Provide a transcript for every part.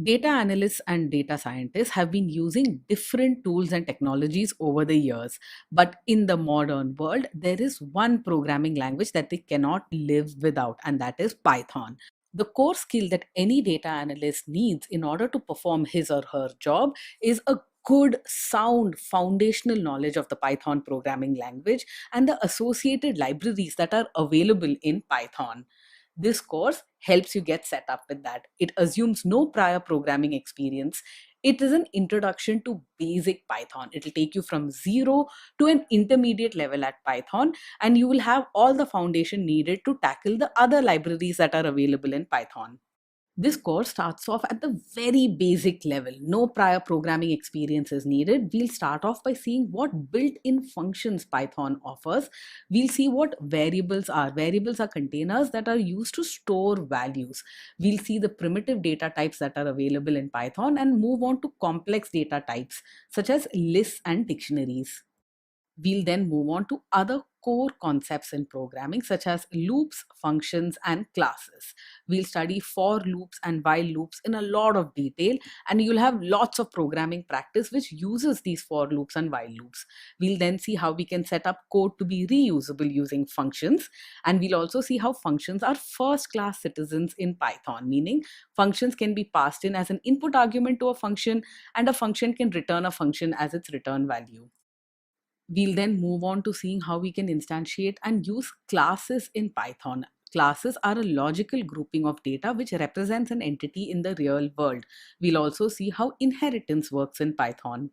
Data analysts and data scientists have been using different tools and technologies over the years. But in the modern world, there is one programming language that they cannot live without, and that is Python. The core skill that any data analyst needs in order to perform his or her job is a good, sound, foundational knowledge of the Python programming language and the associated libraries that are available in Python. This course helps you get set up with that. It assumes no prior programming experience. It is an introduction to basic Python. It will take you from zero to an intermediate level at Python, and you will have all the foundation needed to tackle the other libraries that are available in Python. This course starts off at the very basic level. No prior programming experience is needed. We'll start off by seeing what built-in functions Python offers. We'll see what variables are. Variables are containers that are used to store values. We'll see the primitive data types that are available in Python and move on to complex data types such as lists and dictionaries. We'll then move on to other core concepts in programming, such as loops, functions, and classes. We'll study for loops and while loops in a lot of detail, and you'll have lots of programming practice which uses these for loops and while loops. We'll then see how we can set up code to be reusable using functions, and we'll also see how functions are first class citizens in Python, meaning functions can be passed in as an input argument to a function, and a function can return a function as its return value. We'll then move on to seeing how we can instantiate and use classes in Python. Classes are a logical grouping of data which represents an entity in the real world. We'll also see how inheritance works in Python.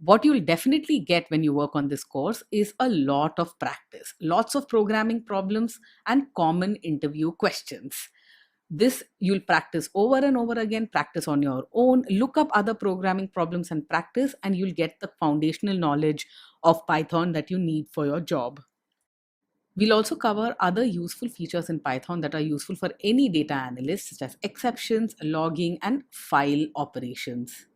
What you'll definitely get when you work on this course is a lot of practice, lots of programming problems, and common interview questions. This you'll practice over and over again, practice on your own, look up other programming problems and practice, and you'll get the foundational knowledge of Python that you need for your job. We'll also cover other useful features in Python that are useful for any data analyst, such as exceptions, logging, and file operations.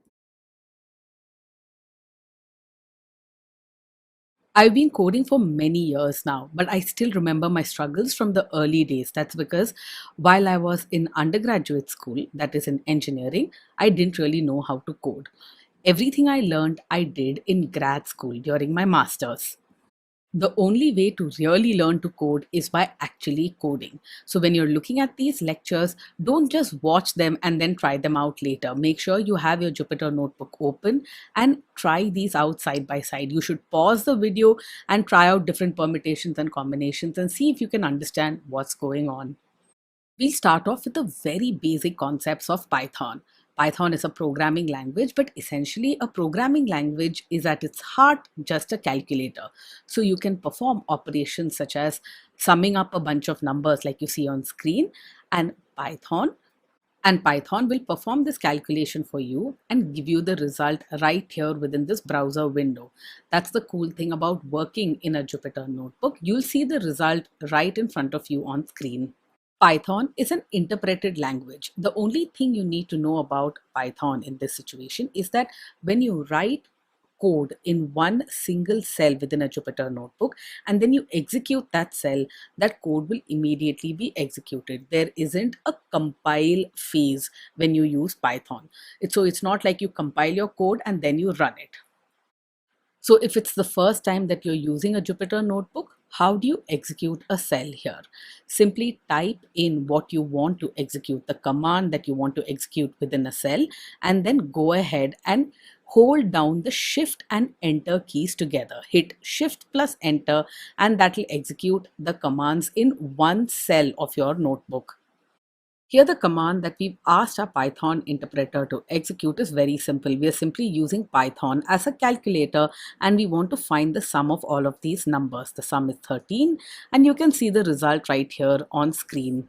I've been coding for many years now, but I still remember my struggles from the early days. That's because while I was in undergraduate school, that is in engineering, I didn't really know how to code. Everything I learned, I did in grad school during my master's. The only way to really learn to code is by actually coding. So when you're looking at these lectures, don't just watch them and then try them out later. Make sure you have your Jupyter notebook open and try these out side by side. You should pause the video and try out different permutations and combinations and see if you can understand what's going on. We'll start off with the very basic concepts of Python. Python is a programming language, but essentially a programming language is at its heart just a calculator. So you can perform operations such as summing up a bunch of numbers like you see on screen, and Python will perform this calculation for you and give you the result right here within this browser window. That's the cool thing about working in a Jupyter notebook. You'll see the result right in front of you on screen. Python is an interpreted language. The only thing you need to know about Python in this situation is that when you write code in one single cell within a Jupyter notebook and then you execute that cell, that code will immediately be executed. There isn't a compile phase when you use Python. It's not like you compile your code and then you run it. So if it's the first time that you're using a Jupyter notebook, how do you execute a cell here? Simply type in what you want to execute, the command that you want to execute within a cell, and then go ahead and hold down the shift and enter keys together. Hit shift plus enter, and that will execute the commands in one cell of your notebook. Here the command that we've asked our Python interpreter to execute is very simple. We are simply using Python as a calculator and we want to find the sum of all of these numbers. The sum is 13 and you can see the result right here on screen.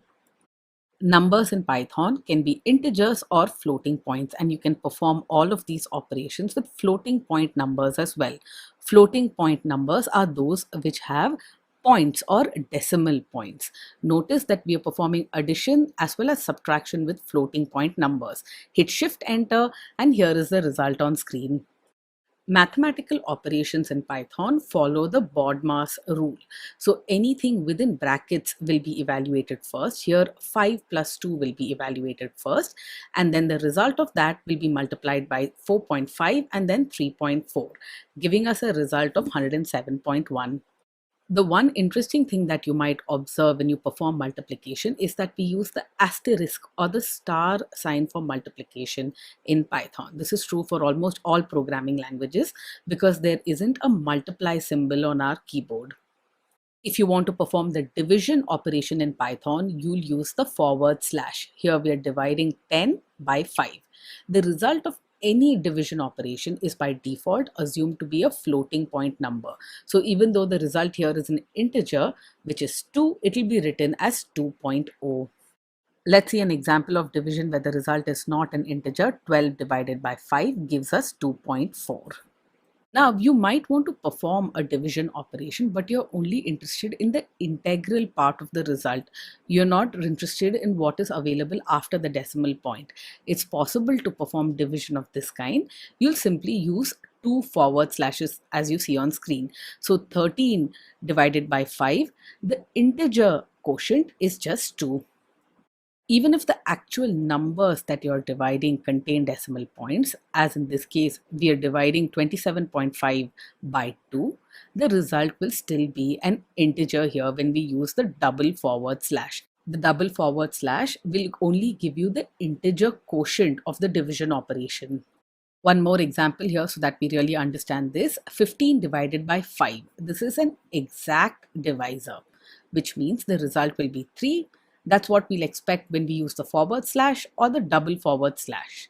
Numbers in Python can be integers or floating points, and you can perform all of these operations with floating point numbers as well. Floating point numbers are those which have points or decimal points. Notice that we are performing addition as well as subtraction with floating point numbers. Hit shift enter and here is the result on screen. Mathematical operations in Python follow the BODMAS rule. So anything within brackets will be evaluated first. Here 5 plus 2 will be evaluated first, and then the result of that will be multiplied by 4.5 and then 3.4, giving us a result of 107.1. The one interesting thing that you might observe when you perform multiplication is that we use the asterisk or the star sign for multiplication in Python. This is true for almost all programming languages because there isn't a multiply symbol on our keyboard. If you want to perform the division operation in Python, you'll use the forward slash. Here we are dividing 10 by 5. The result of any division operation is by default assumed to be a floating point number. So even though the result here is an integer, which is 2, it will be written as 2.0. Let's see an example of division where the result is not an integer. 12 divided by 5 gives us 2.4. Now, you might want to perform a division operation, but you're only interested in the integral part of the result. You're not interested in what is available after the decimal point. It's possible to perform division of this kind. You'll simply use two forward slashes as you see on screen. So 13 divided by 5, the integer quotient is just 2. Even if the actual numbers that you're dividing contain decimal points, as in this case, we are dividing 27.5 by 2, the result will still be an integer here when we use the double forward slash. The double forward slash will only give you the integer quotient of the division operation. One more example here so that we really understand this. 15 divided by 5. This is an exact divisor, which means the result will be 3. That's what we'll expect when we use the forward slash or the double forward slash.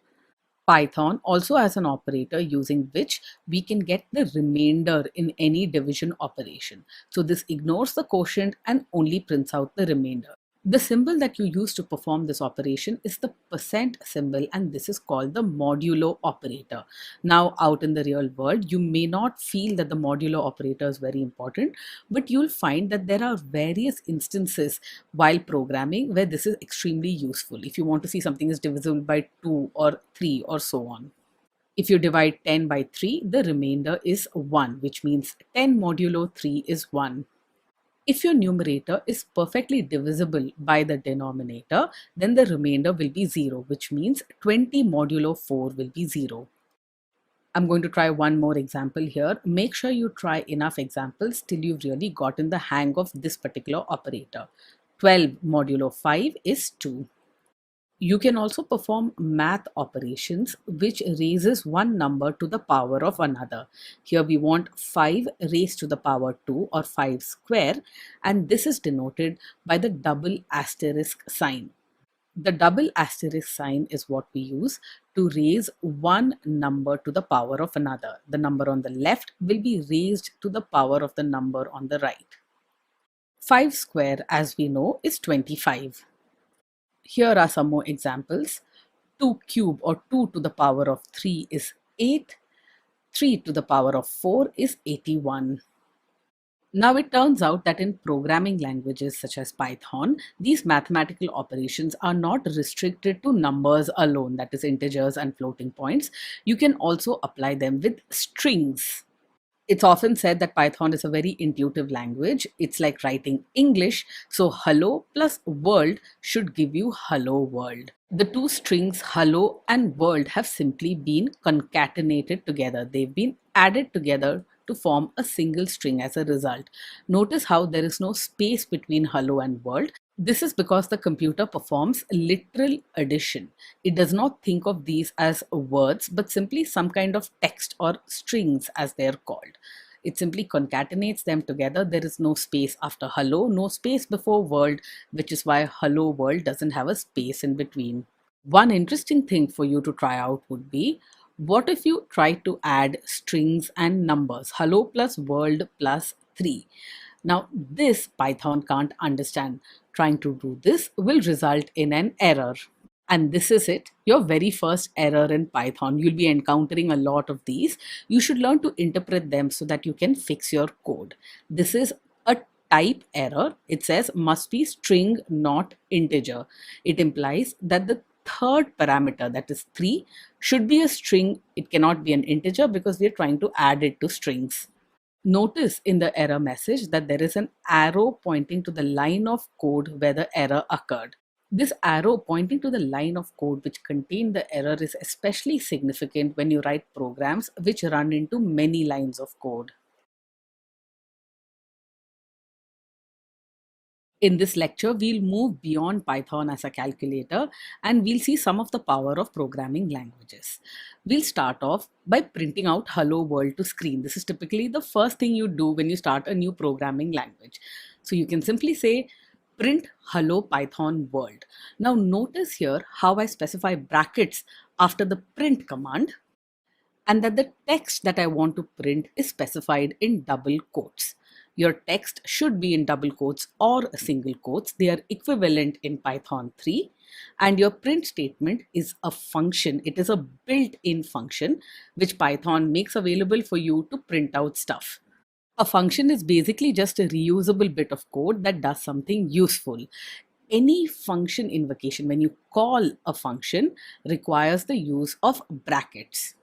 Python also has an operator using which we can get the remainder in any division operation. So this ignores the quotient and only prints out the remainder. The symbol that you use to perform this operation is the percent symbol, and this is called the modulo operator. Now, out in the real world, you may not feel that the modulo operator is very important, but you'll find that there are various instances while programming where this is extremely useful. If you want to see something is divisible by 2 or 3 or so on. If you divide 10 by 3, the remainder is 1, which means 10 modulo 3 is 1. If your numerator is perfectly divisible by the denominator, then the remainder will be 0, which means 20 modulo 4 will be 0. I'm going to try one more example here. Make sure you try enough examples till you've really gotten the hang of this particular operator. 12 modulo 5 is 2. You can also perform math operations which raises one number to the power of another. Here we want 5 raised to the power 2 or 5 square, and this is denoted by the double asterisk sign. The double asterisk sign is what we use to raise one number to the power of another. The number on the left will be raised to the power of the number on the right. 5 square, as we know, is 25. Here are some more examples. 2 cube or 2 to the power of 3 is 8. 3 to the power of 4 is 81. Now it turns out that in programming languages such as Python, these mathematical operations are not restricted to numbers alone, that is integers and floating points. You can also apply them with strings. It's often said that Python is a very intuitive language. It's like writing English. So hello plus world should give you hello world. The two strings hello and world have simply been concatenated together. They've been added together to form a single string as a result. Notice how there is no space between hello and world. This is because the computer performs literal addition. It does not think of these as words, but simply some kind of text or strings as they are called. It simply concatenates them together. There is no space after hello, no space before world, which is why hello world doesn't have a space in between. One interesting thing for you to try out would be, what if you try to add strings and numbers? Hello plus world plus 3. Now, this Python can't understand. Trying to do this will result in an error. And this is it, your very first error in Python. You'll be encountering a lot of these. You should learn to interpret them so that you can fix your code. This is a type error. It says must be string, not integer. It implies that the third parameter, that is 3, should be a string. It cannot be an integer because we are trying to add it to strings. Notice in the error message that there is an arrow pointing to the line of code where the error occurred. This arrow pointing to the line of code which contained the error is especially significant when you write programs which run into many lines of code. In this lecture, we'll move beyond Python as a calculator and we'll see some of the power of programming languages. We'll start off by printing out hello world to screen. This is typically the first thing you do when you start a new programming language. So you can simply say print hello Python world. Now notice here how I specify brackets after the print command, and that the text that I want to print is specified in double quotes. Your text should be in double quotes or single quotes. They are equivalent in Python 3. And your print statement is a function. It is a built-in function which Python makes available for you to print out stuff. A function is basically just a reusable bit of code that does something useful. Any function invocation, when you call a function, requires the use of brackets.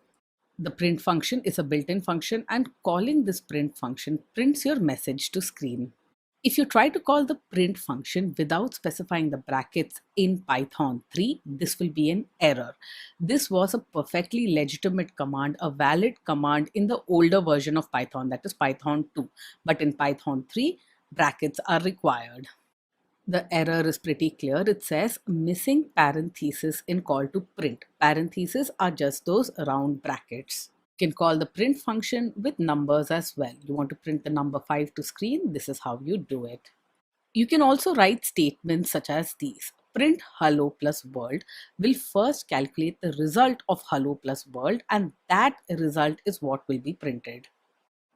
The print function is a built-in function, and calling this print function prints your message to screen. If you try to call the print function without specifying the brackets in Python 3, this will be an error. This was a perfectly legitimate command, a valid command in the older version of Python, that is Python 2. But in Python 3, brackets are required. The error is pretty clear. It says missing parentheses in call to print. Parentheses are just those round brackets. You can call the print function with numbers as well. You want to print the number 5 to screen. This is how you do it. You can also write statements such as these. Print hello plus world will first calculate the result of hello plus world, and that result is what will be printed.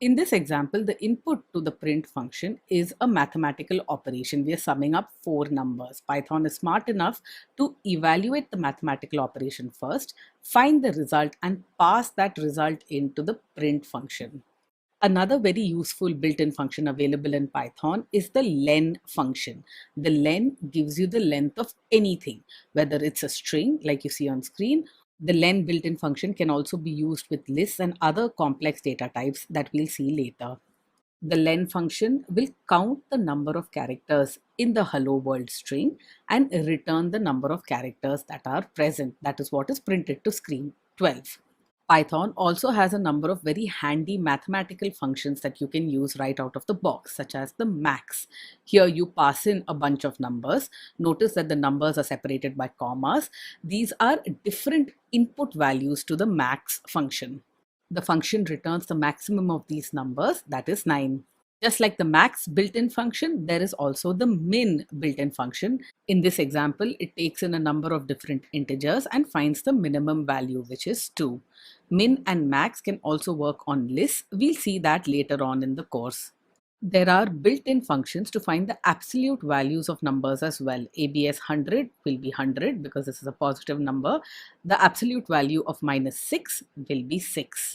In this example, the input to the print function is a mathematical operation. We are summing up 4 numbers. Python is smart enough to evaluate the mathematical operation first, find the result, and pass that result into the print function. Another very useful built-in function available in Python is the len function. The len gives you the length of anything, whether it's a string like you see on screen. The len built-in function can also be used with lists and other complex data types that we'll see later. The len function will count the number of characters in the hello world string and return the number of characters that are present. That is what is printed to screen, 12. Python also has a number of very handy mathematical functions that you can use right out of the box, such as the max. Here you pass in a bunch of numbers. Notice that the numbers are separated by commas. These are different input values to the max function. The function returns the maximum of these numbers, that is 9. Just like the max built-in function, there is also the min built-in function. In this example, it takes in a number of different integers and finds the minimum value, which is 2. Min and max can also work on lists. We'll see that later on in the course. There are built-in functions to find the absolute values of numbers as well. ABS 100 will be 100 because this is a positive number. The absolute value of -6 will be 6.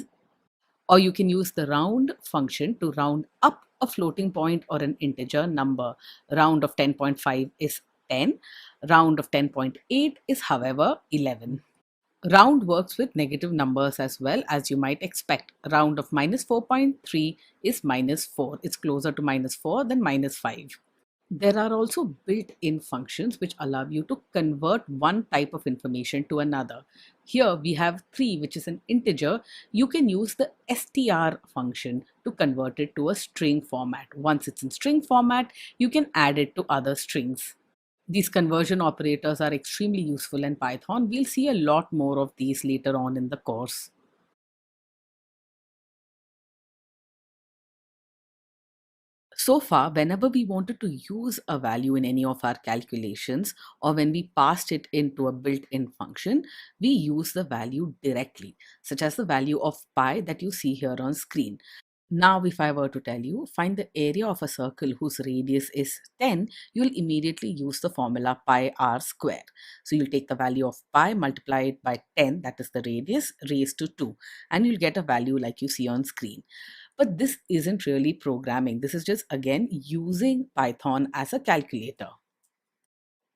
Or you can use the round function to round up a floating point or an integer number. Round of 10.5 is 10. Round of 10.8 is, however, 11. Round works with negative numbers as well, as you might expect. Round of -4.3 is -4. It's closer to -4 than -5. There are also built-in functions which allow you to convert one type of information to another. Here we have 3, which is an integer. You can use the str function to convert it to a string format. Once it's in string format, you can add it to other strings. These conversion operators are extremely useful in Python. We'll see a lot more of these later on in the course. So far, whenever we wanted to use a value in any of our calculations, or when we passed it into a built-in function, we use the value directly, such as the value of pi that you see here on screen. Now, if I were to tell you, find the area of a circle whose radius is 10, you'll immediately use the formula pi r square. So you'll take the value of pi, multiply it by 10, that is the radius, raised to 2, and you'll get a value like you see on screen. But this isn't really programming. This is just, again, using Python as a calculator.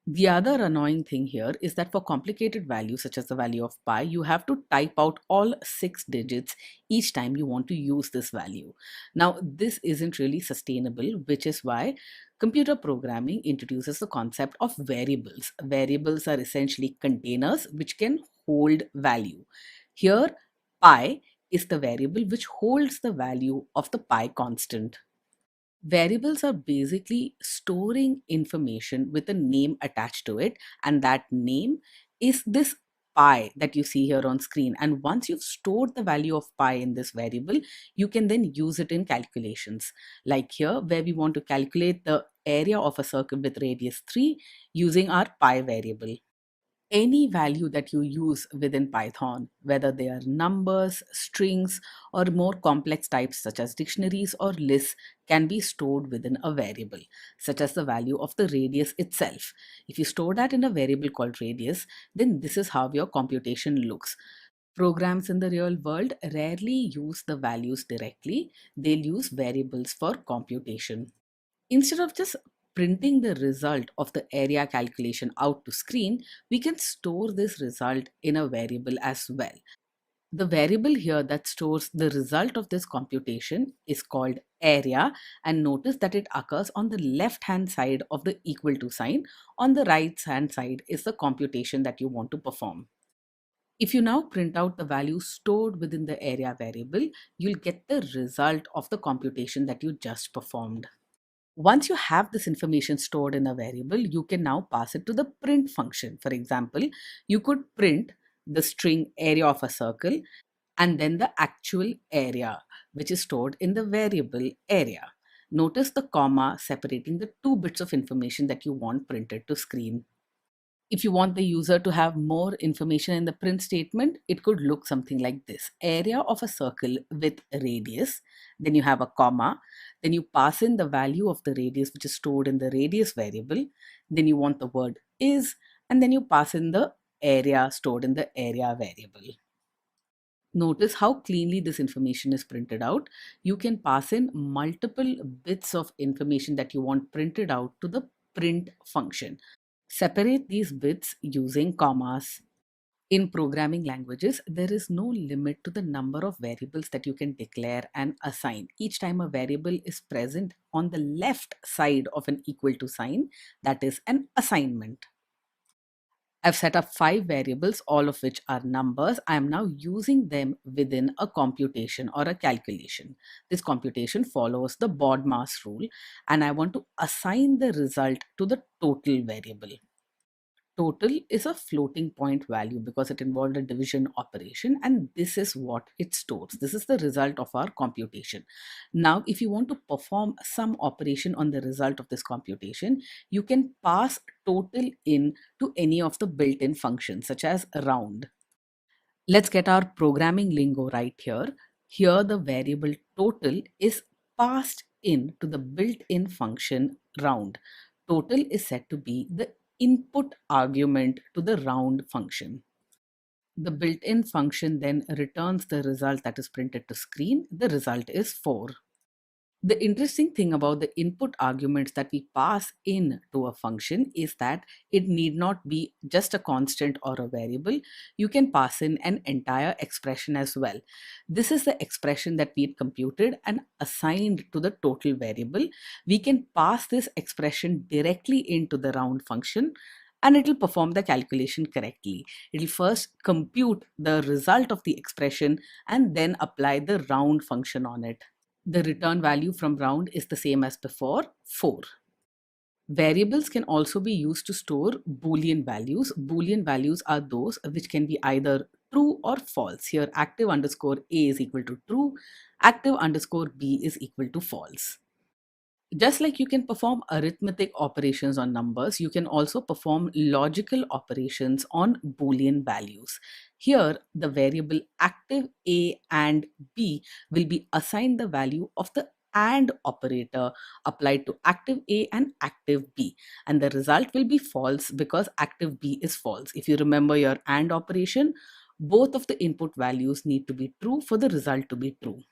The other annoying thing here is that for complicated values, such as the value of pi, you have to type out all 6 digits each time you want to use this value. Now, this isn't really sustainable, which is why computer programming introduces the concept of variables. Variables are essentially containers which can hold value. Here, pi is the variable which holds the value of the pi constant. Variables are basically storing information with a name attached to it, and that name is this pi that you see here on screen. And once you've stored the value of pi in this variable, you can then use it in calculations. Like here, where we want to calculate the area of a circle with radius 3 using our pi variable. Any value that you use within Python, whether they are numbers, strings, or more complex types such as dictionaries or lists, can be stored within a variable, such as the value of the radius itself. If you store that in a variable called radius, then this is how your computation looks. Programs in the real world rarely use the values directly, they'll use variables for computation. Instead of just printing the result of the area calculation out to screen, we can store this result in a variable as well. The variable here that stores the result of this computation is called area, and notice that it occurs on the left hand side of the equal to sign. On the right hand side is the computation that you want to perform. If you now print out the value stored within the area variable, you'll get the result of the computation that you just performed. Once you have this information stored in a variable, you can now pass it to the print function. For example, you could print the string area of a circle and then the actual area, which is stored in the variable area. Notice the comma separating the 2 bits of information that you want printed to screen. If you want the user to have more information in the print statement, it could look something like this. Area of a circle with radius, then you have a comma, then you pass in the value of the radius which is stored in the radius variable, then you want the word is, and then you pass in the area stored in the area variable. Notice how cleanly this information is printed out. You can pass in multiple bits of information that you want printed out to the print function. Separate these bits using commas. In programming languages, there is no limit to the number of variables that you can declare and assign. Each time a variable is present on the left side of an equal to sign, that is an assignment. I've set up 5 variables, all of which are numbers. I am now using them within a computation or a calculation. This computation follows the BODMAS rule, and I want to assign the result to the total variable. Total is a floating point value because it involved a division operation, and this is what it stores. This is the result of our computation. Now, if you want to perform some operation on the result of this computation, you can pass total in to any of the built-in functions such as round. Let's get our programming lingo right here. Here, the variable total is passed in to the built-in function round. Total is said to be the input argument to the round function. The built-in function then returns the result that is printed to screen. The result is 4. The interesting thing about the input arguments that we pass in to a function is that it need not be just a constant or a variable. You can pass in an entire expression as well. This is the expression that we had computed and assigned to the total variable. We can pass this expression directly into the round function, and it will perform the calculation correctly. It will first compute the result of the expression and then apply the round function on it. The return value from round is the same as before, 4. Variables can also be used to store Boolean values. Boolean values are those which can be either true or false. Here, active underscore A is equal to true, active underscore B is equal to false. Just like you can perform arithmetic operations on numbers, you can also perform logical operations on Boolean values. Here, the variable active A and B will be assigned the value of the AND operator applied to active A and active B. And the result will be false because active B is false. If you remember your AND operation, both of the input values need to be true for the result to be true.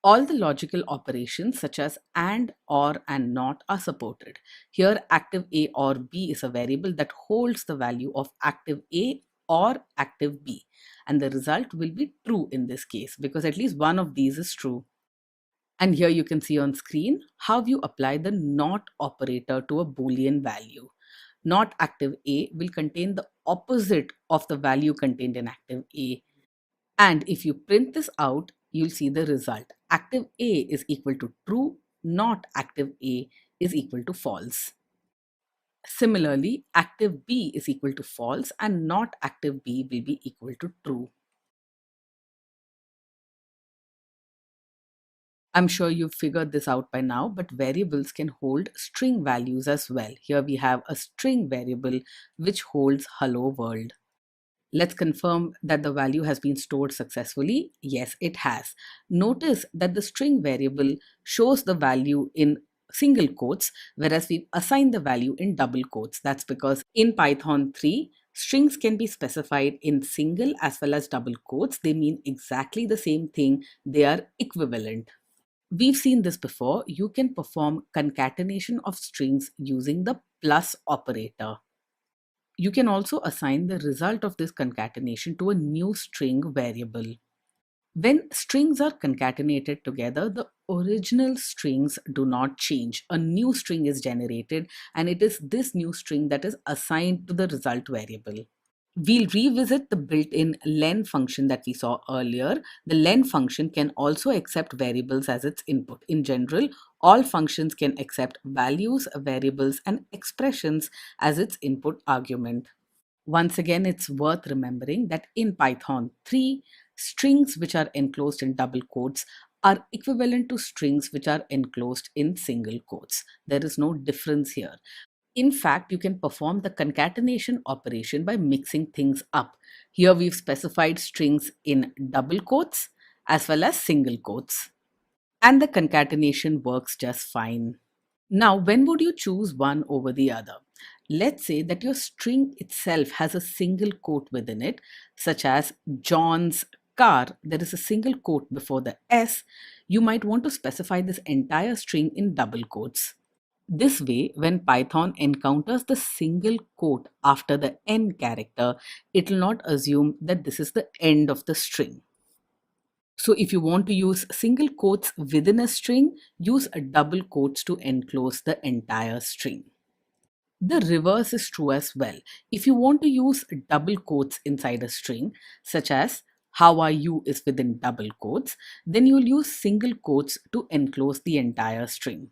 All the logical operations such as and, or, and not are supported. Here, active A or B is a variable that holds the value of active A or active B. And the result will be true in this case because at least one of these is true. And here you can see on screen how you apply the not operator to a Boolean value. Not active A will contain the opposite of the value contained in active A. And if you print this out, you'll see the result. Active A is equal to true, not active A is equal to false. Similarly, active B is equal to false and not active B will be equal to true. I'm sure you've figured this out by now, but variables can hold string values as well. Here we have a string variable which holds hello world. Let's confirm that the value has been stored successfully. Yes, it has. Notice that the string variable shows the value in single quotes, whereas we've assigned the value in double quotes. That's because in Python 3, strings can be specified in single as well as double quotes. They mean exactly the same thing. They are equivalent. We've seen this before. You can perform concatenation of strings using the plus operator. You can also assign the result of this concatenation to a new string variable. When strings are concatenated together, the original strings do not change. A new string is generated, and it is this new string that is assigned to the result variable. We'll revisit the built-in len function that we saw earlier. The len function can also accept variables as its input. In general, all functions can accept values, variables, and expressions as its input argument. Once again, it's worth remembering that in Python 3, strings which are enclosed in double quotes are equivalent to strings which are enclosed in single quotes. There is no difference here. In fact, you can perform the concatenation operation by mixing things up. Here we've specified strings in double quotes as well as single quotes. And the concatenation works just fine. Now, when would you choose one over the other? Let's say that your string itself has a single quote within it, such as John's car. There is a single quote before the S. You might want to specify this entire string in double quotes. This way, when Python encounters the single quote after the N character, it will not assume that this is the end of the string. So if you want to use single quotes within a string, use a double quotes to enclose the entire string. The reverse is true as well. If you want to use double quotes inside a string, such as how are you is within double quotes, then you'll use single quotes to enclose the entire string.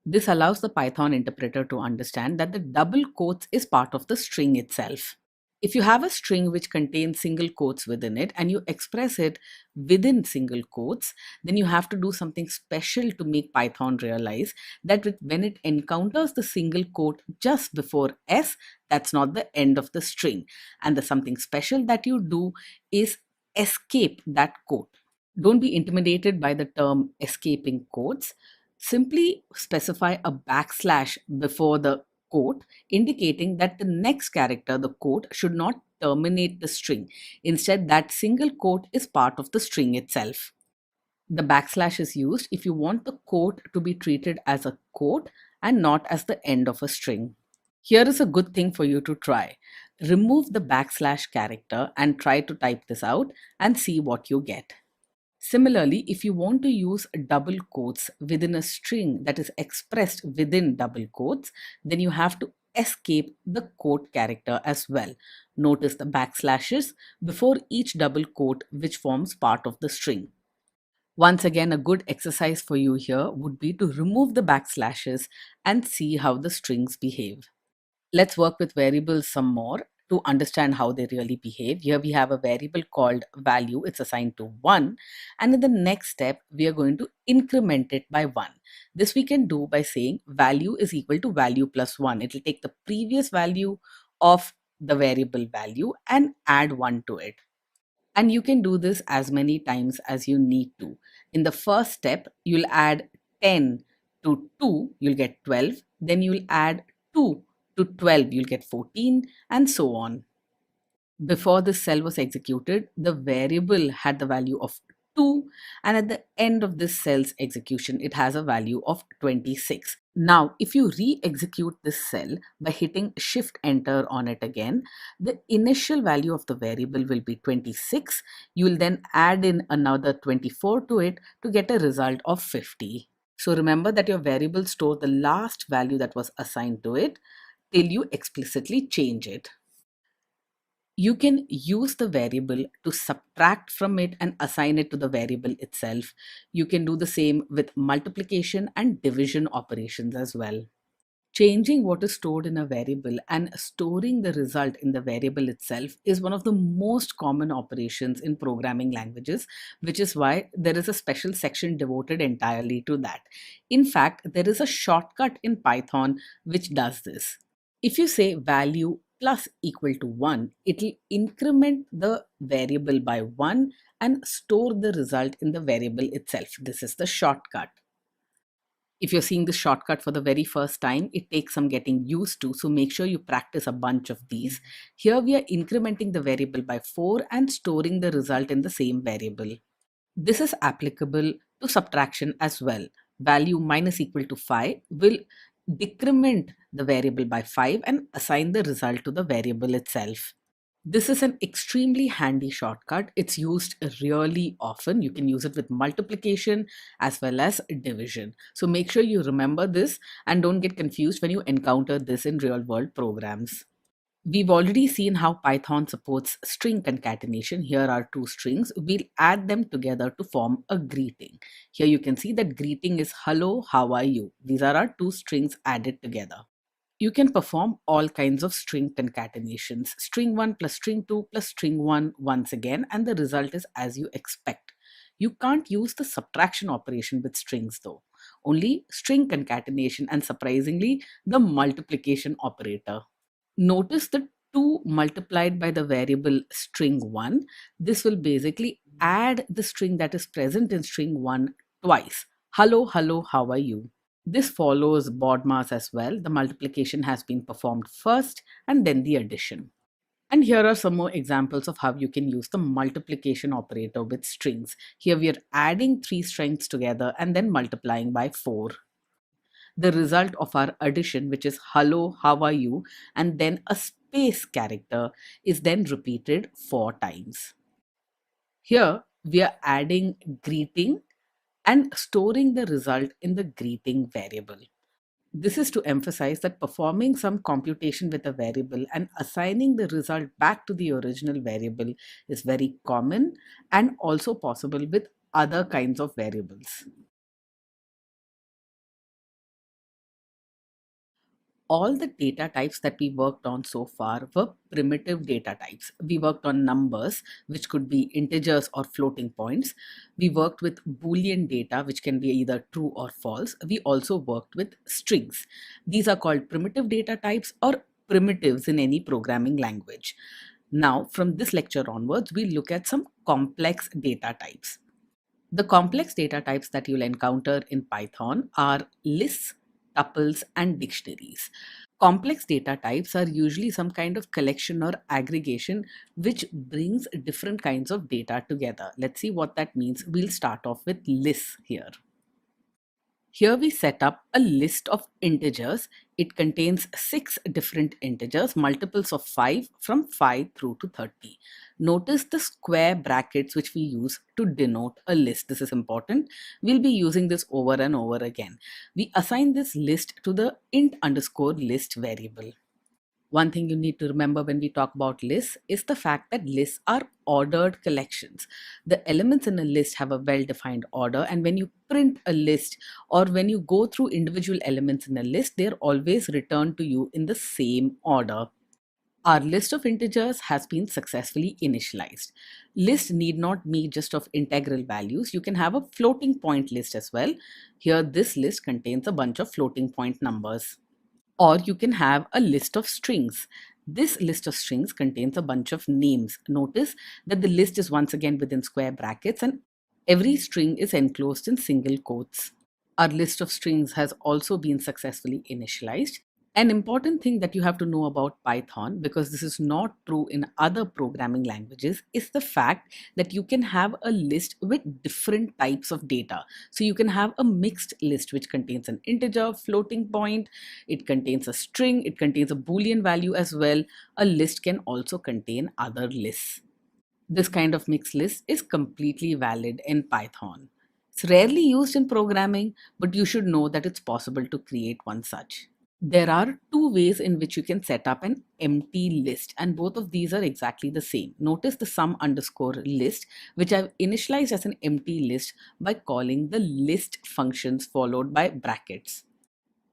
This allows the Python interpreter to understand that the double quotes is part of the string itself. If you have a string which contains single quotes within it and you express it within single quotes, then you have to do something special to make Python realize that when it encounters the single quote just before S, that's not the end of the string. And the something special that you do is escape that quote. Don't be intimidated by the term escaping quotes. Simply specify a backslash before the quote, indicating that the next character, the quote, should not terminate the string. Instead, that single quote is part of the string itself. The backslash is used if you want the quote to be treated as a quote and not as the end of a string. Here is a good thing for you to try. Remove the backslash character and try to type this out and see what you get. Similarly, if you want to use double quotes within a string that is expressed within double quotes, then you have to escape the quote character as well. Notice the backslashes before each double quote which forms part of the string. Once again, a good exercise for you here would be to remove the backslashes and see how the strings behave. Let's work with variables some more to understand how they really behave. Here we have a variable called value. It's assigned to 1. And in the next step, we are going to increment it by 1. This we can do by saying value is equal to value plus 1. It will take the previous value of the variable value and add 1 to it. And you can do this as many times as you need to. In the first step, you'll add 10 to 2, you'll get 12. Then you'll add 2 to 12, you'll get 14, and so on. Before this cell was executed, the variable had the value of 2, and at the end of this cell's execution, it has a value of 26. Now, if you re-execute this cell by hitting Shift Enter on it again, the initial value of the variable will be 26. You will then add in another 24 to it to get a result of 50. So remember that your variable stores the last value that was assigned to it till you explicitly change it. You can use the variable to subtract from it and assign it to the variable itself. You can do the same with multiplication and division operations as well. Changing what is stored in a variable and storing the result in the variable itself is one of the most common operations in programming languages, which is why there is a special section devoted entirely to that. In fact, there is a shortcut in Python which does this. If you say value plus equal to 1, it will increment the variable by 1 and store the result in the variable itself. This is the shortcut. If you're seeing the shortcut for the very first time, it takes some getting used to, so make sure you practice a bunch of these. Here we are incrementing the variable by 4 and storing the result in the same variable. This is applicable to subtraction as well. Value minus equal to 5 will decrement the variable by 5 and assign the result to the variable itself. This is an extremely handy shortcut. It's used really often. You can use it with multiplication as well as division. So make sure you remember this and don't get confused when you encounter this in real world programs. We've already seen how Python supports string concatenation. Here are two strings. We'll add them together to form a greeting. Here you can see that greeting is hello, how are you? These are our two strings added together. You can perform all kinds of string concatenations. String 1 plus string 2 plus string 1 once again, and the result is as you expect. You can't use the subtraction operation with strings though. Only string concatenation and surprisingly, the multiplication operator. Notice the 2 multiplied by the variable string 1. This will basically add the string that is present in string 1 twice. Hello, hello, how are you? This follows BODMAS as well. The multiplication has been performed first and then the addition. And here are some more examples of how you can use the multiplication operator with strings. Here we are adding 3 strings together and then multiplying by 4. The result of our addition, which is hello, how are you, and then a space character, is then repeated 4 times. Here we are adding greeting and storing the result in the greeting variable. This is to emphasize that performing some computation with a variable and assigning the result back to the original variable is very common and also possible with other kinds of variables. All the data types that we worked on so far were primitive data types. We worked on numbers, which could be integers or floating points. We worked with Boolean data, which can be either true or false. We also worked with strings. These are called primitive data types or primitives in any programming language. Now, from this lecture onwards, we look at some complex data types. The complex data types that you'll encounter in Python are lists, tuples, and dictionaries. Complex data types are usually some kind of collection or aggregation which brings different kinds of data together. Let's see what that means. We'll start off with lists here. Here we set up a list of integers. It contains 6 different integers, multiples of 5 from 5 through to 30. Notice the square brackets which we use to denote a list. This is important. We'll be using this over and over again. We assign this list to the int underscore list variable. One thing you need to remember when we talk about lists is the fact that lists are ordered collections. The elements in a list have a well-defined order, and when you print a list or when you go through individual elements in a list, they're always returned to you in the same order. Our list of integers has been successfully initialized. List need not be just of integral values. You can have a floating point list as well. Here, this list contains a bunch of floating point numbers. Or you can have a list of strings. This list of strings contains a bunch of names. Notice that the list is once again within square brackets and every string is enclosed in single quotes. Our list of strings has also been successfully initialized. An important thing that you have to know about Python, because this is not true in other programming languages, is the fact that you can have a list with different types of data. So you can have a mixed list which contains an integer, floating point, it contains a string, it contains a Boolean value as well. A list can also contain other lists. This kind of mixed list is completely valid in Python. It's rarely used in programming, but you should know that it's possible to create one such. There are two ways in which you can set up an empty list, and both of these are exactly the same. Notice the sum underscore list, which I've initialized as an empty list by calling the list functions followed by brackets.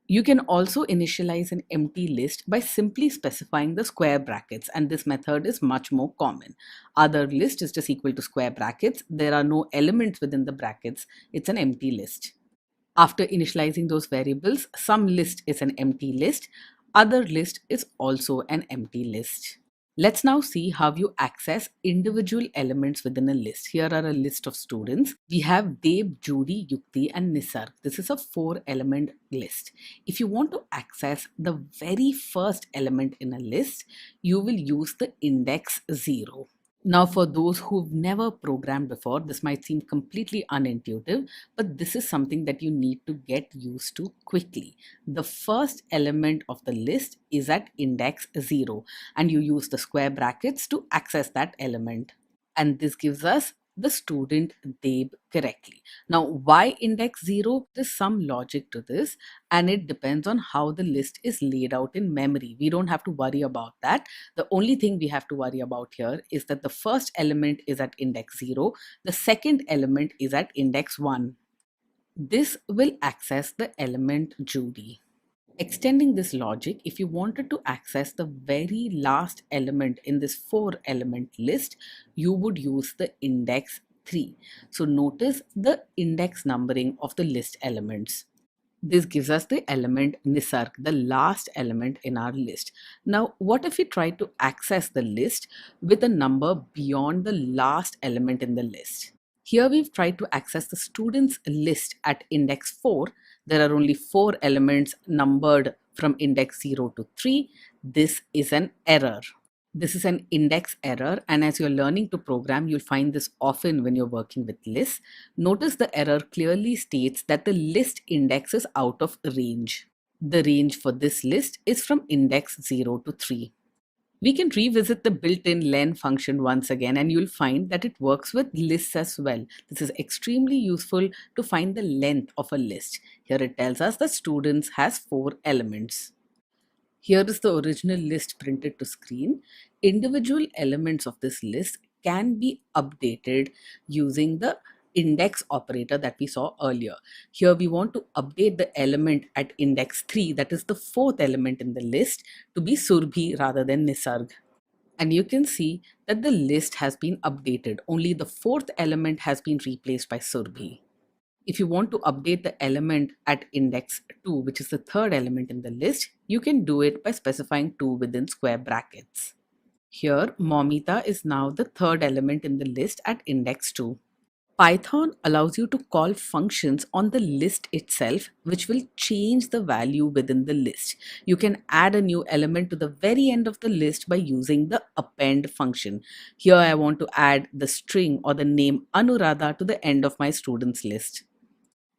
You can also initialize an empty list by simply specifying the square brackets, and this method is much more common. Other list is just equal to square brackets. There are no elements within the brackets. It's an empty list. After initializing those variables, some list is an empty list, other list is also an empty list. Let's now see how you access individual elements within a list. Here are a list of students. We have Deb, Judy, Yukti, and Nisarg. This is a 4-element list. If you want to access the very first element in a list, you will use the index 0. Now, for those who've never programmed before, this might seem completely unintuitive, but this is something that you need to get used to quickly. The first element of the list is at index 0, and you use the square brackets to access that element. And this gives us the student Deb correctly. Now, why index 0? There's some logic to this, and it depends on how the list is laid out in memory. We don't have to worry about that. The only thing we have to worry about here is that the first element is at index 0, the second element is at index 1. This will access the element Judy. Extending this logic, if you wanted to access the very last element in this 4-element list, you would use the index 3. So notice the index numbering of the list elements. This gives us the element Nisarg, the last element in our list. Now, what if we try to access the list with a number beyond the last element in the list? Here we've tried to access the students list at index 4. There are only 4 elements numbered from index 0 to 3. This is an error. This is an index error, and as you're learning to program, you'll find this often when you're working with lists. Notice the error clearly states that the list index is out of range. The range for this list is from index 0 to 3. We can revisit the built-in len function once again, and you'll find that it works with lists as well. This is extremely useful to find the length of a list. Here it tells us that students has 4 elements. Here is the original list printed to screen. Individual elements of this list can be updated using the index operator that we saw earlier. Here we want to update the element at index 3, that is the 4th element in the list, to be Surbhi rather than Nisarg. And you can see that the list has been updated. Only the 4th element has been replaced by Surbhi. If you want to update the element at index 2, which is the 3rd element in the list, you can do it by specifying 2 within square brackets. Here, Momita is now the 3rd element in the list at index 2. Python allows you to call functions on the list itself, which will change the value within the list. You can add a new element to the very end of the list by using the append function. Here I want to add the string or the name Anuradha to the end of my students list.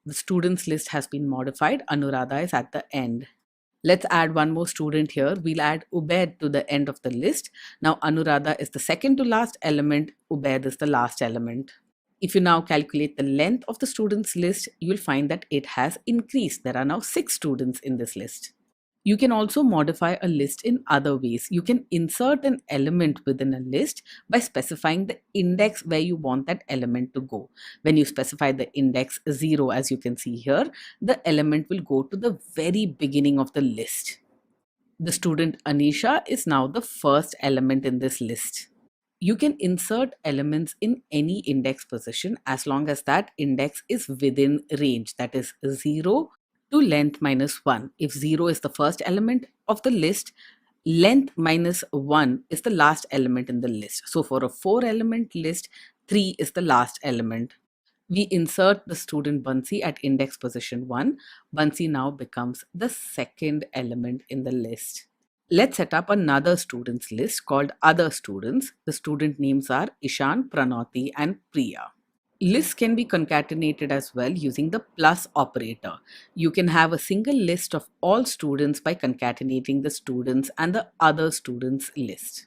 The students list has been modified. Anuradha is at the end. Let's add one more student here. We'll add Ubaid to the end of the list. Now Anuradha is the second to last element. Ubaid is the last element. If you now calculate the length of the students list, you'll find that it has increased. There are now 6 students in this list. You can also modify a list in other ways. You can insert an element within a list by specifying the index where you want that element to go. When you specify the index 0, as you can see here, the element will go to the very beginning of the list. The student Anisha is now the first element in this list. You can insert elements in any index position as long as that index is within range, that is 0 to length minus 1. If 0 is the first element of the list, length minus 1 is the last element in the list. So for a 4-element list, 3 is the last element. We insert the student Bansi at index position 1. Bansi now becomes the second element in the list. Let's set up another students list called other students. The student names are Ishan, Pranoti, and Priya. Lists can be concatenated as well using the plus operator. You can have a single list of all students by concatenating the students and the other students list.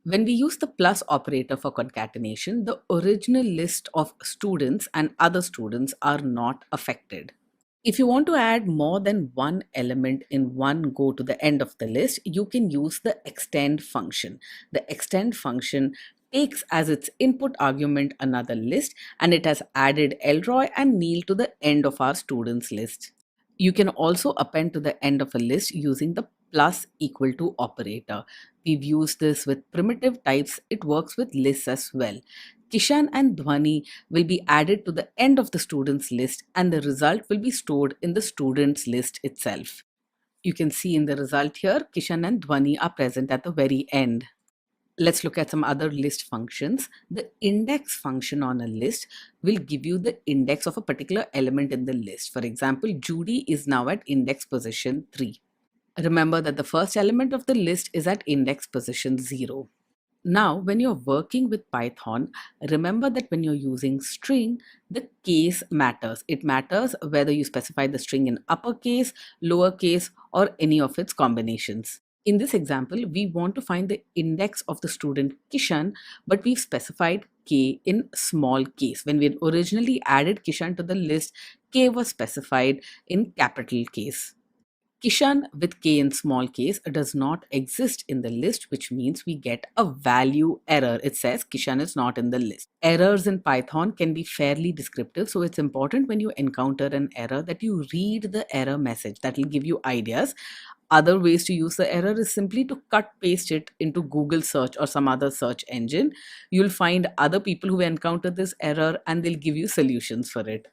When we use the plus operator for concatenation, the original list of students and other students are not affected. If you want to add more than one element in one go to the end of the list, you can use the extend function. The extend function takes as its input argument another list, and it has added Elroy and Neil to the end of our students list. You can also append to the end of a list using the plus equal to operator. We've used this with primitive types. It works with lists as well. Kishan and Dhwani will be added to the end of the students list, and the result will be stored in the students list itself. You can see in the result here, Kishan and Dhwani are present at the very end. Let's look at some other list functions. The index function on a list will give you the index of a particular element in the list. For example, Judy is now at index position 3. Remember that the first element of the list is at index position 0. Now, when you're working with Python, remember that when you're using string, the case matters. It matters whether you specify the string in uppercase, lowercase, or any of its combinations. In this example, we want to find the index of the student Kishan, but we've specified K in small case. When we had originally added Kishan to the list, K was specified in capital case. Kishan with K in small case does not exist in the list, which means we get a value error. It says Kishan is not in the list. Errors in Python can be fairly descriptive, so it's important when you encounter an error that you read the error message. That will give you ideas. Other ways to use the error is simply to cut paste it into Google search or some other search engine. You'll find other people who encounter this error and they'll give you solutions for it.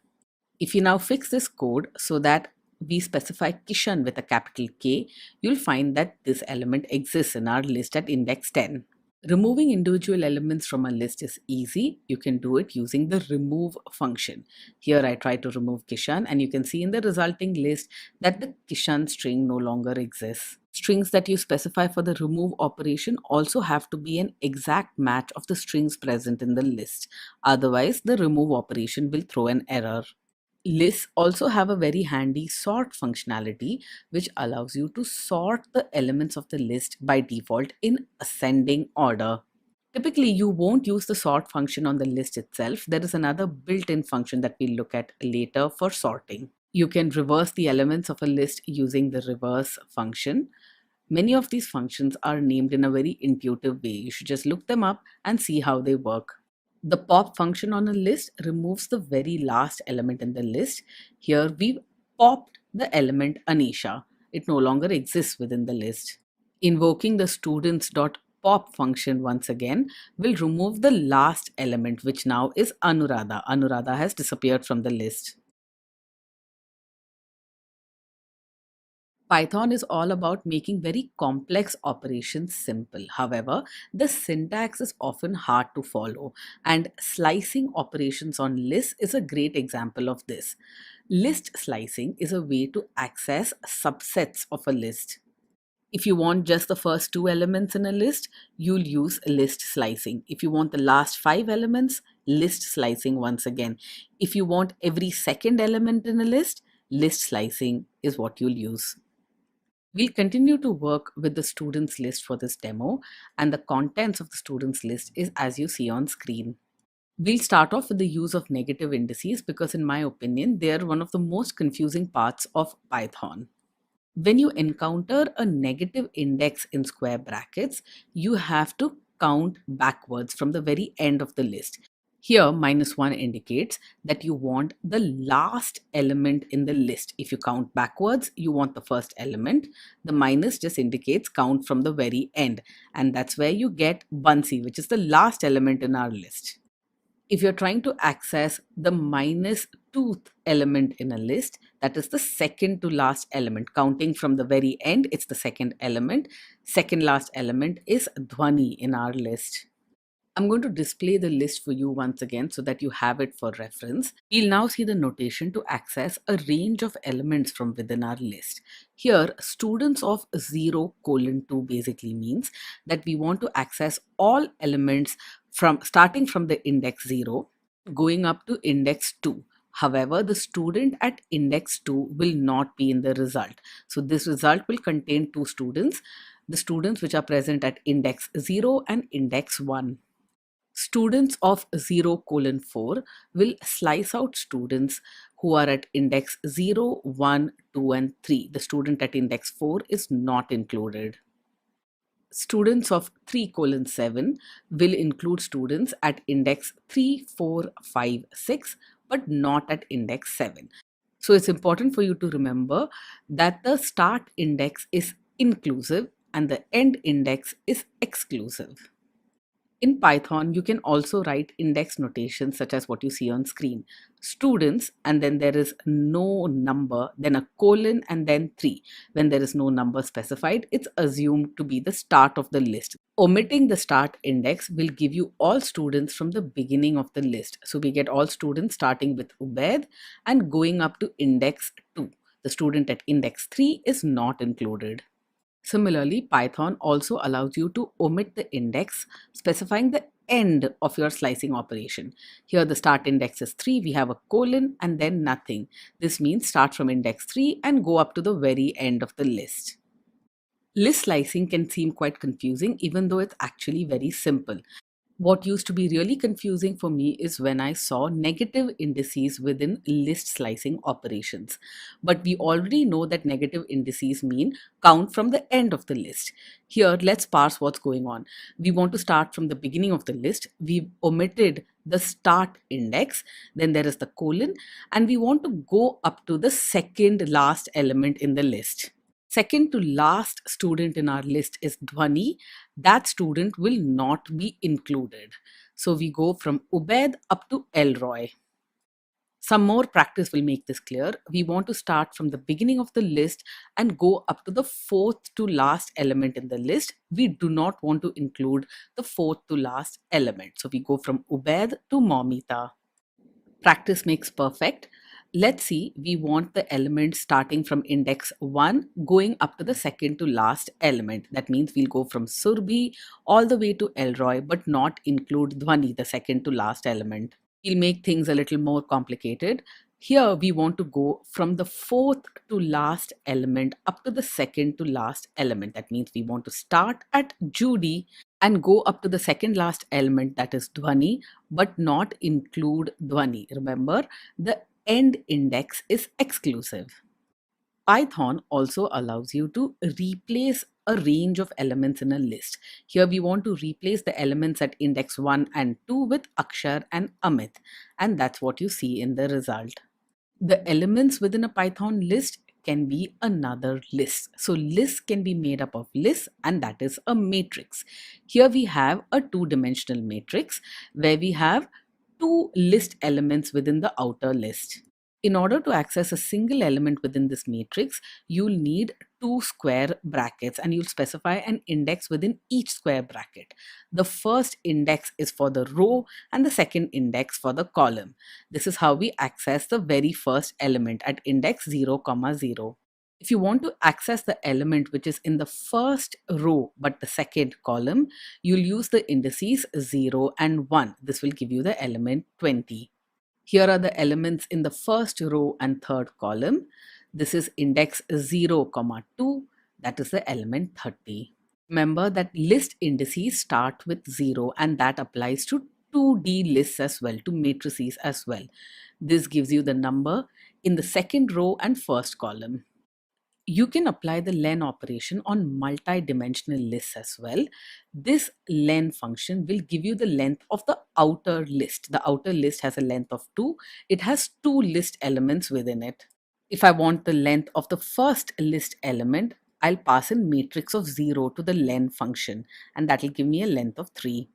If you now fix this code so that we specify Kishan with a capital K, you'll find that this element exists in our list at index 10. Removing individual elements from a list is easy. You can do it using the remove function. Here I try to remove Kishan, and you can see in the resulting list that the Kishan string no longer exists. Strings that you specify for the remove operation also have to be an exact match of the strings present in the list. Otherwise, the remove operation will throw an error. Lists also have a very handy sort functionality, which allows you to sort the elements of the list by default in ascending order. Typically, you won't use the sort function on the list itself. There is another built-in function that we'll look at later for sorting. You can reverse the elements of a list using the reverse function. Many of these functions are named in a very intuitive way. You should just look them up and see how they work. The pop function on a list removes the very last element in the list. Here we've popped the element Anisha. It no longer exists within the list. Invoking the students.pop function once again will remove the last element, which now is Anuradha. Anuradha has disappeared from the list. Python is all about making very complex operations simple. However, the syntax is often hard to follow, and slicing operations on lists is a great example of this. List slicing is a way to access subsets of a list. If you want just the first two elements in a list, you'll use list slicing. If you want the last five elements, list slicing once again. If you want every second element in a list slicing is what you'll use. We'll continue to work with the students list for this demo, and the contents of the students list is as you see on screen. We'll start off with the use of negative indices because in my opinion, they are one of the most confusing parts of Python. When you encounter a negative index in square brackets, you have to count backwards from the very end of the list. Here, -1 indicates that you want the last element in the list. If you count backwards, you want the first element. The minus just indicates count from the very end. And that's where you get Bansi, which is the last element in our list. If you're trying to access the -2th element in a list, that is the second to last element. Counting from the very end, it's the second element. Second last element is Dhwani in our list. I'm going to display the list for you once again so that you have it for reference. We'll now see the notation to access a range of elements from within our list. Here, students of 0 colon 2 basically means that we want to access all elements from starting from the index 0 going up to index 2. However, the student at index 2 will not be in the result. So this result will contain two students, the students which are present at index 0 and index 1. Students of 0 colon 4 will slice out students who are at index 0, 1, 2, and 3. The student at index 4 is not included. Students of 3 colon 7 will include students at index 3, 4, 5, 6, but not at index 7. So it's important for you to remember that the start index is inclusive and the end index is exclusive. In Python, you can also write index notation such as what you see on screen. Students, and then there is no number, then a colon, and then 3. When there is no number specified, it's assumed to be the start of the list. Omitting the start index will give you all students from the beginning of the list. So we get all students starting with Ubaid and going up to index 2. The student at index 3 is not included. Similarly, Python also allows you to omit the index, specifying the end of your slicing operation. Here the start index is 3, we have a colon and then nothing. This means start from index 3 and go up to the very end of the list. List slicing can seem quite confusing even though it's actually very simple. What used to be really confusing for me is when I saw negative indices within list slicing operations. But we already know that negative indices mean count from the end of the list. Here, let's parse what's going on. We want to start from the beginning of the list. We've omitted the start index, then there is the colon, and we want to go up to the second last element in the list. Second to last student in our list is Dhwani. That student will not be included. So we go from Ubaid up to Elroy. Some more practice will make this clear. We want to start from the beginning of the list and go up to the fourth to last element in the list. We do not want to include the fourth to last element. So we go from Ubaid to Momita. Practice makes perfect. Let's see, we want the element starting from index 1 going up to the second to last element. That means we'll go from Surbhi all the way to Elroy but not include Dhwani, the second to last element. We'll make things a little more complicated. Here we want to go from the fourth to last element up to the second to last element. That means we want to start at Judy and go up to the second last element, that is Dhwani, but not include Dhwani. Remember, the end index is exclusive. Python also allows you to replace a range of elements in a list. Here we want to replace the elements at index 1 and 2 with Akshar and Amit, and that's what you see in the result. The elements within a Python list can be another list. So lists can be made up of lists, and that is a matrix. Here we have a two-dimensional matrix where we have two list elements within the outer list. In order to access a single element within this matrix, you'll need two square brackets and you'll specify an index within each square bracket. The first index is for the row and the second index for the column. This is how we access the very first element at index 0, 0. If you want to access the element which is in the first row but the second column, you'll use the indices 0 and 1. This will give you the element 20. Here are the elements in the first row and third column. This is index 0, 2. That is the element 30. Remember that list indices start with 0 and that applies to 2D lists as well, to matrices as well. This gives you the number in the second row and first column. You can apply the len operation on multi-dimensional lists as well. This len function will give you the length of the outer list. The outer list has a length of 2. It has 2 list elements within it. If I want the length of the first list element, I'll pass in matrix of 0 to the len function, and that will give me a length of 3.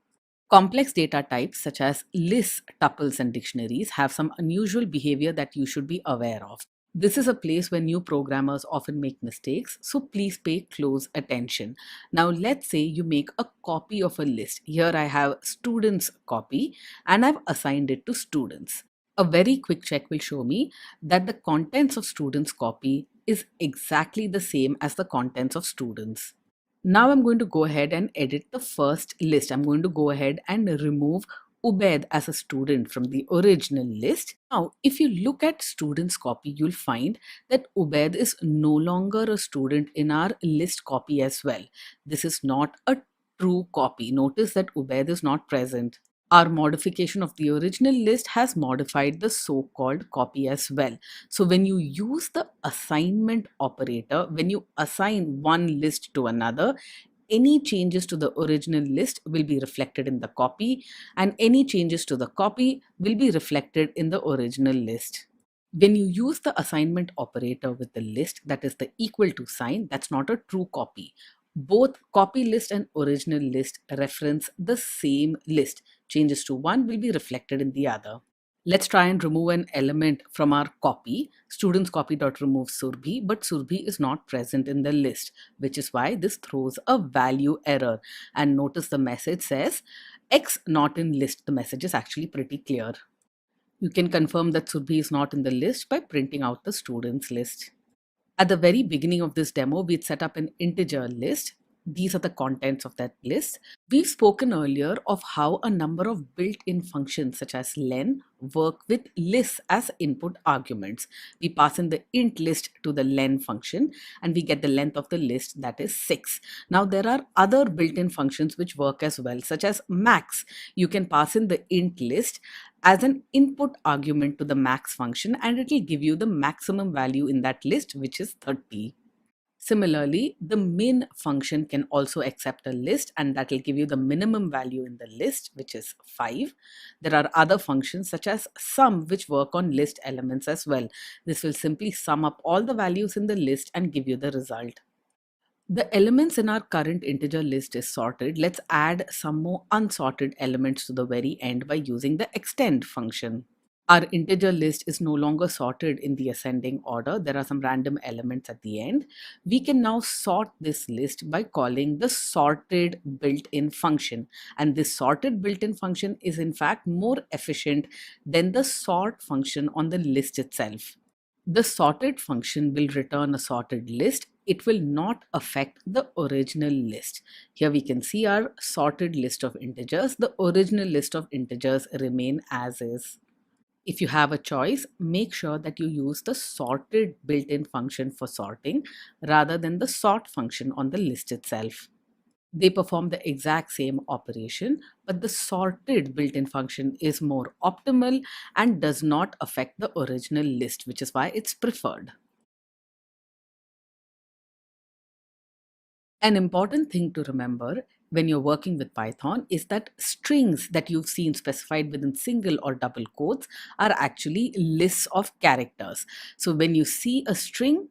Complex data types such as lists, tuples, and dictionaries have some unusual behavior that you should be aware of. This is a place where new programmers often make mistakes, so please pay close attention. Now, let's say you make a copy of a list. Here I have students copy and I've assigned it to students. A very quick check will show me that the contents of students copy is exactly the same as the contents of students. Now I'm going to go ahead and edit the first list. I'm going to go ahead and remove Ubaid as a student from the original list. Now, if you look at students copy, you'll find that Ubaid is no longer a student in our list copy as well. This is not a true copy. Notice that Ubaid is not present. Our modification of the original list has modified the so-called copy as well. So when you use the assignment operator, when you assign one list to another, any changes to the original list will be reflected in the copy, and any changes to the copy will be reflected in the original list. When you use the assignment operator with the list, that is the equal to sign, that's not a true copy. Both copy list and original list reference the same list. Changes to one will be reflected in the other. Let's try and remove an element from our copy. Students copy.remove Surbhi, but Surbhi is not present in the list, which is why this throws a value error. And notice the message says X not in list. The message is actually pretty clear. You can confirm that Surbhi is not in the list by printing out the students list. At the very beginning of this demo, we'd set up an integer list. These are the contents of that list. We've spoken earlier of how a number of built-in functions such as len work with lists as input arguments. We pass in the int list to the len function and we get the length of the list, that is 6. Now there are other built-in functions which work as well, such as max. You can pass in the int list as an input argument to the max function and it will give you the maximum value in that list, which is 30. Similarly, the min function can also accept a list and that will give you the minimum value in the list, which is 5. There are other functions such as sum which work on list elements as well. This will simply sum up all the values in the list and give you the result. The elements in our current integer list is sorted. Let's add some more unsorted elements to the very end by using the extend function. Our integer list is no longer sorted in the ascending order. There are some random elements at the end. We can now sort this list by calling the sorted built-in function. And this sorted built-in function is in fact more efficient than the sort function on the list itself. The sorted function will return a sorted list. It will not affect the original list. Here we can see our sorted list of integers. The original list of integers remain as is. If you have a choice, make sure that you use the sorted built-in function for sorting rather than the sort function on the list itself. They perform the exact same operation, but the sorted built-in function is more optimal and does not affect the original list, which is why it's preferred. An important thing to remember when you're working with Python is that strings that you've seen specified within single or double quotes are actually lists of characters. So when you see a string,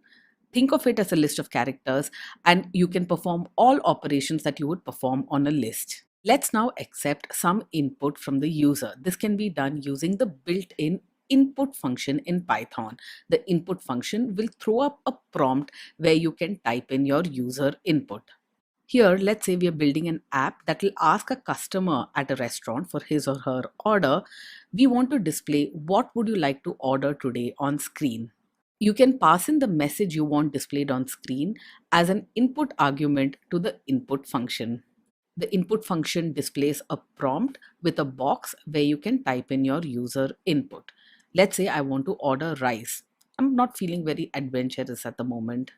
think of it as a list of characters and you can perform all operations that you would perform on a list. Let's now accept some input from the user. This can be done using the built-in input function in Python. The input function will throw up a prompt where you can type in your user input. Here, let's say we are building an app that will ask a customer at a restaurant for his or her order. We want to display what would you like to order today on screen. You can pass in the message you want displayed on screen as an input argument to the input function. The input function displays a prompt with a box where you can type in your user input. Let's say I want to order rice. I'm not feeling very adventurous at the moment.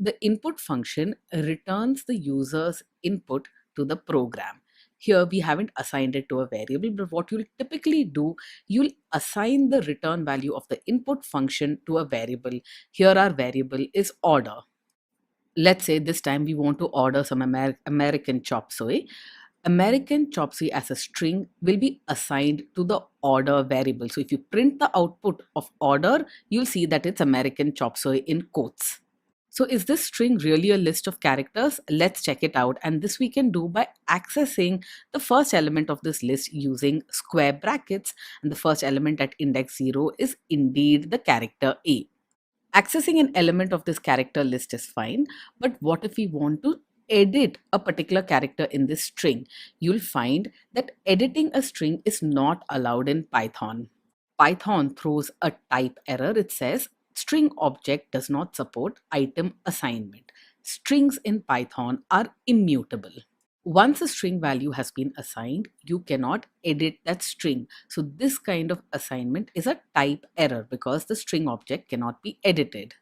The input function returns the user's input to the program. Here we haven't assigned it to a variable, but what you'll typically do, you'll assign the return value of the input function to a variable. Here our variable is order. Let's say this time we want to order some American chop suey. American chop suey as a string will be assigned to the order variable. So if you print the output of order, you'll see that it's American chop suey in quotes. So is this string really a list of characters? Let's check it out. And this we can do by accessing the first element of this list using square brackets. And the first element at index 0 is indeed the character A. Accessing an element of this character list is fine, but what if we want to edit a particular character in this string? You'll find that editing a string is not allowed in Python. Python throws a type error. It says string object does not support item assignment. Strings in Python are immutable. Once a string value has been assigned, you cannot edit that string. So this kind of assignment is a type error because the string object cannot be edited.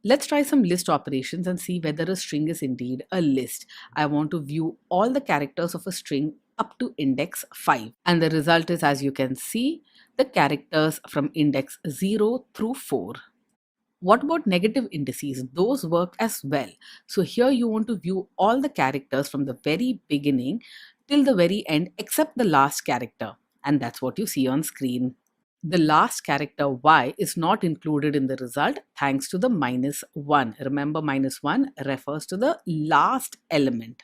Let's try some list operations and see whether a string is indeed a list. I want to view all the characters of a string up to index 5. And the result is, as you can see, the characters from index 0 through 4. What about negative indices? Those work as well. So here you want to view all the characters from the very beginning till the very end except the last character. And that's what you see on screen. The last character y is not included in the result thanks to the -1. Remember, -1 refers to the last element.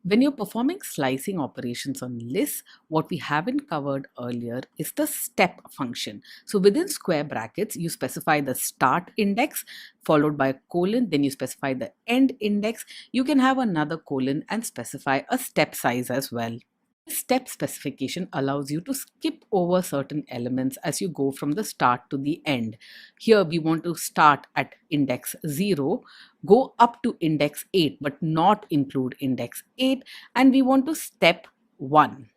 When you're performing slicing operations on lists, what we haven't covered earlier is the step function. So within square brackets, you specify the start index followed by a colon, then you specify the end index. You can have another colon and specify a step size as well. Step specification allows you to skip over certain elements as you go from the start to the end. Here we want to start at index 0, go up to index 8 but not include index 8, and we want to step 1.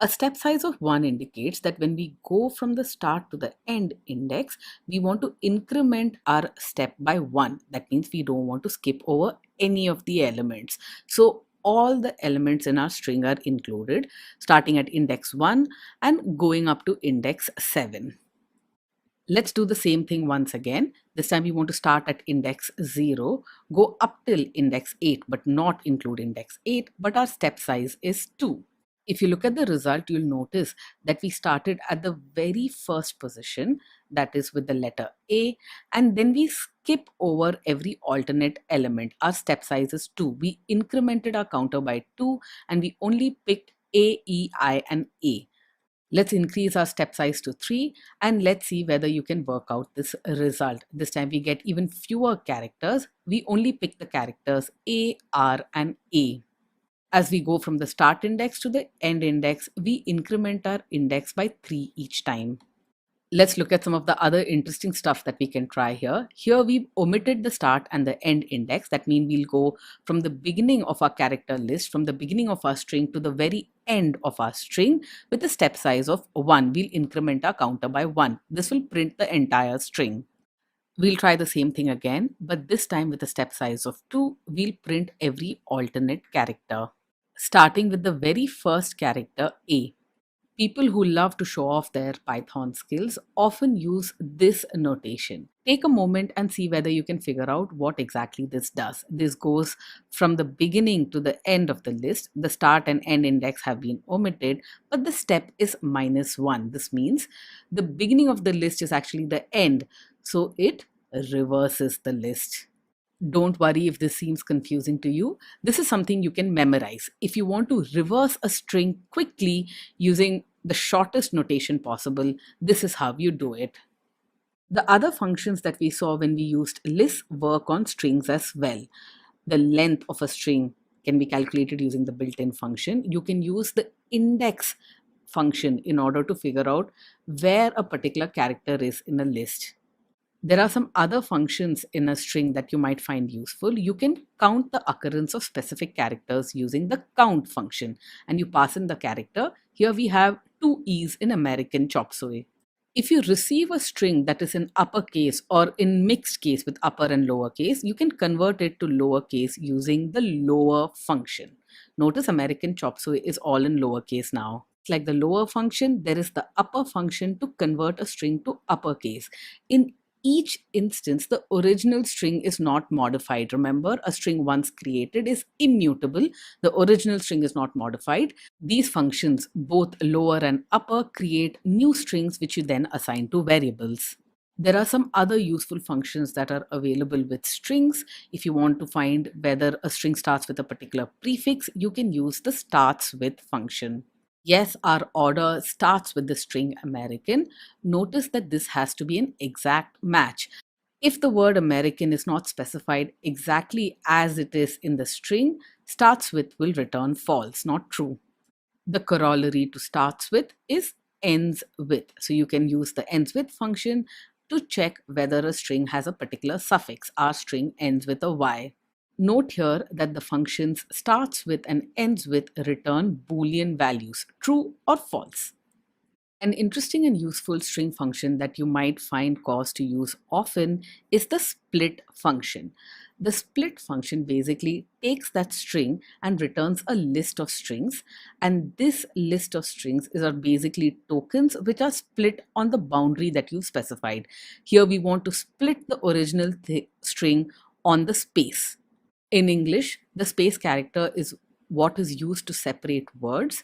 A step size of 1 indicates that when we go from the start to the end index, we want to increment our step by 1. That means we don't want to skip over any of the elements. So all the elements in our string are included, starting at index 1 and going up to index 7. Let's do the same thing once again. This time we want to start at index 0, go up till index 8 but not include index 8, but our step size is 2. If you look at the result, you'll notice that we started at the very first position, that is with the letter A, and then we skip over every alternate element. Our step size is 2. We incremented our counter by 2 and we only picked A, E, I, and A. Let's increase our step size to 3 and let's see whether you can work out this result. This time we get even fewer characters. We only pick the characters A, R, and A. As we go from the start index to the end index, we increment our index by 3 each time. Let's look at some of the other interesting stuff that we can try here. Here we've omitted the start and the end index. That means we'll go from the beginning of our character list, from the beginning of our string to the very end of our string with a step size of 1. We'll increment our counter by 1. This will print the entire string. We'll try the same thing again, but this time with a step size of 2, we'll print every alternate character. Starting with the very first character A. People who love to show off their Python skills often use this notation. Take a moment and see whether you can figure out what exactly this does. This goes from the beginning to the end of the list. The start and end index have been omitted, but the step is -1. This means the beginning of the list is actually the end, so it reverses the list. Don't worry if this seems confusing to you. This is something you can memorize. If you want to reverse a string quickly using the shortest notation possible, this is how you do it. The other functions that we saw when we used lists work on strings as well. The length of a string can be calculated using the built-in function. You can use the index function in order to figure out where a particular character is in a list. There are some other functions in a string that you might find useful. You can count the occurrence of specific characters using the count function, and you pass in the character. Here we have 2 E's in American chop suey. If you receive a string that is in uppercase or in mixed case with upper and lower case, you can convert it to lowercase using the lower function. Notice American chop suey is all in lowercase now. Like the lower function, there is the upper function to convert a string to uppercase. In each instance, the original string is not modified. Remember, a string once created is immutable. The original string is not modified. These functions, both lower and upper, create new strings which you then assign to variables. There are some other useful functions that are available with strings. If you want to find whether a string starts with a particular prefix, you can use the starts with function. Yes, our order starts with the string American. Notice that this has to be an exact match. If the word American is not specified exactly as it is in the string, starts with will return false, not true. The corollary to starts with is ends with. So you can use the ends with function to check whether a string has a particular suffix. Our string ends with a Y. Note here that the functions starts with and ends with return Boolean values, true or false. An interesting and useful string function that you might find cause to use often is the split function. The split function basically takes that string and returns a list of strings, and this list of strings is are basically tokens which are split on the boundary that you specified. Here we want to split the original string on the space. In English, the space character is what is used to separate words.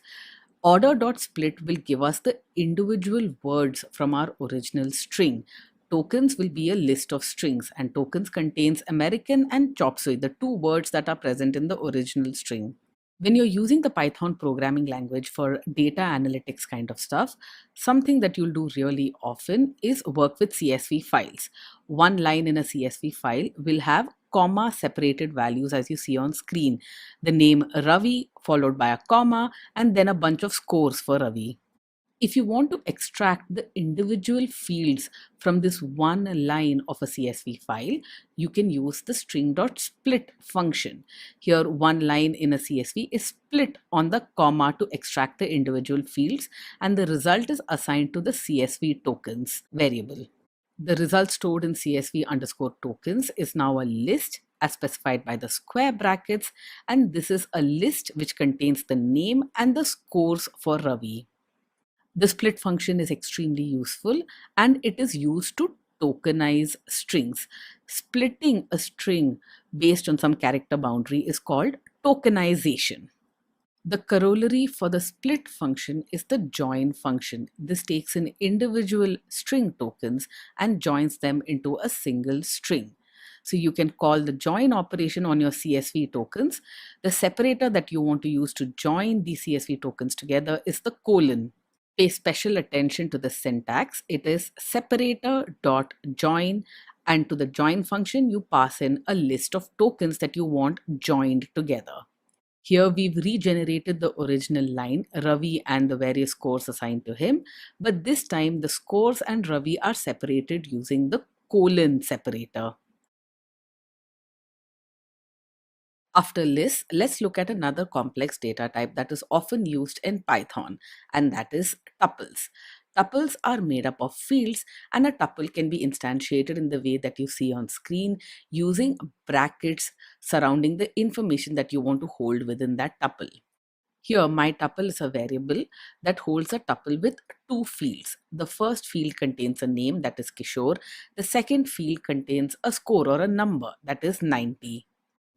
Order.split will give us the individual words from our original string. Tokens will be a list of strings, and tokens contains American and chop suey, the two words that are present in the original string. When you're using the Python programming language for data analytics kind of stuff, something that you'll do really often is work with CSV files. One line in a CSV file will have comma separated values as you see on screen. The name Ravi followed by a comma and then a bunch of scores for Ravi. If you want to extract the individual fields from this one line of a CSV file, you can use the string.split function. Here, one line in a CSV is split on the comma to extract the individual fields, and the result is assigned to the CSV tokens variable. The result stored in CSV underscore tokens is now a list as specified by the square brackets, and this is a list which contains the name and the scores for Ravi. The split function is extremely useful and it is used to tokenize strings. Splitting a string based on some character boundary is called tokenization. The corollary for the split function is the join function. This takes in individual string tokens and joins them into a single string. So you can call the join operation on your CSV tokens. The separator that you want to use to join the CSV tokens together is the colon. Pay special attention to the syntax. It is separator dot join, and to the join function you pass in a list of tokens that you want joined together. Here we've regenerated the original line, Ravi and the various scores assigned to him, but this time the scores and Ravi are separated using the colon separator. After lists, let's look at another complex data type that is often used in Python, and that is tuples. Tuples are made up of fields, and a tuple can be instantiated in the way that you see on screen using brackets surrounding the information that you want to hold within that tuple. Here, my tuple is a variable that holds a tuple with two fields. The first field contains a name, that is Kishore. The second field contains a score or a number, that is 90.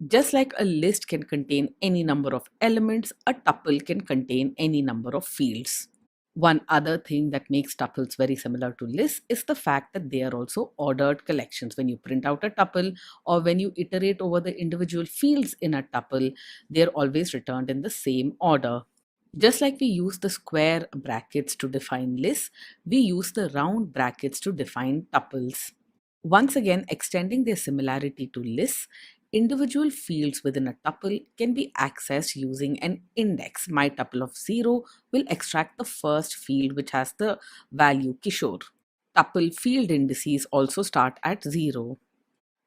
Just like a list can contain any number of elements, a tuple can contain any number of fields. One other thing that makes tuples very similar to lists is the fact that they are also ordered collections. When you print out a tuple or when you iterate over the individual fields in a tuple, they are always returned in the same order. Just like we use the square brackets to define lists, we use the round brackets to define tuples. Once again, extending their similarity to lists, individual fields within a tuple can be accessed using an index. My tuple of 0 will extract the first field which has the value Kishore. Tuple field indices also start at 0.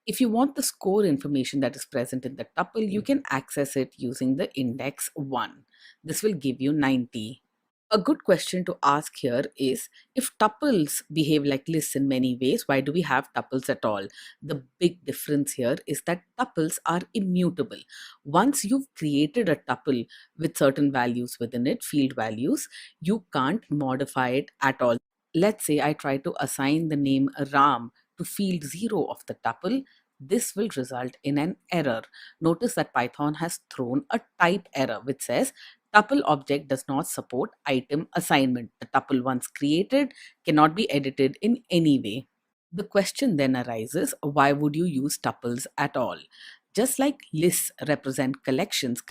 If you want the score information that is present in the tuple, you can access it using the index 1. This will give you 90. A good question to ask here is, if tuples behave like lists in many ways, why do we have tuples at all? The big difference here is that tuples are immutable. Once you've created a tuple with certain values within it, field values, you can't modify it at all. Let's say I try to assign the name Ram to field 0 of the tuple. This will result in an error. Notice that Python has thrown a type error which says tuple object does not support item assignment. The tuple once created cannot be edited in any way. The question then arises, why would you use tuples at all? Just like lists represent collections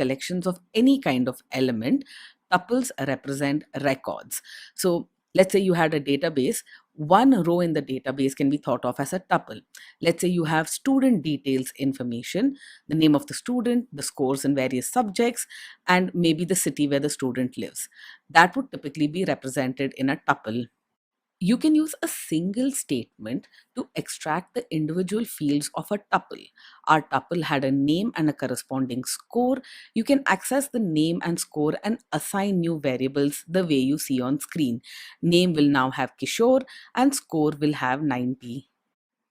of any kind of element, tuples represent records. So Let's say you had a database. One row in the database can be thought of as a tuple. Let's say you have student details information, the name of the student, the scores in various subjects, and maybe the city where the student lives. That would typically be represented in a tuple. You can use a single statement to extract the individual fields of a tuple. Our tuple had a name and a corresponding score. You can access the name and score and assign new variables the way you see on screen. Name will now have Kishore and score will have 90.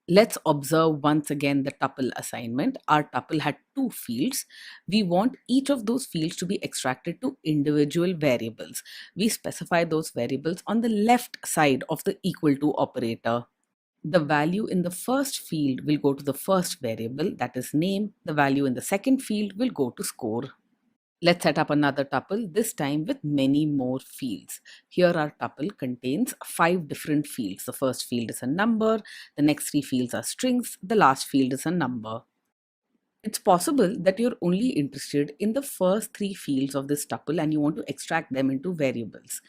Let's observe once again the tuple assignment. Our tuple had two fields. We want each of those fields to be extracted to individual variables. We specify those variables on the left side of the equal to operator. The value in the first field will go to the first variable, that is name. The value in the second field will go to score. Let's set up another tuple, this time with many more fields. Here our tuple contains 5 different fields. The first field is a number, the next 3 fields are strings, the last field is a number. It's possible that you're only interested in the first 3 fields of this tuple and you want to extract them into variables.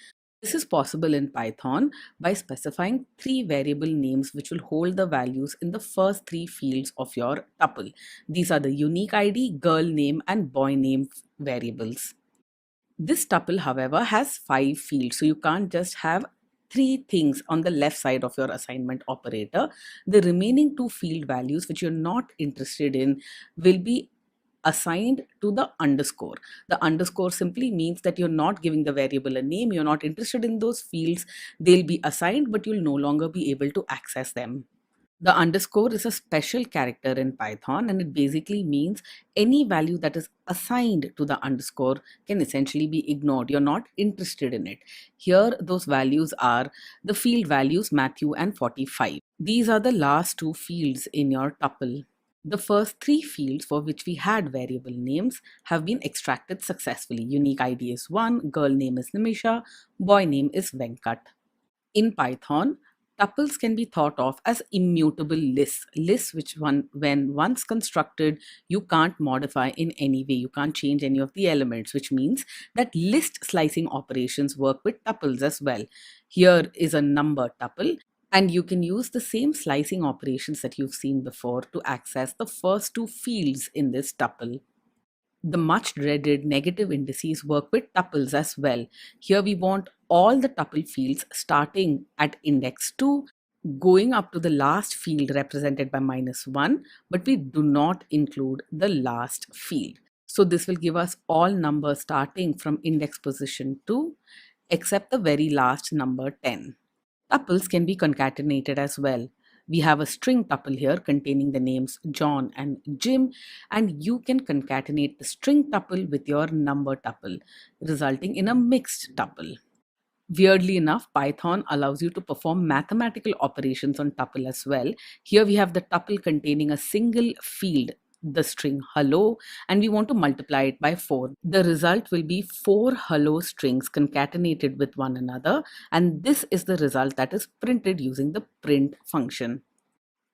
This is possible in Python by specifying 3 variable names which will hold the values in the first 3 fields of your tuple. These are the unique ID, girl name, and boy name variables. This tuple, however, has 5 fields, so you can't just have 3 things on the left side of your assignment operator. The remaining 2 field values which you're not interested in will be assigned to the underscore. The underscore simply means that you're not giving the variable a name, you're not interested in those fields. They'll be assigned, but you'll no longer be able to access them. The underscore is a special character in Python, and it basically means any value that is assigned to the underscore can essentially be ignored. You're not interested in it. Here, those values are the field values Matthew and 45. These are the last 2 fields in your tuple. The first 3 fields for which we had variable names have been extracted successfully. Unique ID is 1, girl name is Nimisha, boy name is Venkat. In Python, tuples can be thought of as immutable lists. Lists when once constructed, you can't modify in any way. You can't change any of the elements, which means that list slicing operations work with tuples as well. Here is a number tuple, and you can use the same slicing operations that you've seen before to access the first 2 fields in this tuple. The much dreaded negative indices work with tuples as well. Here we want all the tuple fields starting at index 2, going up to the last field represented by -1, but we do not include the last field. So this will give us all numbers starting from index position 2, except the very last number 10. Tuples can be concatenated as well. We have a string tuple here containing the names John and Jim, and you can concatenate the string tuple with your number tuple, resulting in a mixed tuple. Weirdly enough, Python allows you to perform mathematical operations on tuple as well. Here we have the tuple containing a single field, the string hello, and we want to multiply it by 4. The result will be 4 hello strings concatenated with one another, and this is the result that is printed using the print function.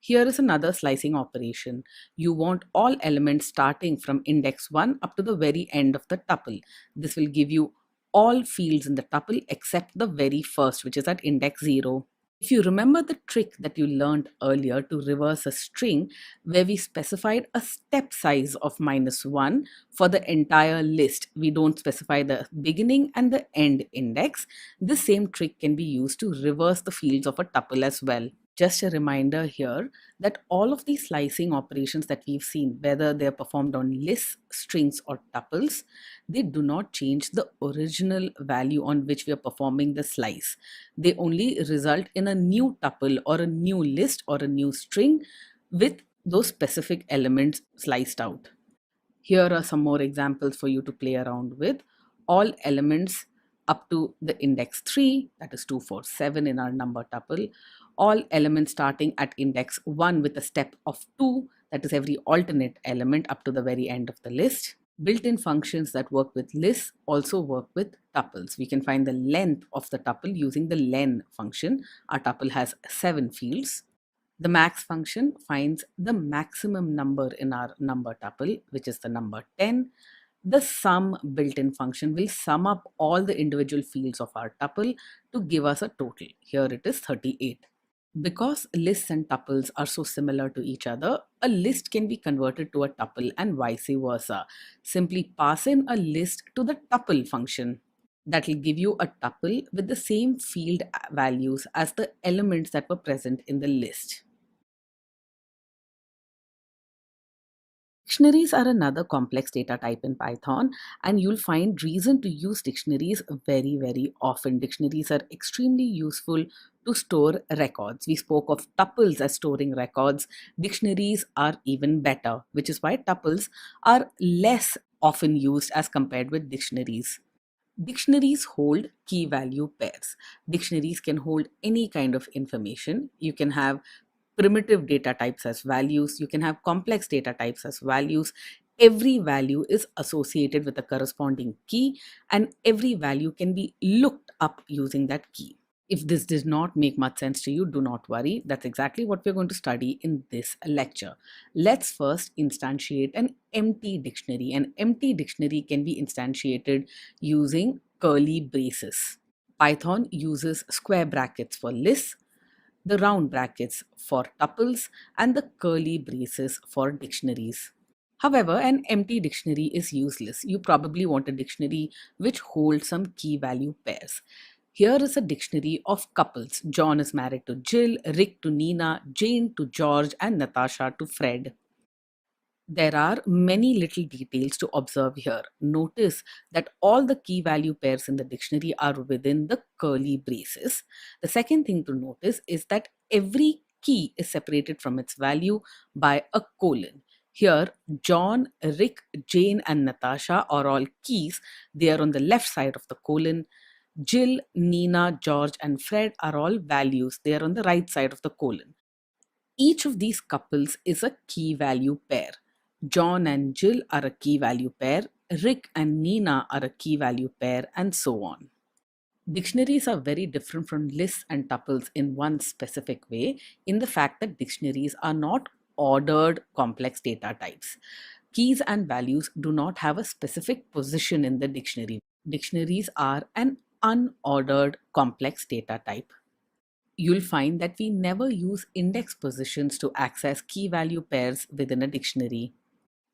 Here is another slicing operation. You want all elements starting from index 1 up to the very end of the tuple. This will give you all fields in the tuple except the very first, which is at index 0. If you remember the trick that you learned earlier to reverse a string, where we specified a step size of -1 for the entire list, we don't specify the beginning and the end index. This same trick can be used to reverse the fields of a tuple as well. Just a reminder here that all of these slicing operations that we've seen, whether they're performed on lists, strings, or tuples, they do not change the original value on which we are performing the slice. They only result in a new tuple or a new list or a new string with those specific elements sliced out. Here are some more examples for you to play around with. All elements up to the index 3, that is 2, 4, 7 in our number tuple. All elements starting at index 1 with a step of 2, that is every alternate element up to the very end of the list. Built-in functions that work with lists also work with tuples. We can find the length of the tuple using the len function. Our tuple has 7 fields. The max function finds the maximum number in our number tuple, which is the number 10. The sum built-in function will sum up all the individual fields of our tuple to give us a total. Here it is 38. Because lists and tuples are so similar to each other, a list can be converted to a tuple and vice versa. Simply pass in a list to the tuple function. That will give you a tuple with the same field values as the elements that were present in the list. Dictionaries are another complex data type in Python, and you'll find reason to use dictionaries very, very often. Dictionaries are extremely useful to store records. We spoke of tuples as storing records. Dictionaries are even better, which is why tuples are less often used as compared with dictionaries. Dictionaries hold key value pairs. Dictionaries can hold any kind of information. You can have primitive data types as values, you can have complex data types as values. Every value is associated with a corresponding key, and every value can be looked up using that key. If this does not make much sense to you, do not worry. That's exactly what we're going to study in this lecture. Let's first instantiate an empty dictionary. An empty dictionary can be instantiated using curly braces. Python uses square brackets for lists, the round brackets for tuples, and the curly braces for dictionaries. However, an empty dictionary is useless. You probably want a dictionary which holds some key value pairs. Here is a dictionary of couples. John is married to Jill, Rick to Nina, Jane to George, and Natasha to Fred. There are many little details to observe here. Notice that all the key value pairs in the dictionary are within the curly braces. The second thing to notice is that every key is separated from its value by a colon. Here, John, Rick, Jane, and Natasha are all keys. They are on the left side of the colon. Jill, Nina, George, and Fred are all values. They are on the right side of the colon. Each of these couples is a key value pair. John and Jill are a key value pair, Rick and Nina are a key value pair, and so on. Dictionaries are very different from lists and tuples in one specific way, in the fact that dictionaries are not ordered complex data types. Keys and values do not have a specific position in the dictionary. Dictionaries are an unordered complex data type. You'll find that we never use index positions to access key value pairs within a dictionary.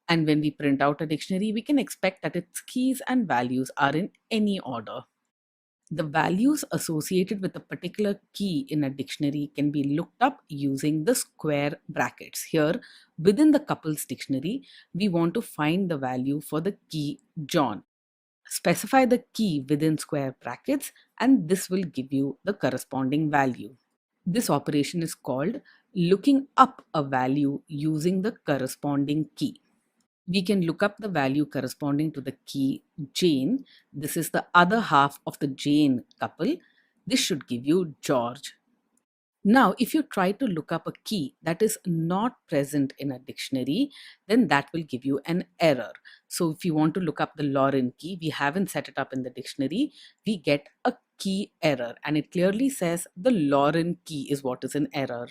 And when we print out a dictionary, we can expect that its keys and values are in any order. The values associated with a particular key in a dictionary can be looked up using the square brackets. Here, within the couples dictionary, we want to find the value for the key John. Specify the key within square brackets, and this will give you the corresponding value. This operation is called looking up a value using the corresponding key. We can look up the value corresponding to the key Jane. This is the other half of the Jane couple. This should give you George. Now, if you try to look up a key that is not present in a dictionary, then that will give you an error. So if you want to look up the Lauren key, we haven't set it up in the dictionary, we get a key error, and it clearly says the Lauren key is what is in error.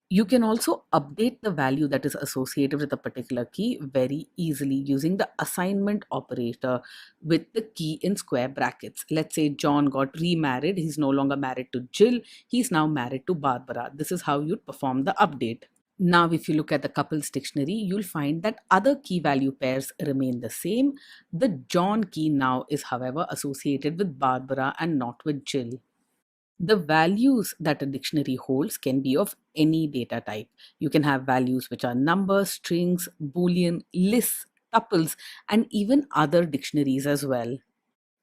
You can also update the value that is associated with a particular key very easily using the assignment operator with the key in square brackets. Let's say John got remarried. He's no longer married to Jill. He's now married to Barbara. This is how you'd perform the update. Now, if you look at the couples dictionary, you'll find that other key value pairs remain the same. The John key now is, however, associated with Barbara and not with Jill. The values that a dictionary holds can be of any data type. You can have values which are numbers, strings, boolean, lists, tuples, and even other dictionaries as well.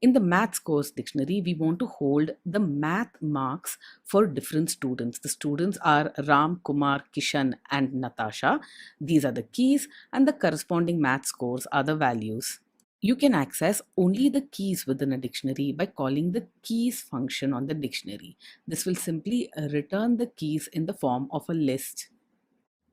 In the maths course dictionary, we want to hold the math marks for different students. The students are Ram, Kumar, Kishan, and Natasha. These are the keys, and the corresponding math scores are the values. You can access only the keys within a dictionary by calling the keys function on the dictionary. This will simply return the keys in the form of a list.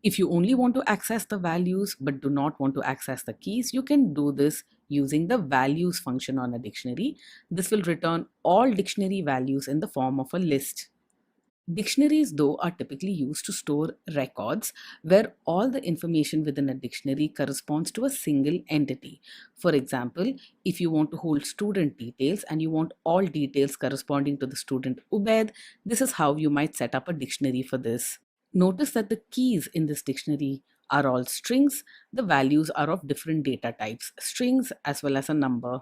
If you only want to access the values but do not want to access the keys, you can do this using the values function on a dictionary. This will return all dictionary values in the form of a list. Dictionaries, though, are typically used to store records where all the information within a dictionary corresponds to a single entity. For example, if you want to hold student details and you want all details corresponding to the student Ubaid, this is how you might set up a dictionary for this. Notice that the keys in this dictionary are all strings. The values are of different data types, strings as well as a number.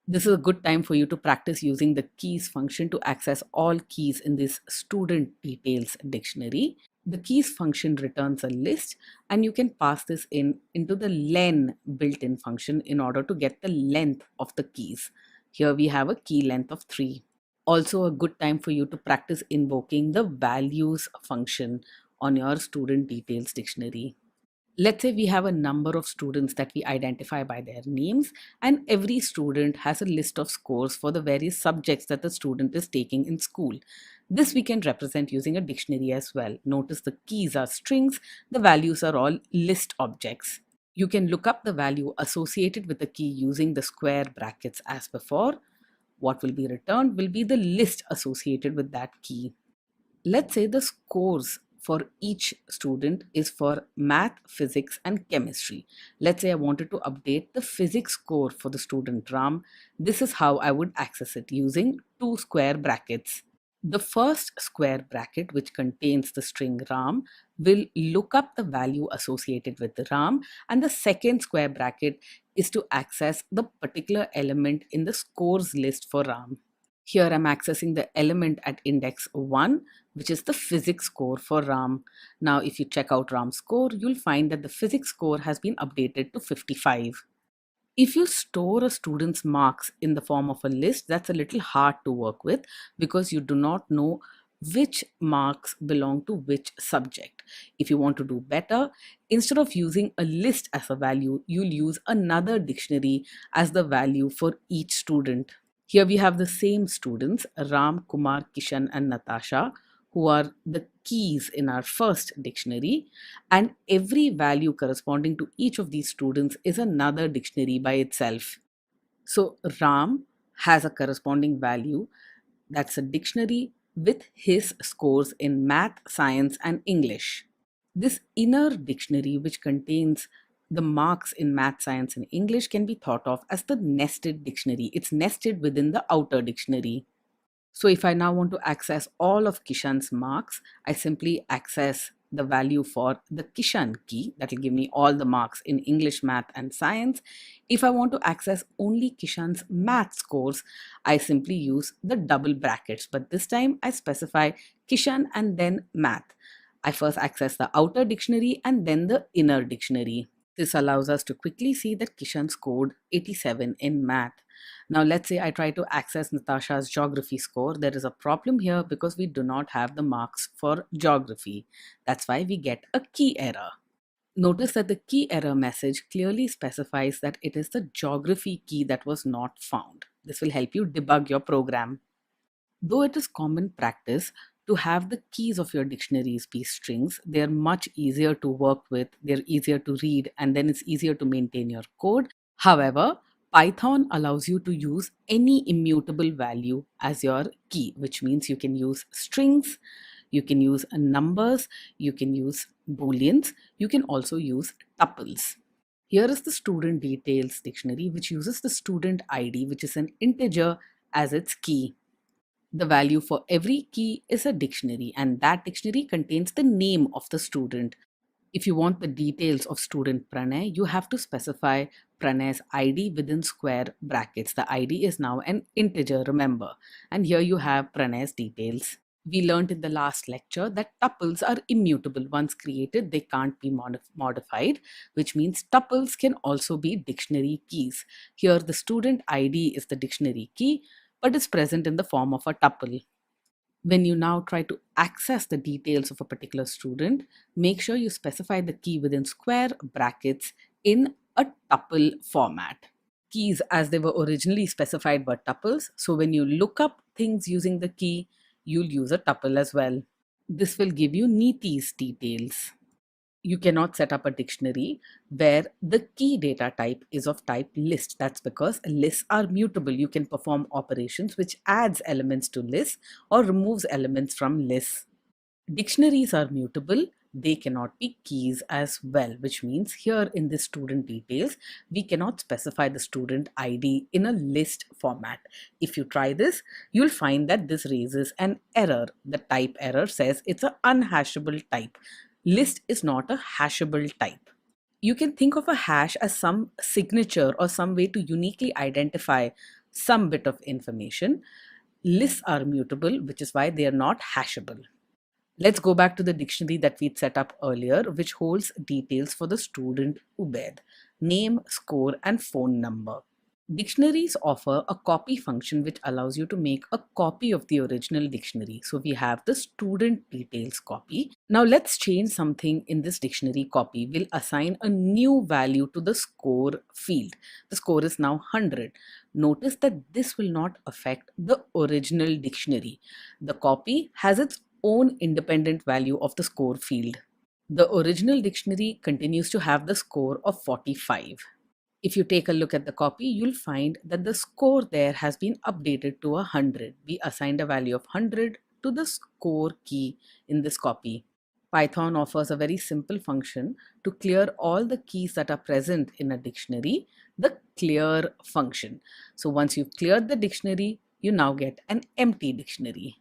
This is a good time for you to practice using the keys function to access all keys in this student details dictionary. The keys function returns a list, and you can pass this into the len built-in function in order to get the length of the keys. Here we have a key length of 3. Also a good time for you to practice invoking the values function on your student details dictionary. Let's say we have a number of students that we identify by their names, and every student has a list of scores for the various subjects that the student is taking in school. This we can represent using a dictionary as well. Notice the keys are strings, the values are all list objects. You can look up the value associated with the key using the square brackets as before. What will be returned will be the list associated with that key. Let's say the scores for each student is for math, physics, and chemistry. Let's say I wanted to update the physics score for the student Ram. This is how I would access it using two square brackets. The first square bracket, which contains the string Ram, will look up the value associated with the Ram, and the second square bracket is to access the particular element in the scores list for Ram. Here I'm accessing the element at index 1, which is the physics score for Ram. Now, if you check out Ram's score, you'll find that the physics score has been updated to 55. If you store a student's marks in the form of a list, that's a little hard to work with because you do not know which marks belong to which subject. If you want to do better, instead of using a list as a value, you'll use another dictionary as the value for each student. Here we have the same students, Ram, Kumar, Kishan, and Natasha, who are the keys in our first dictionary, and every value corresponding to each of these students is another dictionary by itself. So Ram has a corresponding value, that's a dictionary with his scores in math, science, and English. This inner dictionary, which contains the marks in math, science, and English, can be thought of as the nested dictionary. It's nested within the outer dictionary. So if I now want to access all of Kishan's marks, I simply access the value for the Kishan key. That will give me all the marks in English, math, and science. If I want to access only Kishan's math scores, I simply use the double brackets. But this time I specify Kishan and then math. I first access the outer dictionary and then the inner dictionary. This allows us to quickly see that Kishan scored 87 in math. Now let's say I try to access Natasha's geography score. There is a problem here because we do not have the marks for geography. That's why we get a key error. Notice that the key error message clearly specifies that it is the geography key that was not found. This will help you debug your program. Though it is common practice to have the keys of your dictionaries be strings, they are much easier to work with, they're easier to read, and then it's easier to maintain your code. However, Python allows you to use any immutable value as your key, which means you can use strings, you can use numbers, you can use booleans, you can also use tuples. Here is the student details dictionary, which uses the student ID, which is an integer, as its key. The value for every key is a dictionary, and that dictionary contains the name of the student. If you want the details of student Pranay, you have to specify Pranay's ID within square brackets. The ID is now an integer, remember. And here you have Pranay's details. We learned in the last lecture that tuples are immutable. Once created, they can't be modified, which means tuples can also be dictionary keys. Here, the student ID is the dictionary key, but is present in the form of a tuple. When you now try to access the details of a particular student, make sure you specify the key within square brackets in a tuple format. Keys as they were originally specified were tuples, so when you look up things using the key, you'll use a tuple as well. This will give you Niti's details. You cannot set up a dictionary where the key data type is of type list. That's because lists are mutable. You can perform operations which adds elements to lists or removes elements from lists. Dictionaries are mutable, they cannot be keys as well, which means here in the student details, we cannot specify the student ID in a list format. If you try this, you'll find that this raises an error. The type error says it's an unhashable type. List is not a hashable type. You can think of a hash as some signature or some way to uniquely identify some bit of information. Lists are mutable, which is why they are not hashable. Let's go back to the dictionary that we'd set up earlier, which holds details for the student Ubaid: name, score, and phone number. Dictionaries offer a copy function which allows you to make a copy of the original dictionary. So we have the student details copy. Now let's change something in this dictionary copy. We'll assign a new value to the score field. The score is now 100. Notice that this will not affect the original dictionary. The copy has its own independent value of the score field. The original dictionary continues to have the score of 45. If you take a look at the copy, you'll find that the score there has been updated to 100. We assigned a value of 100 to the score key in this copy. Python offers a very simple function to clear all the keys that are present in a dictionary, the clear function. So once you've cleared the dictionary, you now get an empty dictionary.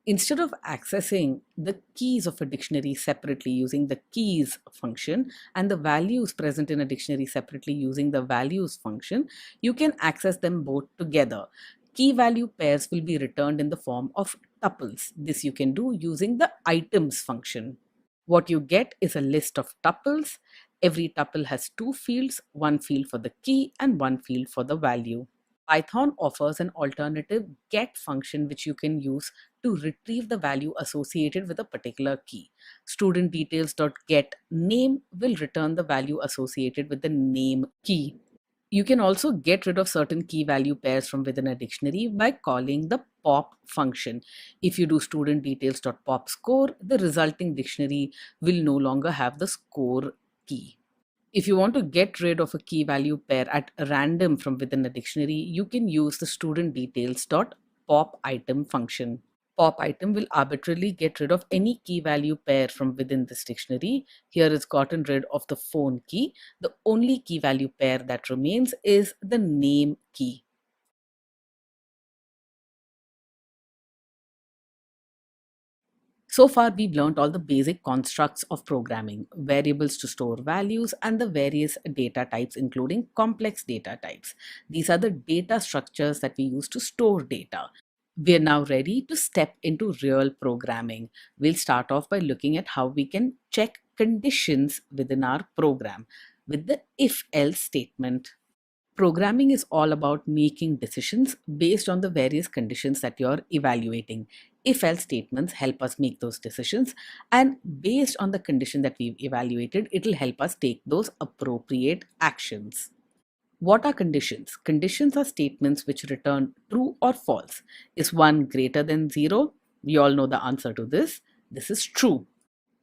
Instead of accessing the keys of a dictionary separately using the keys function and the values present in a dictionary separately using the values function, you can access them both together. Key value pairs will be returned in the form of tuples. This you can do using the items function. What you get is a list of tuples. Every tuple has two fields, one field for the key and one field for the value. Python offers an alternative get function which you can use to retrieve the value associated with a particular key. Studentdetails.get name will return the value associated with the name key. You can also get rid of certain key value pairs from within a dictionary by calling the pop function. If you do studentdetails.pop score, the resulting dictionary will no longer have the score key. If you want to get rid of a key value pair at random from within a dictionary, you can use the studentdetails.pop item function. Pop item will arbitrarily get rid of any key value pair from within this dictionary. Here it's gotten rid of the phone key. The only key value pair that remains is the name key. So far, we've learned all the basic constructs of programming, variables to store values, and the various data types, including complex data types. These are the data structures that we use to store data. We are now ready to step into real programming. We'll start off by looking at how we can check conditions within our program with the if-else statement. Programming is all about making decisions based on the various conditions that you're evaluating. If else statements help us make those decisions, and based on the condition that we've evaluated, it'll help us take those appropriate actions. What are conditions? Conditions are statements which return true or false. Is 1 greater than 0? We all know the answer to this. This is true.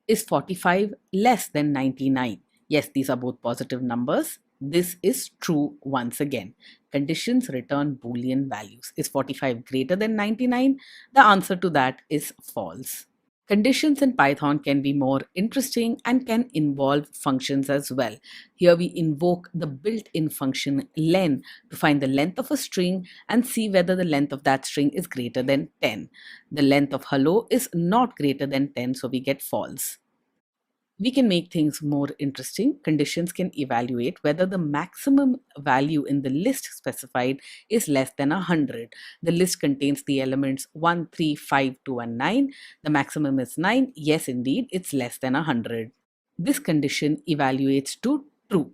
Is 45 less than 99? Yes, these are both positive numbers. This is true once again. Conditions return Boolean values. Is 45 greater than 99? The answer to that is false. Conditions in Python can be more interesting and can involve functions as well. Here we invoke the built-in function len to find the length of a string and see whether the length of that string is greater than 10. The length of hello is not greater than 10, so we get false. We can make things more interesting. Conditions can evaluate whether the maximum value in the list specified is less than 100. The list contains the elements 1, 3, 5, 2, and 9. The maximum is 9. Yes, indeed, it's less than 100. This condition evaluates to true.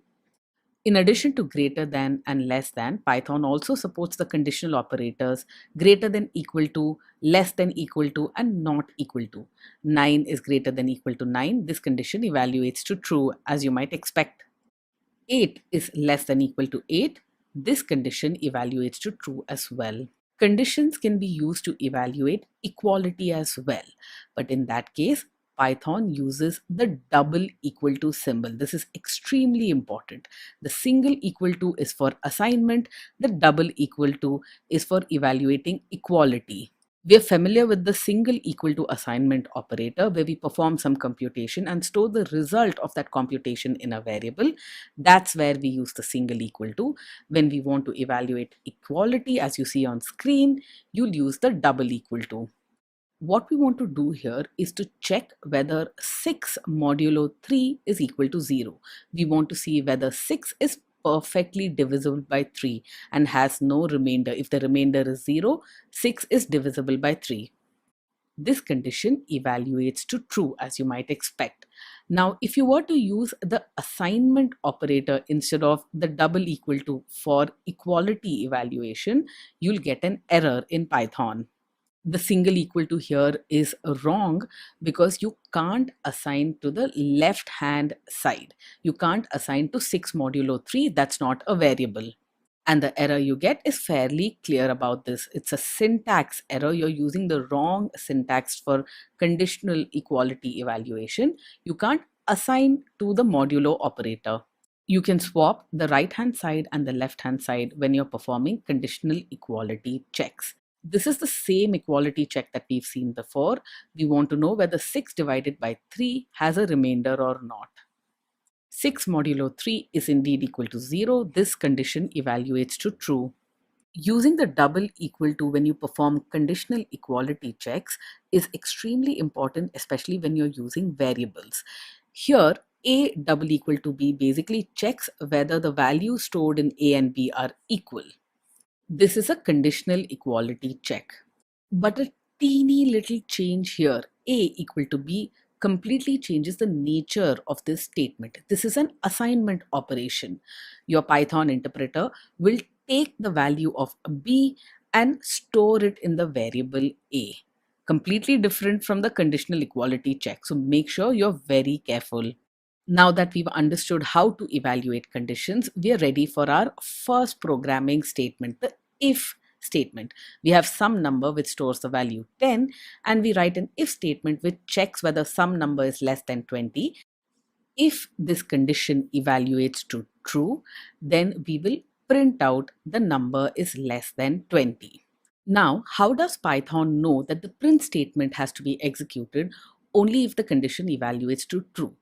In addition to greater than and less than, Python also supports the conditional operators greater than equal to, less than equal to, and not equal to. 9 is greater than equal to 9. This condition evaluates to true, as you might expect. 8 is less than equal to 8. This condition evaluates to true as well. Conditions can be used to evaluate equality as well, but in that case, Python uses the double equal to symbol. This is extremely important. The single equal to is for assignment, the double equal to is for evaluating equality. We are familiar with the single equal to assignment operator, where we perform some computation and store the result of that computation in a variable. That's where we use the single equal to. When we want to evaluate equality, as you see on screen, you'll use the double equal to. What we want to do here is to check whether 6 modulo 3 is equal to 0. We want to see whether 6 is perfectly divisible by 3 and has no remainder. If the remainder is 0, 6 is divisible by 3. This condition evaluates to true, as you might expect. Now, if you were to use the assignment operator instead of the double equal to for equality evaluation, you'll get an error in Python. The single equal to here is wrong because you can't assign to the left hand side. You can't assign to 6 modulo 3. That's not a variable. And the error you get is fairly clear about this. It's a syntax error. You're using the wrong syntax for conditional equality evaluation. You can't assign to the modulo operator. You can swap the right hand side and the left hand side when you're performing conditional equality checks. This is the same equality check that we've seen before. We want to know whether 6 divided by 3 has a remainder or not. 6 modulo 3 is indeed equal to 0. This condition evaluates to true. Using the double equal to when you perform conditional equality checks is extremely important, especially when you're using variables. Here, A double equal to B basically checks whether the values stored in A and B are equal. This is a conditional equality check. But a teeny little change here, A equal to B, completely changes the nature of this statement. This is an assignment operation. Your Python interpreter will take the value of B and store it in the variable A. Completely different from the conditional equality check. So make sure you're very careful. Now that we've understood how to evaluate conditions, we are ready for our first programming statement, the if statement. We have some number which stores the value 10, and we write an if statement which checks whether some number is less than 20. If this condition evaluates to true, then we will print out the number is less than 20. Now, how does Python know that the print statement has to be executed only if the condition evaluates to true?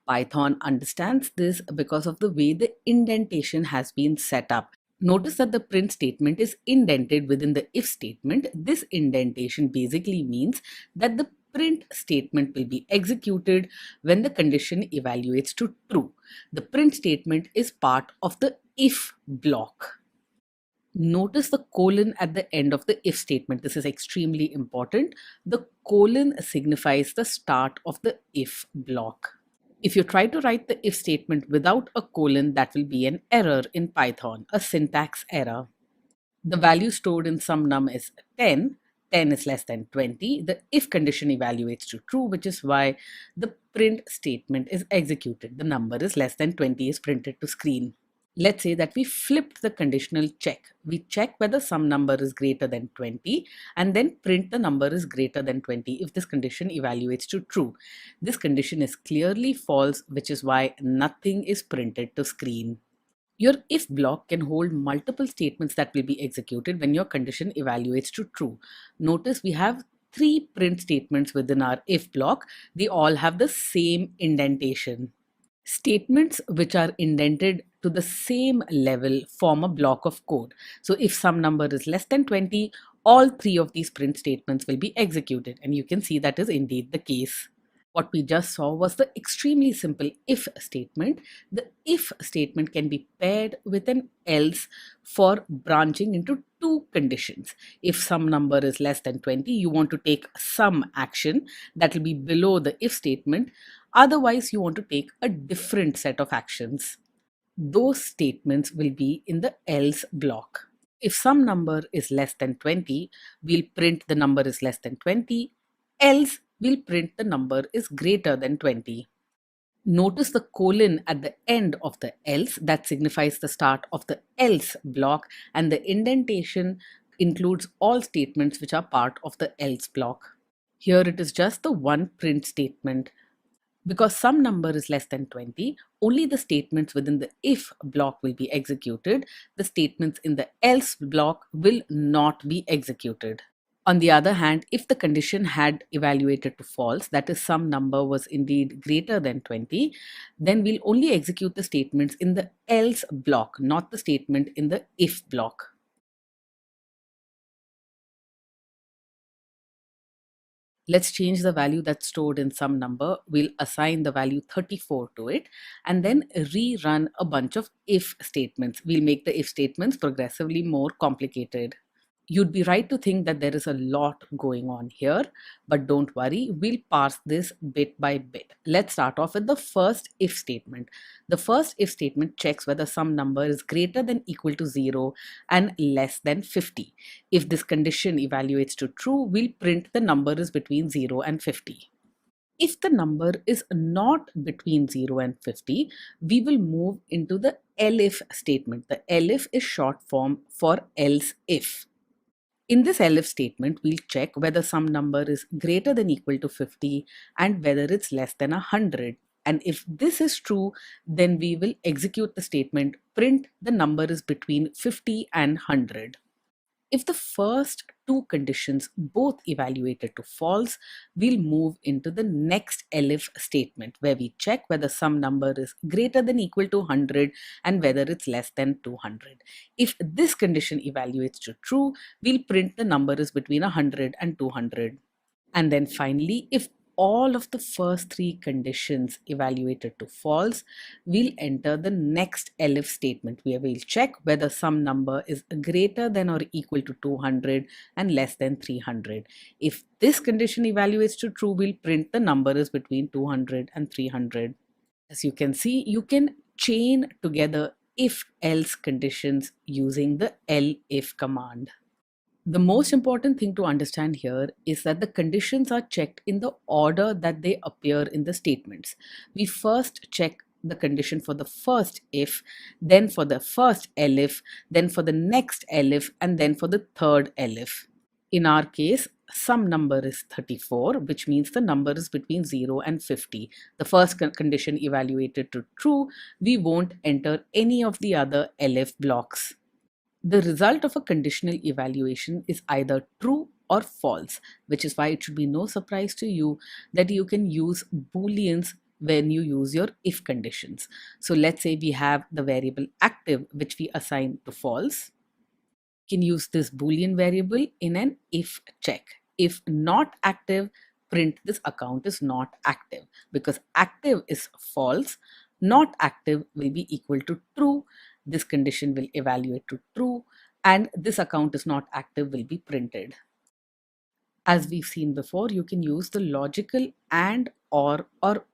Python understands this because of the way the indentation has been set up. Notice that the print statement is indented within the if statement. This indentation basically means that the print statement will be executed when the condition evaluates to true. The print statement is part of the if block. Notice the colon at the end of the if statement. This is extremely important. The colon signifies the start of the if block. If you try to write the if statement without a colon, that will be an error in Python, a syntax error. The value stored in some num is 10. 10 is less than 20. The if condition evaluates to true, which is why the print statement is executed. The number is less than 20 is printed to screen. Let's say that we flipped the conditional check. We check whether some number is greater than 20 and then print the number is greater than 20 if this condition evaluates to true. This condition is clearly false, which is why nothing is printed to screen. Your if block can hold multiple statements that will be executed when your condition evaluates to true. Notice we have 3 print statements within our if block. They all have the same indentation. Statements which are indented to the same level form a block of code. So if some number is less than 20, all 3 of these print statements will be executed. And you can see that is indeed the case. What we just saw was the extremely simple if statement. The if statement can be paired with an else for branching into 2 conditions. If some number is less than 20, you want to take some action that will be below the if statement. Otherwise, you want to take a different set of actions. Those statements will be in the else block. If some number is less than 20, we'll print the number is less than 20, else we'll print the number is greater than 20. Notice the colon at the end of the else. That signifies the start of the else block, and the indentation includes all statements which are part of the else block. Here it is just the one print statement. Because some number is less than 20, only the statements within the if block will be executed. The statements in the else block will not be executed. On the other hand, if the condition had evaluated to false, that is, some number was indeed greater than 20, then we'll only execute the statements in the else block, not the statement in the if block. Let's change the value that's stored in some number. We'll assign the value 34 to it and then rerun a bunch of if statements. We'll make the if statements progressively more complicated. You'd be right to think that there is a lot going on here, but don't worry, we'll parse this bit by bit. Let's start off with the first if statement. The first if statement checks whether some number is greater than equal to 0 and less than 50. If this condition evaluates to true, we'll print the number is between 0 and 50. If the number is not between 0 and 50, we will move into the elif statement. The elif is short form for else if. In this elif statement, we'll check whether some number is greater than equal to 50 and whether it's less than 100. And if this is true, then we will execute the statement print the number is between 50 and 100. If the first two conditions both evaluated to false, we'll move into the next elif statement where we check whether some number is greater than equal to 100 and whether it's less than 200. If this condition evaluates to true, we'll print the number is between 100 and 200. And then finally, if all of the first three conditions evaluated to false, we'll enter the next elif statement where we'll check whether some number is greater than or equal to 200 and less than 300. If this condition evaluates to true, we'll print the number is between 200 and 300. As you can see, you can chain together if-else conditions using the elif command. The most important thing to understand here is that the conditions are checked in the order that they appear in the statements. We first check the condition for the first if, then for the first elif, then for the next elif, and then for the third elif. In our case, some number is 34, which means the number is between 0 and 50. The first condition evaluated to true, we won't enter any of the other elif blocks. The result of a conditional evaluation is either true or false, which is why it should be no surprise to you that you can use booleans when you use your if conditions. So let's say we have the variable active, which we assign to false. We can use this boolean variable in an if check. If not active, print this account is not active, because active is false, not active will be equal to true. This condition will evaluate to true, and this account is not active will be printed. As we've seen before, you can use the logical and or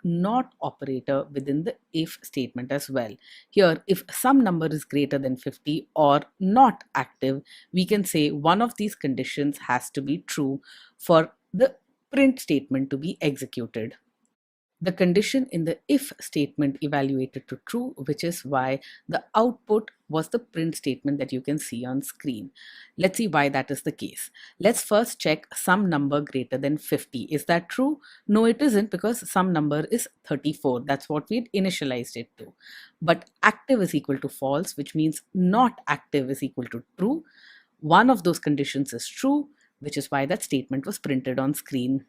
not operator within the if statement as well. Here, if some number is greater than 50 or not active, we can say one of these conditions has to be true for the print statement to be executed. The condition in the if statement evaluated to true, which is why the output was the print statement that you can see on screen. Let's see why that is the case. Let's first check some number greater than 50. Is that true? No, it isn't, because some number is 34. That's what we'd initialized it to. But active is equal to false, which means not active is equal to true. One of those conditions is true, which is why that statement was printed on screen.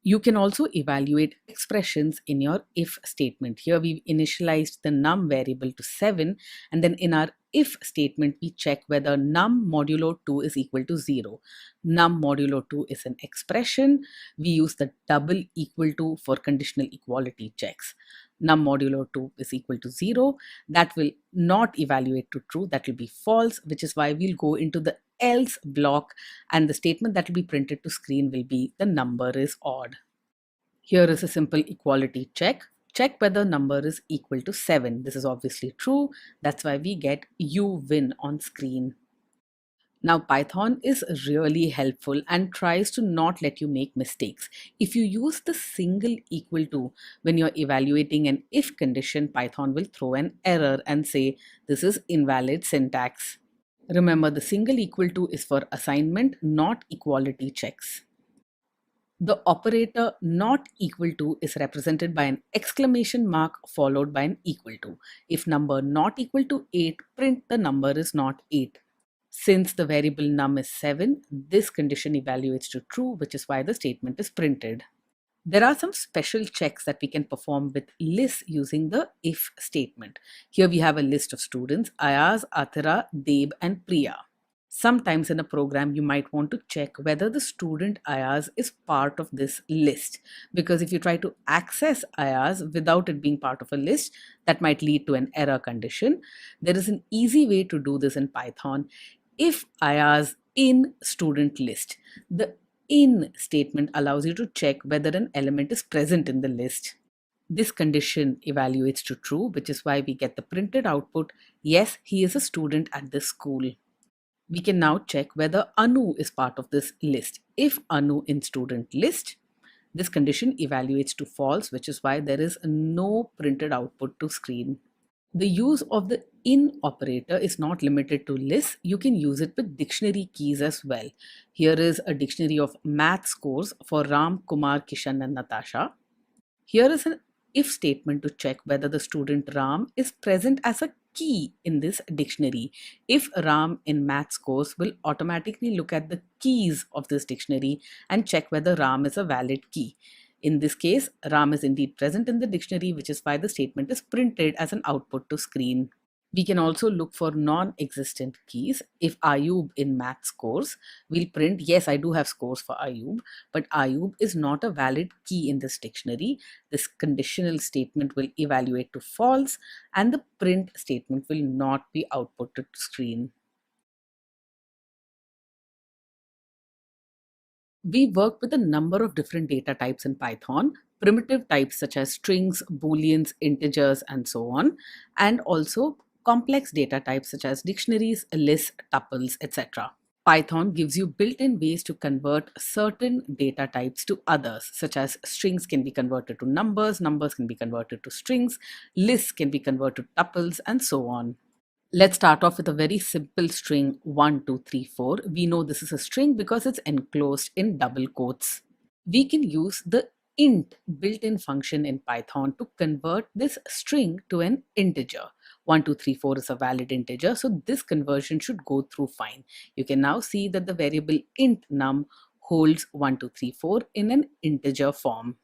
You can also evaluate expressions in your if statement. Here we've initialized the num variable to 7, and then in our if statement we check whether num modulo 2 is equal to 0. Num modulo 2 is an expression. We use the double equal to for conditional equality checks. Num modulo 2 is equal to 0. That will not evaluate to true. That will be false, which is why we'll go into the else block, and the statement that will be printed to screen will be the number is odd. Here is a simple equality check. Check whether number is equal to 7. This is obviously true. That's why we get you win on screen. Now, Python is really helpful and tries to not let you make mistakes. If you use the single equal to when you're evaluating an if condition, Python will throw an error and say this is invalid syntax. Remember, the single equal to is for assignment, not equality checks. The operator not equal to is represented by an exclamation mark followed by an equal to. If number not equal to 8, print the number is not 8. Since the variable num is 7, this condition evaluates to true, which is why the statement is printed. There are some special checks that we can perform with lists using the if statement. Here we have a list of students: Ayaz, Athira, Deb, and Priya. Sometimes in a program, you might want to check whether the student Ayaz is part of this list. Because if you try to access Ayaz without it being part of a list, that might lead to an error condition. There is an easy way to do this in Python. If Ayaz in student list, the in statement allows you to check whether an element is present in the list. This condition evaluates to true, which is why we get the printed output, yes, he is a student at this school. We can now check whether Anu is part of this list. If Anu in student list, this condition evaluates to false, which is why there is no printed output to screen. The use of the in operator is not limited to lists. You can use it with dictionary keys as well. Here is a dictionary of math scores for Ram, Kumar, Kishan, and Natasha. Here is an if statement to check whether the student Ram is present as a key in this dictionary. If Ram in math scores will automatically look at the keys of this dictionary and check whether Ram is a valid key. In this case, Ram is indeed present in the dictionary, which is why the statement is printed as an output to screen. We can also look for non-existent keys. If Ayub in math scores, we'll print, yes, I do have scores for Ayub, but Ayub is not a valid key in this dictionary. This conditional statement will evaluate to false, and the print statement will not be output to screen. We work with a number of different data types in Python, primitive types such as strings, booleans, integers, and so on, and also complex data types such as dictionaries, lists, tuples, etc. Python gives you built-in ways to convert certain data types to others, such as strings can be converted to numbers, numbers can be converted to strings, lists can be converted to tuples, and so on. Let's start off with a very simple string 1, 2, 3, 4. We know this is a string because it's enclosed in double quotes. We can use the int built-in function in Python to convert this string to an integer. 1, 2, 3, 4 is a valid integer, so this conversion should go through fine. You can now see that the variable int num holds 1, 2, 3, 4 in an integer form.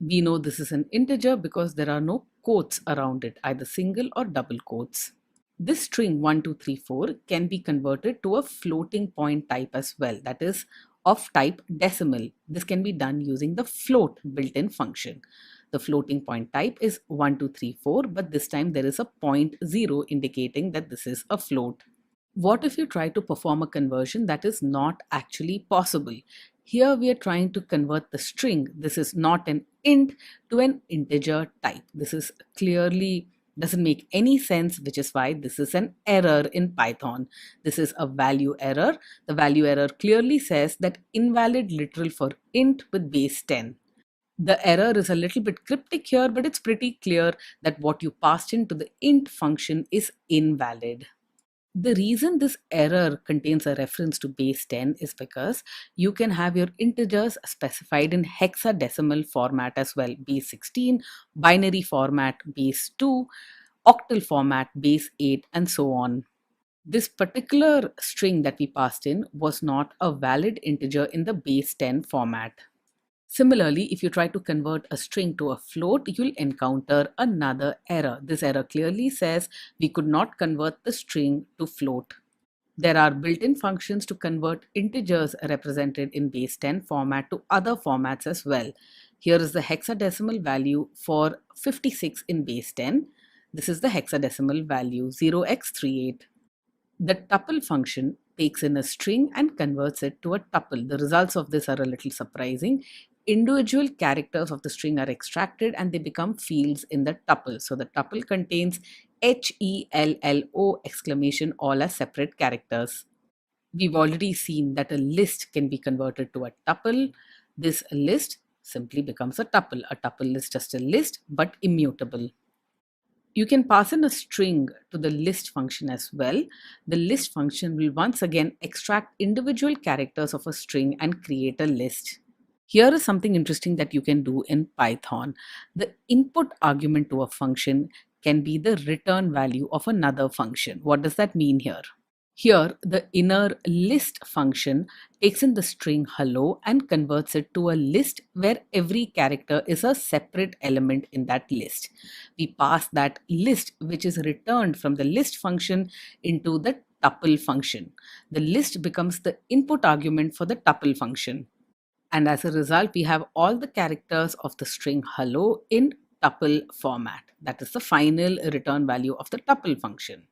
We know this is an integer because there are no quotes around it, either single or double quotes. This string 1, 2, 3, 4 can be converted to a floating point type as well, that is of type decimal. This can be done using the float built-in function. The floating point type is 1, 2, 3, 4, but this time there is a point 0 indicating that this is a float. What if you try to perform a conversion that is not actually possible? Here we are trying to convert the string. This is not an int to an integer type. This is clearly doesn't make any sense, which is why this is an error in Python. This is a value error. The value error clearly says that invalid literal for int with base 10. The error is a little bit cryptic here, but it's pretty clear that what you passed into the int function is invalid. The reason this error contains a reference to base 10 is because you can have your integers specified in hexadecimal format as well, base 16, binary format, base 2, octal format, base 8, and so on. This particular string that we passed in was not a valid integer in the base 10 format. Similarly, if you try to convert a string to a float, you'll encounter another error. This error clearly says we could not convert the string to float. There are built-in functions to convert integers represented in base 10 format to other formats as well. Here is the hexadecimal value for 56 in base 10. This is the hexadecimal value 0x38. The tuple function takes in a string and converts it to a tuple. The results of this are a little surprising. Individual characters of the string are extracted and they become fields in the tuple. So the tuple contains HELLO exclamation all as separate characters. We've already seen that a list can be converted to a tuple. This list simply becomes a tuple. A tuple is just a list but immutable. You can pass in a string to the list function as well. The list function will once again extract individual characters of a string and create a list. Here is something interesting that you can do in Python. The input argument to a function can be the return value of another function. What does that mean here? Here, the inner list function takes in the string hello and converts it to a list where every character is a separate element in that list. We pass that list, which is returned from the list function, into the tuple function. The list becomes the input argument for the tuple function. And as a result, we have all the characters of the string hello in tuple format. That is the final return value of the tuple function.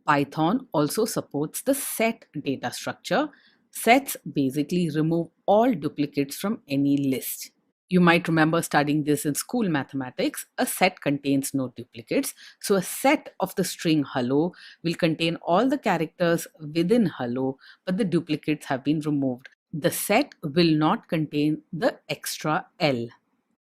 Python also supports the set data structure. Sets basically remove all duplicates from any list. You might remember studying this in school mathematics. A set contains no duplicates. So a set of the string hello will contain all the characters within hello, but the duplicates have been removed. The set will not contain the extra L.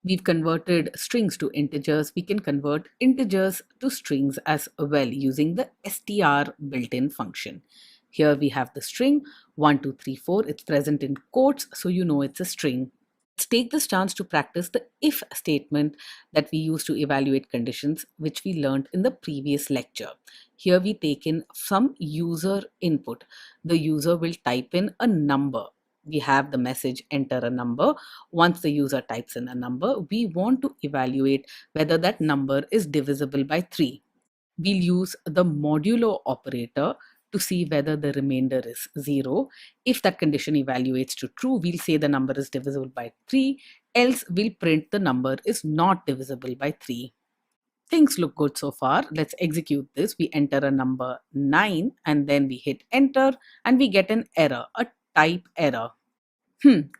We've converted strings to integers. We can convert integers to strings as well using the str built-in function. Here we have the string 1234. It's present in quotes, so you know it's a string. Let's take this chance to practice the if statement that we use to evaluate conditions, which we learned in the previous lecture. Here we take in some user input. The user will type in a number. We have the message enter a number. Once the user types in a number, we want to evaluate whether that number is divisible by 3. We'll use the modulo operator to see whether the remainder is 0. If that condition evaluates to true, we'll say the number is divisible by 3, else we'll print the number is not divisible by 3. Things look good so far. Let's execute this. We enter a number 9 and then we hit enter and we get an error, a type error.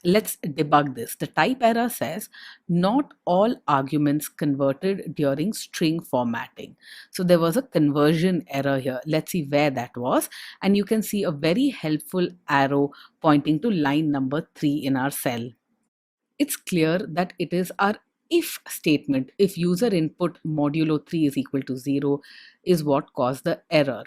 Let's debug this. The type error says not all arguments converted during string formatting. So there was a conversion error here. Let's see where that was. And you can see a very helpful arrow pointing to line number 3 in our cell. It's clear that it is our if statement, if user input modulo 3 is equal to 0, is what caused the error.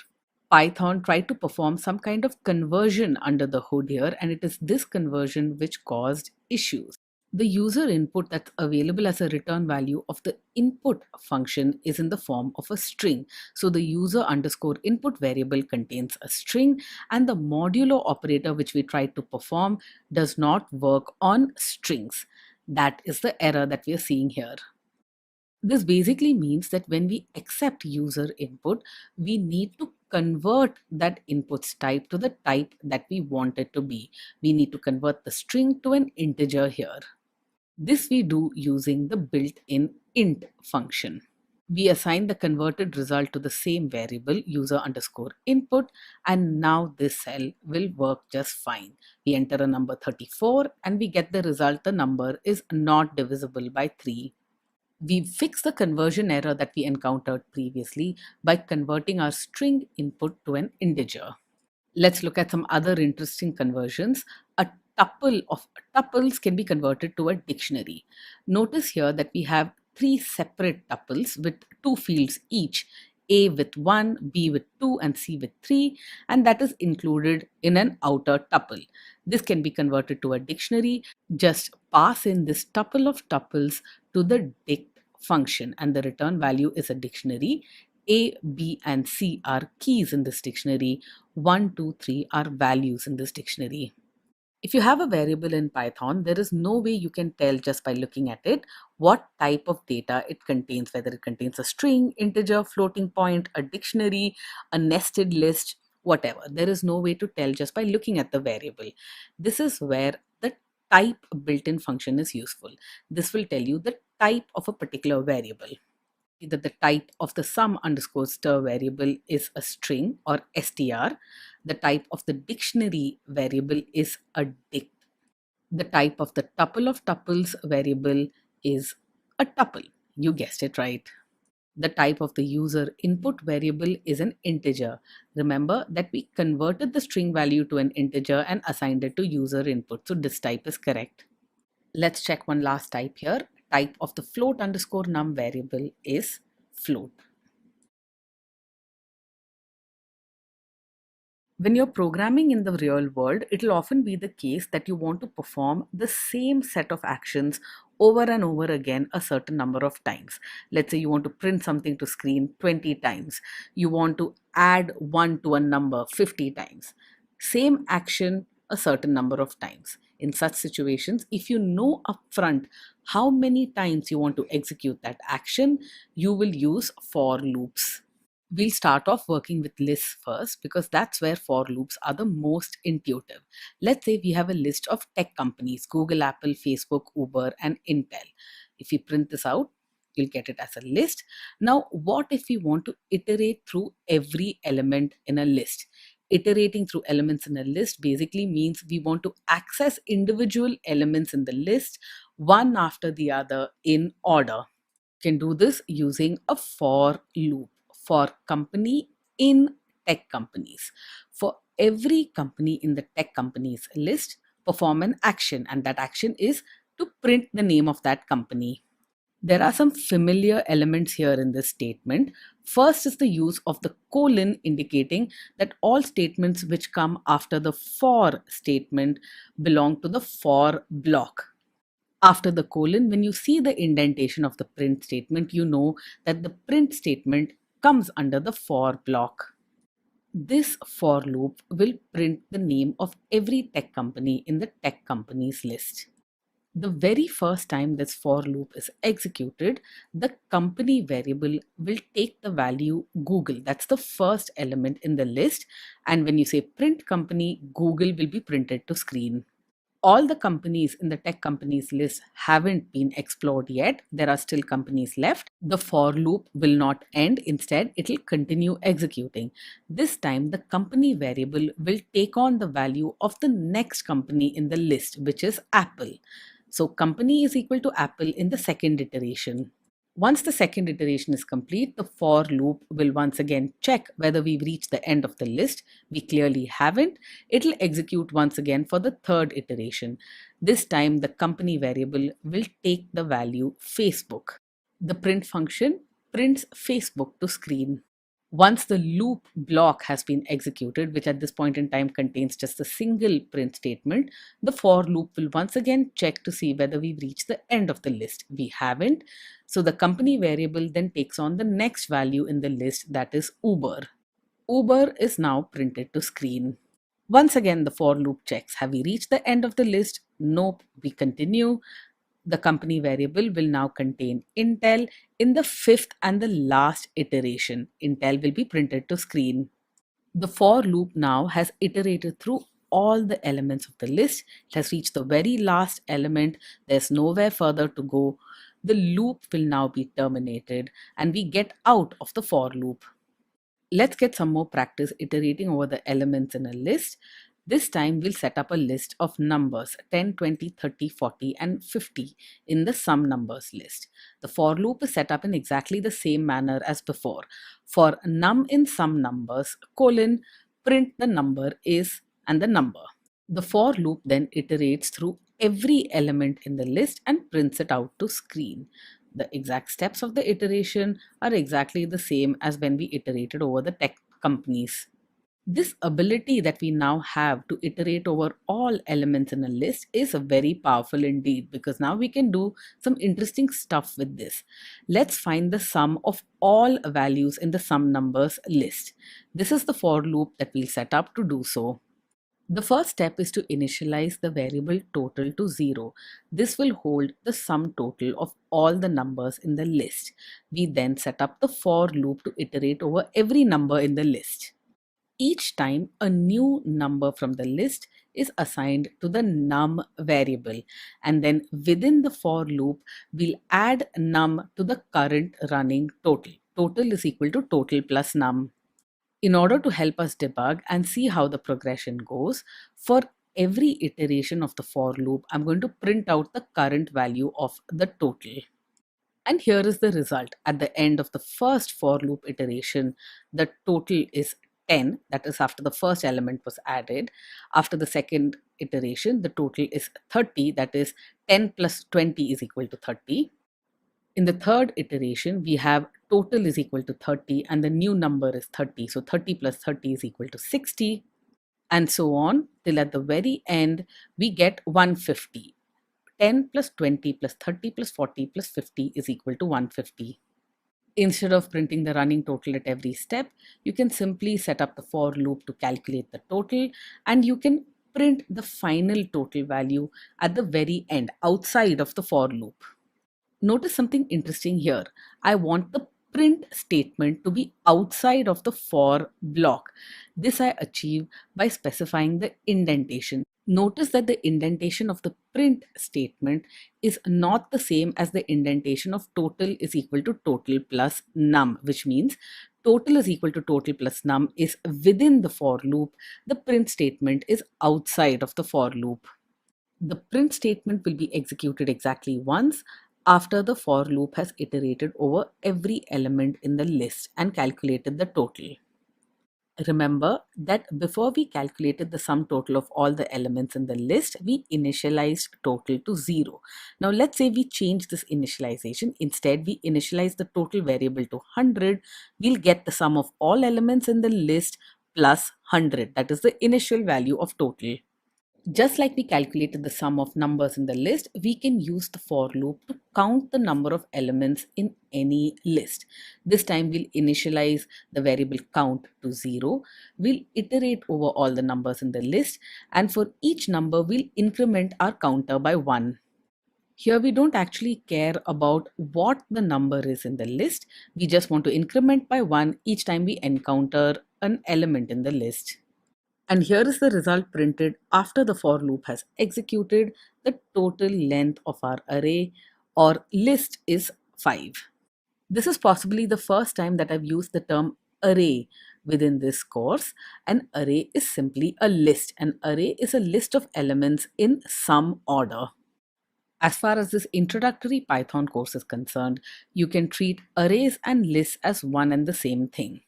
Python tried to perform some kind of conversion under the hood here, and it is this conversion which caused issues. The user input that's available as a return value of the input function is in the form of a string. So the user underscore input variable contains a string, and the modulo operator which we tried to perform does not work on strings. That is the error that we are seeing here. This basically means that when we accept user input, we need to convert that input's type to the type that we want it to be. We need to convert the string to an integer here. This we do using the built-in int function. We assign the converted result to the same variable user underscore input, and now this cell will work just fine. We enter a number 34 and we get the result the number is not divisible by 3. We fix the conversion error that we encountered previously by converting our string input to an integer. Let's look at some other interesting conversions. A tuple of tuples can be converted to a dictionary. Notice here that we have 3 separate tuples with 2 fields each, A with 1, B with 2, and C with 3, and that is included in an outer tuple. This can be converted to a dictionary. Just pass in this tuple of tuples to the dict function, and the return value is a dictionary. A, B, and C are keys in this dictionary. 1, 2, 3 are values in this dictionary. If you have a variable in Python, there is no way you can tell just by looking at it what type of data it contains, whether it contains a string, integer, floating point, a dictionary, a nested list, whatever. There is no way to tell just by looking at the variable. This is where the type built-in function is useful. This will tell you the type of a particular variable. Either the type of the sum underscore stir variable is a string or str. The type of the dictionary variable is a dict. The type of the tuple of tuples variable is a tuple. You guessed it right. The type of the user input variable is an integer. Remember that we converted the string value to an integer and assigned it to user input. So this type is correct. Let's check one last type here. Type of the float underscore num variable is float. When you're programming in the real world, it'll often be the case that you want to perform the same set of actions over and over again a certain number of times. Let's say you want to print something to screen 20 times. You want to add 1 to a number 50 times. Same action a certain number of times. In such situations, if you know upfront how many times you want to execute that action, you will use for loops. We'll start off working with lists first because that's where for loops are the most intuitive. Let's say we have a list of tech companies: Google, Apple, Facebook, Uber, and Intel. If we print this out, you'll get it as a list. Now, what if we want to iterate through every element in a list? Iterating through elements in a list basically means we want to access individual elements in the list one after the other in order. Can do this using a for loop. For company in tech companies. For every company in the tech companies list, perform an action, and that action is to print the name of that company. There are some familiar elements here in this statement. First is the use of the colon, indicating that all statements which come after the for statement belong to the for block. After the colon, when you see the indentation of the print statement, you know that the print statement comes under the for block. This for loop will print the name of every tech company in the tech companies list. The very first time this for loop is executed, the company variable will take the value Google. That's the first element in the list. And when you say print company, Google will be printed to screen. All the companies in the tech companies list haven't been explored yet. There are still companies left. The for loop will not end. Instead, it will continue executing. This time, the company variable will take on the value of the next company in the list, which is Apple. So company is equal to Apple in the second iteration. Once the second iteration is complete, the for loop will once again check whether we've reached the end of the list. We clearly haven't. It'll execute once again for the third iteration. This time, the company variable will take the value Facebook. The print function prints Facebook to screen. Once the loop block has been executed, which at this point in time contains just a single print statement, the for loop will once again check to see whether we've reached the end of the list. We haven't. So the company variable then takes on the next value in the list, that is Uber. Uber is now printed to screen. Once again, the for loop checks. Have we reached the end of the list? Nope. We continue. The company variable will now contain Intel in the fifth and the last iteration. Intel will be printed to screen. The for loop now has iterated through all the elements of the list. It has reached the very last element. There's nowhere further to go. The loop will now be terminated and we get out of the for loop. Let's get some more practice iterating over the elements in a list. This time we'll set up a list of numbers 10, 20, 30, 40 and 50 in the sum numbers list. The for loop is set up in exactly the same manner as before. For num in sum numbers, colon, print the number is and the number. The for loop then iterates through every element in the list and prints it out to screen. The exact steps of the iteration are exactly the same as when we iterated over the tech companies. This ability that we now have to iterate over all elements in a list is very powerful indeed, because now we can do some interesting stuff with this. Let's find the sum of all values in the sum numbers list. This is the for loop that we'll set up to do so. The first step is to initialize the variable total to 0. This will hold the sum total of all the numbers in the list. We then set up the for loop to iterate over every number in the list. Each time a new number from the list is assigned to the num variable, and then within the for loop, we'll add num to the current running total. Total is equal to total plus num. In order to help us debug and see how the progression goes, for every iteration of the for loop, I'm going to print out the current value of the total. And here is the result. At the end of the first for loop iteration, the total is 10, that is after the first element was added. After the second iteration, the total is 30, that is 10 plus 20 is equal to 30. In the third iteration, we have total is equal to 30 and the new number is 30. So 30 plus 30 is equal to 60, and so on till at the very end we get 150. 10 plus 20 plus 30 plus 40 plus 50 is equal to 150. Instead of printing the running total at every step, you can simply set up the for loop to calculate the total, and you can print the final total value at the very end outside of the for loop. Notice something interesting here. I want the print statement to be outside of the for block. This I achieve by specifying the indentation. Notice that the indentation of the print statement is not the same as the indentation of total is equal to total plus num, which means total is equal to total plus num is within the for loop. The print statement is outside of the for loop. The print statement will be executed exactly once after the for loop has iterated over every element in the list and calculated the total. Remember that before we calculated the sum total of all the elements in the list, we initialized total to 0. Now let's say we change this initialization. Instead, we initialize the total variable to 100. We'll get the sum of all elements in the list plus 100. That is the initial value of total. Just like we calculated the sum of numbers in the list, we can use the for loop to count the number of elements in any list. This time we'll initialize the variable count to 0. We'll iterate over all the numbers in the list, and for each number we'll increment our counter by 1. Here we don't actually care about what the number is in the list. We just want to increment by 1 each time we encounter an element in the list. And here is the result printed after the for loop has executed. The total length of our array or list is 5. This is possibly the first time that I've used the term array within this course. An array is simply a list. An array is a list of elements in some order. As far as this introductory Python course is concerned, you can treat arrays and lists as one and the same thing.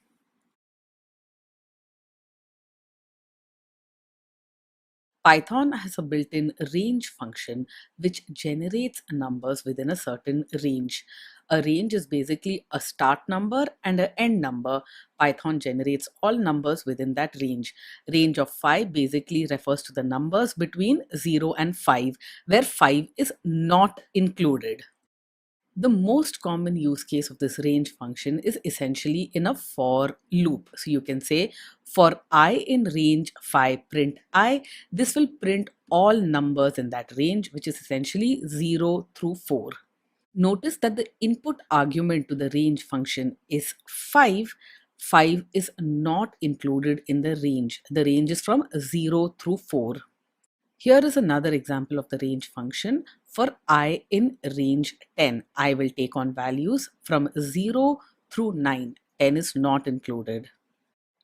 Python has a built-in range function which generates numbers within a certain range. A range is basically a start number and an end number. Python generates all numbers within that range. Range of 5 basically refers to the numbers between 0 and 5, where 5 is not included. The most common use case of this range function is essentially in a for loop. So you can say for I in range 5 print I. This will print all numbers in that range, which is essentially 0 through 4. Notice that the input argument to the range function is 5. 5 is not included in the range. The range is from 0 through 4. Here is another example of the range function. For I in range 10, I will take on values from 0 through 9. 10 is not included.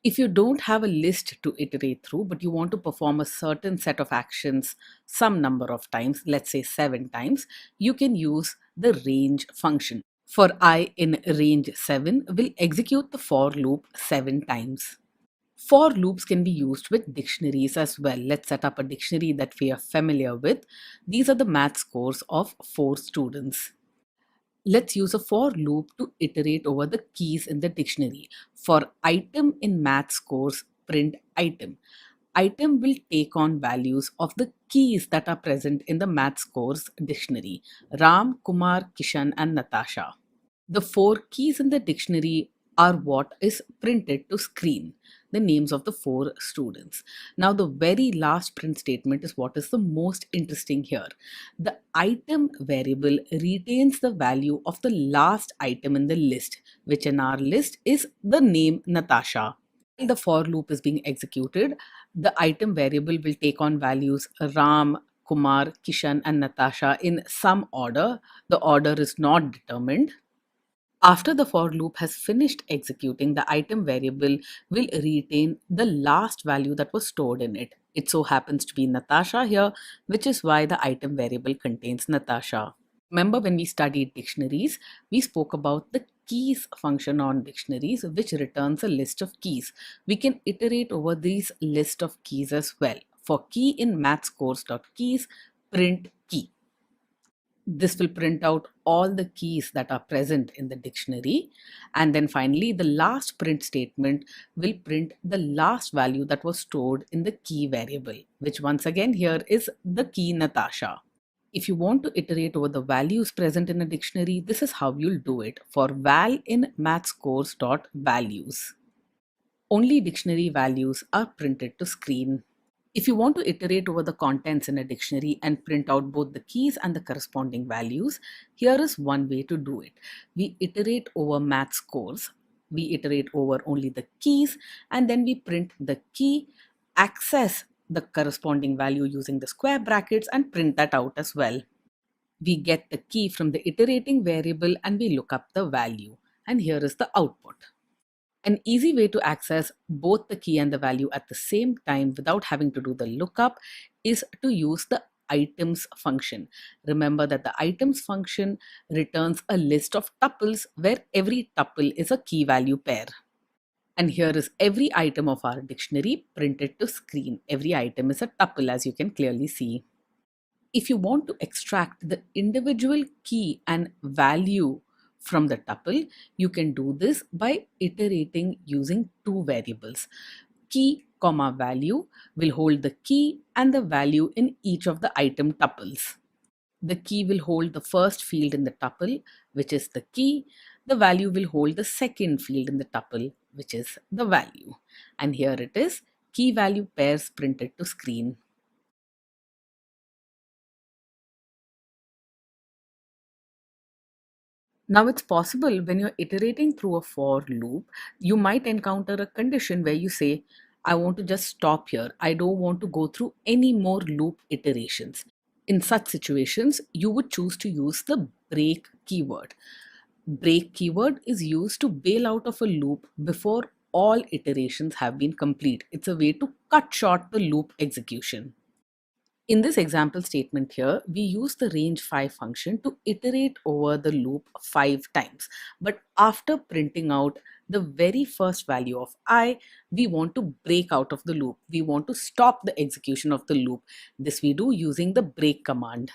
If you don't have a list to iterate through, but you want to perform a certain set of actions some number of times, let's say 7 times, you can use the range function. For I in range 7, will execute the for loop 7 times. For loops can be used with dictionaries as well. Let's set up a dictionary that we are familiar with. These are the math scores of 4 students. Let's use a for loop to iterate over the keys in the dictionary. For item in math scores, print item. Item will take on values of the keys that are present in the math scores dictionary: Ram, Kumar, Kishan, and Natasha. The 4 keys in the dictionary are what is printed to screen, the names of the 4 students. Now, the very last print statement is what is the most interesting here. The item variable retains the value of the last item in the list, which in our list is the name Natasha. While the for loop is being executed, the item variable will take on values Ram, Kumar, Kishan, and Natasha in some order. The order is not determined. After the for loop has finished executing, the item variable will retain the last value that was stored in it. It so happens to be Natasha here, which is why the item variable contains Natasha. Remember when we studied dictionaries, we spoke about the keys function on dictionaries, which returns a list of keys. We can iterate over these list of keys as well. For key in mathscores.keys, print key. This will print out all the keys that are present in the dictionary. And then finally, the last print statement will print the last value that was stored in the key variable, which once again here is the key Natasha. If you want to iterate over the values present in a dictionary, this is how you'll do it for val in mathscores.values. Only dictionary values are printed to screen. If you want to iterate over the contents in a dictionary and print out both the keys and the corresponding values, here is one way to do it. We iterate over math scores. We iterate over only the keys, and then we print the key, access the corresponding value using the square brackets, and print that out as well. We get the key from the iterating variable and we look up the value. And here is the output. An easy way to access both the key and the value at the same time without having to do the lookup is to use the items function. Remember that the items function returns a list of tuples where every tuple is a key value pair. And here is every item of our dictionary printed to screen. Every item is a tuple, as you can clearly see. If you want to extract the individual key and value from the tuple, you can do this by iterating using two variables. Key comma value will hold the key and the value in each of the item tuples. The key will hold the first field in the tuple, which is the key. The value will hold the second field in the tuple, which is the value. And here it is, key value pairs printed to screen. Now, it's possible when you're iterating through a for loop, you might encounter a condition where you say, I want to just stop here. I don't want to go through any more loop iterations. In such situations, you would choose to use the break keyword. Break keyword is used to bail out of a loop before all iterations have been complete. It's a way to cut short the loop execution. In this example statement here, we use the range 5 function to iterate over the loop 5 times. But after printing out the very first value of I, we want to break out of the loop. We want to stop the execution of the loop. This we do using the break command.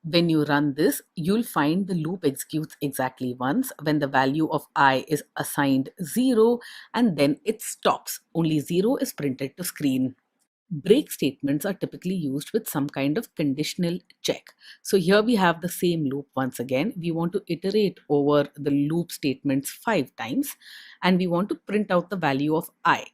When you run this, you'll find the loop executes exactly once when the value of I is assigned 0 and then it stops. Only 0 is printed to screen. Break statements are typically used with some kind of conditional check. So here we have the same loop once again. We want to iterate over the loop statements 5 times and we want to print out the value of I.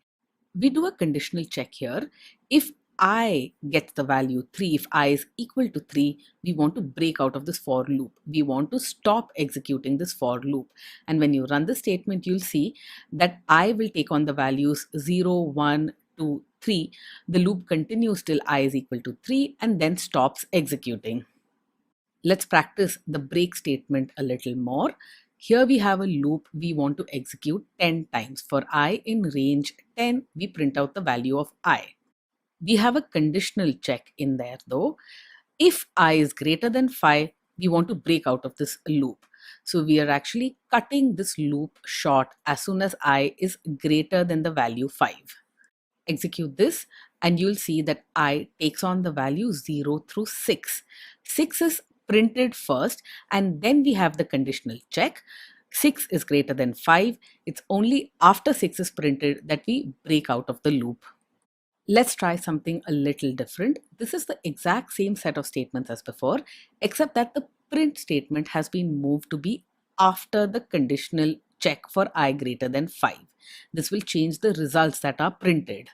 We do a conditional check here. If I gets the value 3, if I is equal to 3, we want to break out of this for loop. We want to stop executing this for loop. And when you run the statement, you'll see that I will take on the values 0, 1, 2, 3. The loop continues till I is equal to 3 and then stops executing. Let's practice the break statement a little more. Here we have a loop we want to execute 10 times. For I in range 10, we print out the value of I. We have a conditional check in there though. If I is greater than 5, we want to break out of this loop. So we are actually cutting this loop short as soon as I is greater than the value 5. Execute this and you'll see that I takes on the value 0 through 6. 6 is printed first and then we have the conditional check. 6 is greater than 5. It's only after 6 is printed that we break out of the loop. Let's try something a little different. This is the exact same set of statements as before, except that the print statement has been moved to be after the conditional check for I greater than 5. This will change the results that are printed.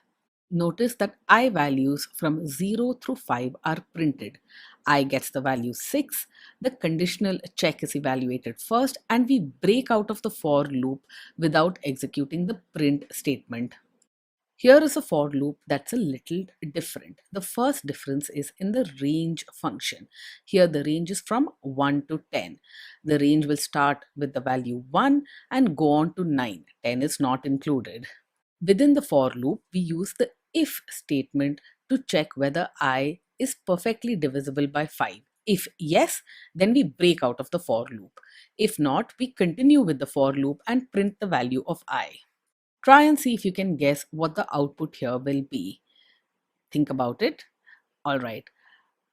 Notice that I values from 0 through 5 are printed. I gets the value 6, the conditional check is evaluated first, and we break out of the for loop without executing the print statement. Here is a for loop that's a little different. The first difference is in the range function. Here the range is from 1 to 10. The range will start with the value 1 and go on to 9. 10 is not included. Within the for loop, we use the if statement to check whether I is perfectly divisible by 5. If yes, then we break out of the for loop. If not, we continue with the for loop and print the value of I. Try and see if you can guess what the output here will be. Think about it. Alright,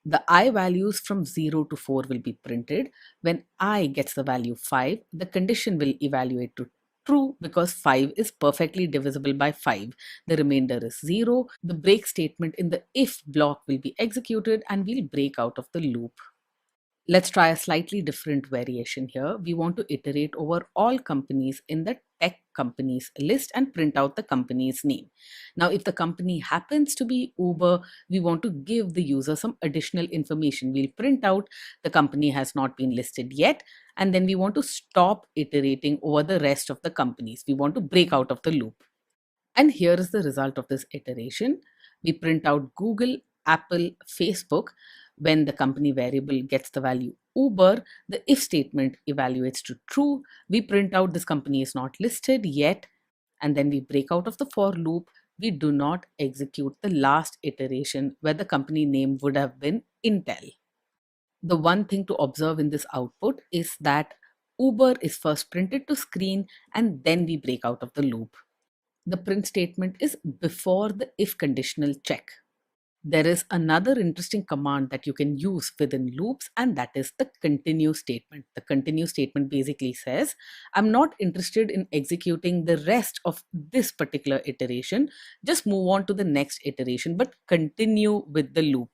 the I values from 0 to 4 will be printed. When I gets the value 5, the condition will evaluate to true because 5 is perfectly divisible by 5. The remainder is 0. The break statement in the if block will be executed and we'll break out of the loop. Let's try a slightly different variation here. We want to iterate over all companies in the tech companies list and print out the company's name. Now, if the company happens to be Uber, we want to give the user some additional information. We'll print out the company has not been listed yet, and then we want to stop iterating over the rest of the companies. We want to break out of the loop. And here is the result of this iteration. We print out Google, Apple, Facebook. When the company variable gets the value Uber, the if statement evaluates to true. We print out this company is not listed yet, and then we break out of the for loop. We do not execute the last iteration where the company name would have been Intel. The one thing to observe in this output is that Uber is first printed to screen and then we break out of the loop. The print statement is before the if conditional check. There is another interesting command that you can use within loops, and that is the continue statement. The continue statement basically says, I'm not interested in executing the rest of this particular iteration, just move on to the next iteration, but continue with the loop.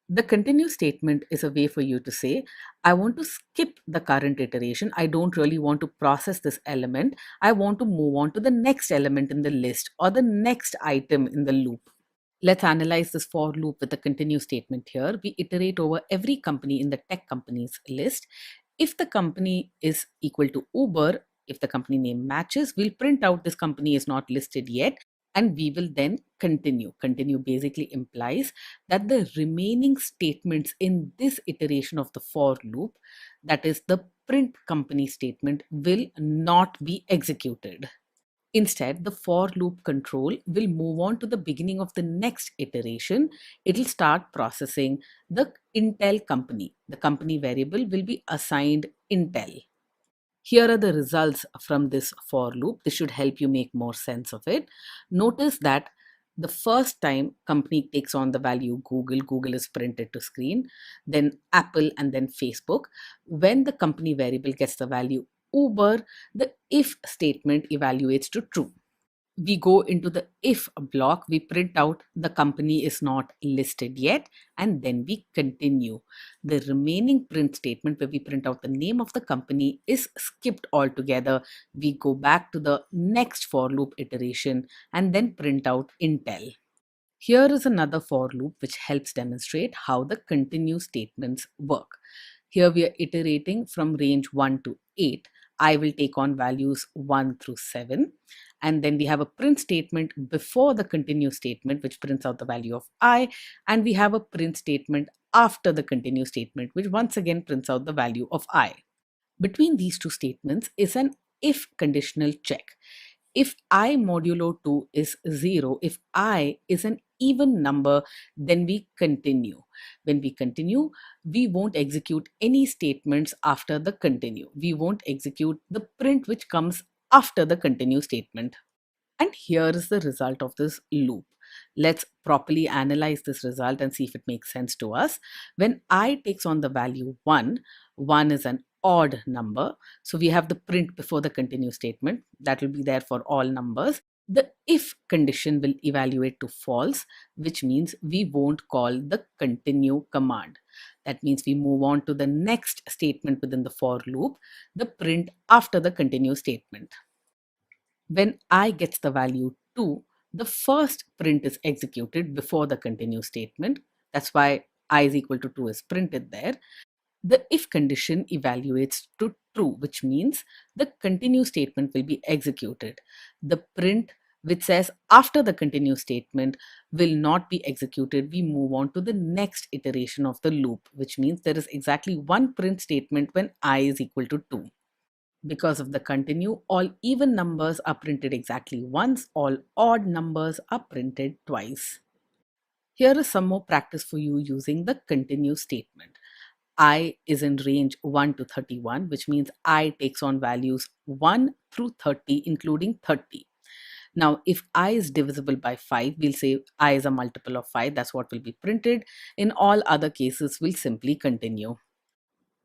The continue statement is a way for you to say, I want to skip the current iteration. I don't really want to process this element. I want to move on to the next element in the list or the next item in the loop. Let's analyze this for loop with the continue statement here. We iterate over every company in the tech companies list. If the company is equal to Uber, if the company name matches, we'll print out this company is not listed yet and we will then continue. Continue basically implies that the remaining statements in this iteration of the for loop, that is the print company statement, will not be executed. Instead, the for loop control will move on to the beginning of the next iteration. It'll start processing the Intel company. The company variable will be assigned Intel. Here are the results from this for loop. This should help you make more sense of it. Notice that the first time company takes on the value Google, Google is printed to screen, then Apple, and then Facebook. When the company variable gets the value Uber, the if statement evaluates to true. We go into the if block, we print out the company is not listed yet, and then we continue. The remaining print statement where we print out the name of the company is skipped altogether. We go back to the next for loop iteration and then print out Intel. Here is another for loop which helps demonstrate how the continue statements work. Here we are iterating from range 1 to 8. I will take on values 1 through 7. And then we have a print statement before the continue statement, which prints out the value of I. And we have a print statement after the continue statement, which once again prints out the value of I. Between these two statements is an if conditional check. If I modulo 2 is 0, if I is an even number, then we continue. When we continue, we won't execute any statements after the continue. We won't execute the print which comes after the continue statement. And here is the result of this loop. Let's properly analyze this result and see if it makes sense to us. When I takes on the value 1, 1 is an odd number. So we have the print before the continue statement. That will be there for all numbers. The if condition will evaluate to false, which means we won't call the continue command. That means we move on to the next statement within the for loop, the print after the continue statement. When I gets the value 2, the first print is executed before the continue statement. That's why I is equal to 2 is printed there. The if condition evaluates to true, which means the continue statement will be executed. The print which says after the continue statement will not be executed. We move on to the next iteration of the loop, which means there is exactly one print statement when I is equal to 2. Because of the continue, all even numbers are printed exactly once, all odd numbers are printed twice. Here is some more practice for you using the continue statement. I is in range 1 to 31, which means I takes on values 1 through 30, including 30. Now, if I is divisible by 5, we'll say I is a multiple of 5. That's what will be printed. In all other cases, we'll simply continue.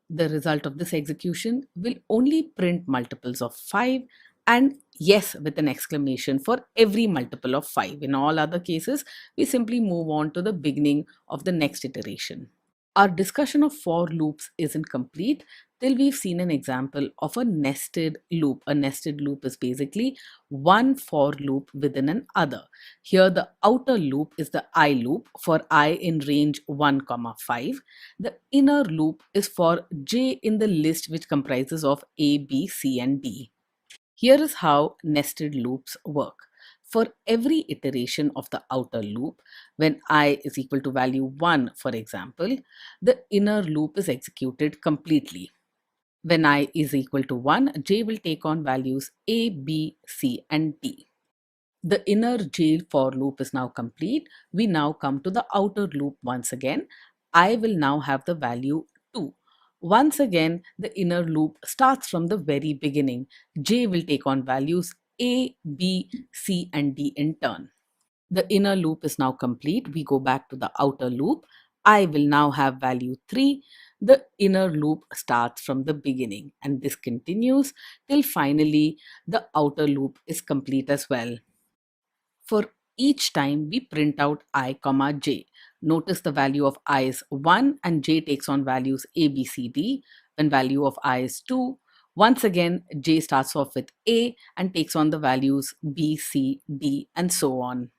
The result of this execution will only print multiples of 5 and yes with an exclamation for every multiple of 5. In all other cases, we simply move on to the beginning of the next iteration. Our discussion of for loops isn't complete till we've seen an example of a nested loop. A nested loop is basically one for loop within an other. Here, the outer loop is the I loop for I in range 1, comma 5. The inner loop is for j in the list which comprises of A, B, C, and D. Here is how nested loops work. For every iteration of the outer loop, when I is equal to value 1, for example, the inner loop is executed completely. When I is equal to 1, j will take on values a, b, c, and d. The inner j for loop is now complete. We now come to the outer loop once again. I will now have the value 2. Once again, the inner loop starts from the very beginning. J will take on values A, B, C, and D in turn. The inner loop is now complete. We go back to the outer loop. I will now have value 3. The inner loop starts from the beginning, and this continues till finally the outer loop is complete as well. For each time we print out I comma j. Notice the value of I is 1 and j takes on values a, b, c, d. When value of I is 2, once again j starts off with a and takes on the values b, c, d, and so on.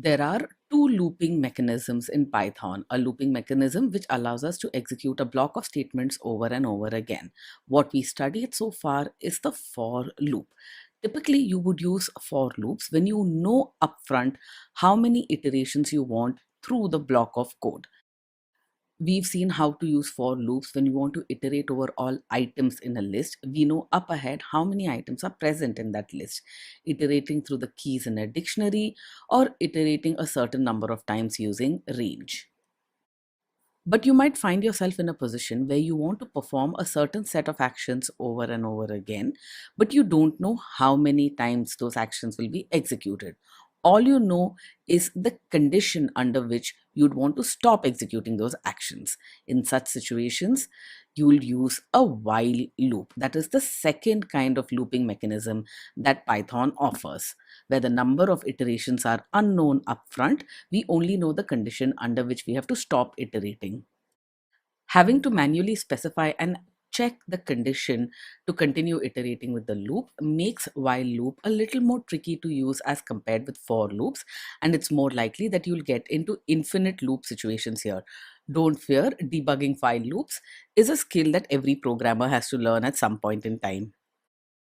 There are two looping mechanisms in Python. A looping mechanism which allows us to execute a block of statements over and over again. What we studied so far is the for loop. Typically, you would use for loops when you know upfront how many iterations you want through the block of code. We've seen how to use for loops when you want to iterate over all items in a list. We know up ahead how many items are present in that list. Iterating through the keys in a dictionary or iterating a certain number of times using range. But you might find yourself in a position where you want to perform a certain set of actions over and over again, but you don't know how many times those actions will be executed. All you know is the condition under which you'd want to stop executing those actions. In such situations, you'll use a while loop. That is the second kind of looping mechanism that Python offers, where the number of iterations are unknown upfront. We only know the condition under which we have to stop iterating. Having to manually specify and check the condition to continue iterating with the loop makes while loop a little more tricky to use as compared with for loops, and it's more likely that you'll get into infinite loop situations here. Don't fear, debugging while loops is a skill that every programmer has to learn at some point in time.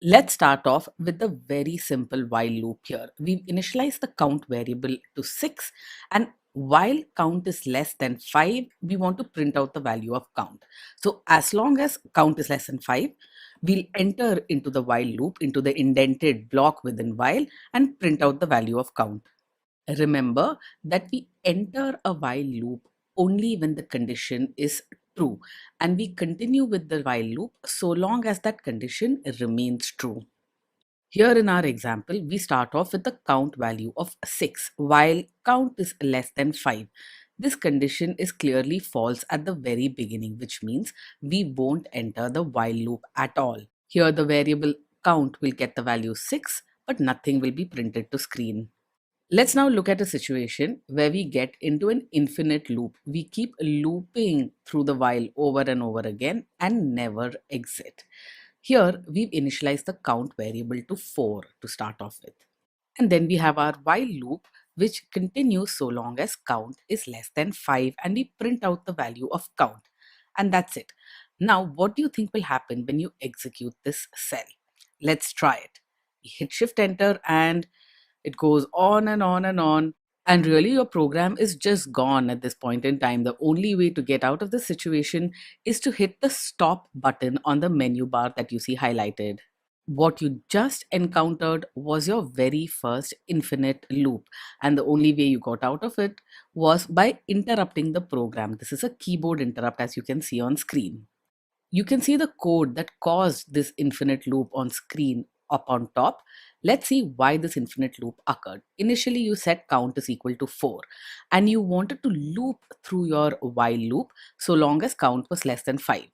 Let's start off with the very simple while loop here. We've initialized the count variable to 6, and while count is less than 5, we want to print out the value of count. So as long as count is less than 5, we'll enter into the while loop, into the indented block within while, and print out the value of count. Remember that we enter a while loop only when the condition is true, and we continue with the while loop so long as that condition remains true. Here in our example, we start off with the count value of 6 while count is less than 5. This condition is clearly false at the very beginning, which means we won't enter the while loop at all. Here the variable count will get the value 6, but nothing will be printed to screen. Let's now look at a situation where we get into an infinite loop. We keep looping through the while over and over again and never exit. Here, we've initialized the count variable to 4 to start off with. And then we have our while loop, which continues so long as count is less than 5, and we print out the value of count. And that's it. Now, what do you think will happen when you execute this cell? Let's try it. You hit Shift Enter and it goes on and on and on. And really, your program is just gone at this point in time. The only way to get out of this situation is to hit the stop button on the menu bar that you see highlighted. What you just encountered was your very first infinite loop, and the only way you got out of it was by interrupting the program. This is a keyboard interrupt, as you can see on screen. You can see the code that caused this infinite loop on screen up on top. Let's see why this infinite loop occurred. Initially, you set count is equal to 4 and you wanted to loop through your while loop so long as count was less than 5.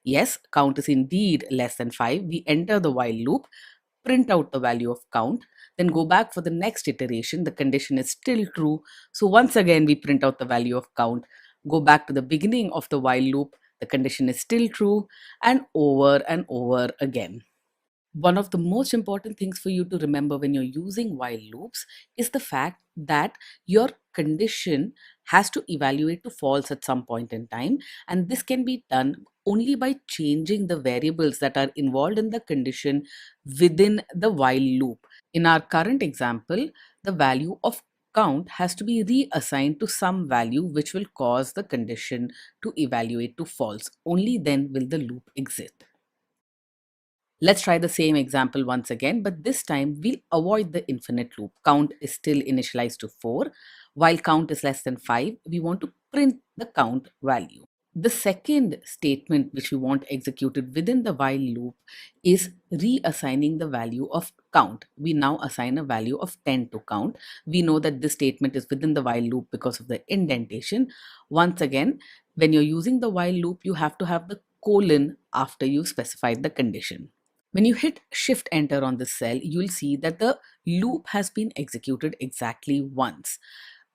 Yes, count is indeed less than 5. We enter the while loop, print out the value of count, then go back for the next iteration. The condition is still true. So once again, we print out the value of count, go back to the beginning of the while loop. The condition is still true, and over again. One of the most important things for you to remember when you're using while loops is the fact that your condition has to evaluate to false at some point in time. And this can be done only by changing the variables that are involved in the condition within the while loop. In our current example, the value of count has to be reassigned to some value which will cause the condition to evaluate to false. Only then will the loop exist. Let's try the same example once again, but this time we'll avoid the infinite loop. Count is still initialized to 4. While count is less than 5, we want to print the count value. The second statement which we want executed within the while loop is reassigning the value of count. We now assign a value of 10 to count. We know that this statement is within the while loop because of the indentation. Once again, when you're using the while loop, you have to have the colon after you specified the condition. When you hit Shift Enter on this cell, you'll see that the loop has been executed exactly once.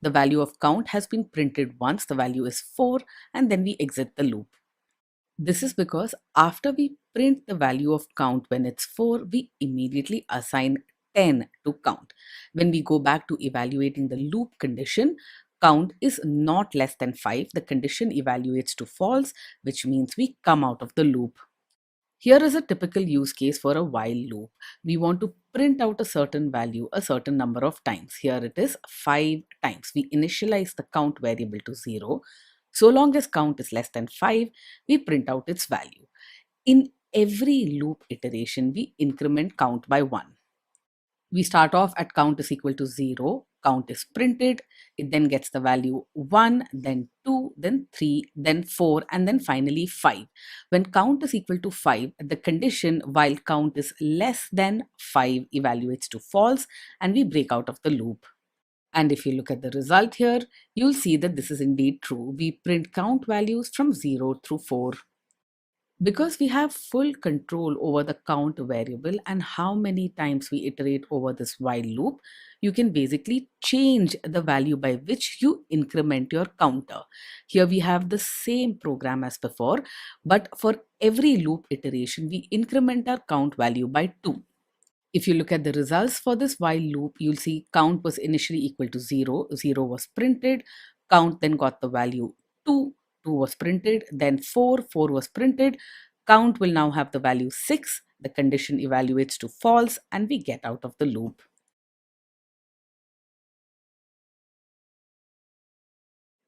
The value of count has been printed once, the value is 4, and then we exit the loop. This is because after we print the value of count when it's 4, we immediately assign 10 to count. When we go back to evaluating the loop condition, count is not less than 5. The condition evaluates to false, which means we come out of the loop. Here is a typical use case for a while loop. We want to print out a certain value a certain number of times. Here it is 5 times. We initialize the count variable to 0. So long as count is less than 5, we print out its value. In every loop iteration, we increment count by 1. We start off at count is equal to 0. Count is printed. It then gets the value 1, then 2, then 3, then 4, and then finally 5. When count is equal to 5, the condition while count is less than 5 evaluates to false, and we break out of the loop. And if you look at the result here, you'll see that this is indeed true. We print count values from 0 through 4. Because we have full control over the count variable and how many times we iterate over this while loop, you can basically change the value by which you increment your counter. Here we have the same program as before, but for every loop iteration, we increment our count value by 2. If you look at the results for this while loop, you'll see count was initially equal to 0. 0 was printed. Count then got the value 2. 2 was printed. Then 4. 4 was printed. Count will now have the value 6. The condition evaluates to false and we get out of the loop.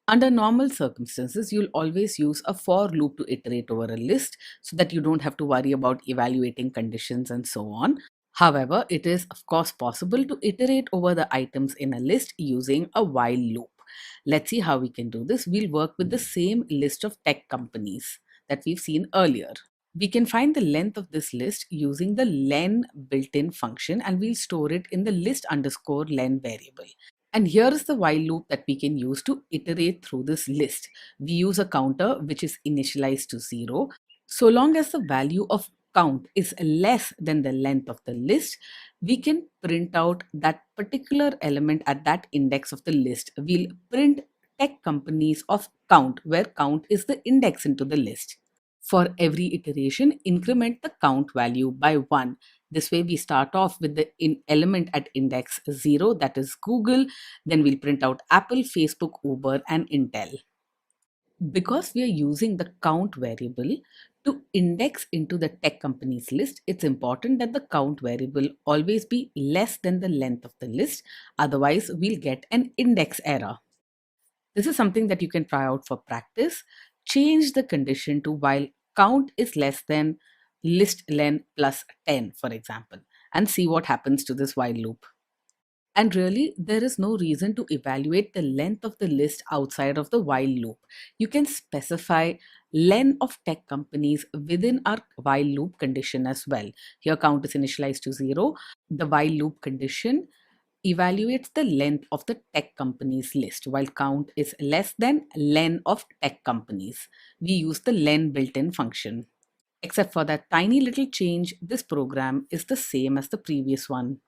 Under normal circumstances, you'll always use a for loop to iterate over a list so that you don't have to worry about evaluating conditions and so on. However, it is of course possible to iterate over the items in a list using a while loop. Let's see how we can do this. We'll work with the same list of tech companies that we've seen earlier. We can find the length of this list using the len built-in function, and we'll store it in the list underscore len variable. And here is the while loop that we can use to iterate through this list. We use a counter which is initialized to 0. So long as the value of count is less than the length of the list, we can print out that particular element at that index of the list. We'll print tech companies of count, where count is the index into the list. For every iteration, increment the count value by 1. This way we start off with the element at index 0, that is Google. Then we'll print out Apple, Facebook, Uber, and Intel. Because we are using the count variable to index into the tech companies list, it's important that the count variable always be less than the length of the list. Otherwise, we'll get an index error. This is something that you can try out for practice. Change the condition to while count is less than list len plus 10, for example, and see what happens to this while loop. And really, there is no reason to evaluate the length of the list outside of the while loop. You can specify len of tech companies within our while loop condition as well. Here count is initialized to 0. The while loop condition evaluates the length of the tech companies list, while count is less than len of tech companies. We use the len built-in function. Except for that tiny little change, this program is the same as the previous one.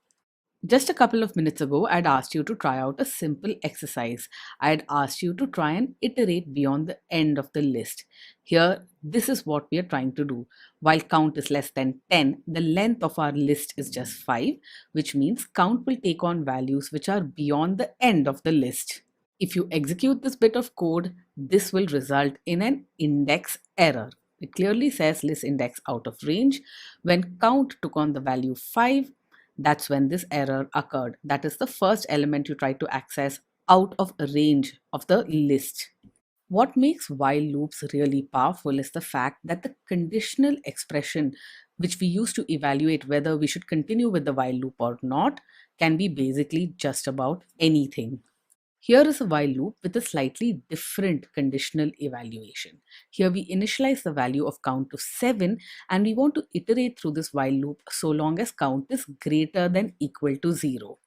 Just a couple of minutes ago, I'd asked you to try out a simple exercise. I'd asked you to try and iterate beyond the end of the list. Here, this is what we are trying to do. While count is less than 10, the length of our list is just 5, which means count will take on values which are beyond the end of the list. If you execute this bit of code, this will result in an index error. It clearly says list index out of range. When count took on the value 5, that's when this error occurred. That is the first element you try to access out of range of the list. What makes while loops really powerful is the fact that the conditional expression, which we use to evaluate whether we should continue with the while loop or not, can be basically just about anything. Here is a while loop with a slightly different conditional evaluation. Here we initialize the value of count to 7 and we want to iterate through this while loop so long as count is greater than equal to 0.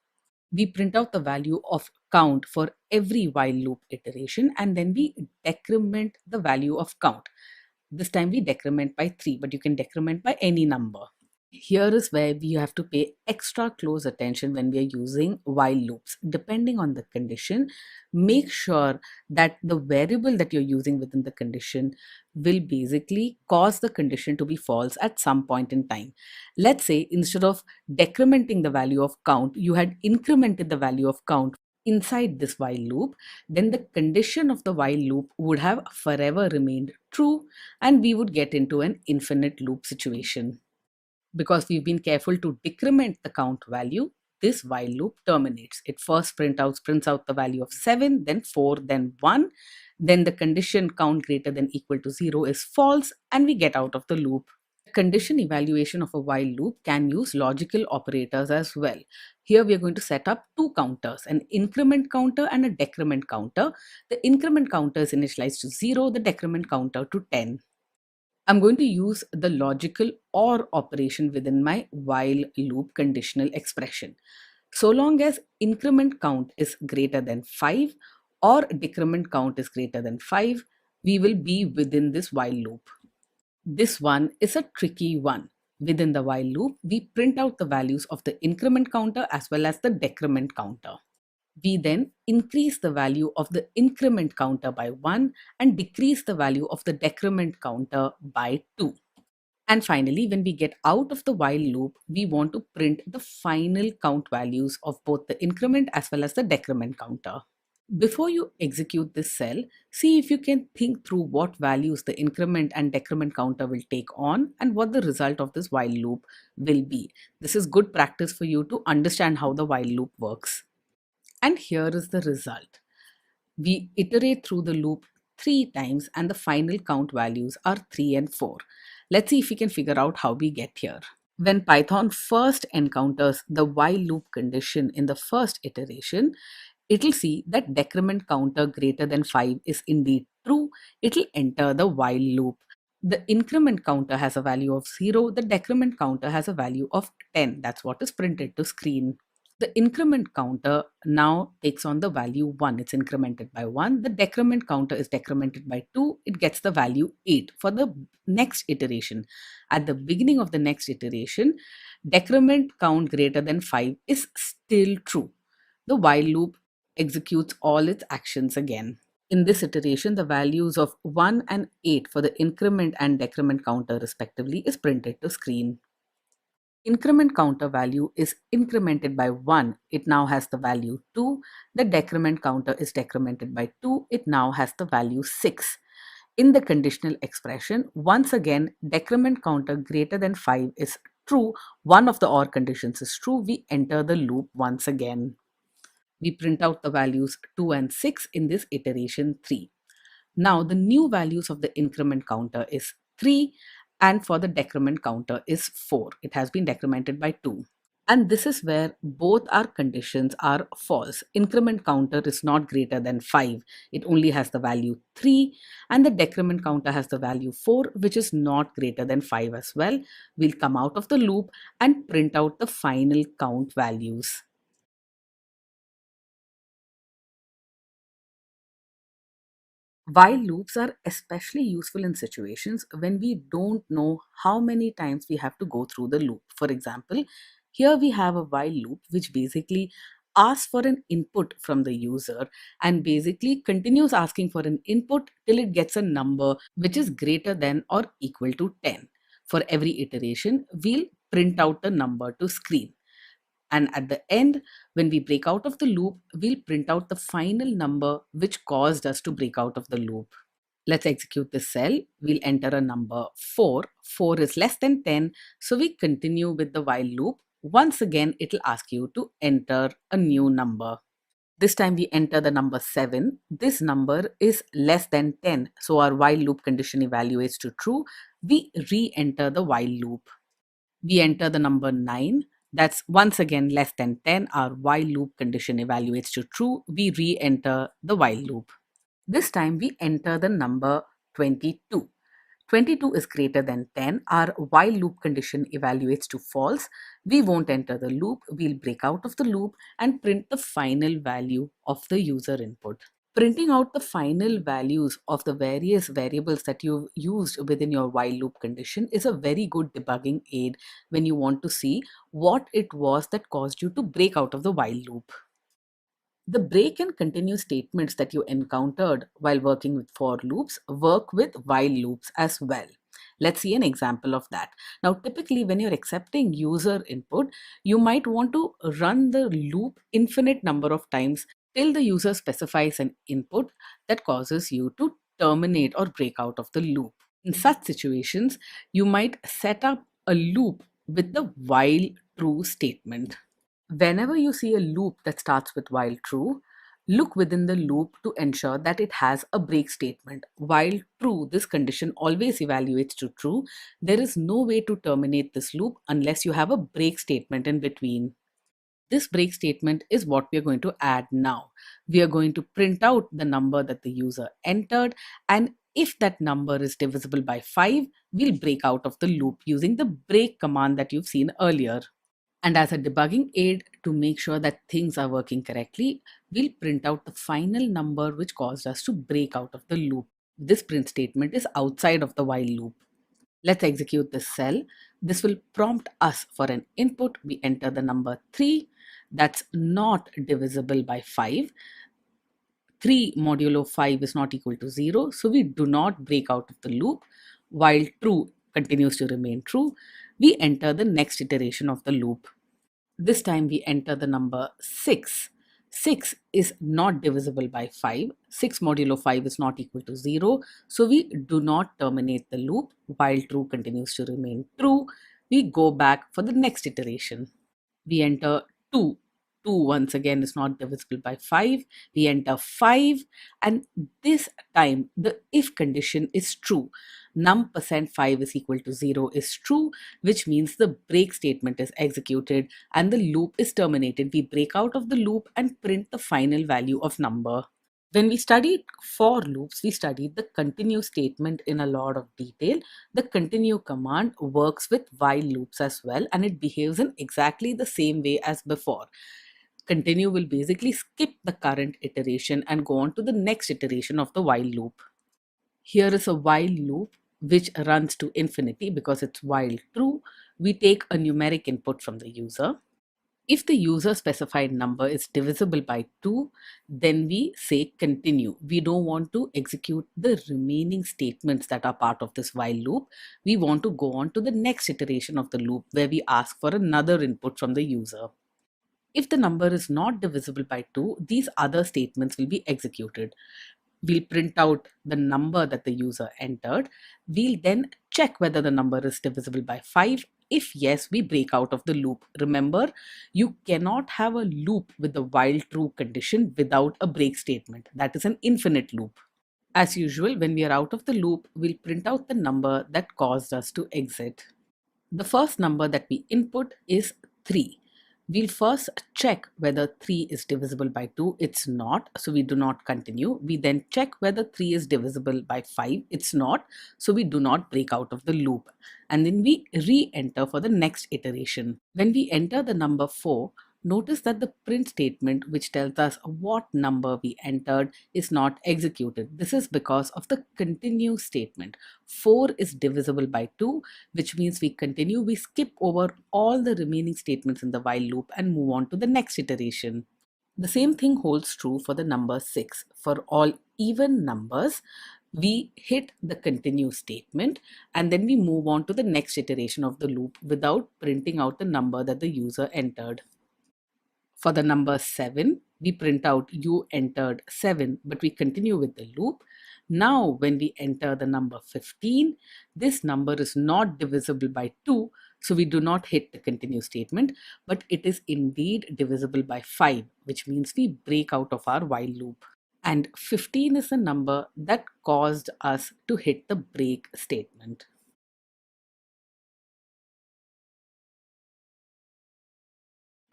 We print out the value of count for every while loop iteration and then we decrement the value of count. This time we decrement by 3, but you can decrement by any number. Here is where we have to pay extra close attention when we are using while loops. Depending on the condition, make sure that the variable that you're using within the condition will basically cause the condition to be false at some point in time. Let's say instead of decrementing the value of count, you had incremented the value of count inside this while loop, then the condition of the while loop would have forever remained true and we would get into an infinite loop situation. Because we've been careful to decrement the count value, this while loop terminates. It first prints out the value of 7, then 4, then 1. Then the condition count greater than equal to 0 is false and we get out of the loop. Condition evaluation of a while loop can use logical operators as well. Here we are going to set up two counters, an increment counter and a decrement counter. The increment counter is initialized to 0, the decrement counter to 10. I'm going to use the logical OR operation within my while loop conditional expression. So long as increment count is greater than 5 or decrement count is greater than 5, we will be within this while loop. This one is a tricky one. Within the while loop, we print out the values of the increment counter as well as the decrement counter. We then increase the value of the increment counter by 1 and decrease the value of the decrement counter by 2. And finally, when we get out of the while loop, we want to print the final count values of both the increment as well as the decrement counter. Before you execute this cell, see if you can think through what values the increment and decrement counter will take on and what the result of this while loop will be. This is good practice for you to understand how the while loop works. And here is the result. We iterate through the loop 3 times and the final count values are 3 and 4. Let's see if we can figure out how we get here. When Python first encounters the while loop condition in the first iteration, it'll see that decrement counter greater than 5 is indeed true. It'll enter the while loop. The increment counter has a value of 0. The decrement counter has a value of 10. That's what is printed to screen. The increment counter now takes on the value 1. It's incremented by 1. The decrement counter is decremented by 2. It gets the value 8 for the next iteration. At the beginning of the next iteration, decrement count greater than 5 is still true. The while loop executes all its actions again. In this iteration, the values of 1 and 8 for the increment and decrement counter respectively is printed to screen. Increment counter value is incremented by 1. It now has the value 2. The decrement counter is decremented by 2. It now has the value 6. In the conditional expression, once again, decrement counter greater than 5 is true. One of the OR conditions is true. We enter the loop once again. We print out the values 2 and 6 in this iteration 3. Now the new values of the increment counter is 3 and for the decrement counter is 4. It has been decremented by 2. And this is where both our conditions are false. Increment counter is not greater than 5. It only has the value 3 and the decrement counter has the value 4, which is not greater than 5 as well. We'll come out of the loop and print out the final count values. While loops are especially useful in situations when we don't know how many times we have to go through the loop. For example, here we have a while loop which basically asks for an input from the user and basically continues asking for an input till it gets a number which is greater than or equal to 10. For every iteration, we'll print out the number to screen. And at the end, when we break out of the loop, we'll print out the final number which caused us to break out of the loop. Let's execute this cell. We'll enter a number 4. 4 is less than 10. So we continue with the while loop. Once again, it'll ask you to enter a new number. This time we enter the number 7. This number is less than 10. So our while loop condition evaluates to true. We re-enter the while loop. We enter the number 9. That's once again less than 10. Our while loop condition evaluates to true. We re-enter the while loop. This time we enter the number 22. 22 is greater than 10. Our while loop condition evaluates to false. We won't enter the loop. We'll break out of the loop and print the final value of the user input. Printing out the final values of the various variables that you've used within your while loop condition is a very good debugging aid when you want to see what it was that caused you to break out of the while loop. The break and continue statements that you encountered while working with for loops work with while loops as well. Let's see an example of that. Now, typically, when you're accepting user input, you might want to run the loop infinite number of times till the user specifies an input that causes you to terminate or break out of the loop. In such situations, you might set up a loop with the while true statement. Whenever you see a loop that starts with while true, look within the loop to ensure that it has a break statement. While true, this condition always evaluates to true. There is no way to terminate this loop unless you have a break statement in between. This break statement is what we are going to add now. We are going to print out the number that the user entered, and if that number is divisible by 5, we'll break out of the loop using the break command that you've seen earlier. And as a debugging aid to make sure that things are working correctly, we'll print out the final number which caused us to break out of the loop. This print statement is outside of the while loop. Let's execute this cell. This will prompt us for an input. We enter the number 3. That's not divisible by 5. 3 modulo 5 is not equal to 0. So we do not break out of the loop. While true continues to remain true, we enter the next iteration of the loop. This time we enter the number 6. 6 is not divisible by 5. 6 modulo 5 is not equal to 0. So we do not terminate the loop. While true continues to remain true, we go back for the next iteration. We enter 2. 2 once again is not divisible by 5. We enter 5, and this time the if condition is true. Num%5 is equal to 0 is true, which means the break statement is executed and the loop is terminated. We break out of the loop and print the final value of number. When we studied for loops, we studied the continue statement in a lot of detail. The continue command works with while loops as well, and it behaves in exactly the same way as before. Continue will basically skip the current iteration and go on to the next iteration of the while loop. Here is a while loop which runs to infinity because it's while true. We take a numeric input from the user. If the user specified number is divisible by 2, then we say continue. We don't want to execute the remaining statements that are part of this while loop. We want to go on to the next iteration of the loop where we ask for another input from the user. If the number is not divisible by 2, these other statements will be executed. We'll print out the number that the user entered. We'll then check whether the number is divisible by 5. If yes, we break out of the loop. Remember, you cannot have a loop with the while true condition without a break statement. That is an infinite loop. As usual, when we are out of the loop, we'll print out the number that caused us to exit. The first number that we input is 3. We'll first check whether 3 is divisible by 2. It's not, so we do not continue. We then check whether 3 is divisible by 5. It's not, so we do not break out of the loop. And then we re-enter for the next iteration. When we enter the number 4, Notice that the print statement, which tells us what number we entered, is not executed. This is because of the continue statement. 4 is divisible by 2, which means we continue. We skip over all the remaining statements in the while loop and move on to the next iteration. The same thing holds true for the number 6. For all even numbers, we hit the continue statement and then we move on to the next iteration of the loop without printing out the number that the user entered. For the number 7, we print out you entered 7, but we continue with the loop. Now, when we enter the number 15, this number is not divisible by 2, so we do not hit the continue statement, but it is indeed divisible by 5, which means we break out of our while loop. And 15 is the number that caused us to hit the break statement.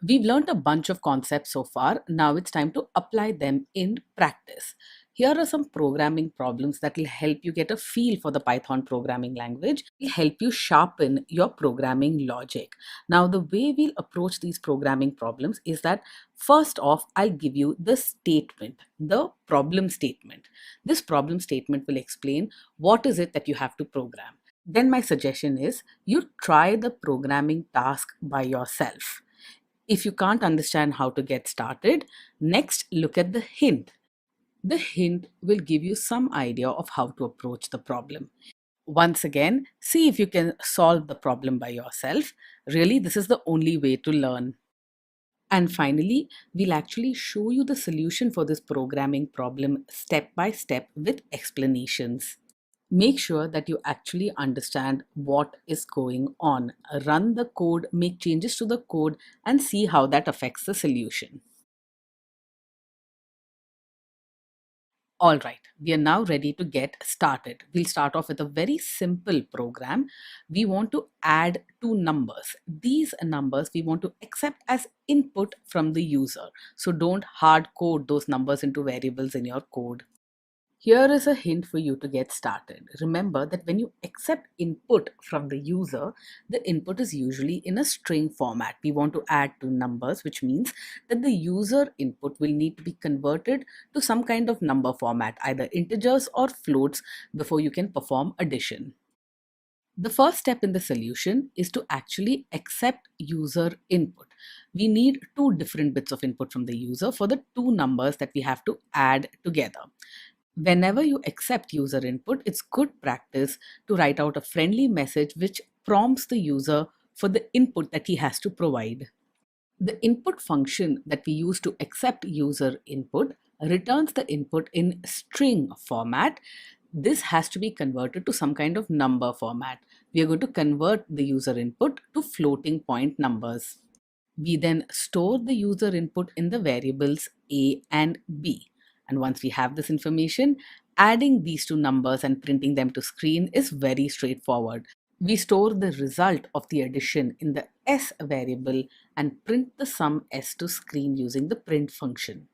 We've learned a bunch of concepts so far. Now it's time to apply them in practice. Here are some programming problems that will help you get a feel for the Python programming language. It will help you sharpen your programming logic. Now, the way we'll approach these programming problems is that first off, I'll give you the statement, the problem statement. This problem statement will explain what is it that you have to program. Then my suggestion is you try the programming task by yourself. If you can't understand how to get started, next look at the hint. The hint will give you some idea of how to approach the problem. Once again, see if you can solve the problem by yourself. Really, this is the only way to learn. And finally, we'll actually show you the solution for this programming problem step by step with explanations. Make sure that you actually understand what is going on. Run the code, make changes to the code, and see how that affects the solution. All right, we are now ready to get started. We'll start off with a very simple program. We want to add two numbers. These numbers we want to accept as input from the user. So don't hard code those numbers into variables in your code. Here is a hint for you to get started. Remember that when you accept input from the user, the input is usually in a string format. We want to add two numbers, which means that the user input will need to be converted to some kind of number format, either integers or floats, before you can perform addition. The first step in the solution is to actually accept user input. We need two different bits of input from the user for the two numbers that we have to add together. Whenever you accept user input, it's good practice to write out a friendly message which prompts the user for the input that he has to provide. The input function that we use to accept user input returns the input in string format. This has to be converted to some kind of number format. We are going to convert the user input to floating point numbers. We then store the user input in the variables a and b. And once we have this information, adding these two numbers and printing them to screen is very straightforward. We store the result of the addition in the s variable and print the sum s to screen using the print function.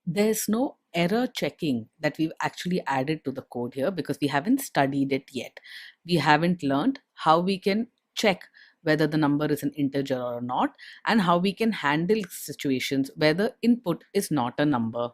There's no error checking that we've actually added to the code here because we haven't studied it yet. We haven't learned how we can check whether the number is an integer or not, and how we can handle situations where the input is not a number.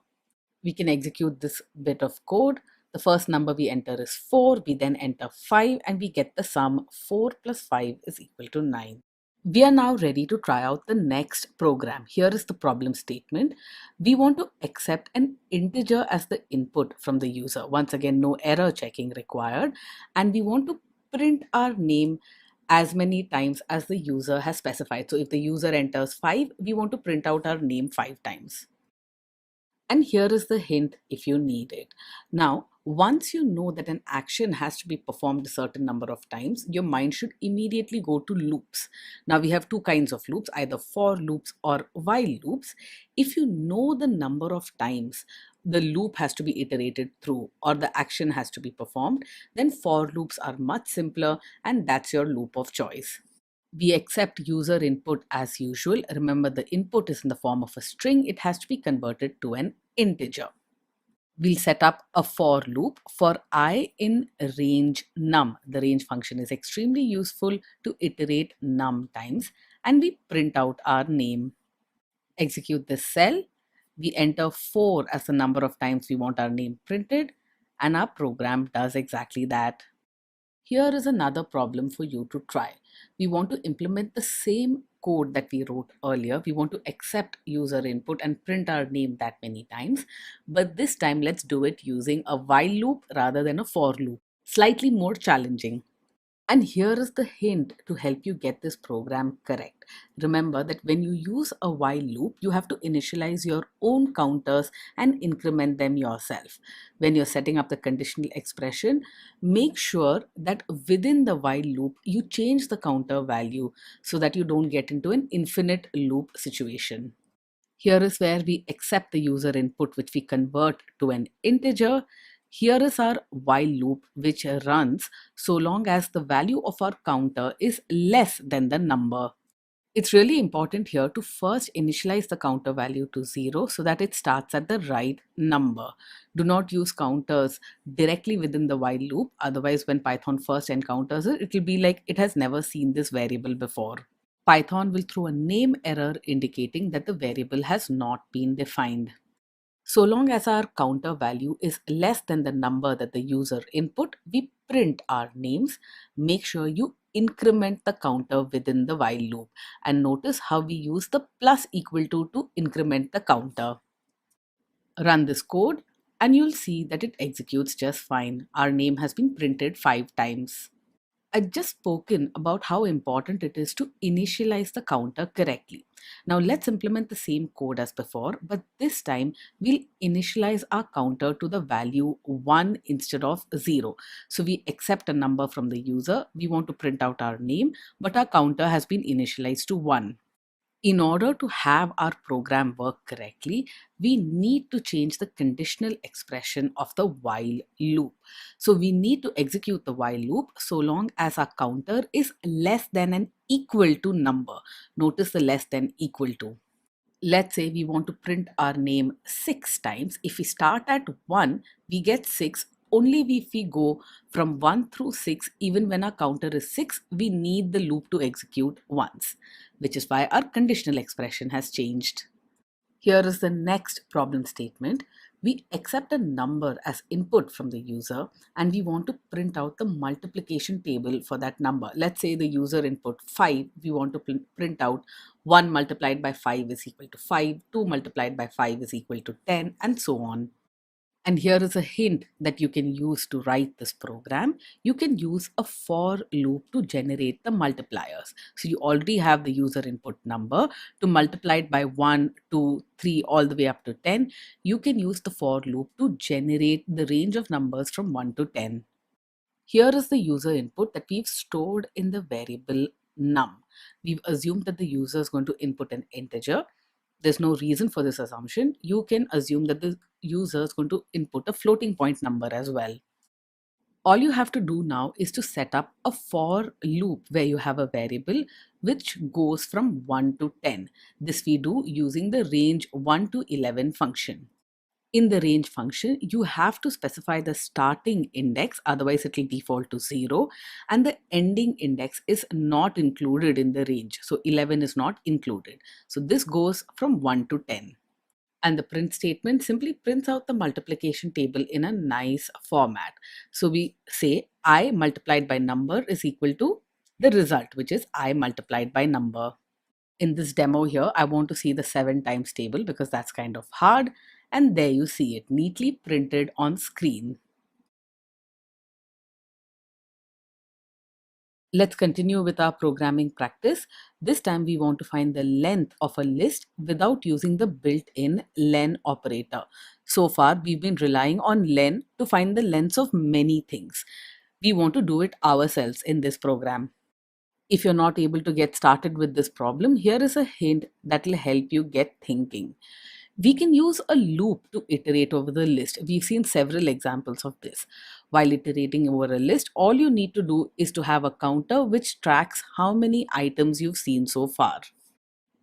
We can execute this bit of code. The first number we enter is 4. We then enter 5 and we get the sum 4 plus 5 is equal to 9. We are now ready to try out the next program. Here is the problem statement. We want to accept an integer as the input from the user. Once again, no error checking required. And we want to print our name as many times as the user has specified. So if the user enters 5, we want to print out our name 5 times. And here is the hint if you need it. Now, once you know that an action has to be performed a certain number of times, your mind should immediately go to loops. Now, we have two kinds of loops, either for loops or while loops. If you know the number of times the loop has to be iterated through or the action has to be performed, then for loops are much simpler and that's your loop of choice. We accept user input as usual. Remember, the input is in the form of a string. It has to be converted to an integer. We'll set up a for loop for I in range num. The range function is extremely useful to iterate num times, and we print out our name. Execute this cell. We enter 4 as the number of times we want our name printed, and our program does exactly that. Here is another problem for you to try. We want to implement the same code that we wrote earlier. We want to accept user input and print our name that many times. But this time, let's do it using a while loop rather than a for loop. Slightly more challenging. And here is the hint to help you get this program correct. Remember that when you use a while loop, you have to initialize your own counters and increment them yourself. When you're setting up the conditional expression, make sure that within the while loop, you change the counter value so that you don't get into an infinite loop situation. Here is where we accept the user input, which we convert to an integer. Here is our while loop, which runs so long as the value of our counter is less than the number. It's really important here to first initialize the counter value to 0 so that it starts at the right number. Do not use counters directly within the while loop. Otherwise, when Python first encounters it, it will be like it has never seen this variable before. Python will throw a name error indicating that the variable has not been defined. So long as our counter value is less than the number that the user input, we print our names. Make sure you increment the counter within the while loop. And notice how we use the plus equal to increment the counter. Run this code and you'll see that it executes just fine. Our name has been printed 5 times. I've just spoken about how important it is to initialize the counter correctly. Now let's implement the same code as before, but this time we'll initialize our counter to the value 1 instead of 0. So we accept a number from the user, we want to print out our name, but our counter has been initialized to 1. In order to have our program work correctly, we need to change the conditional expression of the while loop. So we need to execute the while loop so long as our counter is less than and equal to number. Notice the less than equal to. Let's say we want to print our name 6 times. If we start at 1, we get 6. Only if we go from 1 through 6, even when our counter is 6, we need the loop to execute once, which is why our conditional expression has changed. Here is the next problem statement. We accept a number as input from the user and we want to print out the multiplication table for that number. Let's say the user input 5, we want to print out 1 multiplied by 5 is equal to 5, 2 multiplied by 5 is equal to 10, and so on. And here is a hint that you can use to write this program. You can use a for loop to generate the multipliers. So you already have the user input number. To multiply it by 1, 2, 3, all the way up to 10, you can use the for loop to generate the range of numbers from 1 to 10. Here is the user input that we've stored in the variable num. We've assumed that the user is going to input an integer. There's no reason for this assumption. You can assume that the user is going to input a floating point number as well. All you have to do now is to set up a for loop where you have a variable which goes from 1 to 10. This we do using the range 1 to 11 function. In the range function, you have to specify the starting index, otherwise it will default to 0, and the ending index is not included in the range. So 11 is not included. So this goes from 1 to 10. And the print statement simply prints out the multiplication table in a nice format. So we say I multiplied by number is equal to the result, which is I multiplied by number. In this demo here, I want to see the 7 times table because that's kind of hard. And there you see it neatly printed on screen. Let's continue with our programming practice. This time we want to find the length of a list without using the built-in len operator. So far, we've been relying on len to find the lengths of many things. We want to do it ourselves in this program. If you're not able to get started with this problem, here is a hint that will help you get thinking. We can use a loop to iterate over the list. We've seen several examples of this. While iterating over a list, all you need to do is to have a counter which tracks how many items you've seen so far.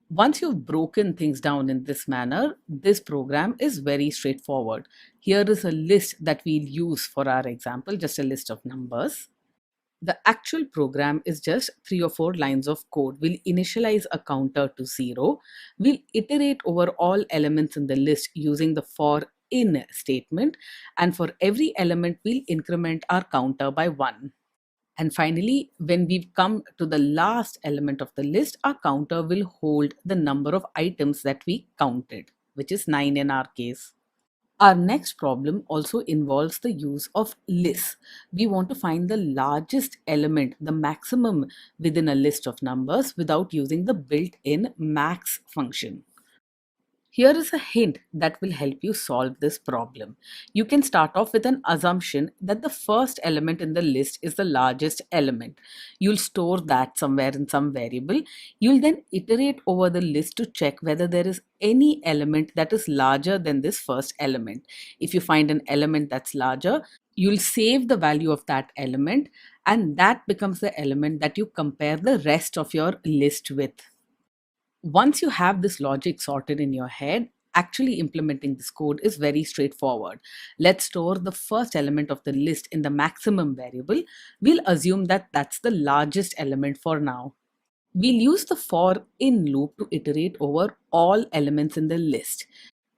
Once you've broken things down in this manner, this program is very straightforward. Here is a list that we'll use for our example, just a list of numbers. The actual program is just 3 or 4 lines of code. We'll initialize a counter to 0. We'll iterate over all elements in the list using the for in statement. And for every element, we'll increment our counter by 1. And finally, when we've come to the last element of the list, our counter will hold the number of items that we counted, which is 9 in our case. Our next problem also involves the use of lists. We want to find the largest element, the maximum within a list of numbers without using the built-in max function. Here is a hint that will help you solve this problem. You can start off with an assumption that the first element in the list is the largest element. You'll store that somewhere in some variable. You'll then iterate over the list to check whether there is any element that is larger than this first element. If you find an element that's larger, you'll save the value of that element, and that becomes the element that you compare the rest of your list with. Once you have this logic sorted in your head, actually implementing this code is very straightforward. Let's store the first element of the list in the maximum variable. We'll assume that that's the largest element for now. We'll use the for in loop to iterate over all elements in the list.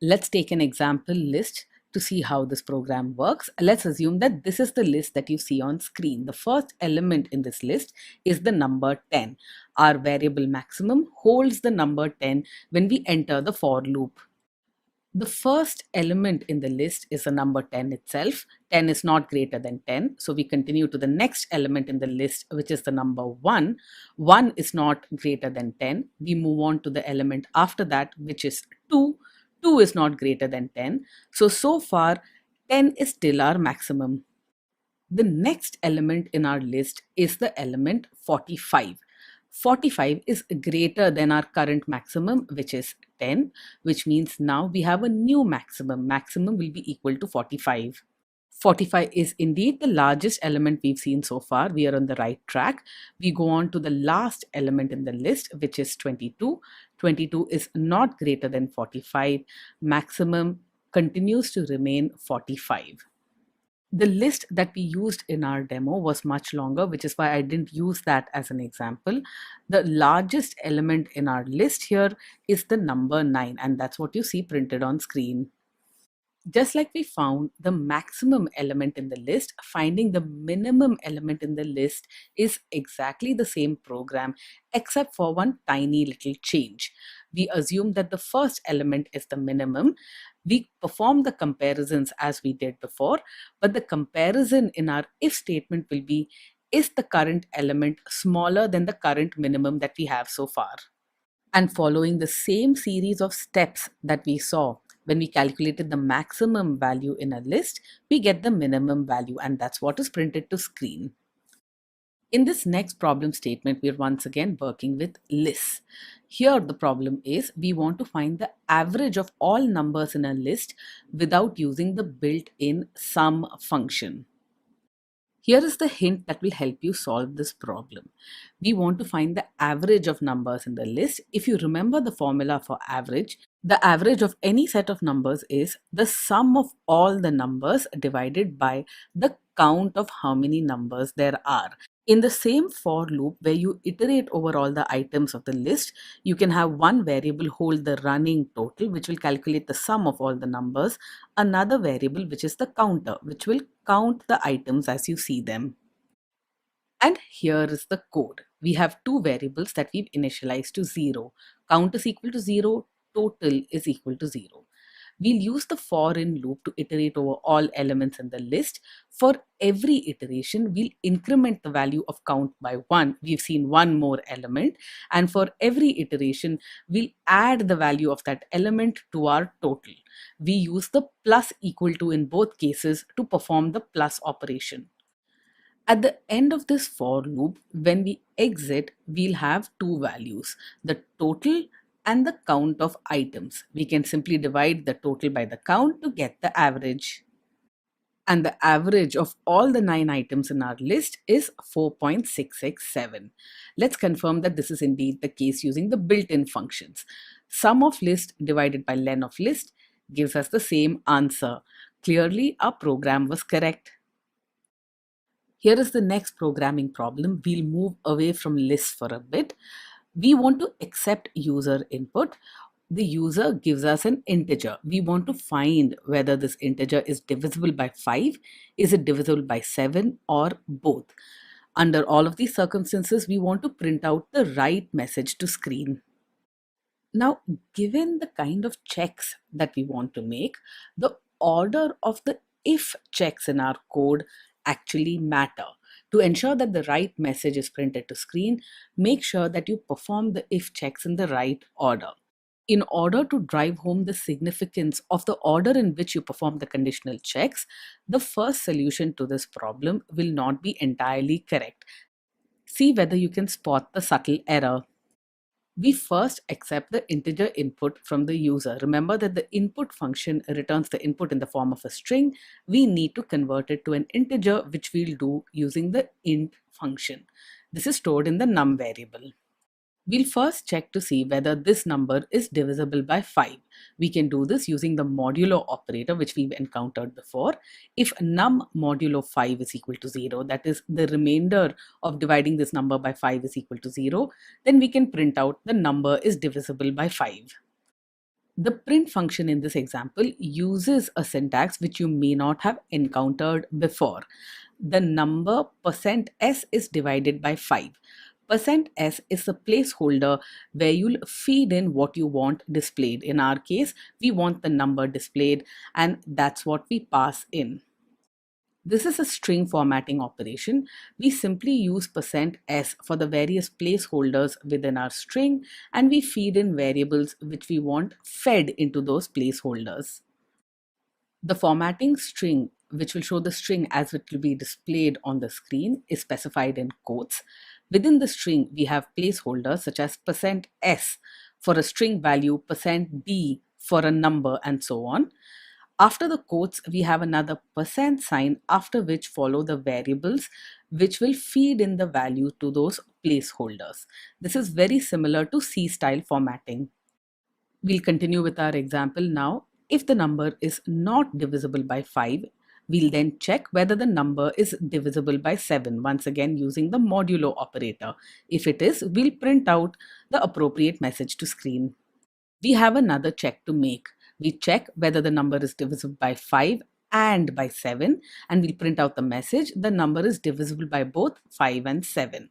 Let's take an example list to see how this program works. Let's assume that this is the list that you see on screen. The first element in this list is the number 10. Our variable maximum holds the number 10 when we enter the for loop. The first element in the list is the number 10 itself. 10 is not greater than 10. So we continue to the next element in the list, which is the number 1. 1 is not greater than 10. We move on to the element after that, which is 2. 2 is not greater than 10. So far, 10 is still our maximum. The next element in our list is the element 45. 45 is greater than our current maximum, which is 10, which means now we have a new maximum. Maximum will be equal to 45. 45 is indeed the largest element we've seen so far. We are on the right track. We go on to the last element in the list, which is 22. 22 is not greater than 45. Maximum continues to remain 45. The list that we used in our demo was much longer, which is why I didn't use that as an example. The largest element in our list here is the number 9, and that's what you see printed on screen. Just like we found the maximum element in the list, finding the minimum element in the list is exactly the same program, except for one tiny little change. We assume that the first element is the minimum. We perform the comparisons as we did before, but the comparison in our if statement will be, is the current element smaller than the current minimum that we have so far? And following the same series of steps that we saw when we calculated the maximum value in a list, we get the minimum value, and that's what is printed to screen. In this next problem statement, we're once again working with lists. Here the problem is we want to find the average of all numbers in a list without using the built-in sum function. Here is the hint that will help you solve this problem. We want to find the average of numbers in the list. If you remember the formula for average, the average of any set of numbers is the sum of all the numbers divided by the count of how many numbers there are. In the same for loop where you iterate over all the items of the list, you can have one variable hold the running total, which will calculate the sum of all the numbers, another variable, which is the counter, which will count the items as you see them. And here is the code. We have two variables that we've initialized to 0. Count is equal to 0, total is equal to 0. We'll use the for in loop to iterate over all elements in the list. For every iteration, we'll increment the value of count by 1. We've seen one more element. And for every iteration, we'll add the value of that element to our total. We use the plus equal to in both cases to perform the plus operation. At the end of this for loop, when we exit, we'll have two values, the total and the count of items. We can simply divide the total by the count to get the average. And the average of all the 9 items in our list is 4.667. Let's confirm that this is indeed the case using the built-in functions. Sum of list divided by len of list gives us the same answer. Clearly, our program was correct. Here is the next programming problem. We'll move away from lists for a bit. We want to accept user input. The user gives us an integer. We want to find whether this integer is divisible by 5, is it divisible by 7, or both. Under all of these circumstances, we want to print out the right message to screen. Now, given the kind of checks that we want to make, the order of the if checks in our code actually matter. To ensure that the right message is printed to screen, make sure that you perform the if checks in the right order. In order to drive home the significance of the order in which you perform the conditional checks, the first solution to this problem will not be entirely correct. See whether you can spot the subtle error. We first accept the integer input from the user. Remember that the input function returns the input in the form of a string. We need to convert it to an integer, which we'll do using the int function. This is stored in the num variable. We'll first check to see whether this number is divisible by 5. We can do this using the modulo operator, which we've encountered before. If num modulo 5 is equal to 0, that is the remainder of dividing this number by 5 is equal to 0, then we can print out the number is divisible by 5. The print function in this example uses a syntax which you may not have encountered before. The number %s is divided by 5. %s is a placeholder where you'll feed in what you want displayed. In our case, we want the number displayed, and that's what we pass in. This is a string formatting operation. We simply use %s for the various placeholders within our string, and we feed in variables which we want fed into those placeholders. The formatting string, which will show the string as it will be displayed on the screen, is specified in quotes. Within the string, we have placeholders such as %s for a string value, %b for a number, and so on. After the quotes, we have another %sign, after which follow the variables which will feed in the value to those placeholders. This is very similar to C-style formatting. We'll continue with our example now. If the number is not divisible by 5, we'll then check whether the number is divisible by 7, once again using the modulo operator. If it is, we'll print out the appropriate message to screen. We have another check to make. We check whether the number is divisible by 5 and by 7, and we'll print out the message. The number is divisible by both 5 and 7.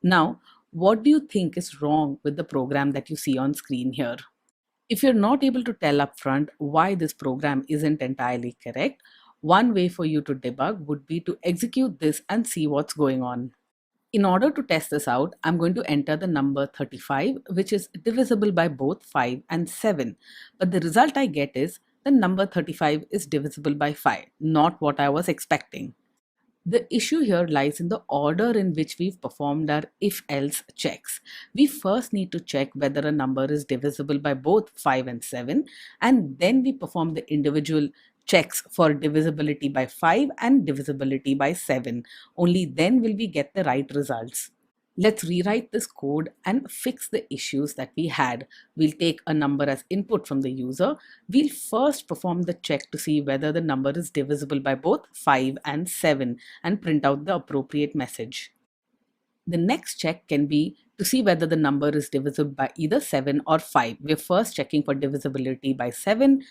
Now, what do you think is wrong with the program that you see on screen here? If you're not able to tell upfront why this program isn't entirely correct, one way for you to debug would be to execute this and see what's going on. In order to test this out, I'm going to enter the number 35, which is divisible by both 5 and 7. But the result I get is the number 35 is divisible by 5, not what I was expecting. The issue here lies in the order in which we've performed our if-else checks. We first need to check whether a number is divisible by both 5 and 7, and then we perform the individual checks for divisibility by 5 and divisibility by 7. Only then will we get the right results. Let's rewrite this code and fix the issues that we had. We'll take a number as input from the user. We'll first perform the check to see whether the number is divisible by both 5 and 7 and print out the appropriate message. The next check can be to see whether the number is divisible by either 7 or 5. We're first checking for divisibility by 7,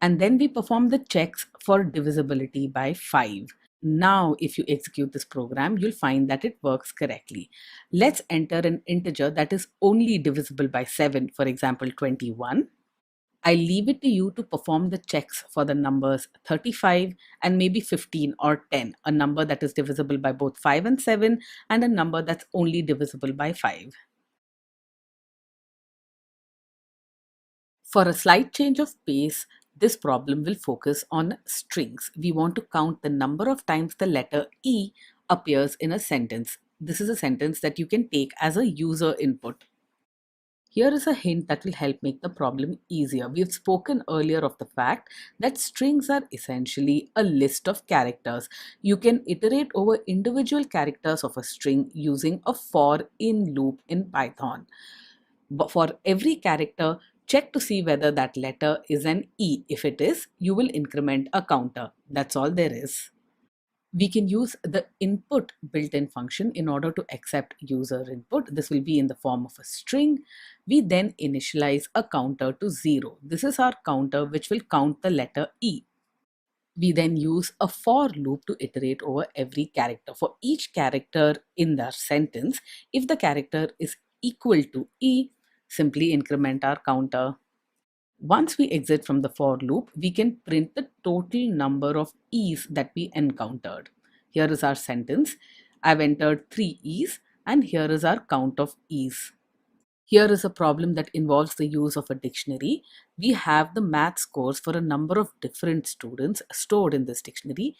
and then we perform the checks for divisibility by 5. Now, if you execute this program, you'll find that it works correctly. Let's enter an integer that is only divisible by 7, for example, 21. I leave it to you to perform the checks for the numbers 35 and maybe 15 or 10, a number that is divisible by both 5 and 7, and a number that's only divisible by 5. For a slight change of pace, this problem will focus on strings. We want to count the number of times the letter E appears in a sentence. This is a sentence that you can take as a user input. Here is a hint that will help make the problem easier. We have spoken earlier of the fact that strings are essentially a list of characters. You can iterate over individual characters of a string using a for in loop in Python. But for every character, check to see whether that letter is an E. If it is, you will increment a counter. That's all there is. We can use the input built-in function in order to accept user input. This will be in the form of a string. We then initialize a counter to 0. This is our counter which will count the letter E. We then use a for loop to iterate over every character. For each character in the sentence, if the character is equal to E, simply increment our counter. Once we exit from the for loop, we can print the total number of E's that we encountered. Here is our sentence. I've entered 3 E's and here is our count of E's. Here is a problem that involves the use of a dictionary. We have the math scores for a number of different students stored in this dictionary.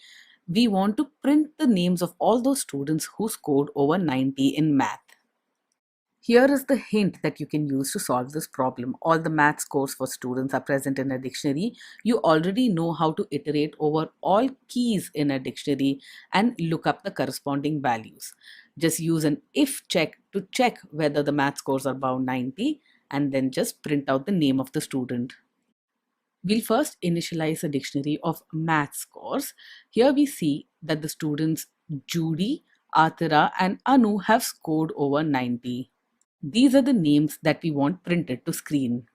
We want to print the names of all those students who scored over 90 in math. Here is the hint that you can use to solve this problem. All the math scores for students are present in a dictionary. You already know how to iterate over all keys in a dictionary and look up the corresponding values. Just use an if check to check whether the math scores are above 90 and then just print out the name of the student. We'll first initialize a dictionary of math scores. Here we see that the students Judy, Athira and Anu have scored over 90. These are the names that we want printed to screen.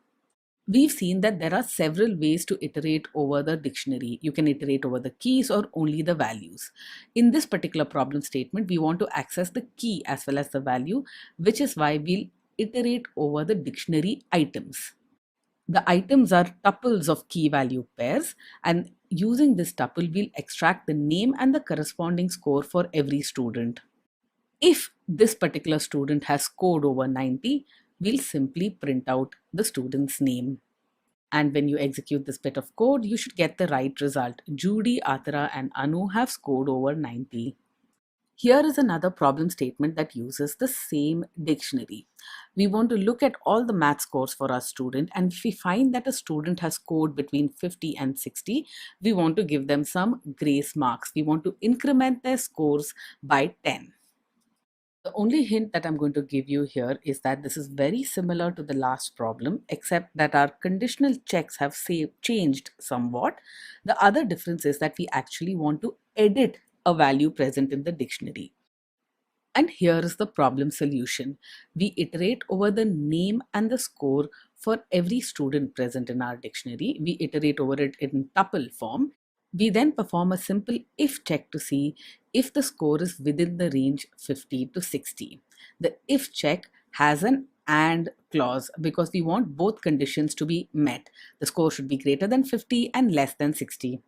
We've seen that there are several ways to iterate over the dictionary. You can iterate over the keys or only the values. In this particular problem statement, we want to access the key as well as the value, which is why we'll iterate over the dictionary items. The items are tuples of key value pairs, and using this tuple, we'll extract the name and the corresponding score for every student. If this particular student has scored over 90, we'll simply print out the student's name. And when you execute this bit of code, you should get the right result. Judy, Athira, and Anu have scored over 90. Here is another problem statement that uses the same dictionary. We want to look at all the math scores for our student, and if we find that a student has scored between 50 and 60, we want to give them some grace marks. We want to increment their scores by 10. The only hint that I'm going to give you here is that this is very similar to the last problem, except that our conditional checks have changed somewhat. The other difference is that we actually want to edit a value present in the dictionary. And here is the problem solution. We iterate over the name and the score for every student present in our dictionary. We iterate over it in tuple form. We then perform a simple if check to see if the score is within the range 50 to 60. The if check has an and clause because we want both conditions to be met. The score should be greater than 50 and less than 60.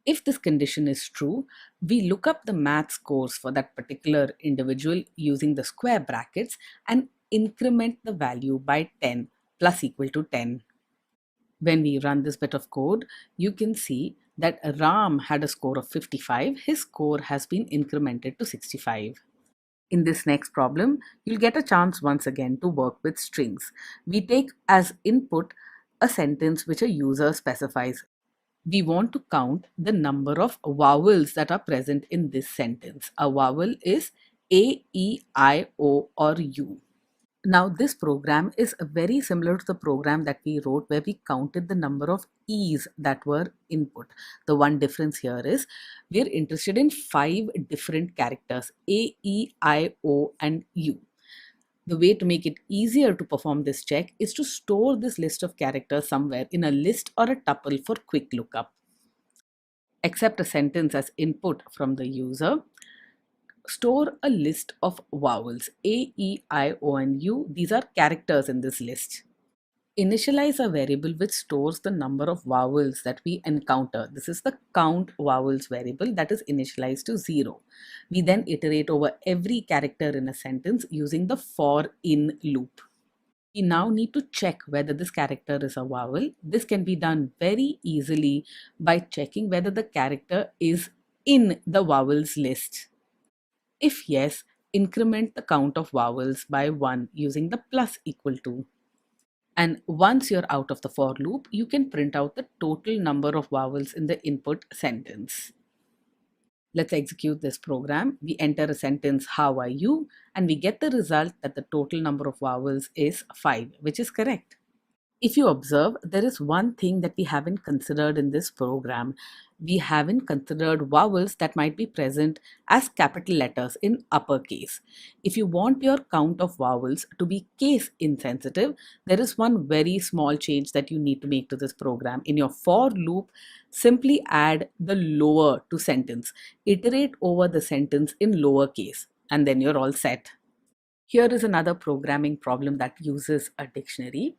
If this condition is true, we look up the math scores for that particular individual using the square brackets and increment the value by 10 plus equal to 10. When we run this bit of code, you can see that Ram had a score of 55. His score has been incremented to 65. In this next problem, you'll get a chance once again to work with strings. We take as input a sentence which a user specifies. We want to count the number of vowels that are present in this sentence. A vowel is A, E, I, O, or U. Now, this program is very similar to the program that we wrote where we counted the number of E's that were input. The one difference here is we're interested in 5 different characters, A, E, I, O, and U. The way to make it easier to perform this check is to store this list of characters somewhere in a list or a tuple for quick lookup. Accept a sentence as input from the user. Store a list of vowels A, E, I, O, and U. These are characters in this list. Initialize a variable which stores the number of vowels that we encounter. This is the count vowels variable that is initialized to 0. We then iterate over every character in a sentence using the for in loop. We now need to check whether this character is a vowel. This can be done very easily by checking whether the character is in the vowels list. If yes, increment the count of vowels by 1 using the plus equal to. And once you're out of the for loop, you can print out the total number of vowels in the input sentence. Let's execute this program. We enter a sentence, how are you? And we get the result that the total number of vowels is 5, which is correct. If you observe, there is one thing that we haven't considered in this program. We haven't considered vowels that might be present as capital letters in uppercase. If you want your count of vowels to be case insensitive, there is one very small change that you need to make to this program. In your for loop, simply add the lower to sentence. Iterate over the sentence in lowercase, and then you're all set. Here is another programming problem that uses a dictionary.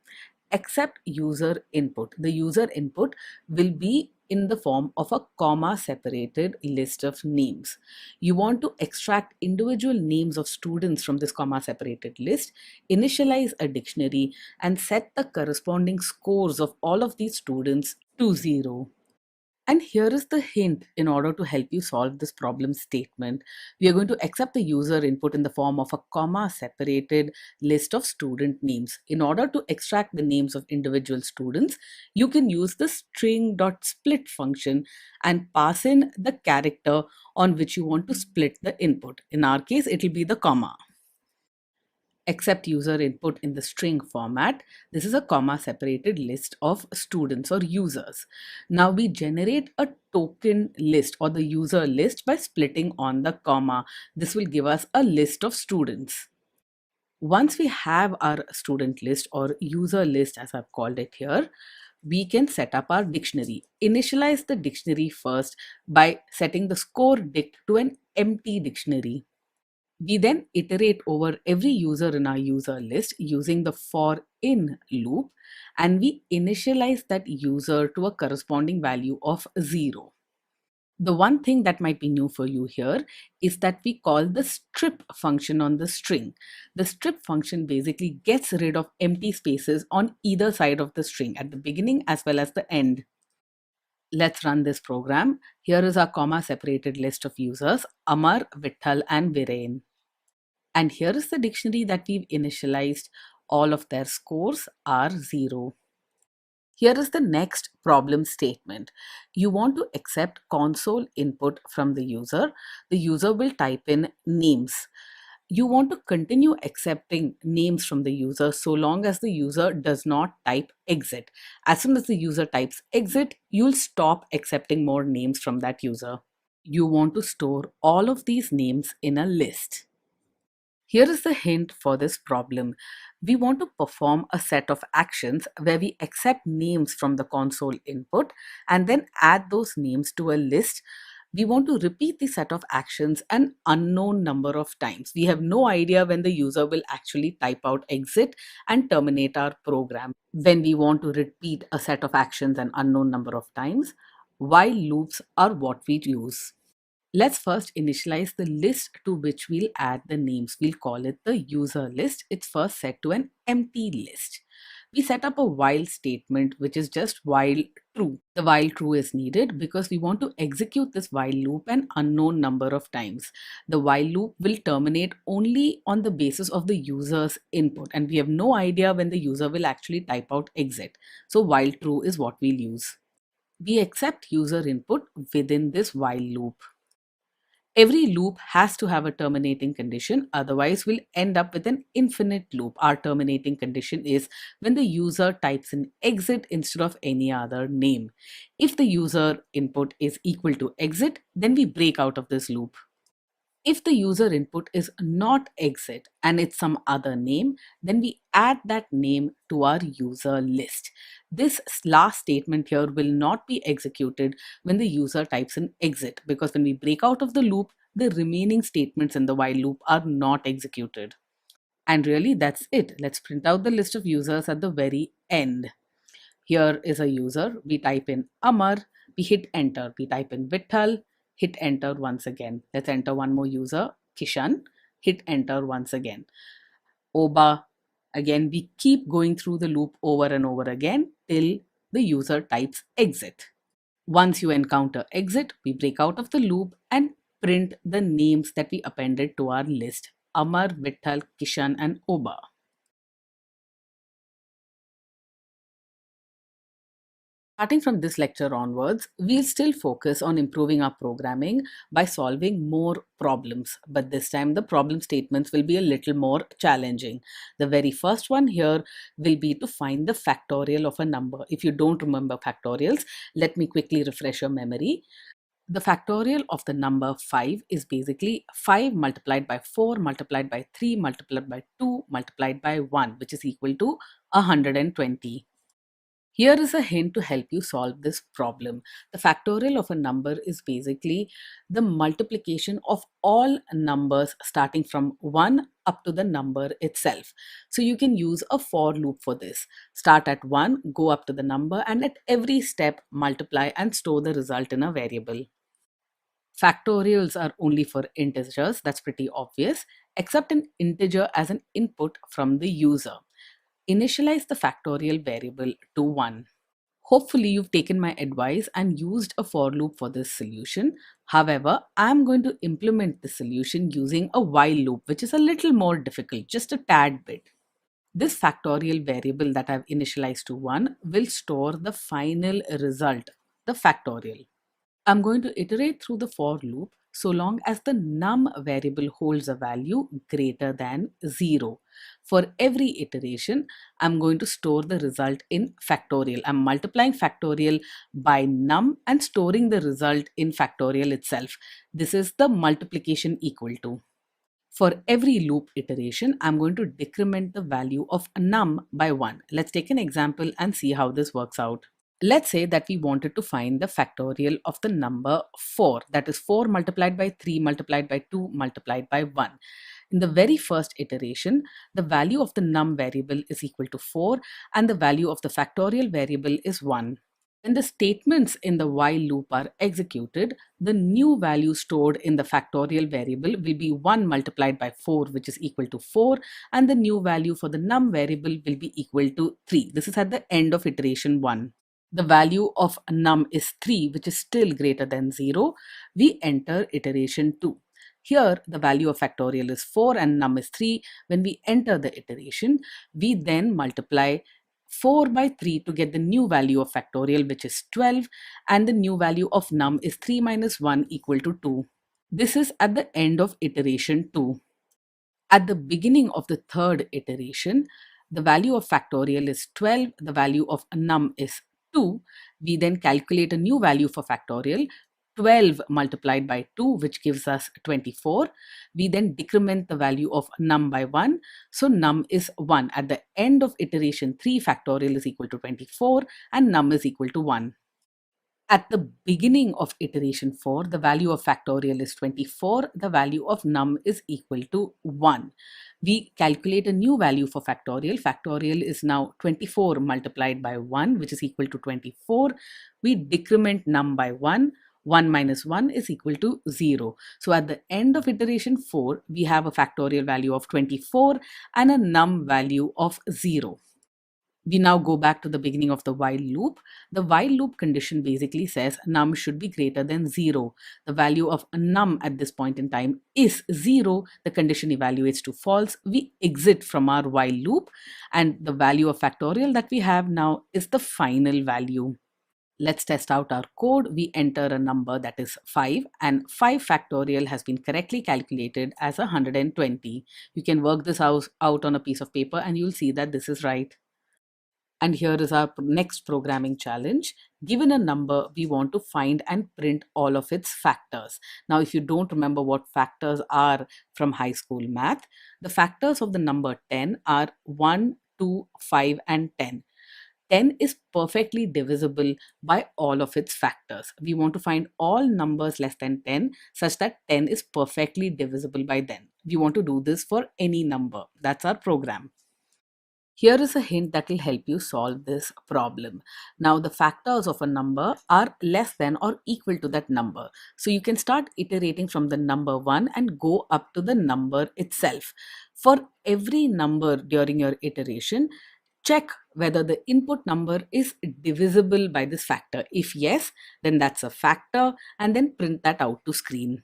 Accept user input. The user input will be in the form of a comma separated list of names. You want to extract individual names of students from this comma separated list, initialize a dictionary, and set the corresponding scores of all of these students to 0. And here is the hint in order to help you solve this problem statement. We are going to accept the user input in the form of a comma separated list of student names. In order to extract the names of individual students, you can use the string.split function and pass in the character on which you want to split the input. In our case, it will be the comma. Accept user input in the string format. This is a comma separated list of students or users. Now we generate a token list or the user list by splitting on the comma. This will give us a list of students. Once we have our student list or user list, as I've called it here, we can set up our dictionary. Initialize the dictionary first by setting the score dict to an empty dictionary. We then iterate over every user in our user list using the for in loop, and we initialize that user to a corresponding value of 0. The one thing that might be new for you here is that we call the strip function on the string. The strip function basically gets rid of empty spaces on either side of the string at the beginning as well as the end. Let's run this program. Here is our comma separated list of users: Amar, Vitthal, and Viren. And here is the dictionary that we've initialized. All of their scores are 0. Here is the next problem statement. You want to accept console input from the user. The user will type in names. You want to continue accepting names from the user so long as the user does not type exit. As soon as the user types exit, you'll stop accepting more names from that user. You want to store all of these names in a list. Here is the hint for this problem. We want to perform a set of actions where we accept names from the console input and then add those names to a list. We want to repeat the set of actions an unknown number of times. We have no idea when the user will actually type out exit and terminate our program. When we want to repeat a set of actions an unknown number of times, while loops are what we use. Let's first initialize the list to which we'll add the names. We'll call it the user list. It's first set to an empty list. We set up a while statement, which is just while true. The while true is needed because we want to execute this while loop an unknown number of times. The while loop will terminate only on the basis of the user's input, and we have no idea when the user will actually type out exit. So while true is what we'll use. We accept user input within this while loop. Every loop has to have a terminating condition, otherwise we'll end up with an infinite loop. Our terminating condition is when the user types in exit instead of any other name. If the user input is equal to exit, then we break out of this loop. If the user input is not exit and it's some other name, then we add that name to our user list. This last statement here will not be executed when the user types in exit, because when we break out of the loop, the remaining statements in the while loop are not executed. And really, that's it. Let's print out the list of users at the very end. Here is a user. We type in Amar, we hit enter. We type in Vitthal, hit enter once again. Let's enter one more user, Kishan, hit enter once again. Oba, again, we keep going through the loop over and over again till the user types exit. Once you encounter exit, we break out of the loop and print the names that we appended to our list: Amar, Vitthal, Kishan, and Oba. Starting from this lecture onwards, we'll still focus on improving our programming by solving more problems, but this time the problem statements will be a little more challenging. The very first one here will be to find the factorial of a number. If you don't remember factorials, let me quickly refresh your memory. The factorial of the number 5 is basically 5 multiplied by 4 multiplied by 3 multiplied by 2 multiplied by 1, which is equal to 120. Here is a hint to help you solve this problem. The factorial of a number is basically the multiplication of all numbers starting from 1 up to the number itself. So you can use a for loop for this. Start at 1, go up to the number, and at every step multiply and store the result in a variable. Factorials are only for integers, that's pretty obvious, except an integer as an input from the user. Initialize the factorial variable to 1. Hopefully, you've taken my advice and used a for loop for this solution. However, I'm going to implement the solution using a while loop, which is a little more difficult, just a tad bit. This factorial variable that I've initialized to 1 will store the final result, the factorial. I'm going to iterate through the for loop so long as the num variable holds a value greater than 0. For every iteration, I'm going to store the result in factorial. I'm multiplying factorial by num and storing the result in factorial itself. This is the multiplication equal to. For every loop iteration, I'm going to decrement the value of num by 1. Let's take an example and see how this works out. Let's say that we wanted to find the factorial of the number 4, that is 4 multiplied by 3 multiplied by 2 multiplied by 1. In the very first iteration, the value of the num variable is equal to 4 and the value of the factorial variable is 1. When the statements in the while loop are executed, the new value stored in the factorial variable will be 1 multiplied by 4, which is equal to 4, and the new value for the num variable will be equal to 3. This is at the end of iteration 1. The value of num is 3, which is still greater than 0. We enter iteration 2. Here, the value of factorial is 4 and num is 3. When we enter the iteration, we then multiply 4 by 3 to get the new value of factorial, which is 12, and the new value of num is 3 minus 1 equal to 2. This is at the end of iteration 2. At the beginning of the third iteration, the value of factorial is 12, the value of num is 2. We then calculate a new value for factorial, 12 multiplied by 2, which gives us 24. We then decrement the value of num by 1. So num is 1. At the end of iteration 3, factorial is equal to 24 and num is equal to 1. At the beginning of iteration 4, the value of factorial is 24, the value of num is equal to 1. We calculate a new value for factorial. Factorial is now 24 multiplied by 1, which is equal to 24. We decrement num by 1. 1 minus 1 is equal to 0. So at the end of iteration 4, we have a factorial value of 24 and a num value of 0. We now go back to the beginning of the while loop. The while loop condition basically says num should be greater than 0. The value of num at this point in time is 0. The condition evaluates to false. We exit from our while loop, and the value of factorial that we have now is the final value. Let's test out our code. We enter a number that is 5, and 5 factorial has been correctly calculated as 120. You can work this out on a piece of paper and you'll see that this is right. And here is our next programming challenge. Given a number, we want to find and print all of its factors. Now, if you don't remember what factors are from high school math, the factors of the number 10 are 1, 2, 5, and 10. 10 is perfectly divisible by all of its factors. We want to find all numbers less than 10 such that 10 is perfectly divisible by them. We want to do this for any number. That's our program. Here is a hint that will help you solve this problem. Now, the factors of a number are less than or equal to that number. So you can start iterating from the number 1 and go up to the number itself. For every number during your iteration, check whether the input number is divisible by this factor. If yes, then that's a factor, and then print that out to screen.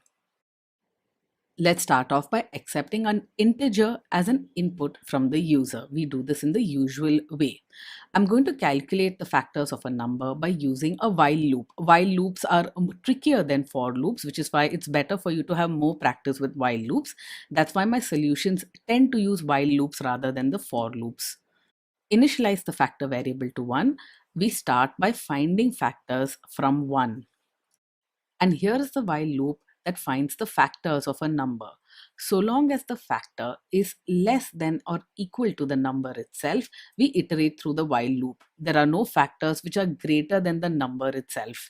Let's start off by accepting an integer as an input from the user. We do this in the usual way. I'm going to calculate the factors of a number by using a while loop. While loops are trickier than for loops, which is why it's better for you to have more practice with while loops. That's why my solutions tend to use while loops rather than the for loops. Initialize the factor variable to 1. We start by finding factors from 1. And here is the while loop that finds the factors of a number. So long as the factor is less than or equal to the number itself, we iterate through the while loop. There are no factors which are greater than the number itself.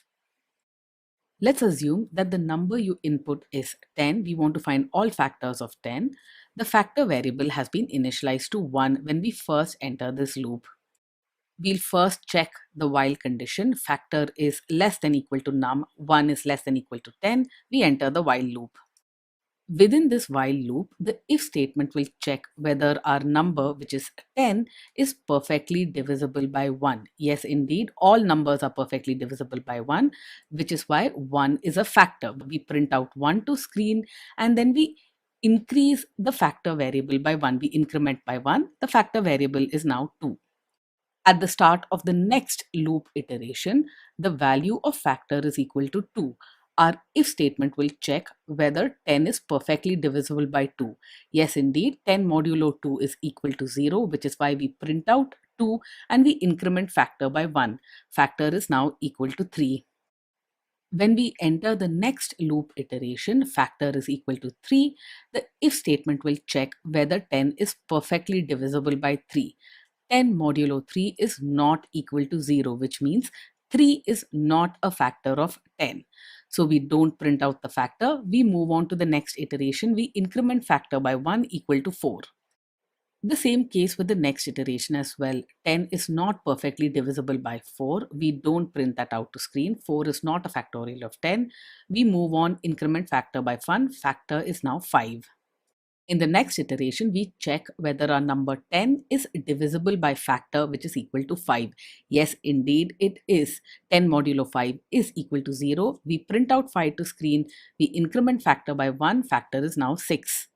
Let's assume that the number you input is 10. We want to find all factors of 10. The factor variable has been initialized to 1 when we first enter this loop. We'll first check the while condition. Factor is less than equal to num, 1 is less than equal to 10. We enter the while loop. Within this while loop, the if statement will check whether our number, which is 10, is perfectly divisible by 1. Yes, indeed, all numbers are perfectly divisible by 1, which is why 1 is a factor. We print out 1 to screen and then we increase the factor variable by 1. We increment by 1. The factor variable is now 2. At the start of the next loop iteration, the value of factor is equal to 2. Our if statement will check whether 10 is perfectly divisible by 2. Yes, indeed, 10 modulo 2 is equal to 0, which is why we print out 2 and we increment factor by 1. Factor is now equal to 3. When we enter the next loop iteration, factor is equal to 3, the if statement will check whether 10 is perfectly divisible by 3. 10 modulo 3 is not equal to 0, which means 3 is not a factor of 10. So we don't print out the factor. We move on to the next iteration. We increment factor by 1 equal to 4. The same case with the next iteration as well. 10 is not perfectly divisible by 4. We don't print that out to screen. 4 is not a factorial of 10. We move on, increment factor by 1. Factor is now 5. In the next iteration, we check whether our number 10 is divisible by factor which is equal to 5. Yes, indeed it is. 10 modulo 5 is equal to 0. We print out 5 to screen. We increment factor by 1. Factor is now 6.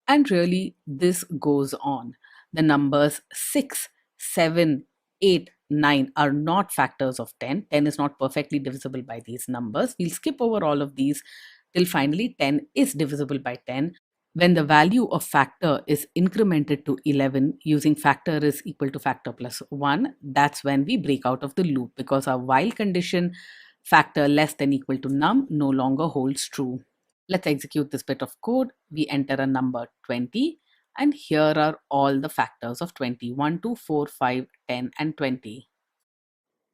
And really, this goes on. The numbers 6, 7, 8, 9 are not factors of 10. 10 is not perfectly divisible by these numbers. We'll skip over all of these till finally 10 is divisible by 10. When the value of factor is incremented to 11 using factor is equal to factor plus 1, that's when we break out of the loop because our while condition factor less than equal to num no longer holds true. Let's execute this bit of code. We enter a number 20 and here are all the factors of 20. 1, 2, 4, 5, 10 and 20.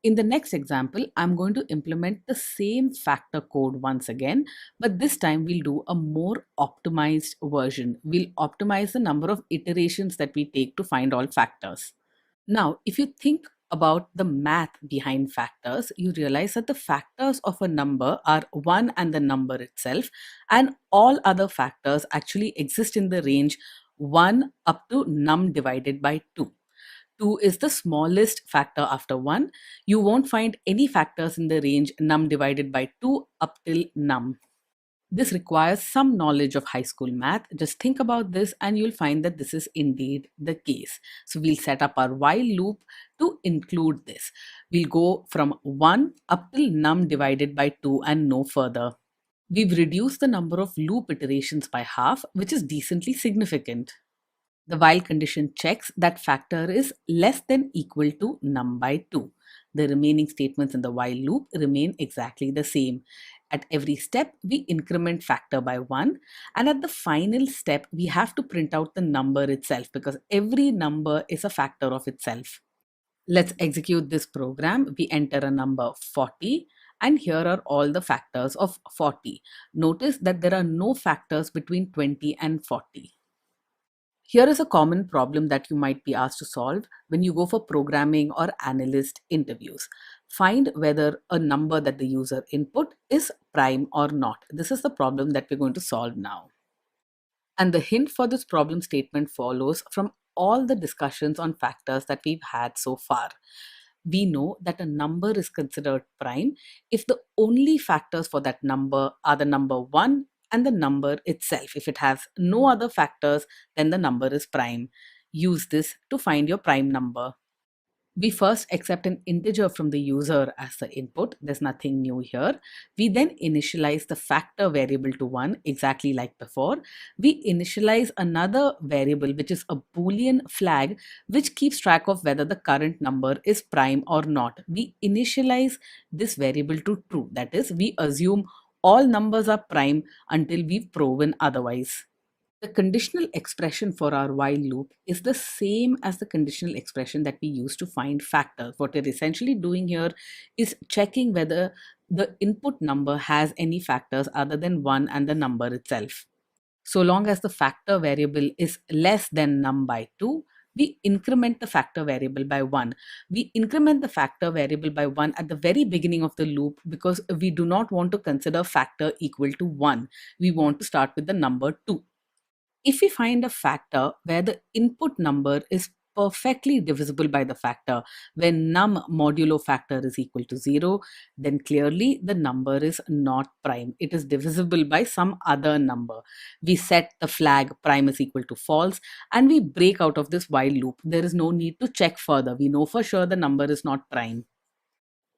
In the next example, I'm going to implement the same factor code once again, but this time we'll do a more optimized version. We'll optimize the number of iterations that we take to find all factors. Now, if you think about the math behind factors, you realize that the factors of a number are 1 and the number itself, and all other factors actually exist in the range 1 up to num divided by 2. 2 is the smallest factor after 1. You won't find any factors in the range num divided by 2 up till num. This requires some knowledge of high school math. Just think about this and you'll find that this is indeed the case. So we'll set up our while loop to include this. We'll go from 1 up till num divided by 2 and no further. We've reduced the number of loop iterations by half, which is decently significant. The while condition checks that factor is less than equal to num by 2. The remaining statements in the while loop remain exactly the same. At every step, we increment factor by 1, and at the final step, we have to print out the number itself because every number is a factor of itself. Let's execute this program. We enter a number 40, and here are all the factors of 40. Notice that there are no factors between 20 and 40. Here is a common problem that you might be asked to solve when you go for programming or analyst interviews. Find whether a number that the user input is prime or not. This is the problem that we're going to solve now. And the hint for this problem statement follows from all the discussions on factors that we've had so far. We know that a number is considered prime if the only factors for that number are the number 1 and the number itself. If it has no other factors, then the number is prime. Use this to find your prime number. We first accept an integer from the user as the input. There's nothing new here. We then initialize the factor variable to 1, exactly like before. We initialize another variable, which is a Boolean flag, which keeps track of whether the current number is prime or not. We initialize this variable to true. That is, we assume all numbers are prime until we've proven otherwise. The conditional expression for our while loop is the same as the conditional expression that we use to find factors. What we're essentially doing here is checking whether the input number has any factors other than 1 and the number itself. So long as the factor variable is less than num by 2, we increment the factor variable by 1. We increment the factor variable by 1 at the very beginning of the loop because we do not want to consider factor equal to 1. We want to start with the number 2. If we find a factor where the input number is perfectly divisible by the factor, when num modulo factor is equal to 0, then clearly the number is not prime. It is divisible by some other number. We set the flag prime is equal to false and we break out of this while loop. There is no need to check further. We know for sure the number is not prime.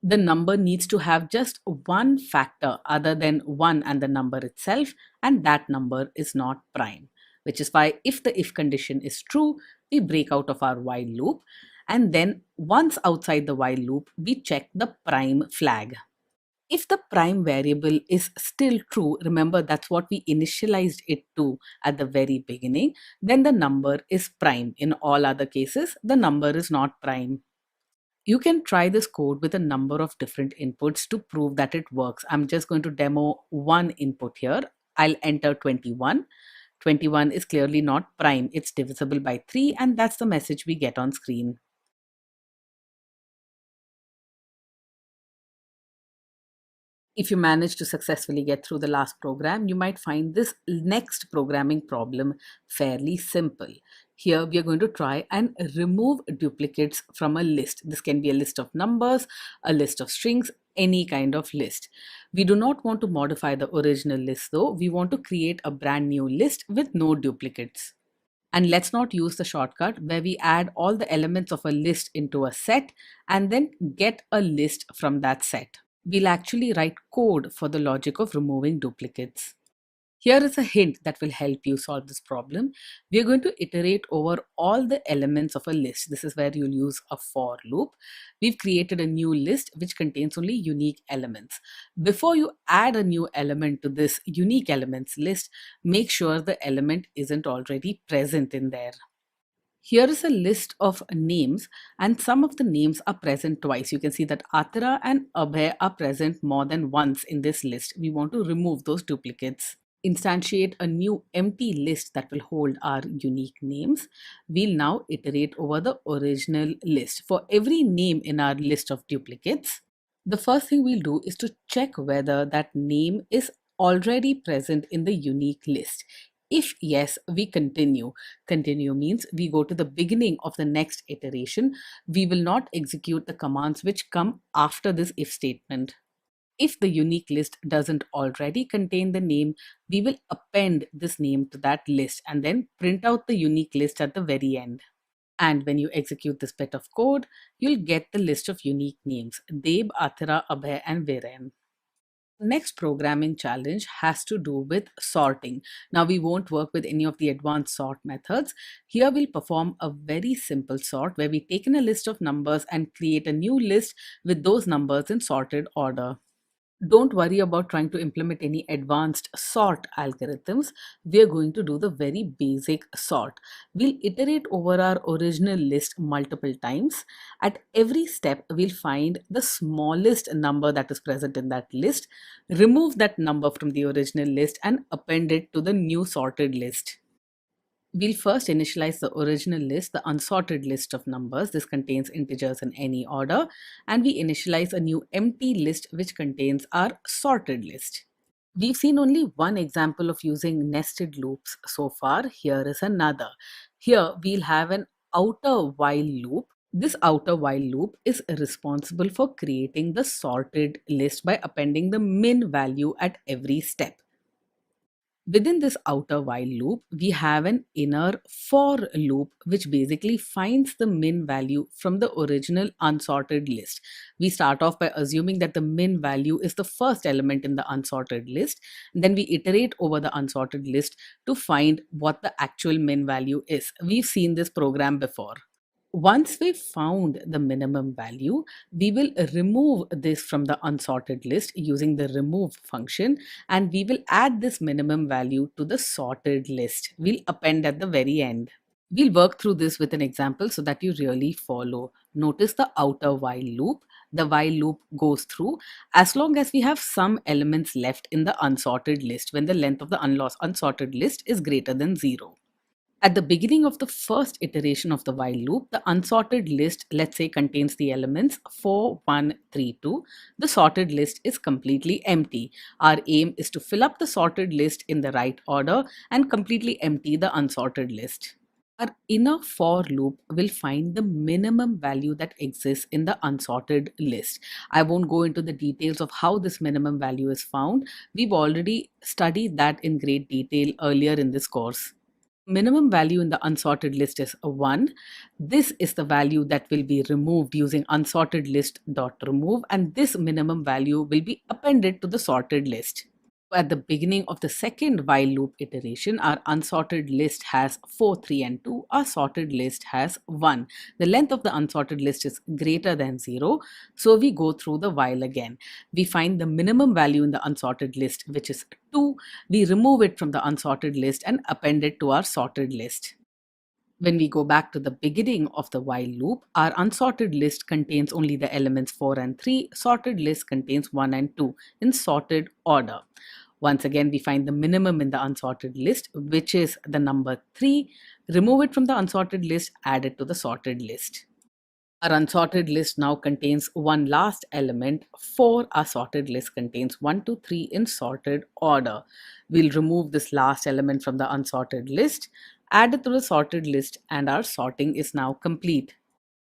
The number needs to have just one factor other than 1 and the number itself, and that number is not prime. Which is why if the if condition is true, we break out of our while loop, and then once outside the while loop, we check the prime flag. If the prime variable is still true, remember that's what we initialized it to at the very beginning, then the number is prime. In all other cases, the number is not prime. You can try this code with a number of different inputs to prove that it works. I'm just going to demo one input here. I'll enter 21. 21 is clearly not prime. It's divisible by 3, and that's the message we get on screen. If you manage to successfully get through the last program, you might find this next programming problem fairly simple. Here we are going to try and remove duplicates from a list. This can be a list of numbers, a list of strings, any kind of list. We do not want to modify the original list though. We want to create a brand new list with no duplicates. And let's not use the shortcut where we add all the elements of a list into a set and then get a list from that set. We'll actually write code for the logic of removing duplicates. Here is a hint that will help you solve this problem. We are going to iterate over all the elements of a list. This is where you'll use a for loop. We've created a new list which contains only unique elements. Before you add a new element to this unique elements list, make sure the element isn't already present in there. Here is a list of names, and some of the names are present twice. You can see that Atira and Abhay are present more than once in this list. We want to remove those duplicates. Instantiate a new empty list that will hold our unique names. We'll now iterate over the original list. For every name in our list of duplicates, the first thing we'll do is to check whether that name is already present in the unique list. If yes, we continue. Continue means we go to the beginning of the next iteration. We will not execute the commands which come after this if statement. If the unique list doesn't already contain the name, we will append this name to that list and then print out the unique list at the very end. And when you execute this bit of code, you'll get the list of unique names: Deb, Athira, Abhay, and Viren. Next programming challenge has to do with sorting. Now we won't work with any of the advanced sort methods. Here we'll perform a very simple sort where we take in a list of numbers and create a new list with those numbers in sorted order. Don't worry about trying to implement any advanced sort algorithms. We are going to do the very basic sort. We'll iterate over our original list multiple times. At every step, we'll find the smallest number that is present in that list, remove that number from the original list, and append it to the new sorted list. We'll first initialize the original list, the unsorted list of numbers. This contains integers in any order. And we initialize a new empty list which contains our sorted list. We've seen only one example of using nested loops so far. Here is another. Here we'll have an outer while loop. This outer while loop is responsible for creating the sorted list by appending the min value at every step. Within this outer while loop, we have an inner for loop, which basically finds the min value from the original unsorted list. We start off by assuming that the min value is the first element in the unsorted list. And then we iterate over the unsorted list to find what the actual min value is. We've seen this program before. Once we've found the minimum value, we will remove this from the unsorted list using the remove function, and we will add this minimum value to the sorted list. We'll append at the very end. We'll work through this with an example so that you really follow. Notice the outer while loop. The while loop goes through as long as we have some elements left in the unsorted list when the length of the unsorted list is greater than 0. At the beginning of the first iteration of the while loop, the unsorted list, let's say, contains the elements 4, 1, 3, 2. The sorted list is completely empty. Our aim is to fill up the sorted list in the right order and completely empty the unsorted list. Our inner for loop will find the minimum value that exists in the unsorted list. I won't go into the details of how this minimum value is found. We've already studied that in great detail earlier in this course. Minimum value in the unsorted list is 1. This is the value that will be removed using unsorted list dot remove, and this minimum value will be appended to the sorted list. At the beginning of the second while loop iteration, our unsorted list has 4, 3, and 2. Our sorted list has 1. The length of the unsorted list is greater than 0. So we go through the while again. We find the minimum value in the unsorted list, which is 2. We remove it from the unsorted list and append it to our sorted list. When we go back to the beginning of the while loop, our unsorted list contains only the elements 4 and 3. Sorted list contains 1 and 2 in sorted order. Once again, we find the minimum in the unsorted list, which is the number 3. Remove it from the unsorted list, add it to the sorted list. Our unsorted list now contains one last element. 4. Our sorted list contains 1, 2, 3 in sorted order. We'll remove this last element from the unsorted list, add it to the sorted list, and our sorting is now complete.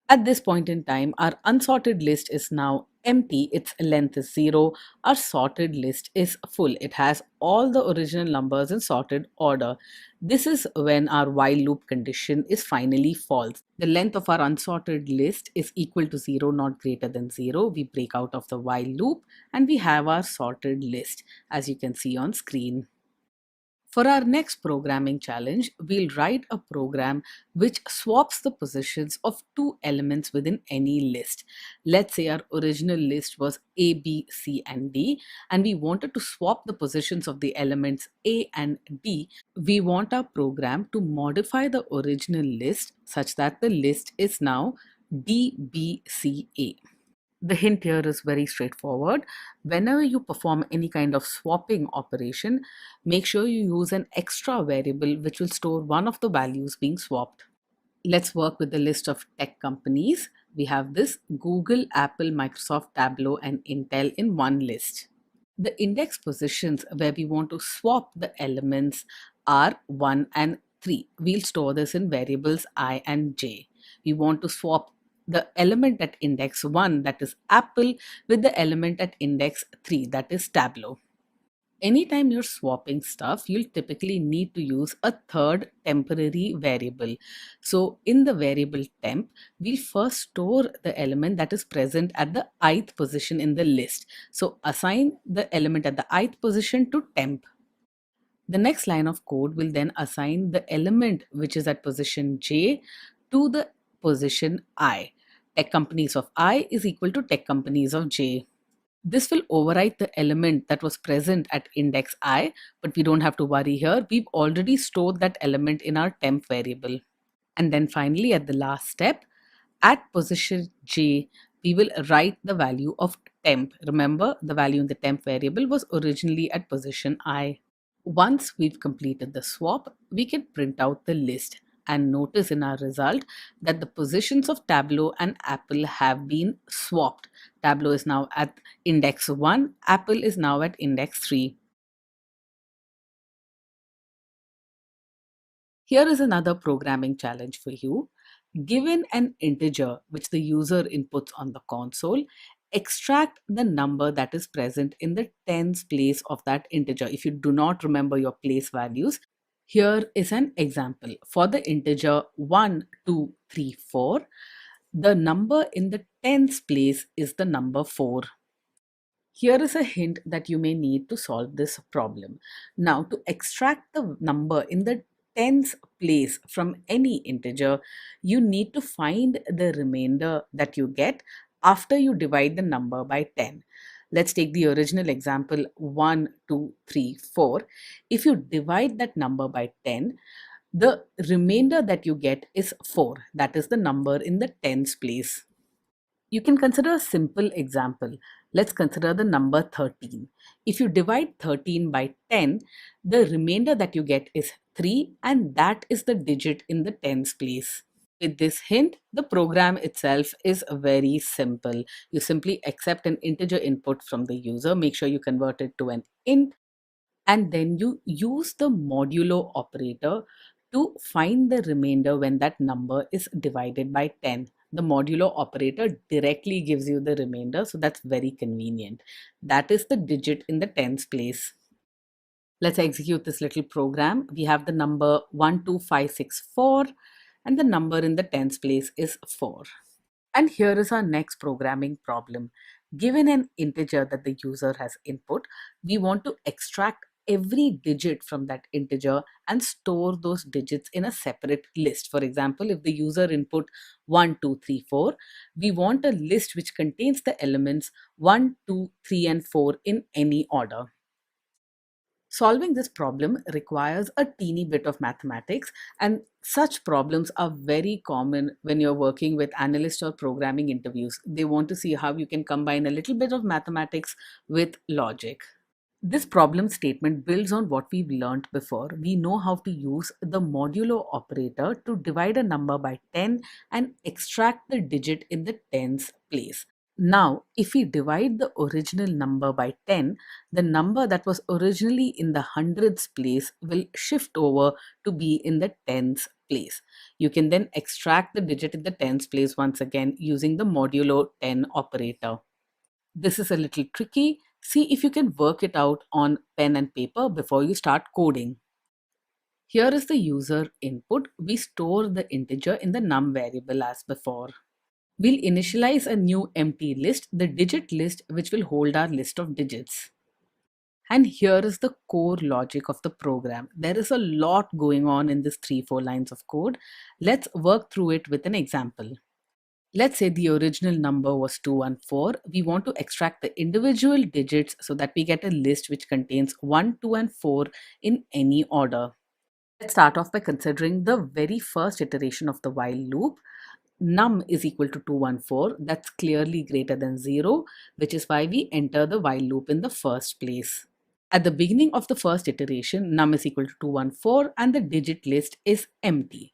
At this point in time, our unsorted list is now empty. Its length is 0. Our sorted list is full. It has all the original numbers in sorted order. This is when our while loop condition is finally false. The length of our unsorted list is equal to 0, not greater than 0. We break out of the while loop and we have our sorted list, as you can see on screen. For our next programming challenge, we'll write a program which swaps the positions of two elements within any list. Let's say our original list was A, B, C, and D, and we wanted to swap the positions of the elements A and D. We want our program to modify the original list such that the list is now D, B, C, A. The hint here is very straightforward. Whenever you perform any kind of swapping operation, make sure you use an extra variable which will store one of the values being swapped. Let's work with the list of tech companies. We have this Google, Apple, Microsoft, Tableau, and Intel in one list. The index positions where we want to swap the elements are 1 and 3. We'll store this in variables I and j. We want to swap the element at index 1, that is Apple, with the element at index 3, that is Tableau. Anytime you're swapping stuff, you'll typically need to use a third temporary variable. So in the variable temp, we'll first store the element that is present at the ith position in the list. So assign the element at the ith position to temp. The next line of code will then assign the element which is at position j to the position I. Tech companies of I is equal to tech companies of j. This will overwrite the element that was present at index I, but we don't have to worry here. We've already stored that element in our temp variable. And then finally, at the last step, at position j, we will write the value of temp. Remember, the value in the temp variable was originally at position I. Once we've completed the swap, we can print out the list and notice in our result that the positions of Tableau and Apple have been swapped. Tableau is now at index 1, Apple is now at index 3. Here is another programming challenge for you. Given an integer which the user inputs on the console, extract the number that is present in the tens place of that integer. If you do not remember your place values, here is an example. For the integer 1, 2, 3, 4, the number in the tens place is the number 4. Here is a hint that you may need to solve this problem. Now, to extract the number in the tens place from any integer, you need to find the remainder that you get after you divide the number by 10. Let's take the original example 1, 2, 3, 4. If you divide that number by 10, the remainder that you get is 4. That is the number in the tens place. You can consider a simple example. Let's consider the number 13. If you divide 13 by 10, the remainder that you get is 3, and that is the digit in the tens place. With this hint, the program itself is very simple. You simply accept an integer input from the user, make sure you convert it to an int, and then you use the modulo operator to find the remainder when that number is divided by 10. The modulo operator directly gives you the remainder, so that's very convenient. That is the digit in the tens place. Let's execute this little program. We have the number 12564, and the number in the tens place is 4. And here is our next programming problem. Given an integer that the user has input, we want to extract every digit from that integer and store those digits in a separate list. For example, if the user input 1, 2, 3, 4, we want a list which contains the elements 1, 2, 3, and 4 in any order. Solving this problem requires a teeny bit of mathematics, and such problems are very common when you're working with analyst or programming interviews. They want to see how you can combine a little bit of mathematics with logic. This problem statement builds on what we've learned before. We know how to use the modulo operator to divide a number by 10 and extract the digit in the tens place. Now, if we divide the original number by 10, the number that was originally in the hundreds place will shift over to be in the tens place. You can then extract the digit in the tens place once again using the modulo 10 operator. This is a little tricky. See if you can work it out on pen and paper before you start coding. Here is the user input. We store the integer in the num variable as before. We'll initialize a new empty list, the digit list, which will hold our list of digits. And here is the core logic of the program. There is a lot going on in this 3-4 lines of code. Let's work through it with an example. Let's say the original number was 214. We want to extract the individual digits so that we get a list which contains 1, 2, and 4 in any order. Let's start off by considering the very first iteration of the while loop. Num is equal to 214. That's clearly greater than 0, which is why we enter the while loop in the first place. At the beginning of the first iteration, num is equal to 214 and the digit list is empty.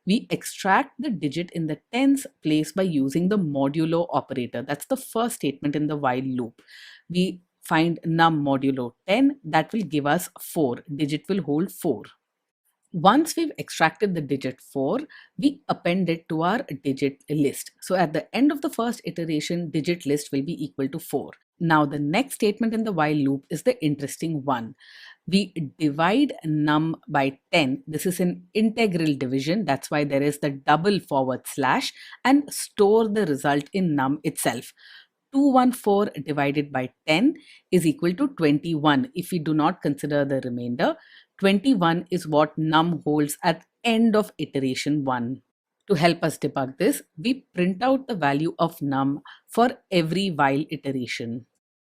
We extract the digit in the tens place by using the modulo operator. That's the first statement in the while loop. We find num modulo 10, that will give us 4. Digit will hold 4. Once we've extracted the digit 4, we append it to our digit list. So at the end of the first iteration, digit list will be equal to 4. Now the next statement in the while loop is the interesting one. We divide num by 10. This is an integral division. That's why there is the double forward slash, and store the result in num itself. 214 divided by 10 is equal to 21. If we do not consider the remainder, 21 is what num holds at end of iteration 1. To help us debug this, we print out the value of num for every while iteration.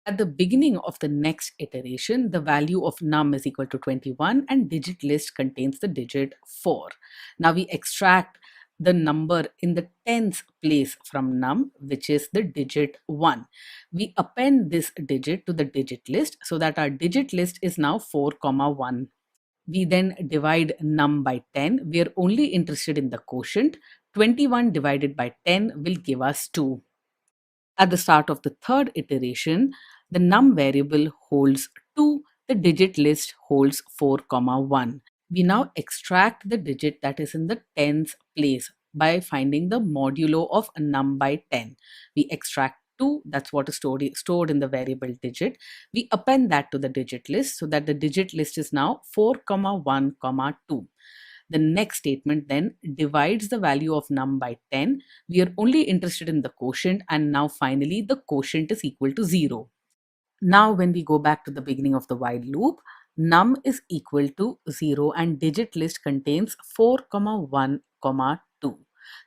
At the beginning of the next iteration, the value of num is equal to 21 and digit list contains the digit 4. Now we extract the number in the tens place from num, which is the digit 1. We append this digit to the digit list so that our digit list is now 4, 1. We then divide num by 10. We are only interested in the quotient. 21 divided by 10 will give us 2. At the start of the third iteration, the num variable holds 2, the digit list holds 4, 1. We now extract the digit that is in the tens place by finding the modulo of num by 10. We extract 2, that's what is stored in the variable digit. We append that to the digit list so that the digit list is now 4, comma 1, comma 2. The next statement then divides the value of num by 10. We are only interested in the quotient, and now finally the quotient is equal to 0. Now, when we go back to the beginning of the while loop, num is equal to 0 and digit list contains 4, comma 1, comma 2.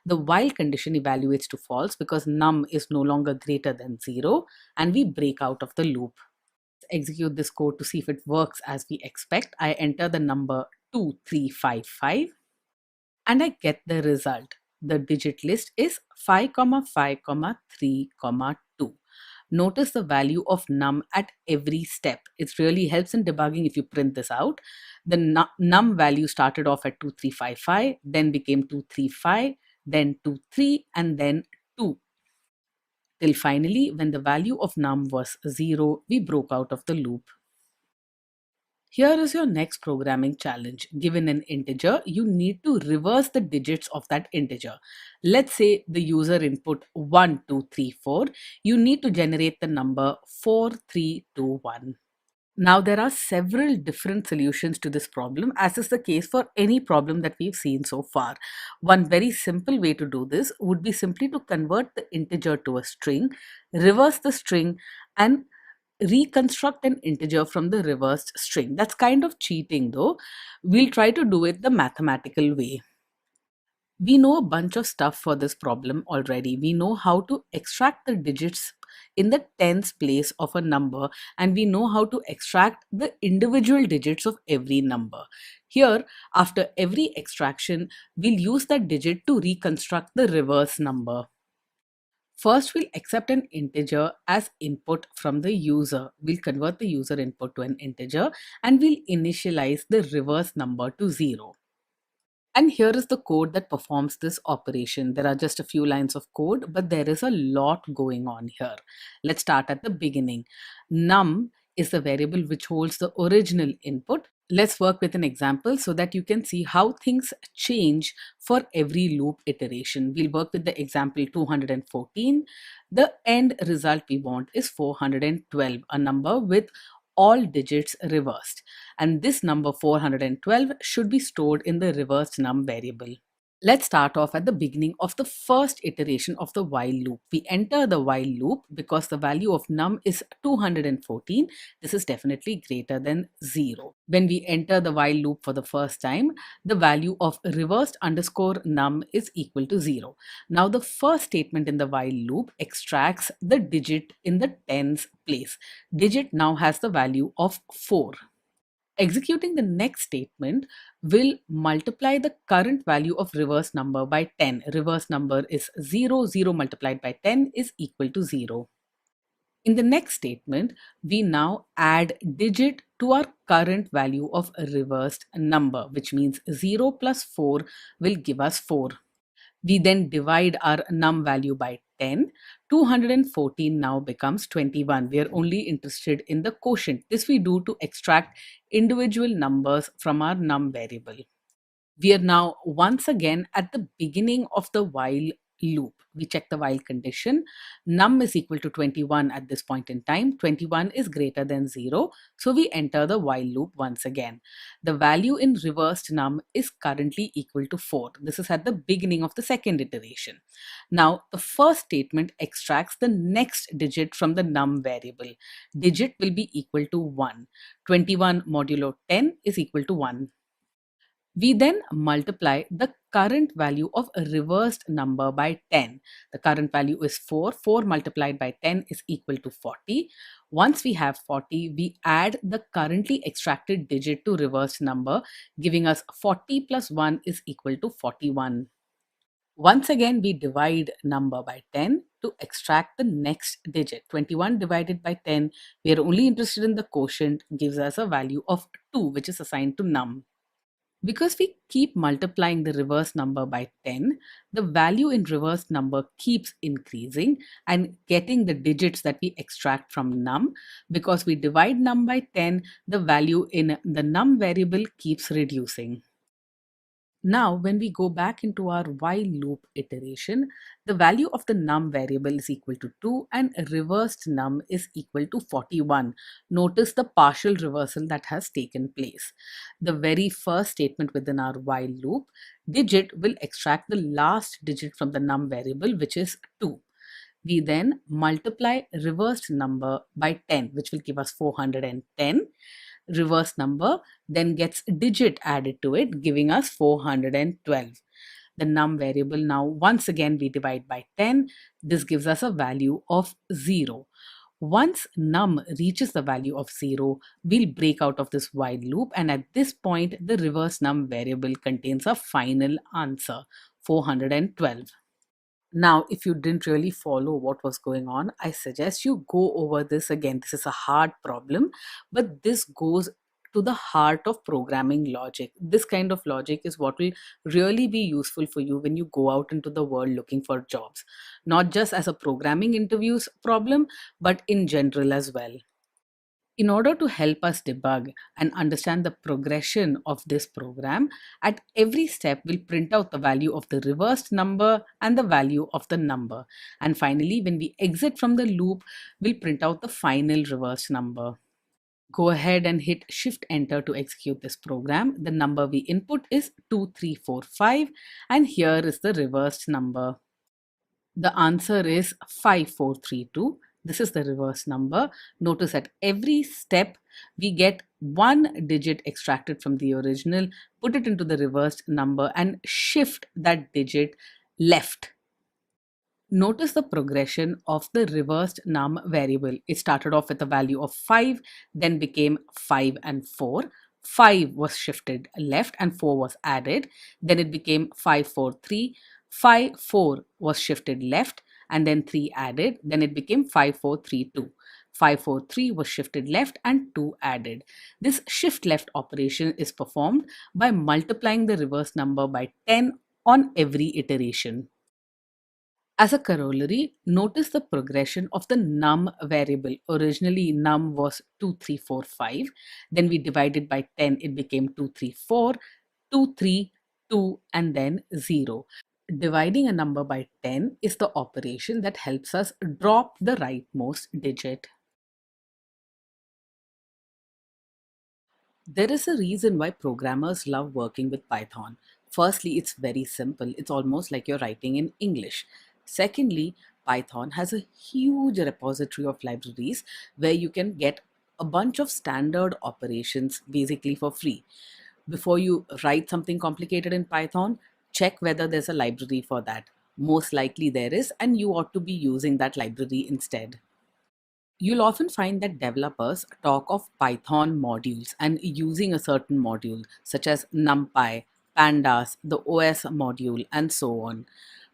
The while condition evaluates to false because num is no longer greater than 0, and we break out of the loop. Execute this code to see if it works as we expect. I enter the number 2355 and I get the result. The digit list is 5, 5, 3, 2. Notice the value of num at every step. It really helps in debugging if you print this out. The num value started off at 2355, then became 235, then 23, and then 2. Till finally, when the value of num was 0, we broke out of the loop. Here is your next programming challenge. Given an integer, you need to reverse the digits of that integer. Let's say the user input 1234. You need to generate the number 4321. Now, there are several different solutions to this problem, as is the case for any problem that we've seen so far. One very simple way to do this would be simply to convert the integer to a string, reverse the string, and reconstruct an integer from the reversed string. That's kind of cheating though. We'll try to do it the mathematical way. We know a bunch of stuff for this problem already. We know how to extract the digits in the tens place of a number, and we know how to extract the individual digits of every number. Here, after every extraction, we'll use that digit to reconstruct the reverse number. First, we'll accept an integer as input from the user. We'll convert the user input to an integer and we'll initialize the reverse number to 0. And here is the code that performs this operation. There are just a few lines of code, but there is a lot going on here. Let's start at the beginning. Num is the variable which holds the original input. Let's work with an example so that you can see how things change for every loop iteration. We'll work with the example 214. The end result we want is 412, a number with all digits reversed. And this number 412 should be stored in the reversed num variable. Let's start off at the beginning of the first iteration of the while loop. We enter the while loop because the value of num is 214. This is definitely greater than 0. When we enter the while loop for the first time, the value of reversed underscore num is equal to 0. Now the first statement in the while loop extracts the digit in the tens place. Digit now has the value of 4. Executing the next statement will multiply the current value of reverse number by 10. Reverse number is 0. 0 multiplied by 10 is equal to 0. In the next statement, we now add digit to our current value of a reversed number, which means 0 plus 4 will give us 4. We then divide our num value by 10. 214 now becomes 21. We are only interested in the quotient. This we do to extract individual numbers from our num variable. We are now once again at the beginning of the while loop. We check the while condition. Num is equal to 21 at this point in time. 21 is greater than 0. So we enter the while loop once again. The value in reversed num is currently equal to 4. This is at the beginning of the second iteration. Now, the first statement extracts the next digit from the num variable. Digit will be equal to 1. 21 modulo 10 is equal to 1. We then multiply the current value of a reversed number by 10. The current value is 4. 4 multiplied by 10 is equal to 40. Once we have 40, we add the currently extracted digit to reversed number, giving us 40 plus 1 is equal to 41. Once again, we divide number by 10 to extract the next digit. 21 divided by 10, we are only interested in the quotient, gives us a value of 2, which is assigned to num. Because we keep multiplying the reverse number by 10, the value in reverse number keeps increasing and getting the digits that we extract from num. Because we divide num by 10, the value in the num variable keeps reducing. Now, when we go back into our while loop iteration, the value of the num variable is equal to 2 and reversed num is equal to 41. Notice the partial reversal that has taken place. The very first statement within our while loop, digit will extract the last digit from the num variable, which is 2. We then multiply reversed number by 10, which will give us 410. Reverse number then gets digit added to it, giving us 412. The num variable now, once again, we divide by 10. This gives us a value of 0. Once num reaches the value of 0, we'll break out of this while loop, and at this point, the reverse num variable contains a final answer, 412. Now, if you didn't really follow what was going on, I suggest you go over this again. This is a hard problem, but this goes to the heart of programming logic. This kind of logic is what will really be useful for you when you go out into the world looking for jobs, not just as a programming interviews problem, but in general as well. In order to help us debug and understand the progression of this program, at every step we'll print out the value of the reversed number and the value of the number. And finally, when we exit from the loop, we'll print out the final reversed number. Go ahead and hit Shift Enter to execute this program. The number we input is 2345, and here is the reversed number. The answer is 5432. This is the reverse number. Notice at every step, we get one digit extracted from the original, put it into the reversed number, and shift that digit left. Notice the progression of the reversed num variable. It started off with a value of 5, then became 5 and 4. 5 was shifted left and 4 was added. Then it became 5, 4, 3. 5, 4 was shifted left and then 3 added. Then it became 5, 4, 3, 2. 5, 4, 3 was shifted left and 2 added. This shift left operation is performed by multiplying the reverse number by 10 on every iteration. As a corollary, notice the progression of the num variable. Originally, num was 2345. Then we divided by 10, it became 234, 232, and then 0. Dividing a number by 10 is the operation that helps us drop the rightmost digit. There is a reason why programmers love working with Python. Firstly, it's very simple. It's almost like you're writing in English. Secondly, Python has a huge repository of libraries where you can get a bunch of standard operations basically for free. Before you write something complicated in Python, check whether there's a library for that. Most likely there is, and you ought to be using that library instead. You'll often find that developers talk of Python modules and using a certain module, such as NumPy, Pandas, the OS module, and so on.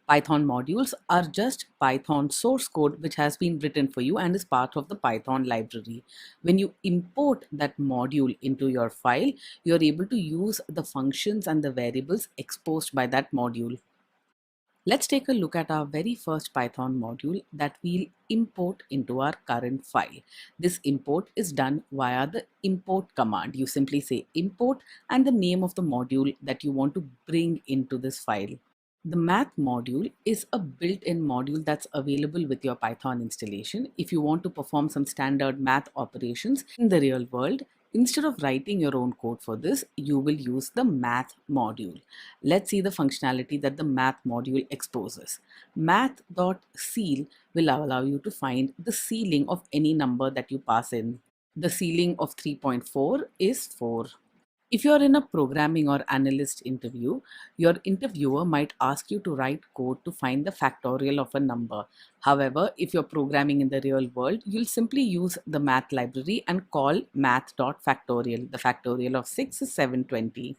Python modules are just Python source code which has been written for you and is part of the Python library. When you import that module into your file, you're able to use the functions and the variables exposed by that module. Let's take a look at our very first Python module that we'll import into our current file. This import is done via the import command. You simply say import and the name of the module that you want to bring into this file. The math module is a built-in module that's available with your Python installation. If you want to perform some standard math operations in the real world, instead of writing your own code for this, you will use the math module. Let's see the functionality that the math module exposes. Math.ceil will allow you to find the ceiling of any number that you pass in. The ceiling of 3.4 is 4. If you're in a programming or analyst interview, your interviewer might ask you to write code to find the factorial of a number. However, if you're programming in the real world, you'll simply use the math library and call math.factorial. The factorial of 6 is 720.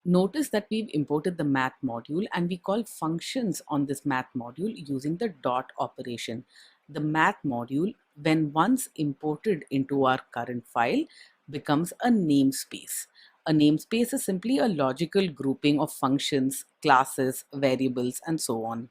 Notice that we've imported the math module and we call functions on this math module using the dot operation. The math module, when once imported into our current file, becomes a namespace. A namespace is simply a logical grouping of functions, classes, variables, and so on.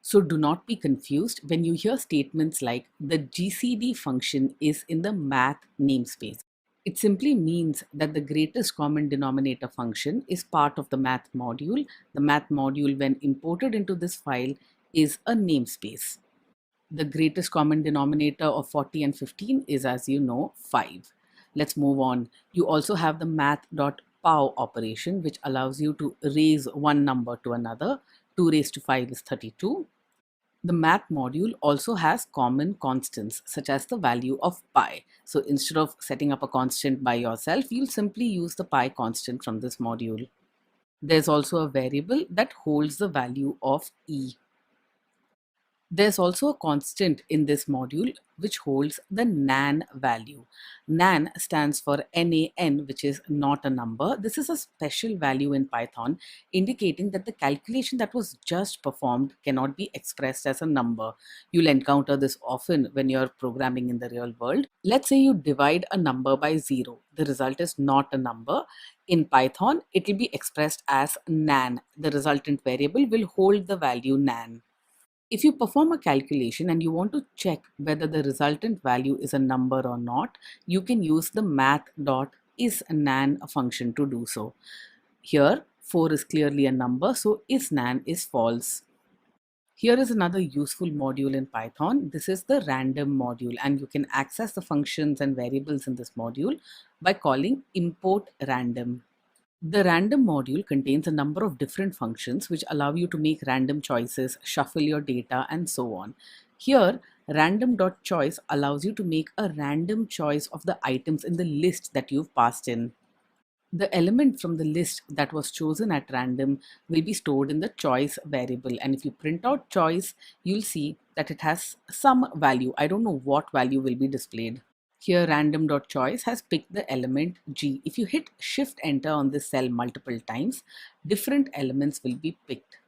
So do not be confused when you hear statements like the GCD function is in the math namespace. It simply means that the greatest common denominator function is part of the math module. The math module, when imported into this file, is a namespace. The greatest common denominator of 40 and 15 is, as you know, 5. Let's move on. You also have the math.pow operation, which allows you to raise one number to another. 2 raised to 5 is 32. The math module also has common constants, such as the value of pi. So instead of setting up a constant by yourself, you'll simply use the pi constant from this module. There's also a variable that holds the value of e. There's also a constant in this module which holds the nan value. Nan stands for NaN, which is not a number. This is a special value in Python, indicating that the calculation that was just performed cannot be expressed as a number. You'll encounter this often when you're programming in the real world. Let's say you divide a number by 0. The result is not a number. In Python, it will be expressed as nan. The resultant variable will hold the value nan. If you perform a calculation and you want to check whether the resultant value is a number or not, you can use the math.isNan function to do so. Here, 4 is clearly a number, so isNan is false. Here is another useful module in Python. This is the random module, and you can access the functions and variables in this module by calling import random. The random module contains a number of different functions which allow you to make random choices, shuffle your data, and so on. Here, random.choice allows you to make a random choice of the items in the list that you've passed in. The element from the list that was chosen at random will be stored in the choice variable, and if you print out choice, you'll see that it has some value. I don't know what value will be displayed. Here random.choice has picked the element G. If you hit shift enter on this cell multiple times, different elements will be picked.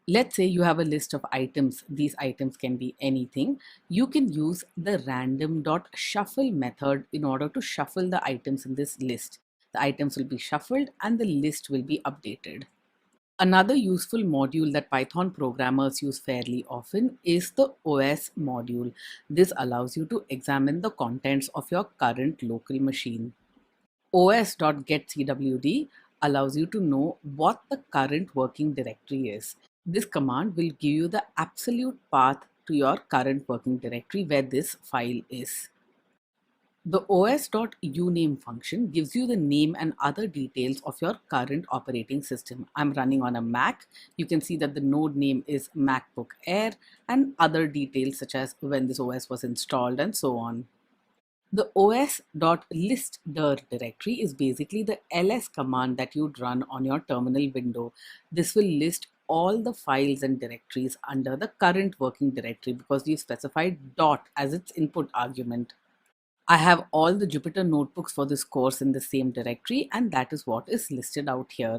Let's say you have a list of items. These items can be anything. You can use the random.shuffle method in order to shuffle the items in this list. The items will be shuffled and the list will be updated. Another useful module that Python programmers use fairly often is the OS module. This allows you to examine the contents of your current local machine. os.getCwd allows you to know what the current working directory is. This command will give you the absolute path to your current working directory where this file is. The os.uname function gives you the name and other details of your current operating system. I'm running on a Mac. You can see that the node name is MacBook Air and other details such as when this OS was installed and so on. The os.listdir directory is basically the ls command that you'd run on your terminal window. This will list all the files and directories under the current working directory because we've specified dot as its input argument. I have all the Jupyter notebooks for this course in the same directory, and that is what is listed out here.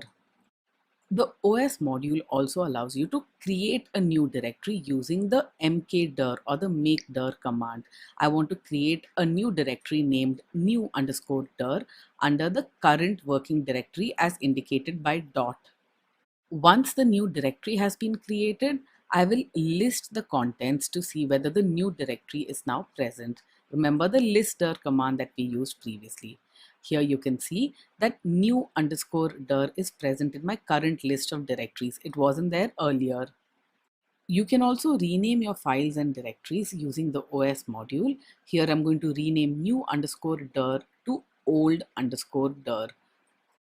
The OS module also allows you to create a new directory using the mkdir or the makedir command. I want to create a new directory named new_dir under the current working directory as indicated by dot. Once the new directory has been created, I will list the contents to see whether the new directory is now present. Remember the listdir command that we used previously. Here you can see that new_dir is present in my current list of directories. It wasn't there earlier. You can also rename your files and directories using the OS module. Here I'm going to rename new_dir to old_dir.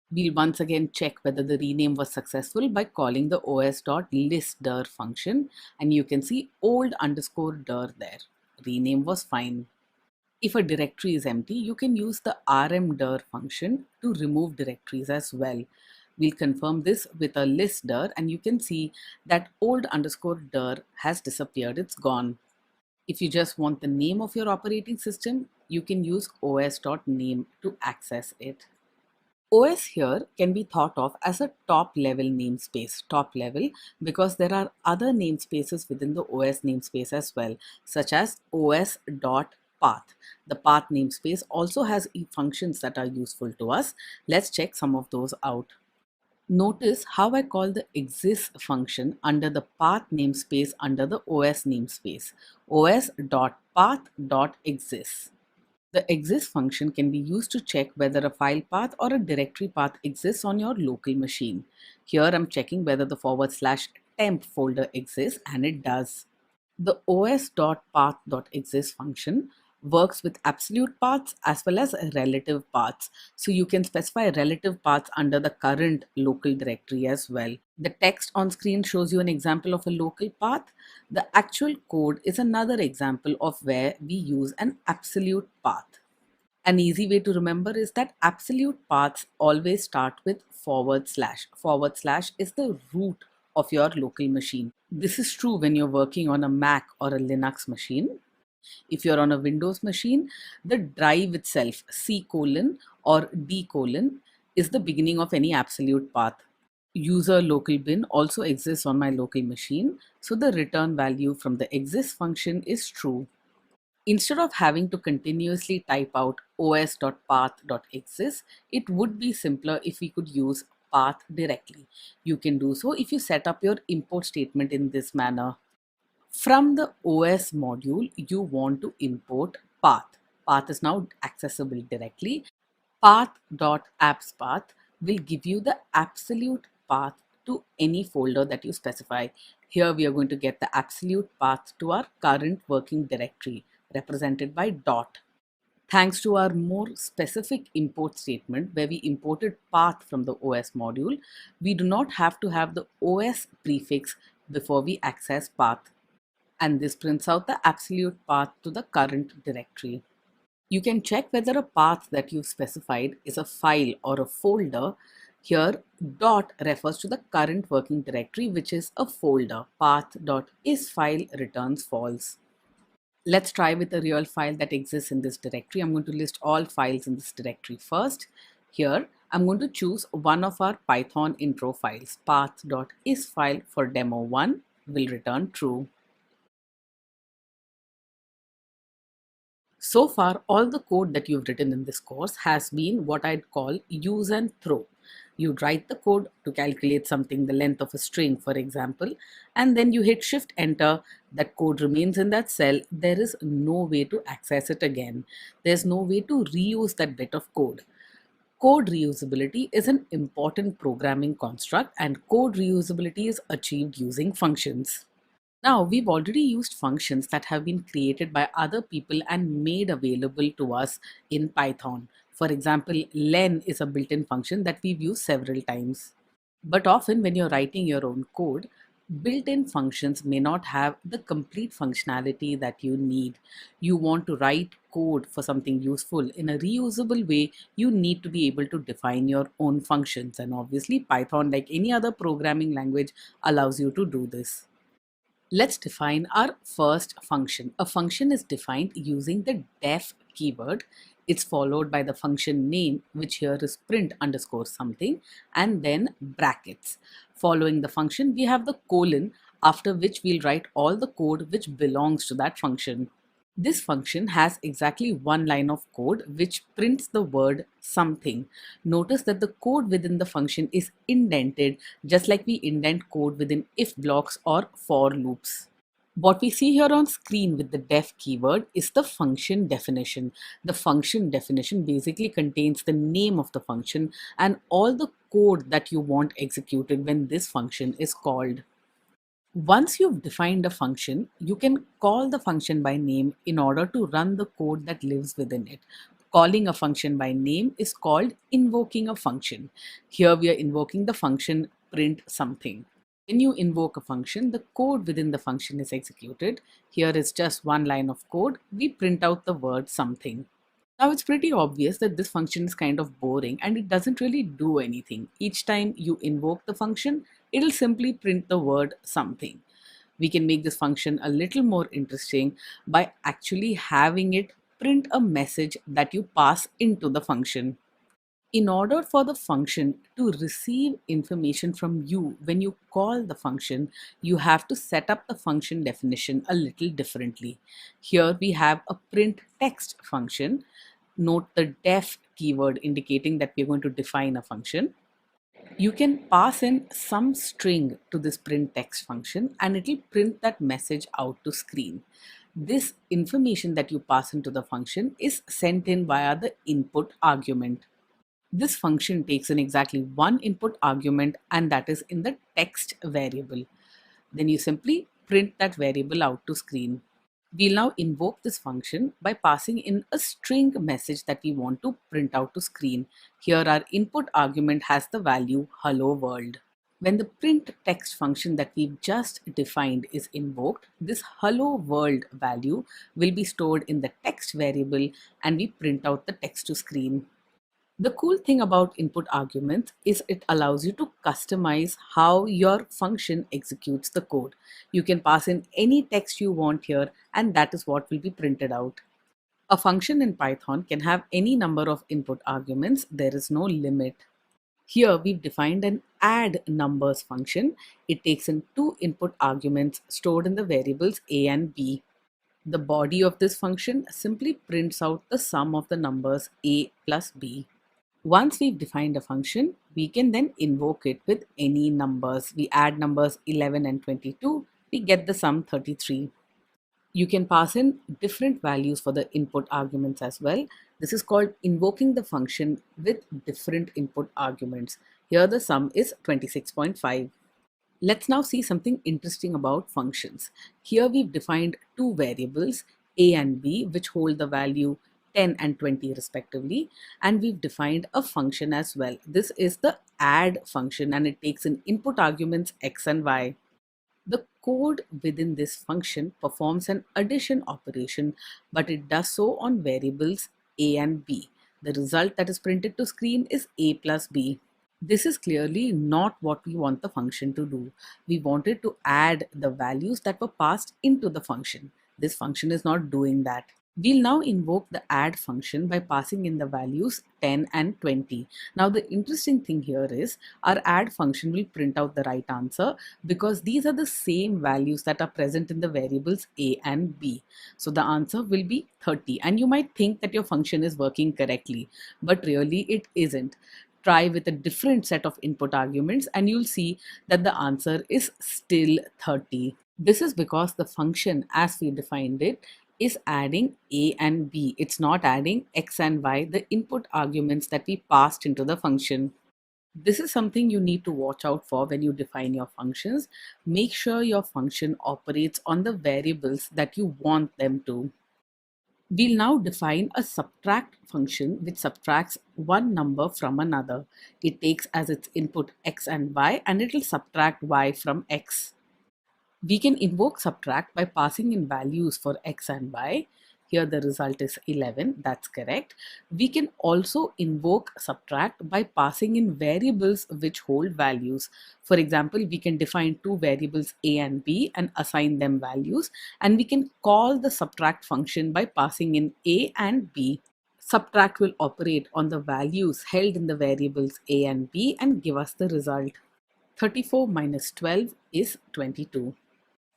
We'll once again check whether the rename was successful by calling the os.listdir function, and you can see old_dir there. Rename was fine. If a directory is empty, you can use the rmdir function to remove directories as well. We'll confirm this with a listdir, and you can see that old_dir has disappeared. It's gone. If you just want the name of your operating system, you can use os.name to access it. OS here can be thought of as a top level namespace, top level because there are other namespaces within the OS namespace as well, such as os.path. The path namespace also has functions that are useful to us. Let's check some of those out. Notice how I call the exists function under the path namespace under the OS namespace, os.path.exists. The exist function can be used to check whether a file path or a directory path exists on your local machine. Here I'm checking whether the /temp folder exists, and it does. The os.path.exist function works with absolute paths as well as relative paths. So you can specify relative paths under the current local directory as well. The text on screen shows you an example of a local path. The actual code is another example of where we use an absolute path. An easy way to remember is that absolute paths always start with forward slash. Forward slash is the root of your local machine. This is true when you're working on a Mac or a Linux machine. If you're on a Windows machine, the drive itself, C colon or D colon, is the beginning of any absolute path. User local bin also exists on my local machine, so the return value from the exist function is true. Instead of having to continuously type out os.path.exist, it would be simpler if we could use path directly. You can do so if you set up your import statement in this manner. From the OS module, you want to import path. Path is now accessible directly. Path.appspath will give you the absolute path to any folder that you specify. Here we are going to get the absolute path to our current working directory, represented by dot. Thanks to our more specific import statement where we imported path from the OS module, we do not have to have the OS prefix before we access path. And this prints out the absolute path to the current directory. You can check whether a path that you've specified is a file or a folder. Here, dot refers to the current working directory, which is a folder. Path.isFile returns false. Let's try with a real file that exists in this directory. I'm going to list all files in this directory first. Here, I'm going to choose one of our Python intro files. Path.isFile for demo1 will return true. So far, all the code that you've written in this course has been what I'd call use and throw. You'd write the code to calculate something, the length of a string, for example, and then you hit Shift Enter. That code remains in that cell. There is no way to access it again. There's no way to reuse that bit of code. Code reusability is an important programming construct, and code reusability is achieved using functions. Now, we've already used functions that have been created by other people and made available to us in Python. For example, len is a built-in function that we've used several times. But often when you're writing your own code, built-in functions may not have the complete functionality that you need. You want to write code for something useful in a reusable way, you need to be able to define your own functions. And obviously, Python, like any other programming language, allows you to do this. Let's define our first function. A function is defined using the def keyword. It's followed by the function name, which here is print underscore something, and then brackets. Following the function, we have the colon, after which we'll write all the code which belongs to that function. This function has exactly one line of code which prints the word something. Notice that the code within the function is indented, just like we indent code within if blocks or for loops. What we see here on screen with the def keyword is the function definition. The function definition basically contains the name of the function and all the code that you want executed when this function is called. Once you've defined a function, you can call the function by name in order to run the code that lives within it. Calling a function by name is called invoking a function. Here we are invoking the function print something. When you invoke a function, the code within the function is executed. Here is just one line of code. We print out the word something. Now it's pretty obvious that this function is kind of boring and it doesn't really do anything. Each time you invoke the function, it'll simply print the word something. We can make this function a little more interesting by actually having it print a message that you pass into the function. In order for the function to receive information from you when you call the function, you have to set up the function definition a little differently. Here we have a print text function. Note the def keyword indicating that we're going to define a function. You can pass in some string to this print text function and it will print that message out to screen. This information that you pass into the function is sent in via the input argument. This function takes in exactly one input argument, and that is in the text variable. Then you simply print that variable out to screen. We'll now invoke this function by passing in a string message that we want to print out to screen. Here our input argument has the value hello world. When the print text function that we've just defined is invoked, this hello world value will be stored in the text variable and we print out the text to screen. The cool thing about input arguments is it allows you to customize how your function executes the code. You can pass in any text you want here, and that is what will be printed out. A function in Python can have any number of input arguments, there is no limit. Here we've defined an add numbers function. It takes in two input arguments stored in the variables a and b. The body of this function simply prints out the sum of the numbers a plus b. Once we've defined a function, we can then invoke it with any numbers. We add numbers 11 and 22, we get the sum 33. You can pass in different values for the input arguments as well. This is called invoking the function with different input arguments. Here the sum is 26.5. Let's now see something interesting about functions. Here we've defined two variables, a and b, which hold the value 10 and 20 respectively, and we've defined a function as well. This is the add function and it takes in input arguments x and y. The code within this function performs an addition operation, but it does so on variables a and b. The result that is printed to screen is a plus b. This is clearly not what we want the function to do. We wanted to add the values that were passed into the function. This function is not doing that. We'll now invoke the add function by passing in the values 10 and 20. Now the interesting thing here is our add function will print out the right answer because these are the same values that are present in the variables a and b. So the answer will be 30, and you might think that your function is working correctly, but really it isn't. Try with a different set of input arguments and you'll see that the answer is still 30. This is because the function as we defined it is adding a and b. It's not adding x and y, the input arguments that we passed into the function. This is something you need to watch out for when you define your functions. Make sure your function operates on the variables that you want them to. We'll now define a subtract function which subtracts one number from another. It takes as its input x and y and it will subtract y from x. We can invoke subtract by passing in values for x and y. Here the result is 11, that's correct. We can also invoke subtract by passing in variables which hold values. For example, we can define two variables a and b and assign them values, and we can call the subtract function by passing in a and b. Subtract will operate on the values held in the variables a and b and give us the result. 34 minus 12 is 22.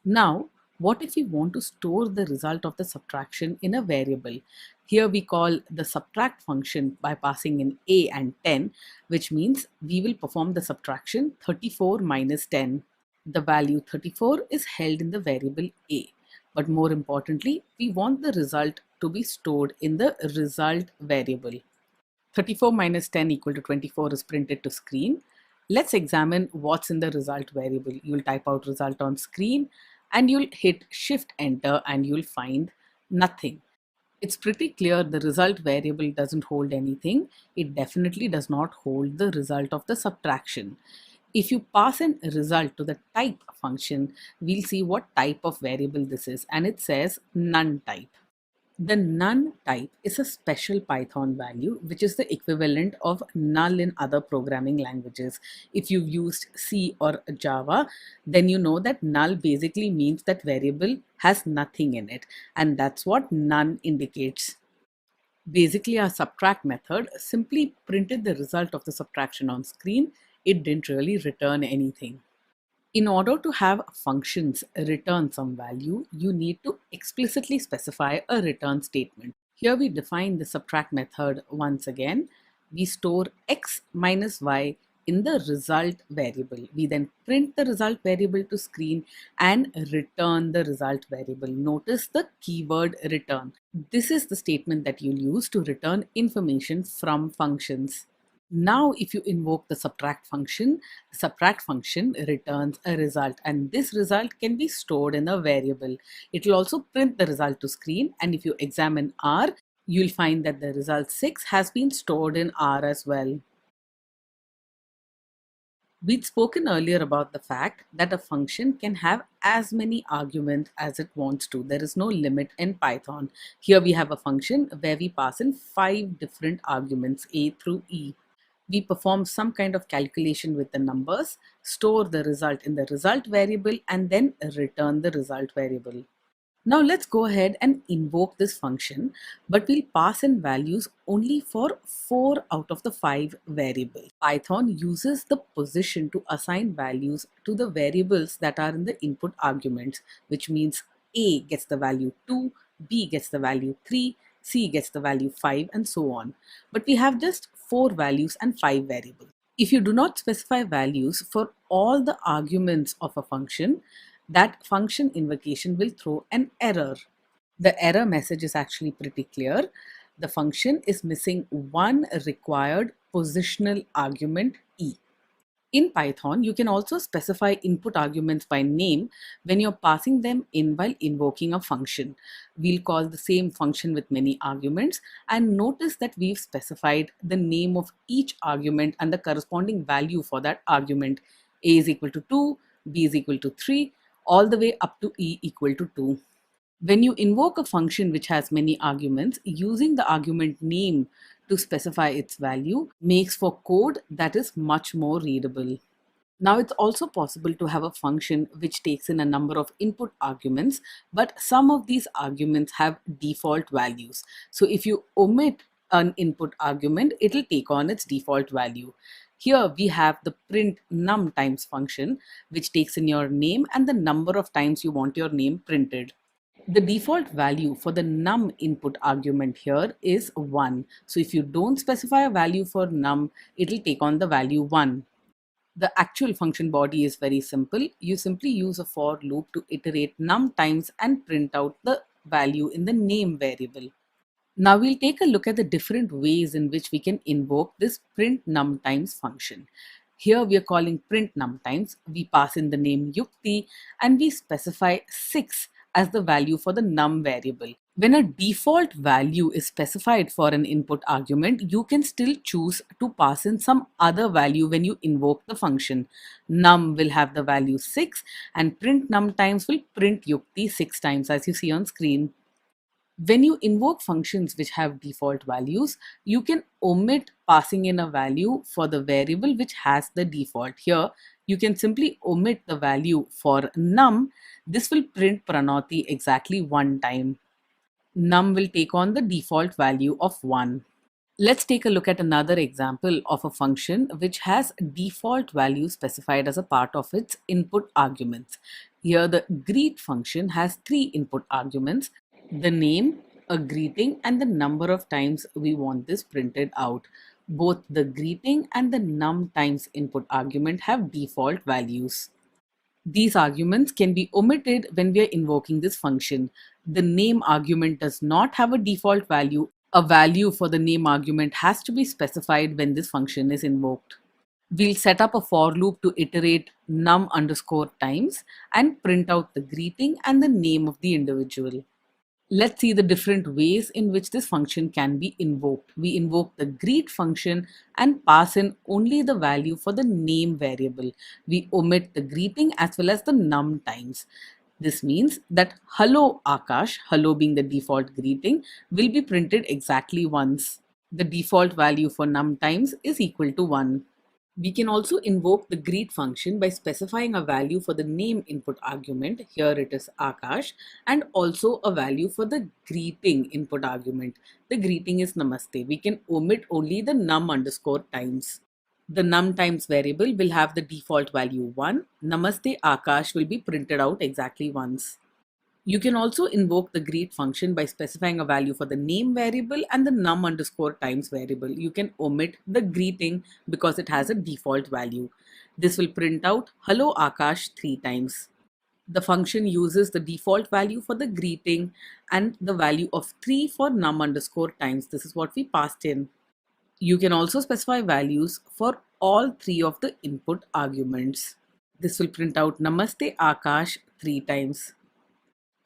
Now, what if we want to store the result of the subtraction in a variable? Here we call the subtract function by passing in a and 10, which means we will perform the subtraction 34 minus 10. The value 34 is held in the variable a. But more importantly, we want the result to be stored in the result variable. 34 minus 10 equal to 24 is printed to screen. Let's examine what's in the result variable. You'll type out result on screen and you'll hit shift enter and you'll find nothing. It's pretty clear the result variable doesn't hold anything. It definitely does not hold the result of the subtraction. If you pass in result to the type function, we'll see what type of variable this is, and it says none type. The none type is a special Python value, which is the equivalent of null in other programming languages. If you've used C or Java, then you know that null basically means that variable has nothing in it, and that's what none indicates. Basically, our subtract method simply printed the result of the subtraction on screen. It didn't really return anything. In order to have functions return some value, you need to explicitly specify a return statement. Here we define the subtract method once again. We store x minus y in the result variable. We then print the result variable to screen and return the result variable. Notice the keyword return. This is the statement that you'll use to return information from functions. Now, if you invoke the subtract function returns a result, and this result can be stored in a variable. It will also print the result to screen, and if you examine R, you'll find that the result 6 has been stored in R as well. We'd spoken earlier about the fact that a function can have as many arguments as it wants to. There is no limit in Python. Here we have a function where we pass in 5 different arguments, A through E. We perform some kind of calculation with the numbers, store the result in the result variable, and then return the result variable. Now let's go ahead and invoke this function, but we'll pass in values only for 4 out of the 5 variables. Python uses the position to assign values to the variables that are in the input arguments, which means A gets the value 2, B gets the value 3, C gets the value 5, and so on. But we have just 4 values and 5 variables. If you do not specify values for all the arguments of a function, that function invocation will throw an error. The error message is actually pretty clear. The function is missing one required positional argument E. In Python, you can also specify input arguments by name when you're passing them in while invoking a function. We'll call the same function with many arguments, and notice that we've specified the name of each argument and the corresponding value for that argument. A is equal to 2, B is equal to 3, all the way up to E equal to 2. When you invoke a function which has many arguments, using the argument name to specify its value makes for code that is much more readable. Now, it's also possible to have a function which takes in a number of input arguments, but some of these arguments have default values. So if you omit an input argument, it'll take on its default value. Here we have the print num times function, which takes in your name and the number of times you want your name printed. The default value for the num input argument here is 1. So if you don't specify a value for num, it'll take on the value 1. The actual function body is very simple. You simply use a for loop to iterate num times and print out the value in the name variable. Now we'll take a look at the different ways in which we can invoke this print num times function. Here we are calling print num times. We pass in the name Yukti and we specify 6 as the value for the num variable. When a default value is specified for an input argument, you can still choose to pass in some other value when you invoke the function. Num will have the value 6 and print num times will print Yukti 6 times, as you see on screen. When you invoke functions which have default values, you can omit passing in a value for the variable which has the default. Here, you can simply omit the value for num. This will print Pranoti exactly 1 time. Num will take on the default value of 1. Let's take a look at another example of a function which has default value specified as a part of its input arguments. Here the greet function has 3 input arguments: the name, a greeting, and the number of times we want this printed out. Both the greeting and the num times input argument have default values. These arguments can be omitted when we are invoking this function. The name argument does not have a default value. A value for the name argument has to be specified when this function is invoked. We'll set up a for loop to iterate num underscore times and print out the greeting and the name of the individual. Let's see the different ways in which this function can be invoked. We invoke the greet function and pass in only the value for the name variable. We omit the greeting as well as the num times. This means that hello Akash, hello being the default greeting, will be printed exactly once. The default value for num times is equal to 1. We can also invoke the greet function by specifying a value for the name input argument. Here it is Akash, and also a value for the greeting input argument. The greeting is Namaste. We can omit only the num underscore times. The num times variable will have the default value 1. Namaste Akash will be printed out exactly once. You can also invoke the greet function by specifying a value for the name variable and the num underscore times variable. You can omit the greeting because it has a default value. This will print out hello Akash 3 times. The function uses the default value for the greeting and the value of 3 for num underscore times. This is what we passed in. You can also specify values for all three of the input arguments. This will print out Namaste Akash 3 times.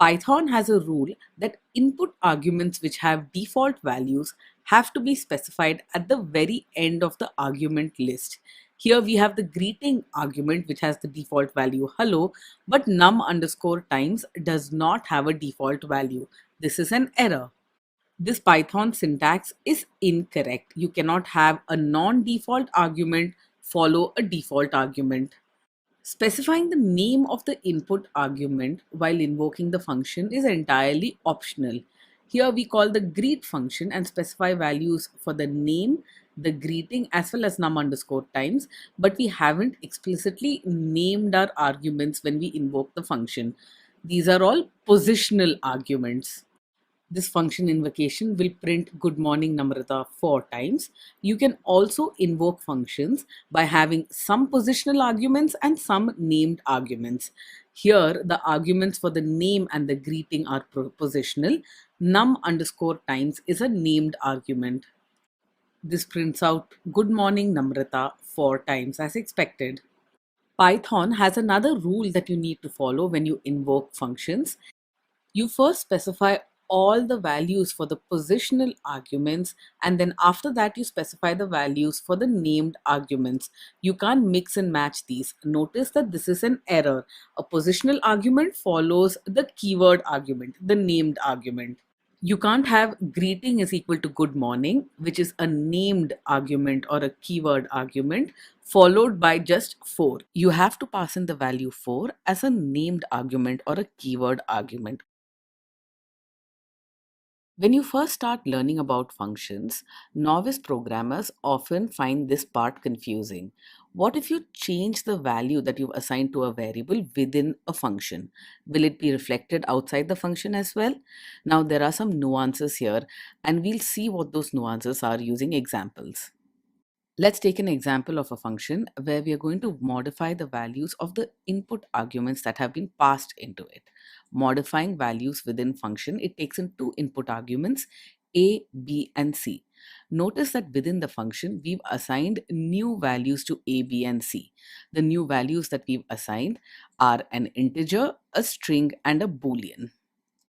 Python has a rule that input arguments which have default values have to be specified at the very end of the argument list. Here we have the greeting argument which has the default value hello, but num underscore times does not have a default value. This is an error. This Python syntax is incorrect. You cannot have a non-default argument follow a default argument. Specifying the name of the input argument while invoking the function is entirely optional. Here we call the greet function and specify values for the name, the greeting as well as num underscore times, but we haven't explicitly named our arguments when we invoke the function. These are all positional arguments. This function invocation will print good morning Namrata 4 times. You can also invoke functions by having some positional arguments and some named arguments. Here, the arguments for the name and the greeting are positional. Num underscore times is a named argument. This prints out good morning Namrata 4 times as expected. Python has another rule that you need to follow when you invoke functions. You first specify all the values for the positional arguments, and then after that you specify the values for the named arguments. You can't mix and match these. Notice that this is an error. A positional argument follows the keyword argument, the named argument. You can't have greeting is equal to good morning, which is a named argument or a keyword argument, followed by just 4. You have to pass in the value 4 as a named argument or a keyword argument. When you first start learning about functions, novice programmers often find this part confusing. What if you change the value that you've assigned to a variable within a function? Will it be reflected outside the function as well? Now, there are some nuances here, and we'll see what those nuances are using examples. Let's take an example of a function where we are going to modify the values of the input arguments that have been passed into it. Modifying values within function, it takes in two input arguments, a, b, and c. Notice that within the function, we've assigned new values to a, b, and c. The new values that we've assigned are an integer, a string, and a boolean.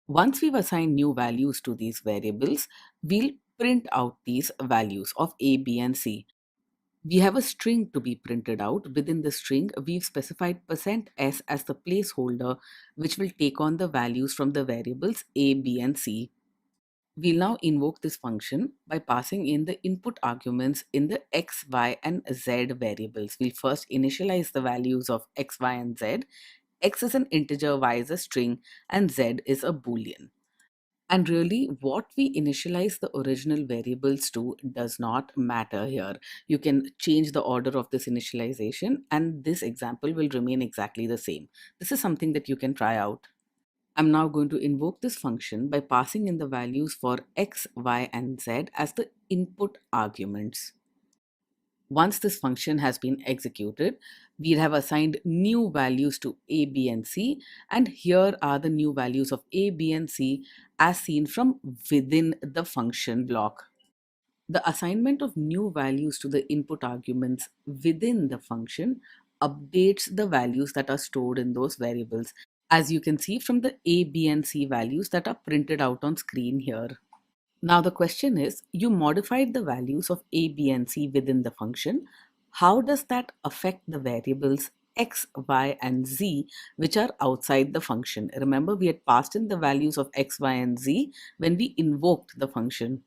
Once we've assigned new values to these variables, we'll print out these values of a, b, and c. We have a string to be printed out. Within the string, we've specified %s as the placeholder, which will take on the values from the variables a, b, and c. We'll now invoke this function by passing in the input arguments in the x, y, and z variables. We'll first initialize the values of x, y, and z. X is an integer, y is a string, and z is a boolean. And really, what we initialize the original variables to does not matter here. You can change the order of this initialization, and this example will remain exactly the same. This is something that you can try out. I'm now going to invoke this function by passing in the values for x, y, and z as the input arguments. Once this function has been executed, we have assigned new values to a, b, and c, and here are the new values of a, b, and c as seen from within the function block. The assignment of new values to the input arguments within the function updates the values that are stored in those variables, as you can see from the a, b, and c values that are printed out on screen here. Now the question is, you modified the values of a, b, and c within the function. How does that affect the variables x, y, and z which are outside the function? Remember, we had passed in the values of x, y, and z when we invoked the function.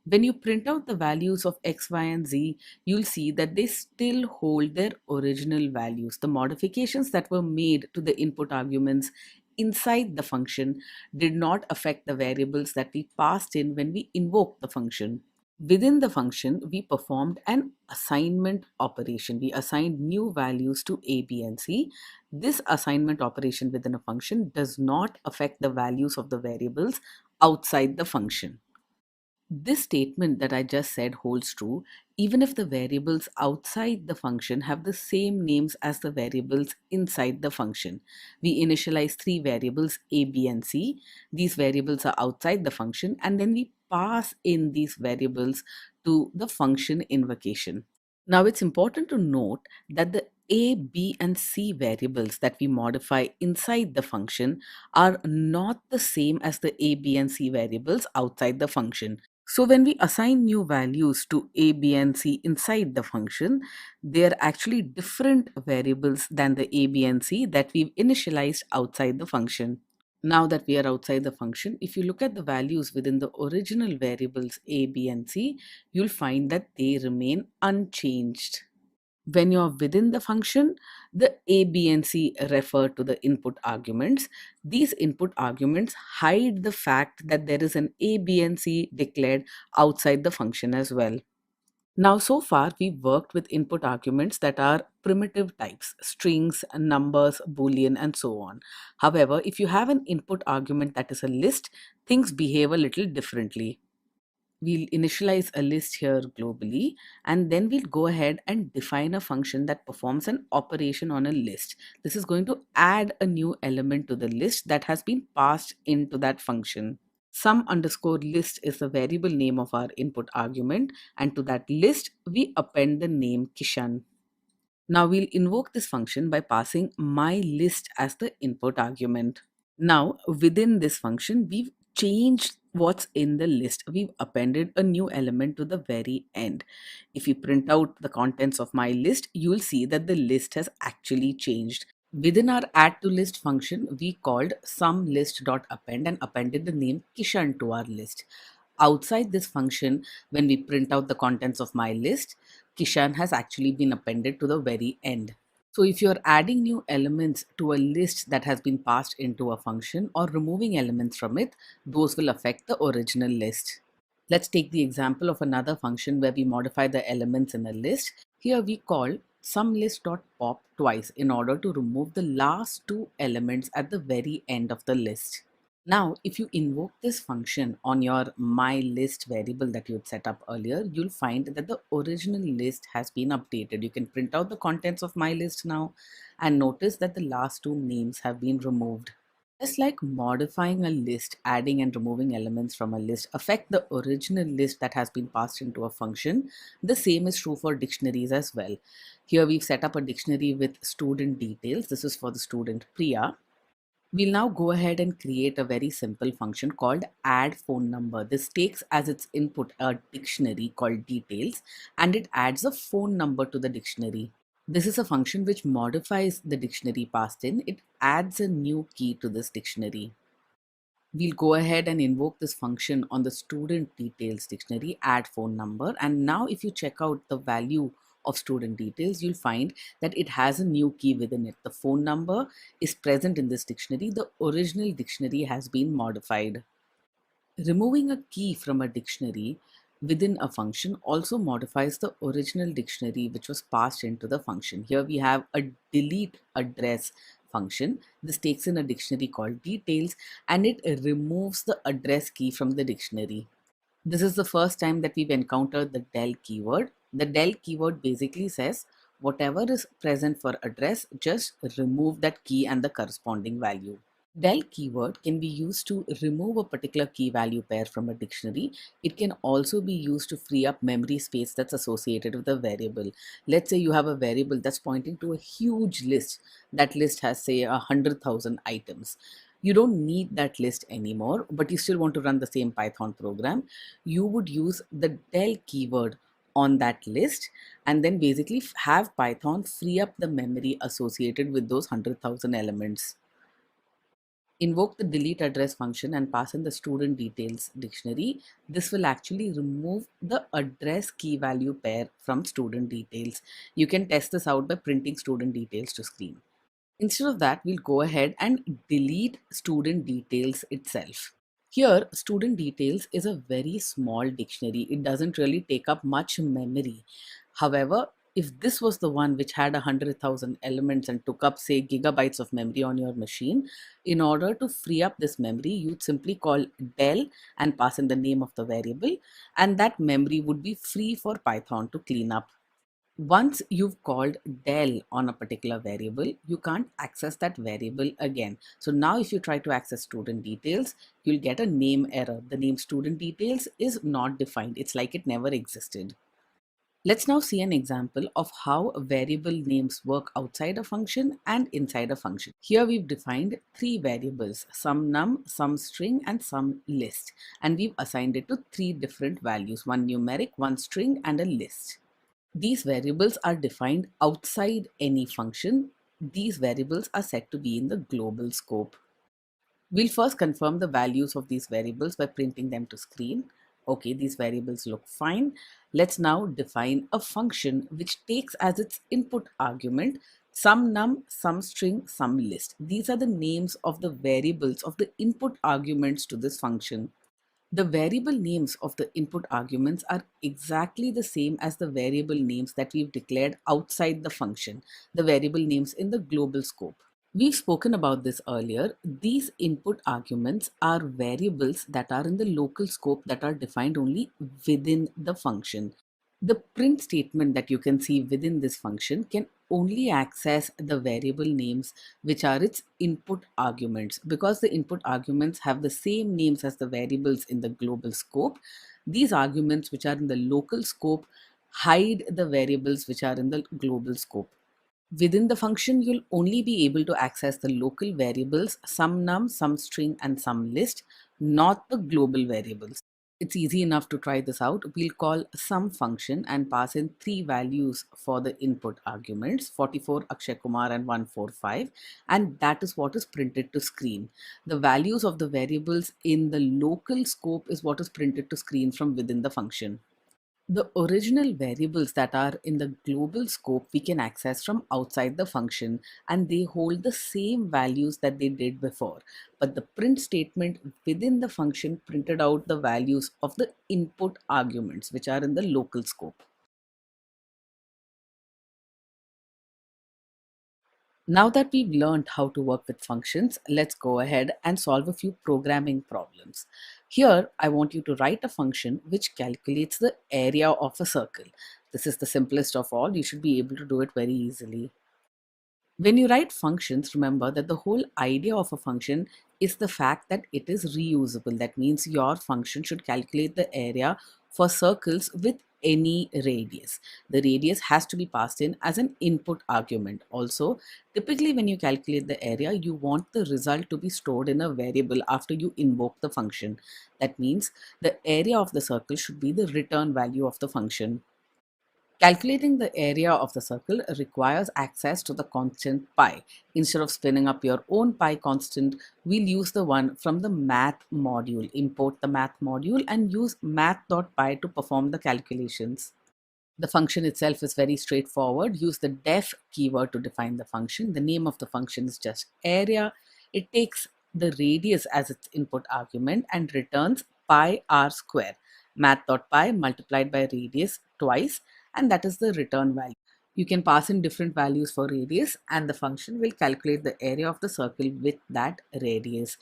When you print out the values of x, y, and z, you'll see that they still hold their original values. The modifications that were made to the input arguments inside the function did not affect the variables that we passed in when we invoked the function. Within the function, we performed an assignment operation. We assigned new values to A, B, and C. This assignment operation within a function does not affect the values of the variables outside the function. This statement that I just said holds true even if the variables outside the function have the same names as the variables inside the function. We initialize three variables A, B, and C. These variables are outside the function, and then we pass in these variables to the function invocation. Now, it's important to note that the A, B, and C variables that we modify inside the function are not the same as the A, B, and C variables outside the function. So, when we assign new values to A, B, and C inside the function, they are actually different variables than the A, B, and C that we've initialized outside the function. Now that we are outside the function, if you look at the values within the original variables A, B, and C, you'll find that they remain unchanged. When you're within the function, the A, B, and C refer to the input arguments. These input arguments hide the fact that there is an A, B, and C declared outside the function as well. Now, so far, we've worked with input arguments that are primitive types, strings, numbers, boolean, and so on. However, if you have an input argument that is a list, things behave a little differently. We'll initialize a list here globally, and then we'll go ahead and define a function that performs an operation on a list. This is going to add a new element to the list that has been passed into that function. Sum underscore list is the variable name of our input argument, and to that list we append the name Kishan. Now we'll invoke this function by passing my list as the input argument. Now, within this function, we've changed what's in the list. We've appended a new element to the very end. If you print out the contents of my list, you'll see that the list has actually changed. Within our add to list function, we called sumList.append and appended the name Kishan to our list. Outside this function, when we print out the contents of my list, Kishan has actually been appended to the very end. So if you're adding new elements to a list that has been passed into a function or removing elements from it, those will affect the original list. Let's take the example of another function where we modify the elements in a list. Here we call sumList.pop twice in order to remove the last two elements at the very end of the list. Now, if you invoke this function on your myList variable that you had set up earlier, you'll find that the original list has been updated. You can print out the contents of myList now and notice that the last two names have been removed. Just like modifying a list, adding and removing elements from a list affect the original list that has been passed into a function, the same is true for dictionaries as well. Here we've set up a dictionary with student details. This is for the student Priya. We'll now go ahead and create a very simple function called add phone number. This takes as its input a dictionary called details, and it adds a phone number to the dictionary. This is a function which modifies the dictionary passed in. It adds a new key to this dictionary. We'll go ahead and invoke this function on the student details dictionary, add phone number. And now if you check out the value of student details, you'll find that it has a new key within it. The phone number is present in this dictionary. The original dictionary has been modified. Removing a key from a dictionary within a function also modifies the original dictionary which was passed into the function. Here we have a delete address function. This takes in a dictionary called details and it removes the address key from the dictionary. This is the first time that we've encountered the del keyword. The del keyword basically says whatever is present for address, just remove that key and the corresponding value. Del keyword can be used to remove a particular key value pair from a dictionary. It can also be used to free up memory space that's associated with a variable. Let's say you have a variable that's pointing to a huge list. That list has, say, 100,000 items. You don't need that list anymore, but you still want to run the same Python program. You would use the del keyword on that list and then basically have Python free up the memory associated with those 100,000 elements. Invoke the delete address function and pass in the student details dictionary. This will actually remove the address key value pair from student details. You can test this out by printing student details to screen. Instead of that, we'll go ahead and delete student details itself. Here, student details is a very small dictionary. It doesn't really take up much memory. However, if this was the one which had 100,000 elements and took up, say, gigabytes of memory on your machine, in order to free up this memory, you'd simply call del and pass in the name of the variable, and that memory would be free for Python to clean up. Once you've called del on a particular variable, you can't access that variable again. So now if you try to access student details, you'll get a name error. The name student details is not defined. It's like it never existed. Let's now see an example of how variable names work outside a function and inside a function. Here we've defined three variables, some num, some string, and some list. And we've assigned it to three different values, one numeric, one string, and a list. These variables are defined outside any function. These variables are said to be in the global scope. We'll first confirm the values of these variables by printing them to screen. Okay, these variables look fine. Let's now define a function which takes as its input argument some num, some string, some list. These are the names of the variables of the input arguments to this function. The variable names of the input arguments are exactly the same as the variable names that we've declared outside the function, the variable names in the global scope. We've spoken about this earlier. These input arguments are variables that are in the local scope that are defined only within the function. The print statement that you can see within this function can only access the variable names which are its input arguments. Because the input arguments have the same names as the variables in the global scope, these arguments which are in the local scope hide the variables which are in the global scope. Within the function, you'll only be able to access the local variables, some num, some string, and some list, not the global variables. It's easy enough to try this out. We'll call some function and pass in three values for the input arguments, 44, Akshay Kumar, and 145, and that is what is printed to screen. The values of the variables in the local scope is what is printed to screen from within the function. The original variables that are in the global scope we can access from outside the function, and they hold the same values that they did before. But the print statement within the function printed out the values of the input arguments which are in the local scope. Now that we've learned how to work with functions, let's go ahead and solve a few programming problems. Here, I want you to write a function which calculates the area of a circle. This is the simplest of all. You should be able to do it very easily. When you write functions, remember that the whole idea of a function is the fact that it is reusable. That means your function should calculate the area for circles with any radius. The radius has to be passed in as an input argument. Also, typically when you calculate the area, you want the result to be stored in a variable after you invoke the function. That means the area of the circle should be the return value of the function. Calculating the area of the circle requires access to the constant pi. Instead of spinning up your own pi constant, we'll use the one from the math module. Import the math module and use math.pi to perform the calculations. The function itself is very straightforward. Use the def keyword to define the function. The name of the function is just area. It takes the radius as its input argument and returns pi r square. Math.pi multiplied by radius twice, and that is the return value. You can pass in different values for radius, and the function will calculate the area of the circle with that radius.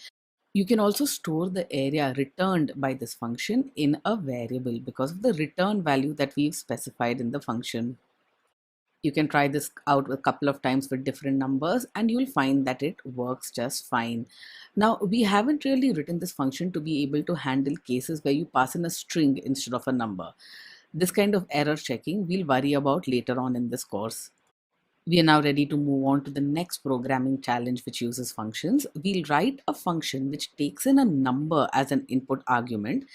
You can also store the area returned by this function in a variable because of the return value that we've specified in the function. You can try this out a couple of times with different numbers and you'll find that it works just fine. Now, we haven't really written this function to be able to handle cases where you pass in a string instead of a number. This kind of error checking we'll worry about later on in this course. We are now ready to move on to the next programming challenge which uses functions. We'll write a function which takes in a number as an input argument,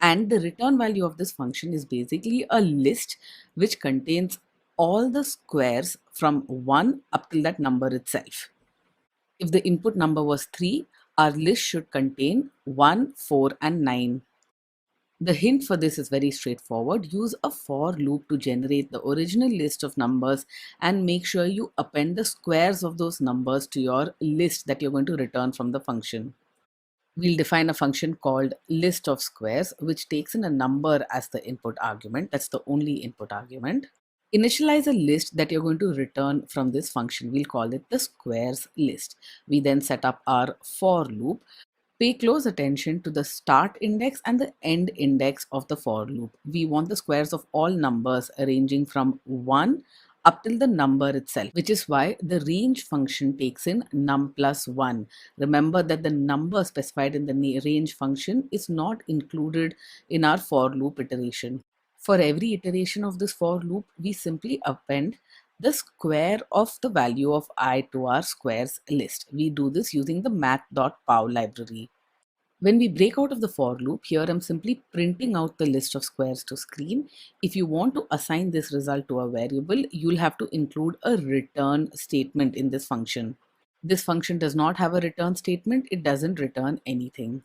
and the return value of this function is basically a list which contains all the squares from 1 up till that number itself. If the input number was 3, our list should contain 1, 4, and 9. The hint for this is very straightforward. Use a for loop to generate the original list of numbers and make sure you append the squares of those numbers to your list that you're going to return from the function. We'll define a function called list of squares, which takes in a number as the input argument. That's the only input argument. Initialize a list that you're going to return from this function. We'll call it the squares list. We then set up our for loop. Pay close attention to the start index and the end index of the for loop. We want the squares of all numbers ranging from 1 up till the number itself, which is why the range function takes in num plus 1. Remember that the number specified in the range function is not included in our for loop iteration. For every iteration of this for loop, we simply append the square of the value of I to our squares list. We do this using the math.pow library. When we break out of the for loop, here I'm simply printing out the list of squares to screen. If you want to assign this result to a variable, you'll have to include a return statement in this function. This function does not have a return statement. It doesn't return anything.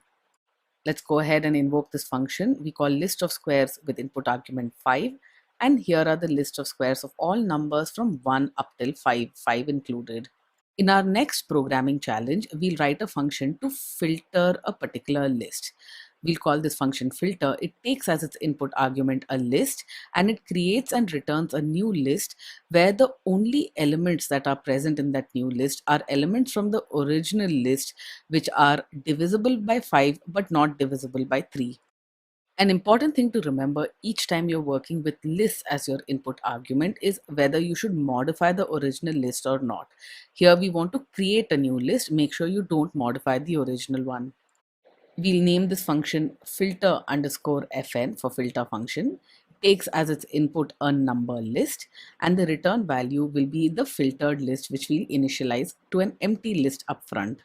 Let's go ahead and invoke this function. We call list of squares with input argument 5. And here are the list of squares of all numbers from 1 up till 5 included. In our next programming challenge, we'll write a function to filter a particular list. We'll call this function filter. It takes as its input argument a list, and it creates and returns a new list where the only elements that are present in that new list are elements from the original list, which are divisible by 5 but not divisible by 3. An important thing to remember each time you're working with lists as your input argument is whether you should modify the original list or not. Here we want to create a new list. Make sure you don't modify the original one. We'll name this function filter underscore fn for filter function. Takes as its input a number list, and the return value will be the filtered list, which we'll initialize to an empty list up front.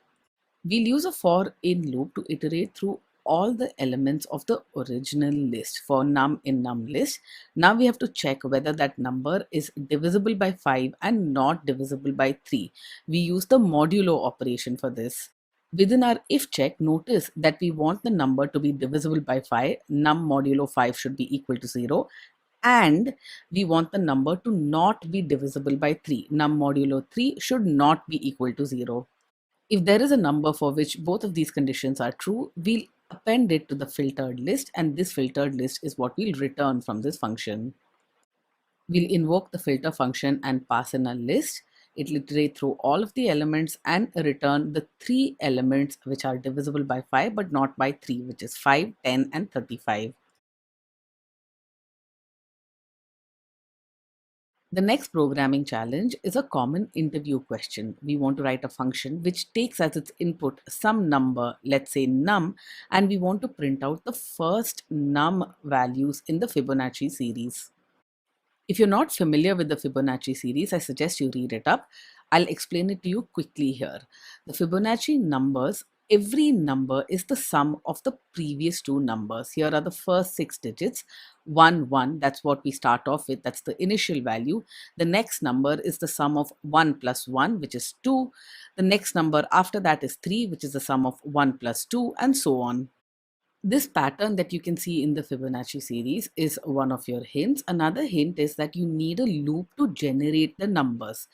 We'll use a for in loop to iterate through all the elements of the original list for num in num list. Now we have to check whether that number is divisible by 5 and not divisible by 3. We use the modulo operation for this. Within our if check, notice that we want the number to be divisible by 5. Num modulo 5 should be equal to 0. And we want the number to not be divisible by 3. Num modulo 3 should not be equal to 0. If there is a number for which both of these conditions are true, we'll append it to the filtered list, and this filtered list is what we'll return from this function. We'll invoke the filter function and pass in a list. It'll iterate through all of the elements and return the 3 elements which are divisible by 5 but not by 3, which is 5, 10, and 35. The next programming challenge is a common interview question. We want to write a function which takes as its input some number, let's say num, and we want to print out the first num values in the Fibonacci series. If you're not familiar with the Fibonacci series, I suggest you read it up. I'll explain it to you quickly here. The Fibonacci numbers, every number is the sum of the previous two numbers. Here are the first 6 digits. 1, 1, that's what we start off with. That's the initial value. The next number is the sum of 1 plus 1, which is 2. The next number after that is 3, which is the sum of 1 plus 2, and so on. This pattern that you can see in the Fibonacci series is one of your hints. Another hint is that you need a loop to generate the numbers.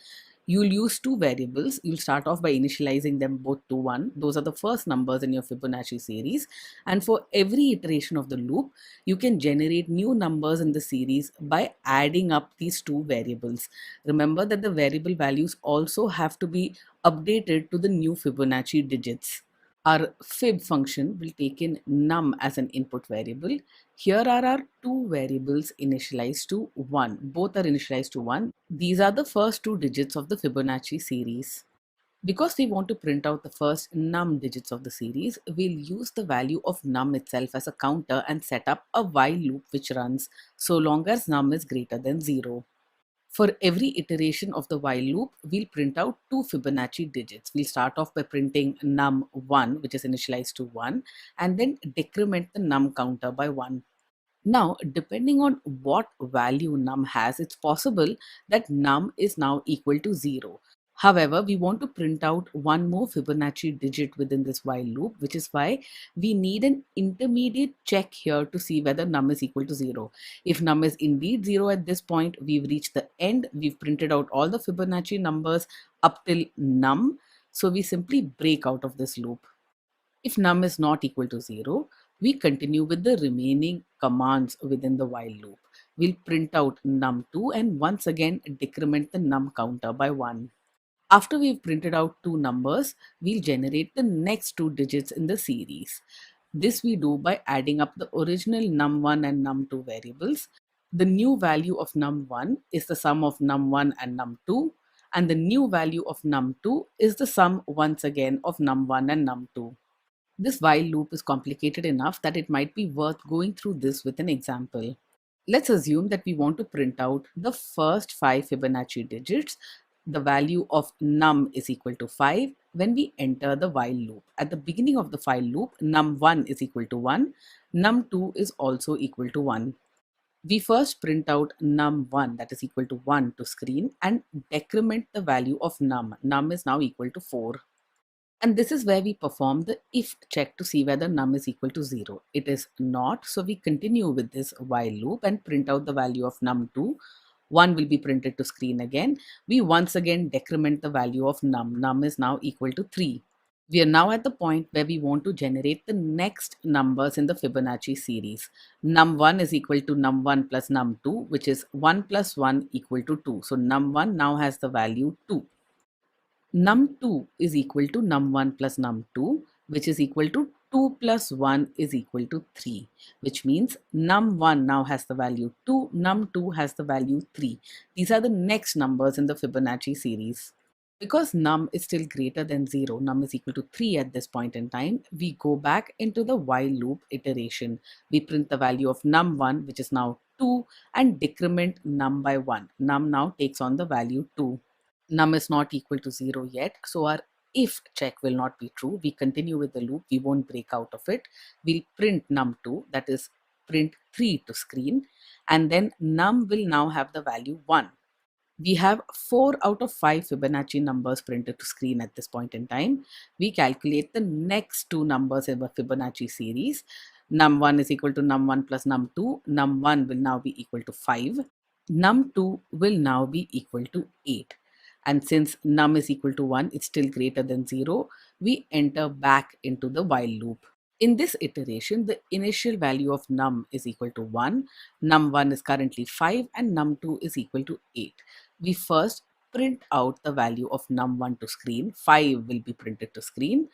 You'll use two variables. You'll start off by initializing them both to 1. Those are the first numbers in your Fibonacci series. And for every iteration of the loop, you can generate new numbers in the series by adding up these two variables. Remember that the variable values also have to be updated to the new Fibonacci digits. Our fib function will take in num as an input variable. Here are our two variables initialized to 1. Both are initialized to 1. These are the first two digits of the Fibonacci series. Because we want to print out the first num digits of the series, we'll use the value of num itself as a counter and set up a while loop which runs so long as num is greater than 0. For every iteration of the while loop, we'll print out two Fibonacci digits. We'll start off by printing num1, which is initialized to 1, and then decrement the num counter by 1. Now, depending on what value num has, it's possible that num is now equal to 0. However, we want to print out one more Fibonacci digit within this while loop, which is why we need an intermediate check here to see whether num is equal to 0. If num is indeed 0 at this point, we've reached the end. We've printed out all the Fibonacci numbers up till num. So we simply break out of this loop. If num is not equal to 0, we continue with the remaining commands within the while loop. We'll print out num2 and once again decrement the num counter by 1. After we've printed out two numbers, we'll generate the next two digits in the series. This we do by adding up the original num1 and num2 variables. The new value of num1 is the sum of num1 and num2, and the new value of num2 is the sum once again of num1 and num2. This while loop is complicated enough that it might be worth going through this with an example. Let's assume that we want to print out the first 5 Fibonacci digits. The value of num is equal to 5 when we enter the while loop. At the beginning of the while loop, num1 is equal to 1, num2 is also equal to 1. We first print out num1 that is equal to 1 to screen and decrement the value of num. Num is now equal to 4. And this is where we perform the if check to see whether num is equal to 0. It is not, so we continue with this while loop and print out the value of num2. 1 will be printed to screen again. We once again decrement the value of num. Num is now equal to 3. We are now at the point where we want to generate the next numbers in the Fibonacci series. Num1 is equal to num1 plus num2, which is 1 plus 1 equal to 2. So num1 now has the value 2. Num2 is equal to num1 plus num2, which is equal to 2 plus 1 is equal to 3, which means num1 now has the value 2, num2 has the value 3. These are the next numbers in the Fibonacci series. Because num is still greater than 0, num is equal to 3 at this point in time, we go back into the while loop iteration. We print the value of num1, which is now 2, and decrement num by 1. Num now takes on the value 2. Num is not equal to 0 yet, so our if check will not be true. We continue with the loop, we won't break out of it. We'll print num2, that is print 3 to screen, and then num will now have the value 1. We have 4 out of 5 Fibonacci numbers printed to screen at this point in time. We calculate the next two numbers in the Fibonacci series. Num1 is equal to num1 plus num2. Num1 will now be equal to 5. Num2 will now be equal to 8. And since num is equal to 1, it's still greater than 0, we enter back into the while loop. In this iteration, the initial value of num is equal to 1, num1 is currently 5, and num2 is equal to 8. We first print out the value of num1 to screen, 5 will be printed to screen,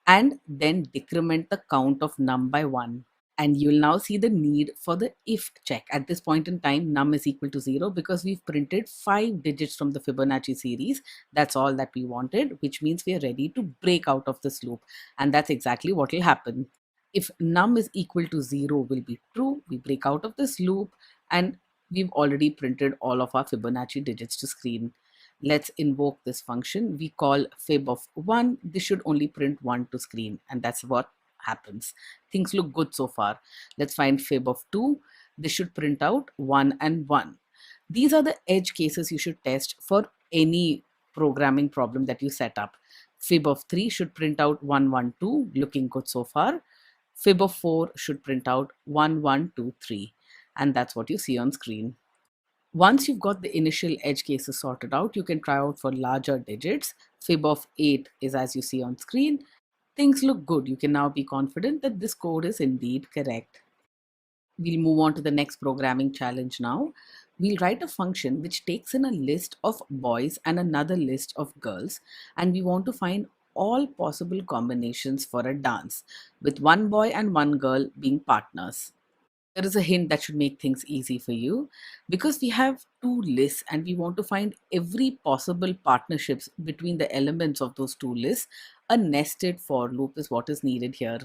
and then decrement the count of num by 1. And you'll now see the need for the if check. At this point in time, num is equal to 0 because we've printed 5 digits from the Fibonacci series. That's all that we wanted, which means we are ready to break out of this loop. And that's exactly what will happen. If num is equal to 0 will be true, we break out of this loop, and we've already printed all of our Fibonacci digits to screen. Let's invoke this function. We call fib of 1. This should only print 1 to screen, and that's what happens. Things look good so far. Let's find fib of 2. This should print out 1 and 1. These are the edge cases you should test for any programming problem that you set up. Fib of 3 should print out 1, 1, 2, looking good so far. Fib of 4 should print out 1, 1, 2, 3. And that's what you see on screen. Once you've got the initial edge cases sorted out, you can try out for larger digits. Fib of 8 is as you see on screen. Things look good. You can now be confident that this code is indeed correct. We'll move on to the next programming challenge now. We'll write a function which takes in a list of boys and another list of girls, and we want to find all possible combinations for a dance, with one boy and one girl being partners. There is a hint that should make things easy for you. Because we have two lists and we want to find every possible partnerships between the elements of those two lists, a nested for loop is what is needed here.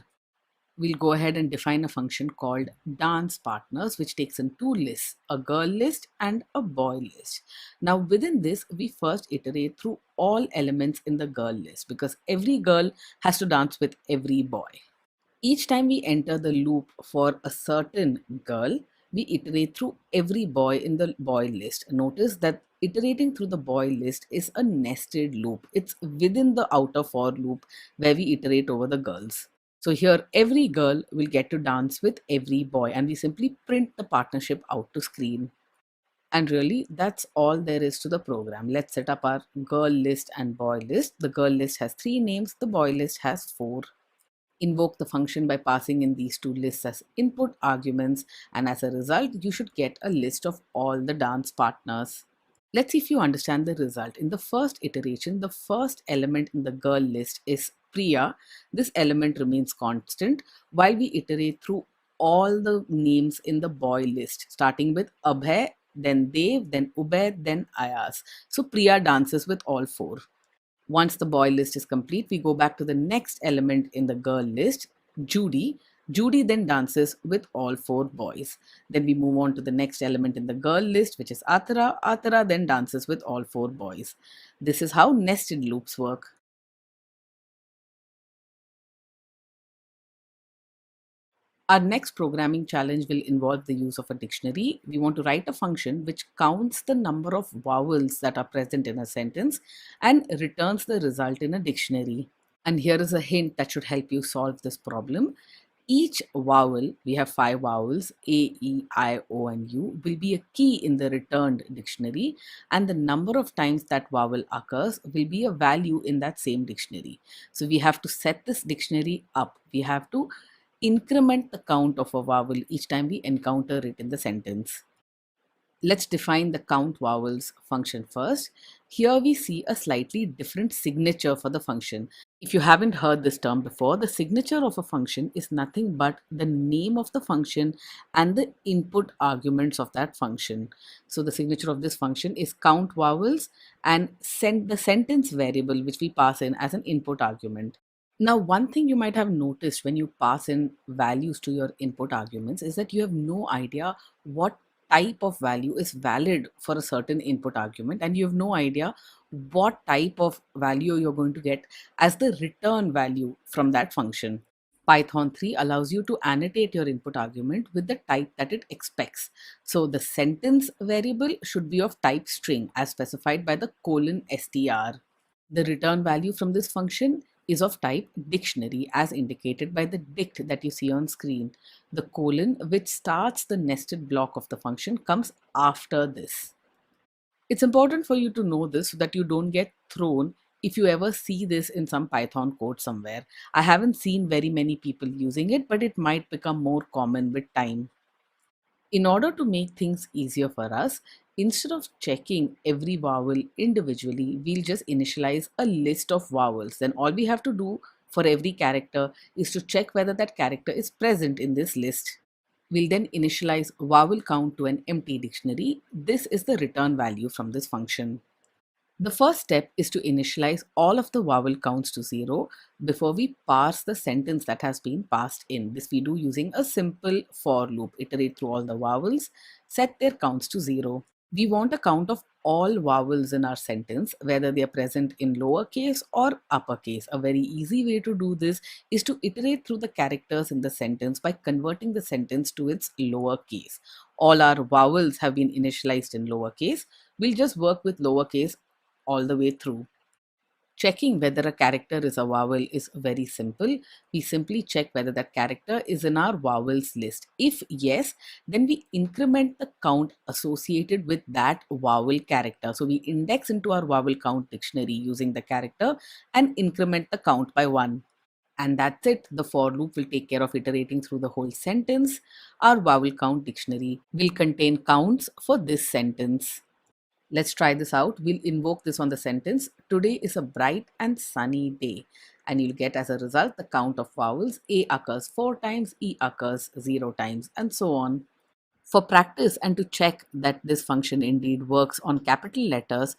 We'll go ahead and define a function called dance partners, which takes in two lists, a girl list and a boy list. Now within this, we first iterate through all elements in the girl list because every girl has to dance with every boy. Each time we enter the loop for a certain girl, we iterate through every boy in the boy list. Notice that iterating through the boy list is a nested loop. It's within the outer for loop where we iterate over the girls. So here every girl will get to dance with every boy, and we simply print the partnership out to screen. And really, that's all there is to the program. Let's set up our girl list and boy list. The girl list has 3 names, the boy list has 4. Invoke the function by passing in these two lists as input arguments, and as a result, you should get a list of all the dance partners. Let's see if you understand the result. In the first iteration, the first element in the girl list is Priya. This element remains constant while we iterate through all the names in the boy list, starting with Abhay, then Dev, then Ubaid, then Ayaz. So Priya dances with all four. Once the boy list is complete, we go back to the next element in the girl list, Judy. Judy then dances with all four boys. Then we move on to the next element in the girl list, which is Atara. Atara then dances with all four boys. This is how nested loops work. Our next programming challenge will involve the use of a dictionary. We want to write a function which counts the number of vowels that are present in a sentence and returns the result in a dictionary. And here is a hint that should help you solve this problem. Each vowel, we have five vowels, A, E, I, O, and U, will be a key in the returned dictionary, and the number of times that vowel occurs will be a value in that same dictionary. So we have to set this dictionary up. We have to increment the count of a vowel each time we encounter it in the sentence. Let's define the count vowels function first. Here we see a slightly different signature for the function. If you haven't heard this term before, the signature of a function is nothing but the name of the function and the input arguments of that function. So the signature of this function is count vowels and send the sentence variable which we pass in as an input argument. Now, one thing you might have noticed when you pass in values to your input arguments is that you have no idea what type of value is valid for a certain input argument, and you have no idea what type of value you're going to get as the return value from that function. Python 3 allows you to annotate your input argument with the type that it expects. So the sentence variable should be of type string as specified by the :str. The return value from this function is of type dictionary as indicated by the dict that you see on screen. The colon, which starts the nested block of the function, comes after this. It's important for you to know this so that you don't get thrown if you ever see this in some Python code somewhere. I haven't seen very many people using it, but it might become more common with time. In order to make things easier for us, instead of checking every vowel individually, we'll just initialize a list of vowels. Then all we have to do for every character is to check whether that character is present in this list. We'll then initialize vowel count to an empty dictionary. This is the return value from this function. The first step is to initialize all of the vowel counts to 0 before we parse the sentence that has been passed in. This we do using a simple for loop. Iterate through all the vowels, set their counts to 0. We want a count of all vowels in our sentence, whether they are present in lowercase or uppercase. A very easy way to do this is to iterate through the characters in the sentence by converting the sentence to its lowercase. All our vowels have been initialized in lowercase. We'll just work with lowercase all the way through. Checking whether a character is a vowel is very simple. We simply check whether that character is in our vowels list. If yes, then we increment the count associated with that vowel character. So we index into our vowel count dictionary using the character and increment the count by 1. And that's it. The for loop will take care of iterating through the whole sentence. Our vowel count dictionary will contain counts for this sentence. Let's try this out. We'll invoke this on the sentence. Today is a bright and sunny day. And you'll get as a result the count of vowels. A occurs 4 times, E occurs 0 times, and so on. For practice and to check that this function indeed works on capital letters,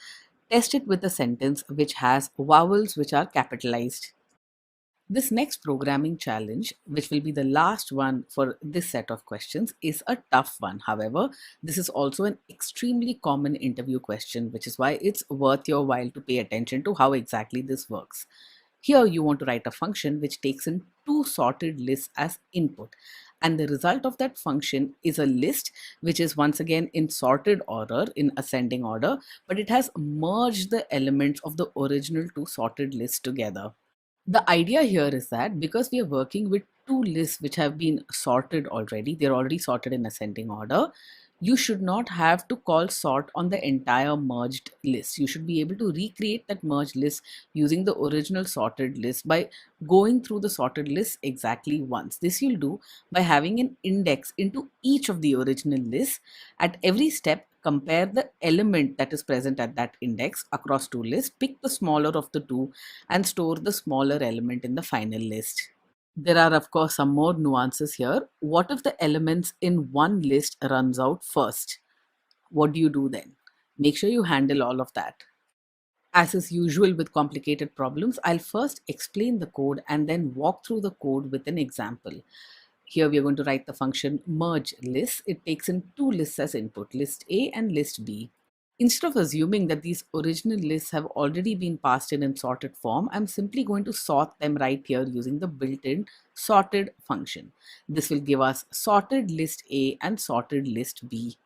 test it with a sentence which has vowels which are capitalized. This next programming challenge, which will be the last one for this set of questions, is a tough one. However, this is also an extremely common interview question, which is why it's worth your while to pay attention to how exactly this works. Here, you want to write a function which takes in two sorted lists as input. And the result of that function is a list which is once again in sorted order, in ascending order, but it has merged the elements of the original two sorted lists together. The idea here is that because we are working with two lists which have been sorted already, they're already sorted in ascending order, You should not have to call sort on the entire merged list. You should be able to recreate that merged list using the original sorted list by going through the sorted list exactly once. This you'll do by having an index into each of the original lists. At every step, compare the element that is present at that index across two lists, pick the smaller of the two, and store the smaller element in the final list. There are, of course, some more nuances here. What if the elements in one list runs out first? What do you do then? Make sure you handle all of that. As is usual with complicated problems, I'll first explain the code and then walk through the code with an example. Here we are going to write the function merge list. It takes in two lists as input, list A and list B. Instead of assuming that these original lists have already been passed in sorted form, I'm simply going to sort them right here using the built-in sorted function. This will give us sorted list A and sorted list B.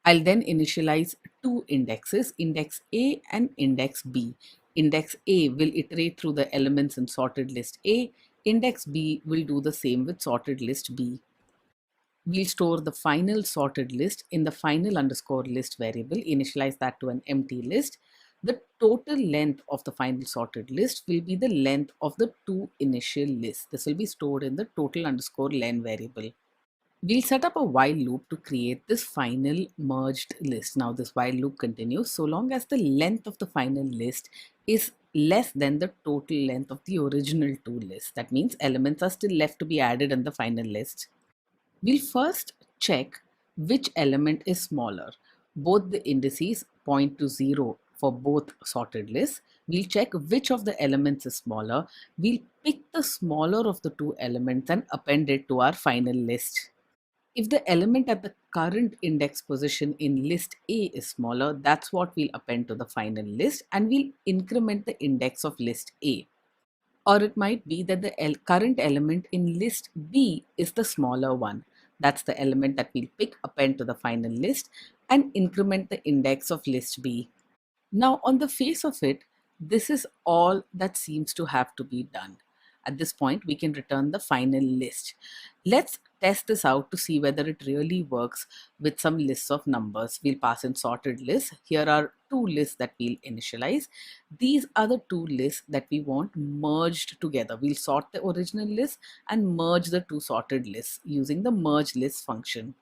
I'll then initialize two indexes, index A and index B. Index A will iterate through the elements in sorted list A. Index B will do the same with sorted list B. We'll store the final sorted list in the final underscore list variable, initialize that to an empty list. The total length of the final sorted list will be the length of the two initial lists. This will be stored in the total underscore len variable. We'll set up a while loop to create this final merged list. Now this while loop continues so long as the length of the final list is less than the total length of the original two lists. That means elements are still left to be added in the final list. We'll first check which element is smaller. Both the indices point to 0 for both sorted lists. We'll check which of the elements is smaller. We'll pick the smaller of the two elements and append it to our final list. If the element at the current index position in list A is smaller, that's what we'll append to the final list, and we'll increment the index of list A. Or it might be that the current element in list B is the smaller one. That's the element that we'll pick, append to the final list, and increment the index of list B. Now, on the face of it, this is all that seems to have to be done. At this point, we can return the final list. Let's test this out to see whether it really works with some lists of numbers. We'll pass in sorted lists. Here are two lists that we'll initialize. These are the two lists that we want merged together. We'll sort the original list and merge the two sorted lists using the merge list function.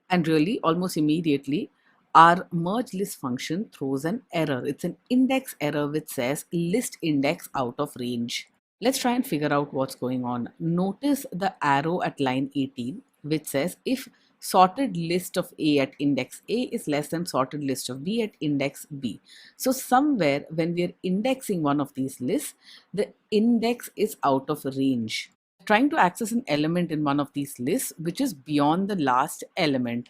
And really, almost immediately, our merge list function throws an error. It's an index error which says list index out of range. Let's try and figure out what's going on. Notice the arrow at line 18, which says if sorted list of A at index A is less than sorted list of B at index B. So somewhere when we are indexing one of these lists, the index is out of range. Trying to access an element in one of these lists which is beyond the last element.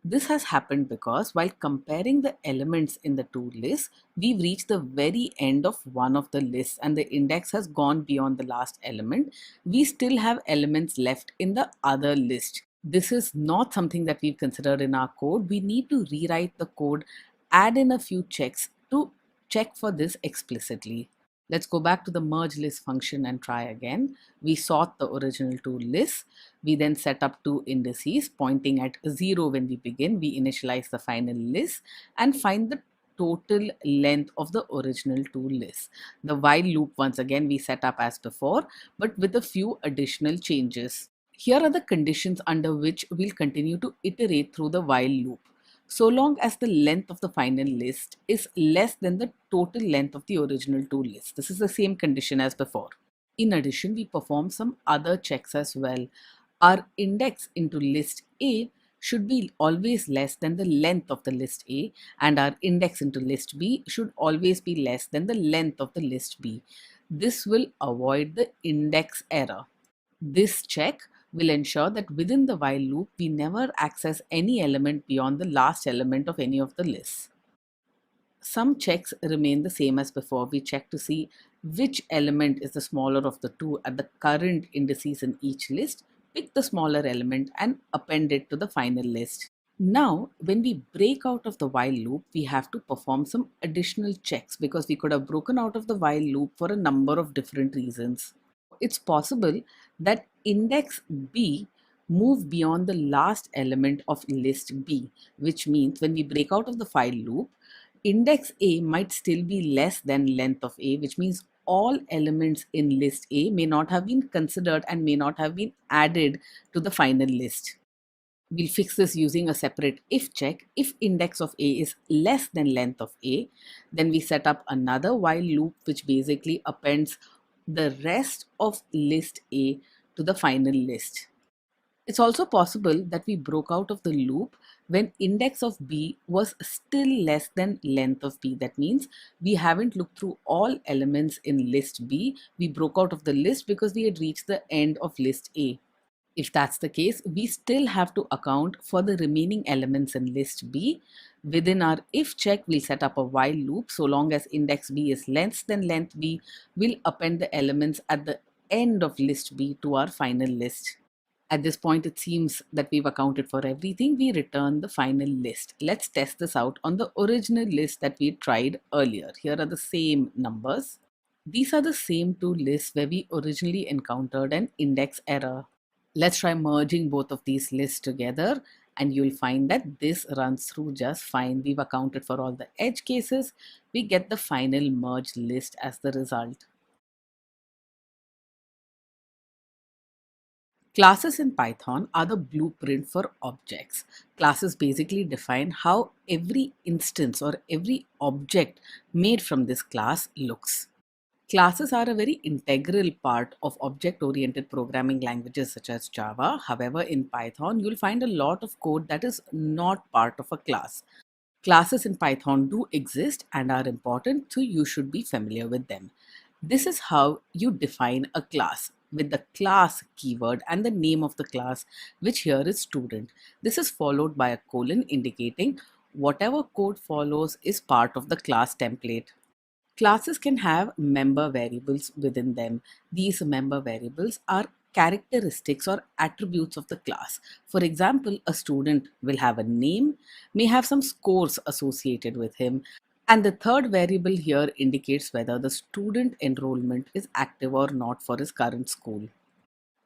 This has happened because while comparing the elements in the two lists, we've reached the very end of one of the lists and the index has gone beyond the last element. We still have elements left in the other list. This is not something that we've considered in our code. We need to rewrite the code, add in a few checks to check for this explicitly. Let's go back to the merge list function and try again. We sort the original two lists. We then set up two indices pointing at 0 when we begin. We initialize the final list and find the total length of the original two lists. The while loop once again we set up as before, but with a few additional changes. Here are the conditions under which we'll continue to iterate through the while loop. So long as the length of the final list is less than the total length of the original two lists. This is the same condition as before. In addition, we perform some other checks as well. Our index into list A should be always less than the length of the list A, and our index into list B should always be less than the length of the list B. This will avoid the index error. This check will ensure that within the while loop, we never access any element beyond the last element of any of the lists. Some checks remain the same as before. We check to see which element is the smaller of the two at the current indices in each list, pick the smaller element and append it to the final list. Now, when we break out of the while loop, we have to perform some additional checks because we could have broken out of the while loop for a number of different reasons. It's possible that index B move beyond the last element of list B, which means when we break out of the while loop, index A might still be less than length of A, which means all elements in list A may not have been considered and may not have been added to the final list. We'll fix this using a separate if check. If index of A is less than length of A, then we set up another while loop which basically appends the rest of list A to the final list. It's also possible that we broke out of the loop when index of B was still less than length of B. That means we haven't looked through all elements in list B. We broke out of the list because we had reached the end of list A. If that's the case, we still have to account for the remaining elements in list B. Within our if check, we'll set up a while loop. So long as index B is less than length B, we'll append the elements at the end of list B to our final list. At this point, it seems that we've accounted for everything. We return the final list. Let's test this out on the original list that we tried earlier. Here are the same numbers. These are the same two lists where we originally encountered an index error. Let's try merging both of these lists together and you'll find that this runs through just fine. We've accounted for all the edge cases. We get the final merged list as the result. Classes in Python are the blueprint for objects. Classes basically define how every instance or every object made from this class looks. Classes are a very integral part of object-oriented programming languages such as Java. However, in Python, you'll find a lot of code that is not part of a class. Classes in Python do exist and are important, so you should be familiar with them. This is how you define a class with the class keyword and the name of the class, which here is student. This is followed by a colon indicating whatever code follows is part of the class template. Classes can have member variables within them. These member variables are characteristics or attributes of the class. For example, a student will have a name, may have some scores associated with him, and the third variable here indicates whether the student enrollment is active or not for his current school.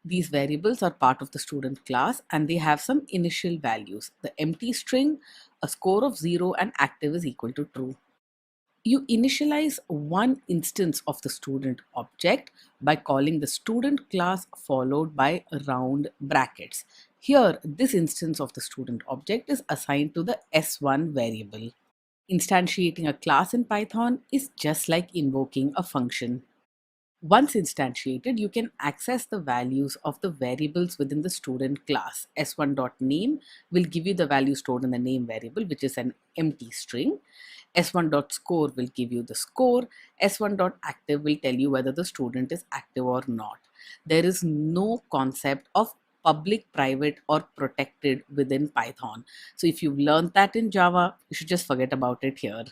These variables are part of the student class and they have some initial values. The empty string, a score of 0 and active is equal to true. You initialize one instance of the student object by calling the student class followed by round brackets. Here, this instance of the student object is assigned to the S1 variable. Instantiating a class in Python is just like invoking a function. Once instantiated, you can access the values of the variables within the student class. S1.name will give you the value stored in the name variable, which is an empty string. S1.score will give you the score. S1.active will tell you whether the student is active or not. There is no concept of public, private, or protected within Python. So if you've learned that in Java, you should just forget about it here.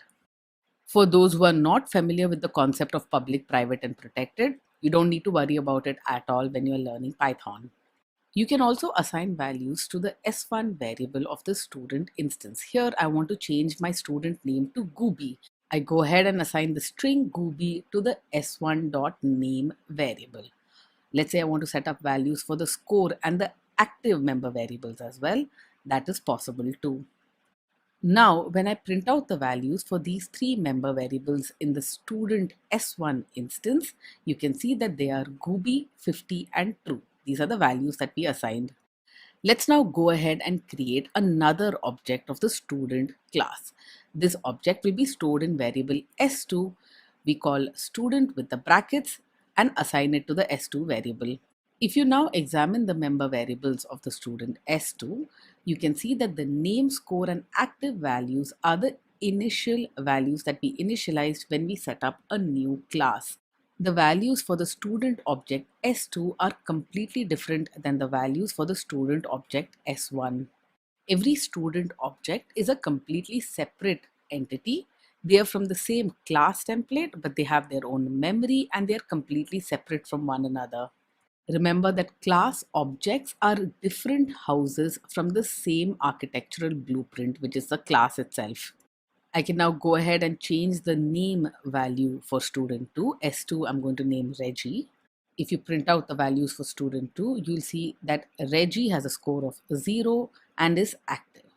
For those who are not familiar with the concept of public, private, and protected, you don't need to worry about it at all when you're learning Python. You can also assign values to the S1 variable of the student instance. Here, I want to change my student name to Gooby. I go ahead and assign the string Gooby to the S1.name variable. Let's say I want to set up values for the score and the active member variables as well. That is possible too. Now, when I print out the values for these three member variables in the student S1 instance, you can see that they are Gooby, 50, and true. These are the values that we assigned. Let's now go ahead and create another object of the student class. This object will be stored in variable S2. We call student with the brackets and assign it to the S2 variable. If you now examine the member variables of the student S2, you can see that the name, score, and active values are the initial values that we initialized when we set up a new class. The values for the student object S2 are completely different than the values for the student object S1. Every student object is a completely separate entity. They are from the same class template, but they have their own memory and they are completely separate from one another. Remember that class objects are different houses from the same architectural blueprint, which is the class itself. I can now go ahead and change the name value for student to S2. I'm going to name Reggie. If you print out the values for student 2, you'll see that Reggie has a score of 0 and is active.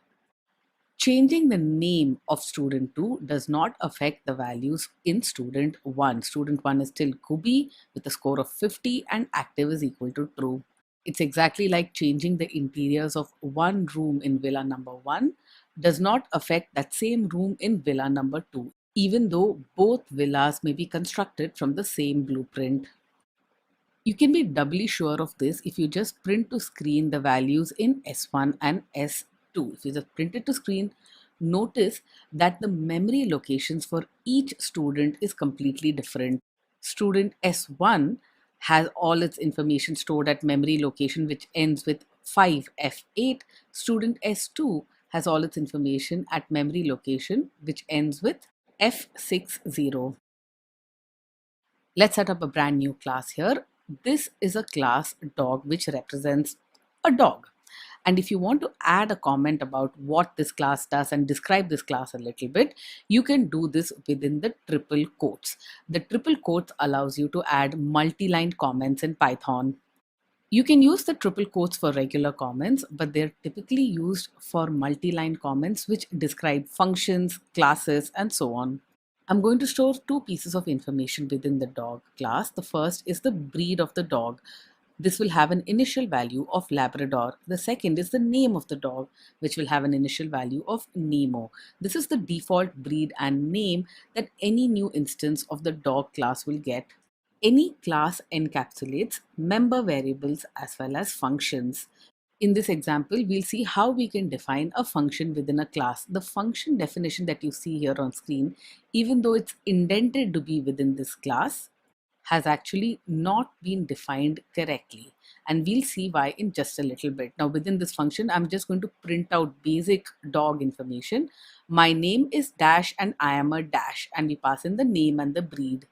Changing the name of student 2 does not affect the values in student 1. Student 1 is still Kubi with a score of 50 and active is equal to true. It's exactly like changing the interiors of one room in villa number 1 does not affect that same room in villa number 2, even though both villas may be constructed from the same blueprint. You can be doubly sure of this if you just print to screen the values in S1 and S2. If you just print it to screen, notice that the memory locations for each student is completely different. Student S1 has all its information stored at memory location which ends with 5F8. Student S2 has all its information at memory location which ends with F60. Let's set up a brand new class here. This is a class dog which represents a dog. And if you want to add a comment about what this class does and describe this class a little bit, you can do this within the triple quotes. The triple quotes allows you to add multi-line comments in Python. You can use the triple quotes for regular comments, but they're typically used for multi-line comments which describe functions, classes, and so on. I'm going to store two pieces of information within the dog class. The first is the breed of the dog. This will have an initial value of Labrador. The second is the name of the dog, which will have an initial value of Nemo. This is the default breed and name that any new instance of the dog class will get. Any class encapsulates member variables as well as functions. In this example, we'll see how we can define a function within a class. The function definition that you see here on screen, even though it's indented to be within this class, has actually not been defined correctly. And we'll see why in just a little bit. Now, within this function, I'm just going to print out basic dog information. My name is dash and I am a dash, and we pass in the name and the breed.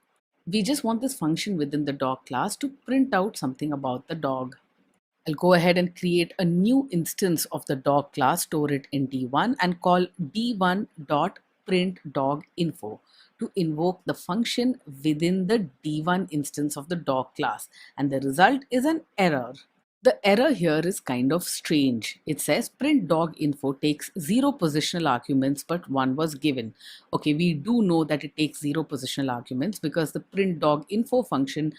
We just want this function within the dog class to print out something about the dog. I'll go ahead and create a new instance of the dog class, store it in D1 and call d1.printDogInfo to invoke the function within the D1 instance of the dog class. And the result is an error. The error here is kind of strange. It says print dog info takes 0 positional arguments, but 1 was given. Okay, we do know that it takes 0 positional arguments because the print dog info function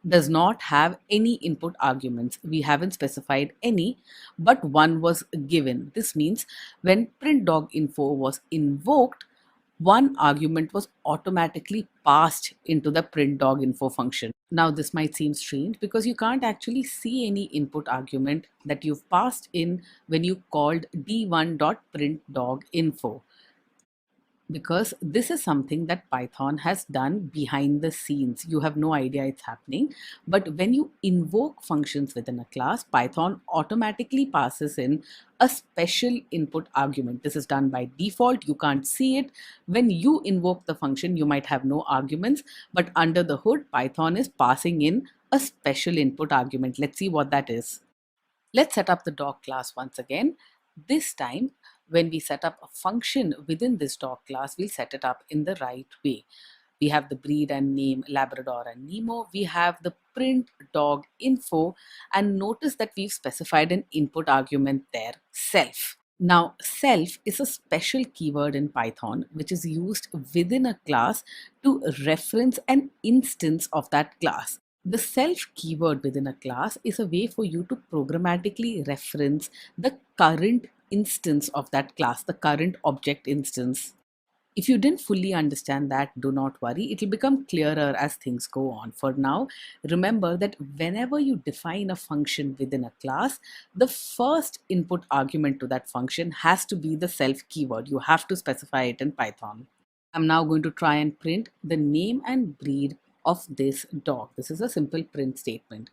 does not have any input arguments. We haven't specified any, but 1 was given. This means when print dog info was invoked, one argument was automatically passed into the print dog info function. Now, this might seem strange because you can't actually see any input argument that you've passed in when you called d1.printDogInfo, because this is something that Python has done behind the scenes. You have no idea it's happening. But when you invoke functions within a class, Python automatically passes in a special input argument. This is done by default. You can't see it. When you invoke the function, you might have no arguments, but under the hood, Python is passing in a special input argument. Let's see what that is. Let's set up the dog class once again. This time, when we set up a function within this dog class, we'll set it up in the right way. We have the breed and name Labrador and Nemo. We have the print dog info, and notice that we've specified an input argument there, self. Now, self is a special keyword in Python which is used within a class to reference an instance of that class. The self keyword within a class is a way for you to programmatically reference the current instance of that class, the current object instance. If you didn't fully understand that, do not worry. It will become clearer as things go on. For now, remember that whenever you define a function within a class, the first input argument to that function has to be the self keyword. You have to specify it in Python. I'm now going to try and print the name and breed of this dog. This is a simple print statement.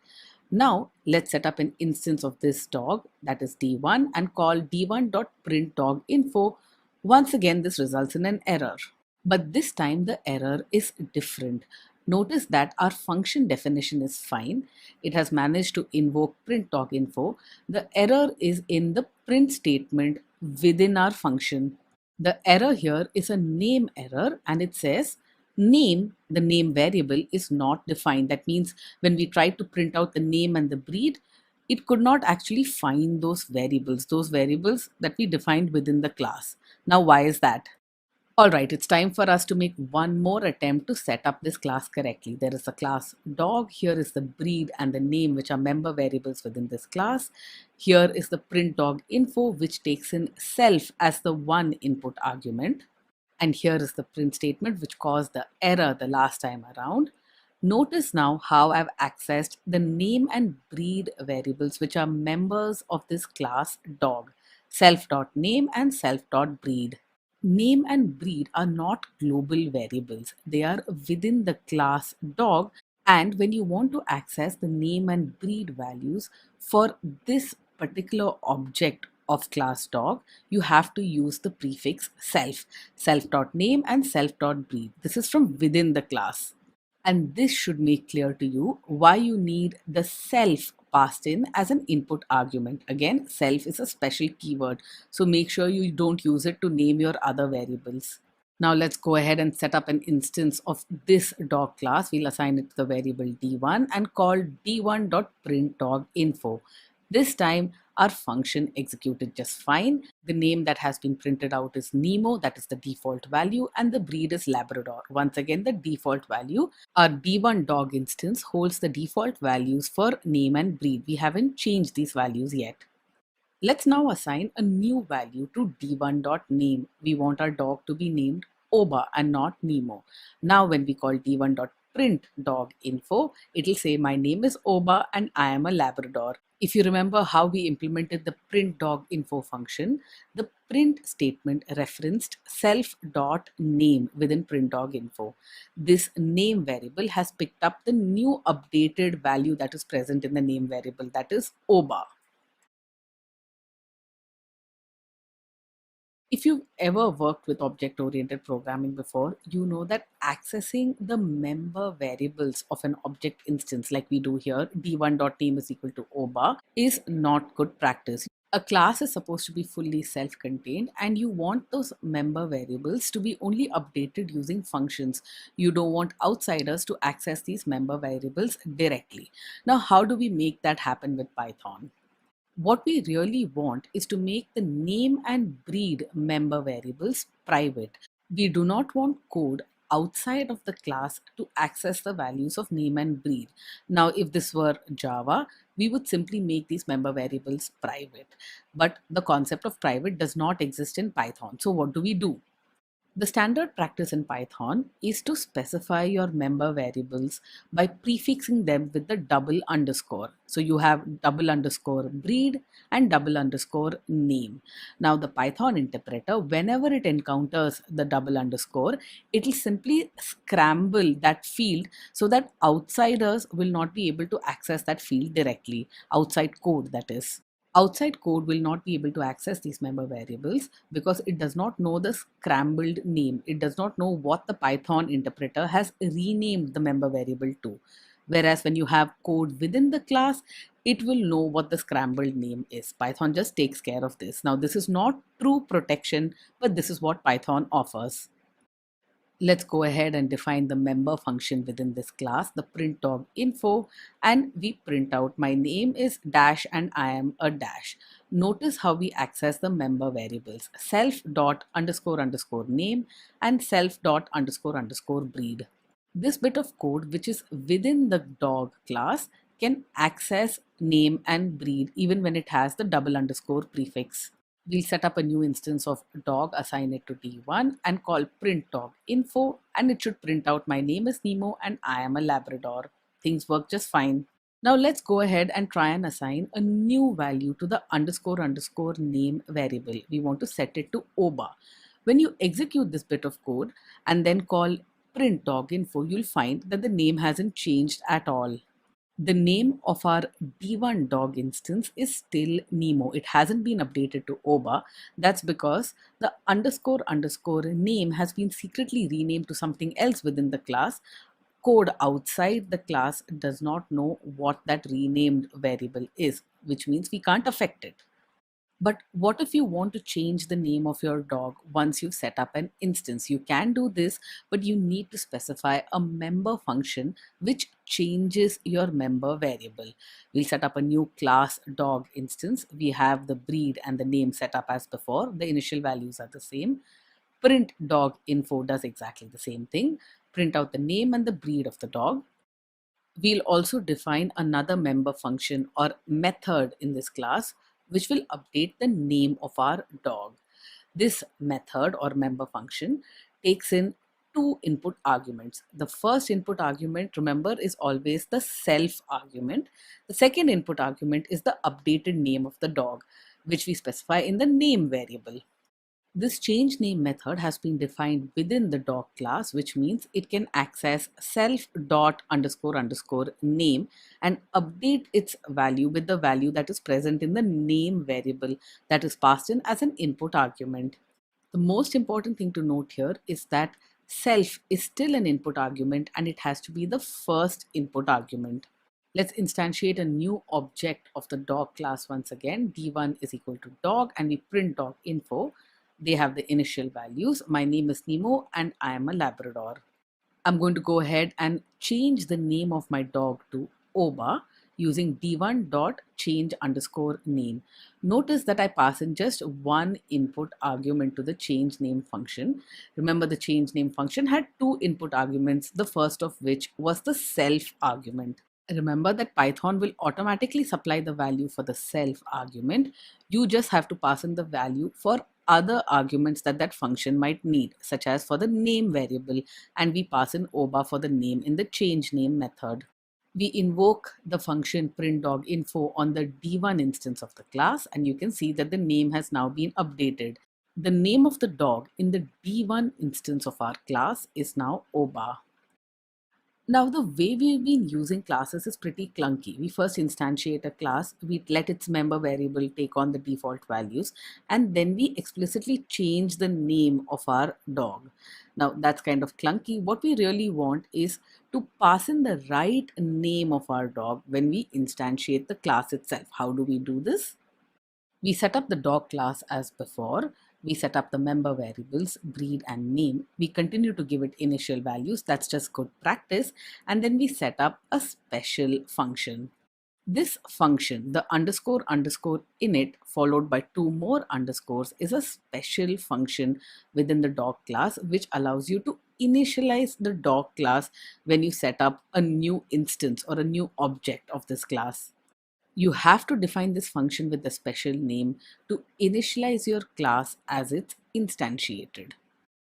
Now let's set up an instance of this dog, that is D1, and call d1.printDogInfo. Once again, this results in an error. But this time the error is different. Notice that our function definition is fine. It has managed to invoke printDogInfo. The error is in the print statement within our function. The error here is a name error, and it says Name, the name variable, is not defined. That means when we try to print out the name and the breed, it could not actually find those variables that we defined within the class. Now, why is that? All right, it's time for us to make one more attempt to set up this class correctly. There is a class dog. Here is the breed and the name, which are member variables within this class. Here is the print dog info, which takes in self as the one input argument. And here is the print statement which caused the error the last time around. Notice now how I've accessed the name and breed variables which are members of this class dog, self.name and self.breed. Name and breed are not global variables. They are within the class dog. And when you want to access the name and breed values for this particular object of class dog, you have to use the prefix self, self.name and self.breed. This is from within the class. And this should make clear to you why you need the self passed in as an input argument. Again, self is a special keyword, so make sure you don't use it to name your other variables. Now let's go ahead and set up an instance of this dog class. We'll assign it to the variable d1 and call d1.printDogInfo. This time our function executed just fine. The name that has been printed out is Nemo, that is the default value, and the breed is Labrador. Once again, the default value. Our d1 dog instance holds the default values for name and breed. We haven't changed these values yet. Let's now assign a new value to d1.name. We want our dog to be named Oba and not Nemo. Now when we call d1.printDogInfo, it'll say my name is Oba and I am a Labrador. If you remember how we implemented the printDogInfo function, the print statement referenced self.name within printDogInfo. This name variable has picked up the new updated value that is present in the name variable, that is Oba. If you've ever worked with object-oriented programming before, you know that accessing the member variables of an object instance like we do here, d1.name is equal to oba, is not good practice. A class is supposed to be fully self-contained and you want those member variables to be only updated using functions. You don't want outsiders to access these member variables directly. Now, how do we make that happen with Python? What we really want is to make the name and breed member variables private. We do not want code outside of the class to access the values of name and breed. Now, if this were Java, we would simply make these member variables private. But the concept of private does not exist in Python. So what do we do? The standard practice in Python is to specify your member variables by prefixing them with the double underscore. So you have double underscore breed and double underscore name. Now the Python interpreter, whenever it encounters the double underscore, it will simply scramble that field so that outsiders will not be able to access that field directly. Outside code, that is. Outside code will not be able to access these member variables because it does not know the scrambled name. It does not know what the Python interpreter has renamed the member variable to. Whereas when you have code within the class, it will know what the scrambled name is. Python just takes care of this. Now, this is not true protection, but this is what Python offers. Let's go ahead and define the member function within this class, the print dog info, and we print out my name is dash and I am a dash. Notice how we access the member variables self dot underscore underscore name and self dot underscore underscore breed. This bit of code, which is within the dog class, can access name and breed even when it has the double underscore prefix. We'll set up a new instance of dog, assign it to d1 and call print dog info, and it should print out my name is Nemo and I am a Labrador. Things work just fine. Now let's go ahead and try and assign a new value to the underscore underscore name variable. We want to set it to oba. When you execute this bit of code and then call print dog info, you'll find that the name hasn't changed at all. The name of our d1 dog instance is still Nemo. It hasn't been updated to Oba. That's because the underscore underscore name has been secretly renamed to something else within the class. Code outside the class does not know what that renamed variable is, which means we can't affect it. But what if you want to change the name of your dog once you've set up an instance? You can do this, but you need to specify a member function which changes your member variable. We'll set up a new class dog instance. We have the breed and the name set up as before. The initial values are the same. Print dog info does exactly the same thing. Print out the name and the breed of the dog. We'll also define another member function or method in this class, which will update the name of our dog. This method or member function takes in two input arguments. The first input argument, remember, is always the self argument. The second input argument is the updated name of the dog, which we specify in the name variable. This change name method has been defined within the dog class, which means it can access self dot underscore underscore name and update its value with the value that is present in the name variable that is passed in as an input argument. The most important thing to note here is that self is still an input argument and it has to be the first input argument. Let's instantiate a new object of the dog class once again. D1 is equal to dog and we print dog info. They have the initial values. My name is Nemo and I am a Labrador. I'm going to go ahead and change the name of my dog to Oba using d1 dot change underscore name. Notice that I pass in just one input argument to the change name function. Remember, the change name function had two input arguments, the first of which was the self argument. Remember that Python will automatically supply the value for the self argument. You just have to pass in the value for other arguments that that function might need, such as for the name variable, and we pass in oba for the name in the change name method. We invoke the function print.dog.info on the d1 instance of the class, and you can see that the name has now been updated. The name of the dog in the d1 instance of our class is now Oba. Now, the way we've been using classes is pretty clunky. We first instantiate a class, we let its member variable take on the default values, and then we explicitly change the name of our dog. Now, that's kind of clunky. What we really want is to pass in the right name of our dog when we instantiate the class itself. How do we do this? We set up the dog class as before. We set up the member variables, breed and name. We continue to give it initial values. That's just good practice. And then we set up a special function. This function, the underscore underscore init followed by two more underscores, is a special function within the dog class which allows you to initialize the dog class when you set up a new instance or a new object of this class. You have to define this function with a special name to initialize your class as it's instantiated.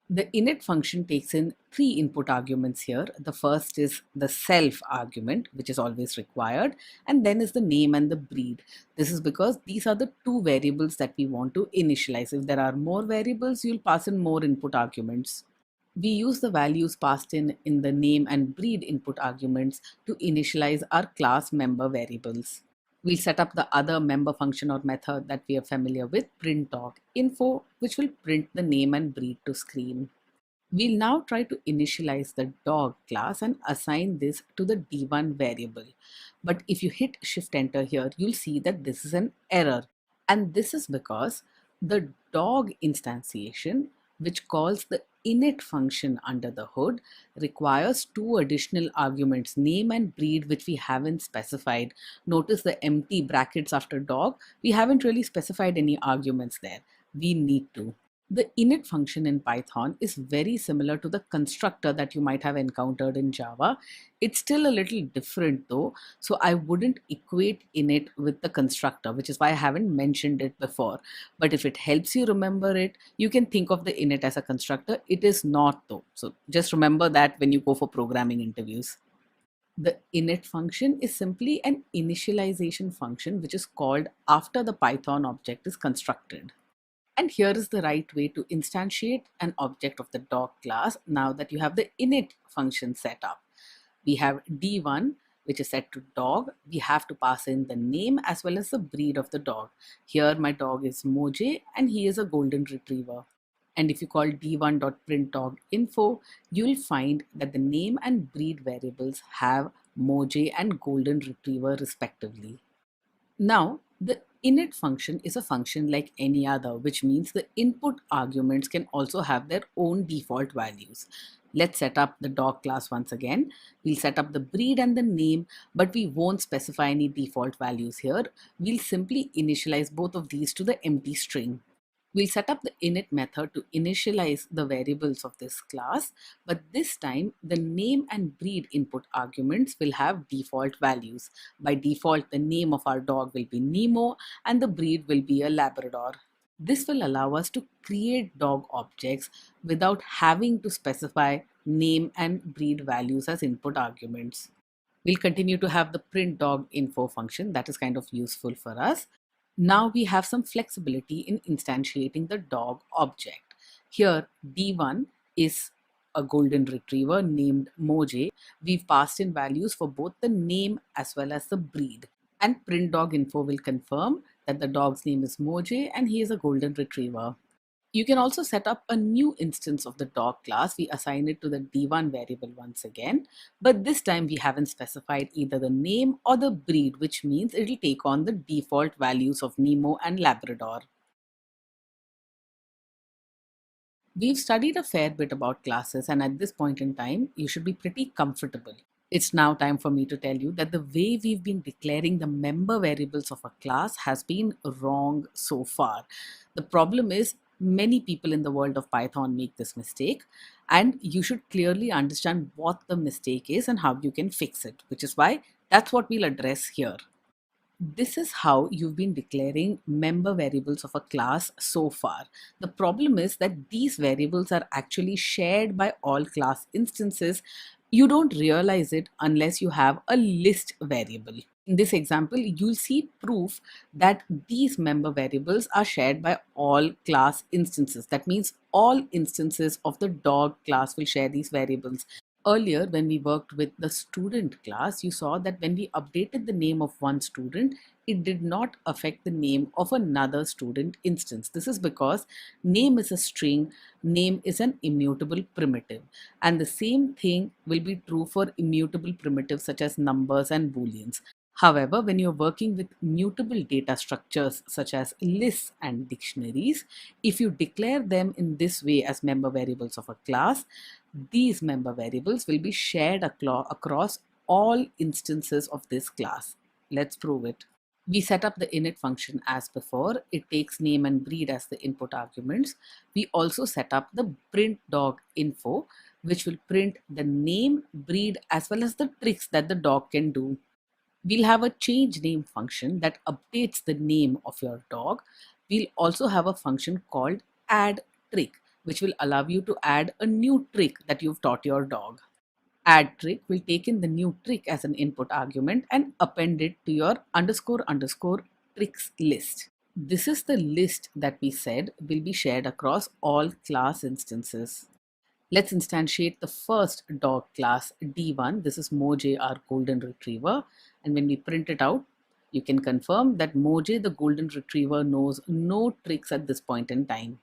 The init function takes in three input arguments here. The first is the self argument, which is always required, and then is the name and the breed. This is because these are the two variables that we want to initialize. If there are more variables, you'll pass in more input arguments. We use the values passed in the name and breed input arguments to initialize our class member variables. We'll set up the other member function or method that we are familiar with, print dog info, which will print the name and breed to screen. We'll now try to initialize the dog class and assign this to the d1 variable. But if you hit shift enter here, you'll see that this is an error. And this is because the dog instantiation, which calls the init function under the hood, requires two additional arguments, name and breed, which we haven't specified. Notice the empty brackets after dog. We haven't really specified any arguments there. We need to. The init function in Python is very similar to the constructor that you might have encountered in Java. It's still a little different though, so I wouldn't equate init with the constructor, which is why I haven't mentioned it before. But if it helps you remember it, you can think of the init as a constructor. It is not though. So just remember that when you go for programming interviews. The init function is simply an initialization function which is called after the Python object is constructed. And here is the right way to instantiate an object of the dog class now that you have the init function set up. We have d1, which is set to dog. We have to pass in the name as well as the breed of the dog. Here my dog is Moj and he is a golden retriever. And if you call d1.printDogInfo, you'll find that the name and breed variables have Moj and golden retriever respectively. Now, the Init function is a function like any other, which means the input arguments can also have their own default values. Let's set up the dog class once again. We'll set up the breed and the name, but we won't specify any default values here. We'll simply initialize both of these to the empty string. We'll set up the init method to initialize the variables of this class, but this time the name and breed input arguments will have default values. By default, the name of our dog will be Nemo and the breed will be a Labrador. This will allow us to create dog objects without having to specify name and breed values as input arguments. We'll continue to have the print dog info function that is kind of useful for us. Now we have some flexibility in instantiating the dog object. Here, D1 is a golden retriever named Moje. We've passed in values for both the name as well as the breed. And print dog info will confirm that the dog's name is Moje and he is a golden retriever. You can also set up a new instance of the dog class. We assign it to the D1 variable once again, but this time we haven't specified either the name or the breed, which means it will take on the default values of Nemo and Labrador. We've studied a fair bit about classes, and at this point in time, you should be pretty comfortable. It's now time for me to tell you that the way we've been declaring the member variables of a class has been wrong so far. The problem is, many people in the world of Python make this mistake, and you should clearly understand what the mistake is and how you can fix it, which is why that's what we'll address here. This is how you've been declaring member variables of a class so far. The problem is that these variables are actually shared by all class instances. You don't realize it unless you have a list variable. In this example, you'll see proof that these member variables are shared by all class instances. That means all instances of the dog class will share these variables. Earlier, when we worked with the student class, you saw that when we updated the name of one student, it did not affect the name of another student instance. This is because name is a string, name is an immutable primitive. And the same thing will be true for immutable primitives such as numbers and booleans. However, when you're working with mutable data structures such as lists and dictionaries, if you declare them in this way as member variables of a class, these member variables will be shared across all instances of this class. Let's prove it. We set up the init function as before. It takes name and breed as the input arguments. We also set up the print dog info, which will print the name, breed, as well as the tricks that the dog can do. We'll have a change name function that updates the name of your dog. We'll also have a function called add trick, which will allow you to add a new trick that you've taught your dog. Add trick will take in the new trick as an input argument and append it to your underscore underscore tricks list. This is the list that we said will be shared across all class instances. Let's instantiate the first dog class D1. This is Moje, our golden retriever. And when we print it out, you can confirm that Moje, the golden retriever, knows no tricks at this point in time.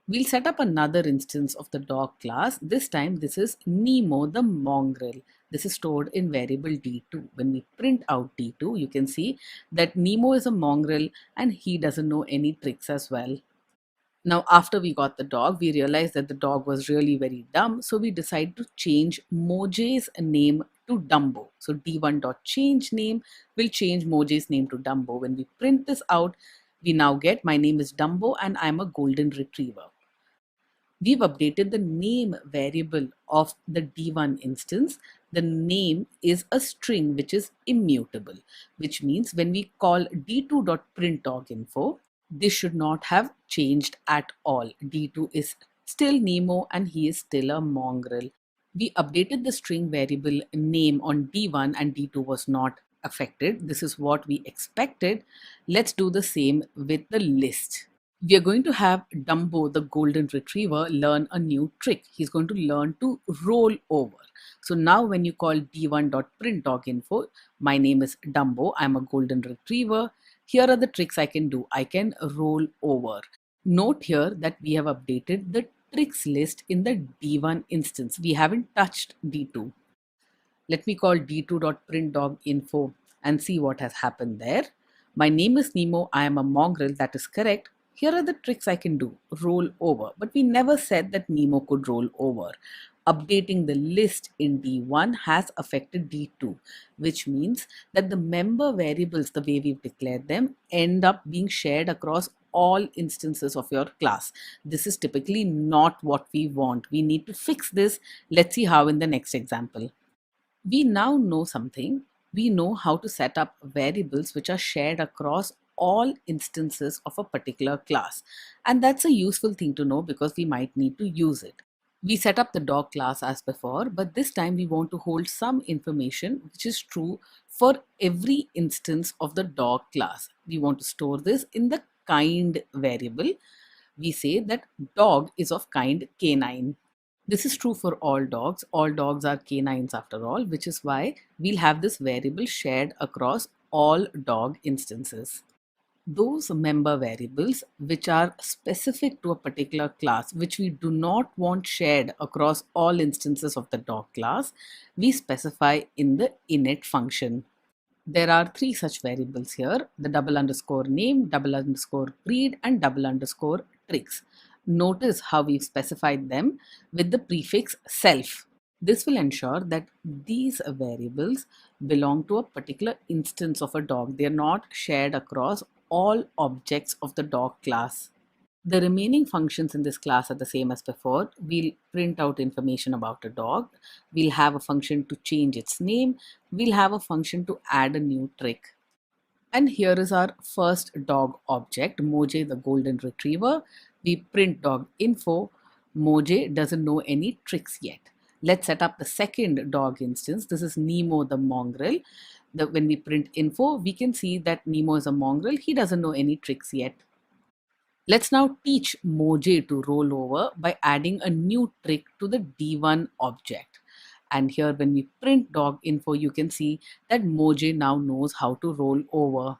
We'll set up another instance of the dog class. This time, this is Nemo, the mongrel. This is stored in variable D2. When we print out D2, you can see that Nemo is a mongrel and he doesn't know any tricks as well. Now, after we got the dog, we realized that the dog was really very dumb. So we decided to change Moje's name to Dumbo. So d1.change name will change Moje's name to Dumbo. When we print this out, we now get my name is Dumbo and I'm a golden retriever. We've updated the name variable of the D1 instance. The name is a string which is immutable, which means when we call d2.printDogInfo, this should not have changed at all. D2 is still Nemo and he is still a mongrel. We updated the string variable name on D1 and D2 was not affected. This is what we expected. Let's do the same with the list. We are going to have Dumbo, the golden retriever, learn a new trick. He's going to learn to roll over. So now when you call d1.printDogInfo, my name is Dumbo, I'm a golden retriever. Here are the tricks I can do. I can roll over. Note here that we have updated the tricks list in the D1 instance. We haven't touched D2. Let me call d2.printDogInfo and see what has happened there. My name is Nemo. I am a mongrel. That is correct. Here are the tricks I can do. Roll over. But we never said that Nemo could roll over. Updating the list in D1 has affected D2, which means that the member variables, the way we've declared them, end up being shared across all instances of your class. This is typically not what we want. We need to fix this. Let's see how in the next example. We now know something. We know how to set up variables which are shared across all instances of a particular class. And that's a useful thing to know because we might need to use it. We set up the dog class as before, but this time we want to hold some information which is true for every instance of the dog class. We want to store this in the kind variable. We say that dog is of kind canine. This is true for all dogs. All dogs are canines after all, which is why we'll have this variable shared across all dog instances. Those member variables which are specific to a particular class, which we do not want shared across all instances of the dog class, we specify in the init function. There are three such variables here: the double underscore name, double underscore breed, and double underscore tricks. Notice how we've specified them with the prefix self. This will ensure that these variables belong to a particular instance of a dog. They are not shared across all objects of the dog class. The remaining functions in this class are the same as before. We'll print out information about a dog. We'll have a function to change its name. We'll have a function to add a new trick. And here is our first dog object, Moje the golden retriever. We print dog info. Moje doesn't know any tricks yet. Let's set up the second dog instance. This is Nemo the mongrel. When we print info, we can see that Nemo is a mongrel. He doesn't know any tricks yet. Let's now teach Moje to roll over by adding a new trick to the D1 object. And here when we print dog info, you can see that Moje now knows how to roll over.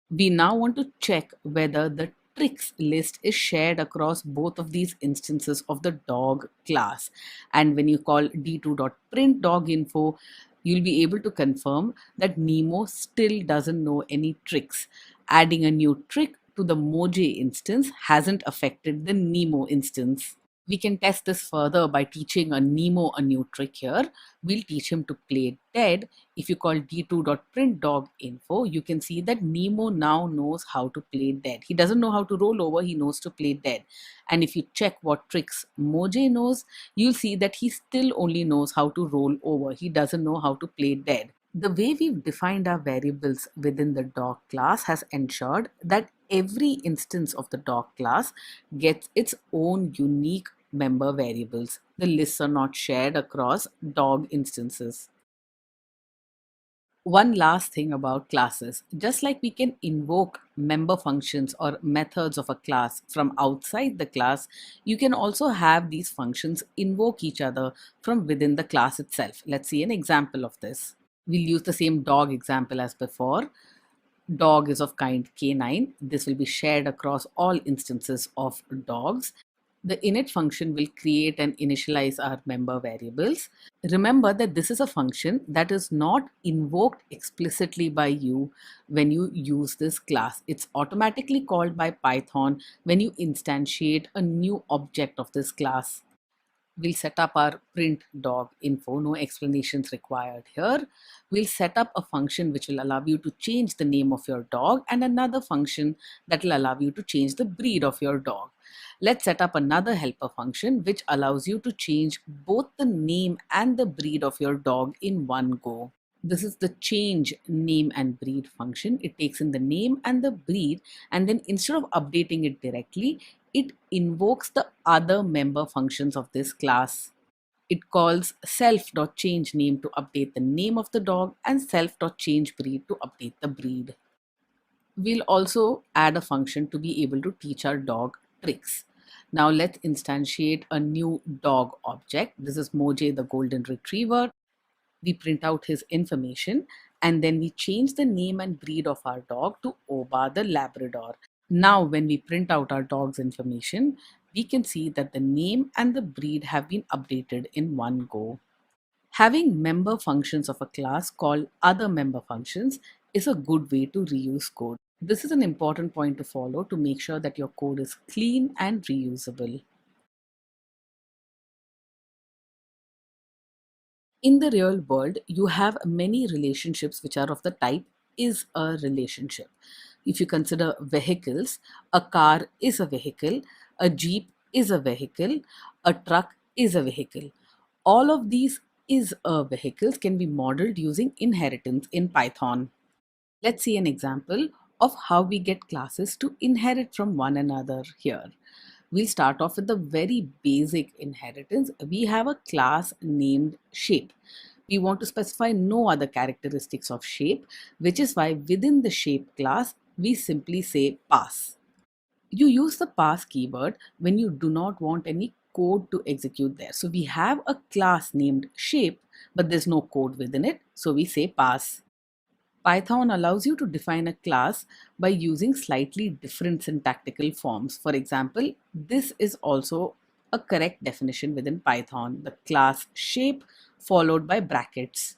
We now want to check whether the tricks list is shared across both of these instances of the dog class. And when you call d2.print dog info, you'll be able to confirm that Nemo still doesn't know any tricks. Adding a new trick to the Moje instance hasn't affected the Nemo instance. We can test this further by teaching a Nemo a new trick here. We'll teach him to play dead. If you call d2.printDogInfo, you can see that Nemo now knows how to play dead. He doesn't know how to roll over, he knows to play dead. And if you check what tricks Moje knows, you'll see that he still only knows how to roll over. He doesn't know how to play dead. The way we've defined our variables within the dog class has ensured that every instance of the dog class gets its own unique member variables. The lists are not shared across dog instances. One last thing about classes. Just like we can invoke member functions or methods of a class from outside the class, you can also have these functions invoke each other from within the class itself. Let's see an example of this. We'll use the same dog example as before. Dog is of kind canine. This will be shared across all instances of dogs. The init function will create and initialize our member variables. Remember that this is a function that is not invoked explicitly by you when you use this class. It's automatically called by Python when you instantiate a new object of this class. We'll set up our print dog info, no explanations required here. We'll set up a function which will allow you to change the name of your dog and another function that will allow you to change the breed of your dog. Let's set up another helper function which allows you to change both the name and the breed of your dog in one go. This is the change name and breed function. It takes in the name and the breed, and then instead of updating it directly, it invokes the other member functions of this class. It calls self.changeName to update the name of the dog and self.changeBreed to update the breed. We'll also add a function to be able to teach our dog tricks. Now let's instantiate a new dog object. This is Moje the golden retriever. We print out his information and then we change the name and breed of our dog to Oba the Labrador. Now, when we print out our dog's information, we can see that the name and the breed have been updated in one go. Having member functions of a class called other member functions is a good way to reuse code. This is an important point to follow to make sure that your code is clean and reusable. In the real world, you have many relationships which are of the type is a relationship. If you consider vehicles, a car is a vehicle, a jeep is a vehicle, a truck is a vehicle. All of these is a vehicles can be modeled using inheritance in Python. Let's see an example of how we get classes to inherit from one another here. We'll start off with the very basic inheritance. We have a class named shape. We want to specify no other characteristics of shape, which is why within the shape class, we simply say pass. You use the pass keyword when you do not want any code to execute there. So we have a class named shape, but there's no code within it. So we say pass. Python allows you to define a class by using slightly different syntactical forms. For example, this is also a correct definition within Python, the class shape followed by brackets.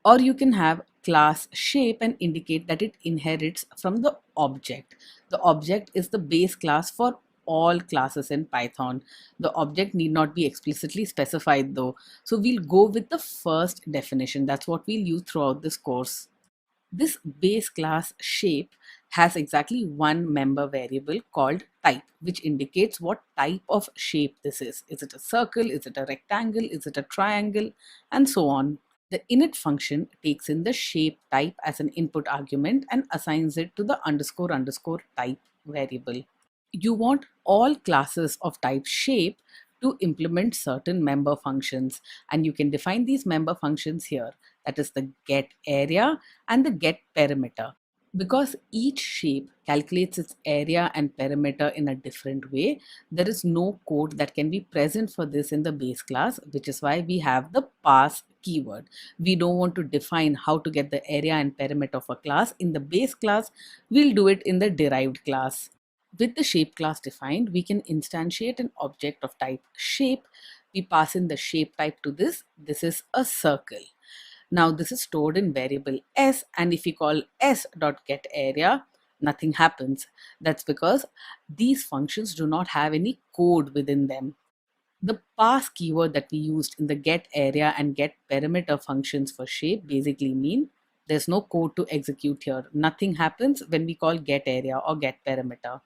Or you can have class shape and indicate that it inherits from the object. The object is the base class for all classes in Python. The object need not be explicitly specified though. So we'll go with the first definition. That's what we'll use throughout this course. This base class shape has exactly one member variable called type, which indicates what type of shape this is. Is it a circle? Is it a rectangle? Is it a triangle? And so on. The init function takes in the shape type as an input argument and assigns it to the underscore underscore type variable. You want all classes of type shape to implement certain member functions, and you can define these member functions here, that is the get area and the get perimeter. Because each shape calculates its area and perimeter in a different way, there is no code that can be present for this in the base class, which is why we have the pass keyword. We don't want to define how to get the area and perimeter of a class in the base class. We'll do it in the derived class. With the shape class defined, we can instantiate an object of type shape. We pass in the shape type to this. This is a circle. Now this is stored in variable s, and if we call s.getArea, nothing happens. That's because these functions do not have any code within them. The pass keyword that we used in the get area and get perimeter functions for shape basically mean there's no code to execute here. Nothing happens when we call get area or get perimeter.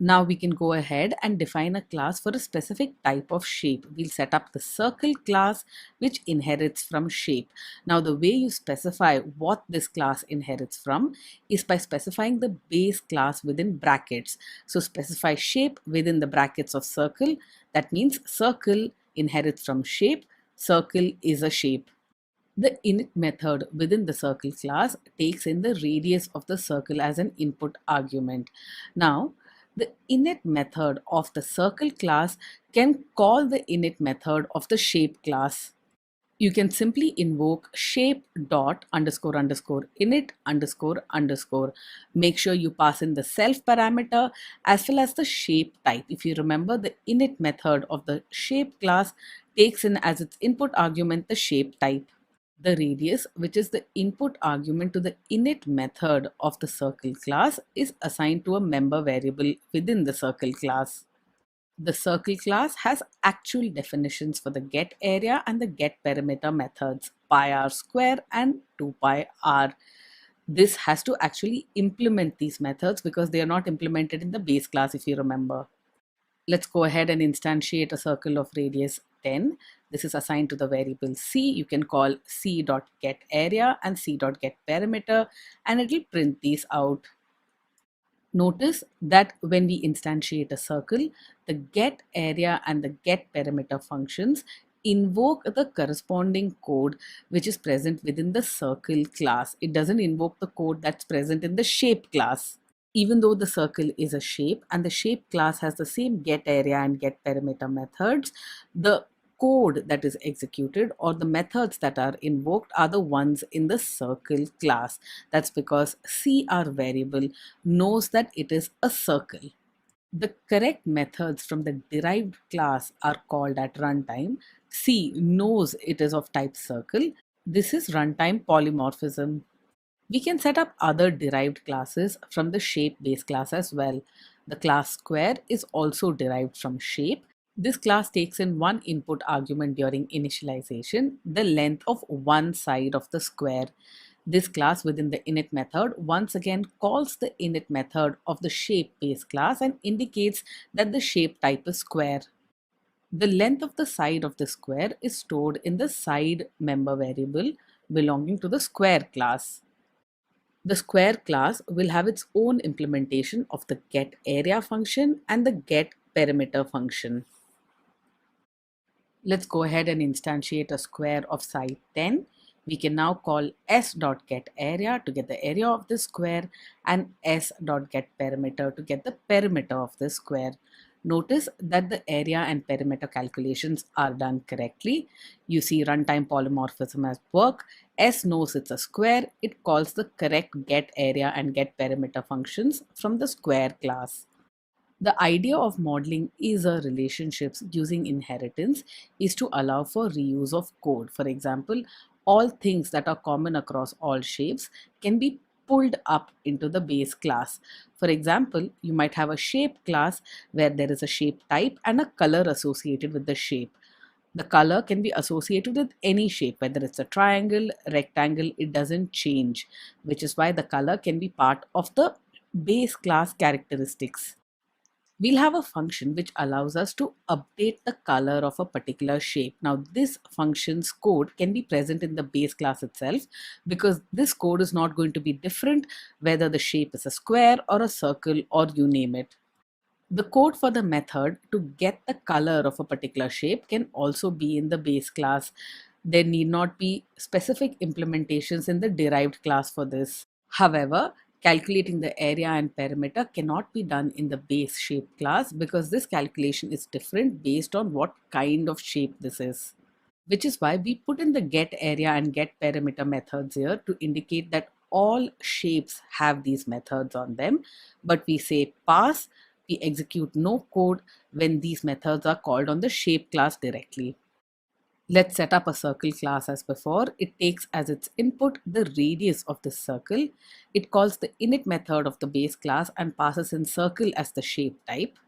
Now we can go ahead and define a class for a specific type of shape. We'll set up the circle class which inherits from shape. Now the way you specify what this class inherits from is by specifying the base class within brackets. So specify shape within the brackets of circle. That means circle inherits from shape. Circle is a shape. The init method within the circle class takes in the radius of the circle as an input argument. Now, the init method of the circle class can call the init method of the shape class. You can simply invoke shape dot underscore underscore init underscore underscore. Make sure you pass in the self parameter as well as the shape type. If you remember, the init method of the shape class takes in as its input argument the shape type. The radius, which is the input argument to the init method of the circle class, is assigned to a member variable within the circle class. The circle class has actual definitions for the get area and the get perimeter methods, pi r square and 2 pi r. This has to actually implement these methods because they are not implemented in the base class, if you remember. Let's go ahead and instantiate a circle of radius 10. This is assigned to the variable c. You can call c.getArea and c.getPerimeter, and it will print these out. Notice that when we instantiate a circle, the getArea and the getPerimeter functions invoke the corresponding code which is present within the circle class. It doesn't invoke the code that's present in the shape class. Even though the circle is a shape and the shape class has the same get area and get perimeter methods, the code that is executed or the methods that are invoked are the ones in the circle class. That's because CR variable knows that it is a circle. The correct methods from the derived class are called at runtime. C knows it is of type circle. This is runtime polymorphism. We can set up other derived classes from the shape base class as well. The class square is also derived from shape. This class takes in one input argument during initialization, the length of one side of the square. This class within the init method once again calls the init method of the shape base class and indicates that the shape type is square. The length of the side of the square is stored in the side member variable belonging to the square class. The square class will have its own implementation of the getArea function and the getPerimeter function. Let's go ahead and instantiate a square of side 10. We can now call s.getArea to get the area of the square and s.getPerimeter to get the perimeter of the square. Notice that the area and perimeter calculations are done correctly. You see runtime polymorphism as work. S knows it's a square. It calls the correct getArea and getPerimeter functions from the square class. The idea of modeling user relationships using inheritance is to allow for reuse of code. For example, all things that are common across all shapes can be pulled up into the base class. For example, you might have a shape class where there is a shape type and a color associated with the shape. The color can be associated with any shape, whether it's a triangle, rectangle, it doesn't change, which is why the color can be part of the base class characteristics. We'll have a function which allows us to update the color of a particular shape. Now, this function's code can be present in the base class itself because this code is not going to be different whether the shape is a square or a circle or you name it. The code for the method to get the color of a particular shape can also be in the base class. There need not be specific implementations in the derived class for this. However, calculating the area and perimeter cannot be done in the base shape class because this calculation is different based on what kind of shape this is. Which is why we put in the get area and get perimeter methods here to indicate that all shapes have these methods on them, but we say pass, we execute no code when these methods are called on the shape class directly. Let's set up a circle class as before. It takes as its input the radius of this circle. It calls the init method of the base class and passes in circle as the shape type.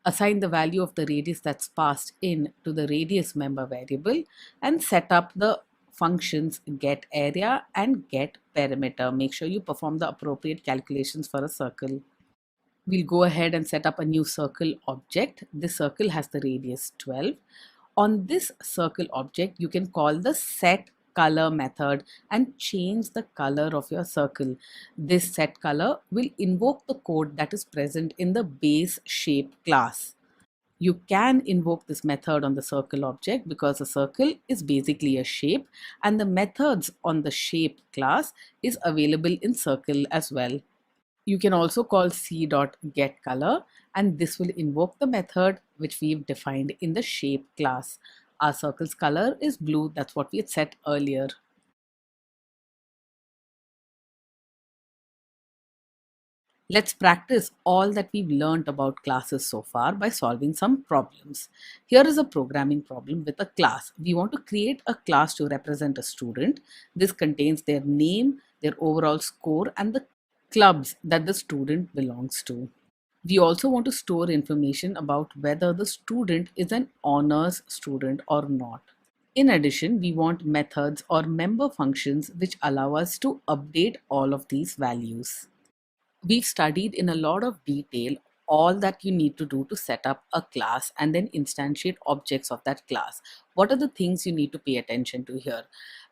Assign the value of the radius that's passed in to the radius member variable and set up the functions get area and get perimeter. Make sure you perform the appropriate calculations for a circle. We'll go ahead and set up a new circle object. This circle has the radius 12. On this circle object, you can call the set color method and change the color of your circle. This set color will invoke the code that is present in the base shape class. You can invoke this method on the circle object because a circle is basically a shape and the methods on the shape class is available in circle as well. You can also call c.getColor and this will invoke the method which we've defined in the shape class. Our circle's color is blue, that's what we had set earlier. Let's practice all that we've learned about classes so far by solving some problems. Here is a programming problem with a class. We want to create a class to represent a student. This contains their name, their overall score, and the clubs that the student belongs to. We also want to store information about whether the student is an honors student or not. In addition, we want methods or member functions which allow us to update all of these values. We've studied in a lot of detail all that you need to do to set up a class and then instantiate objects of that class. What are the things you need to pay attention to here?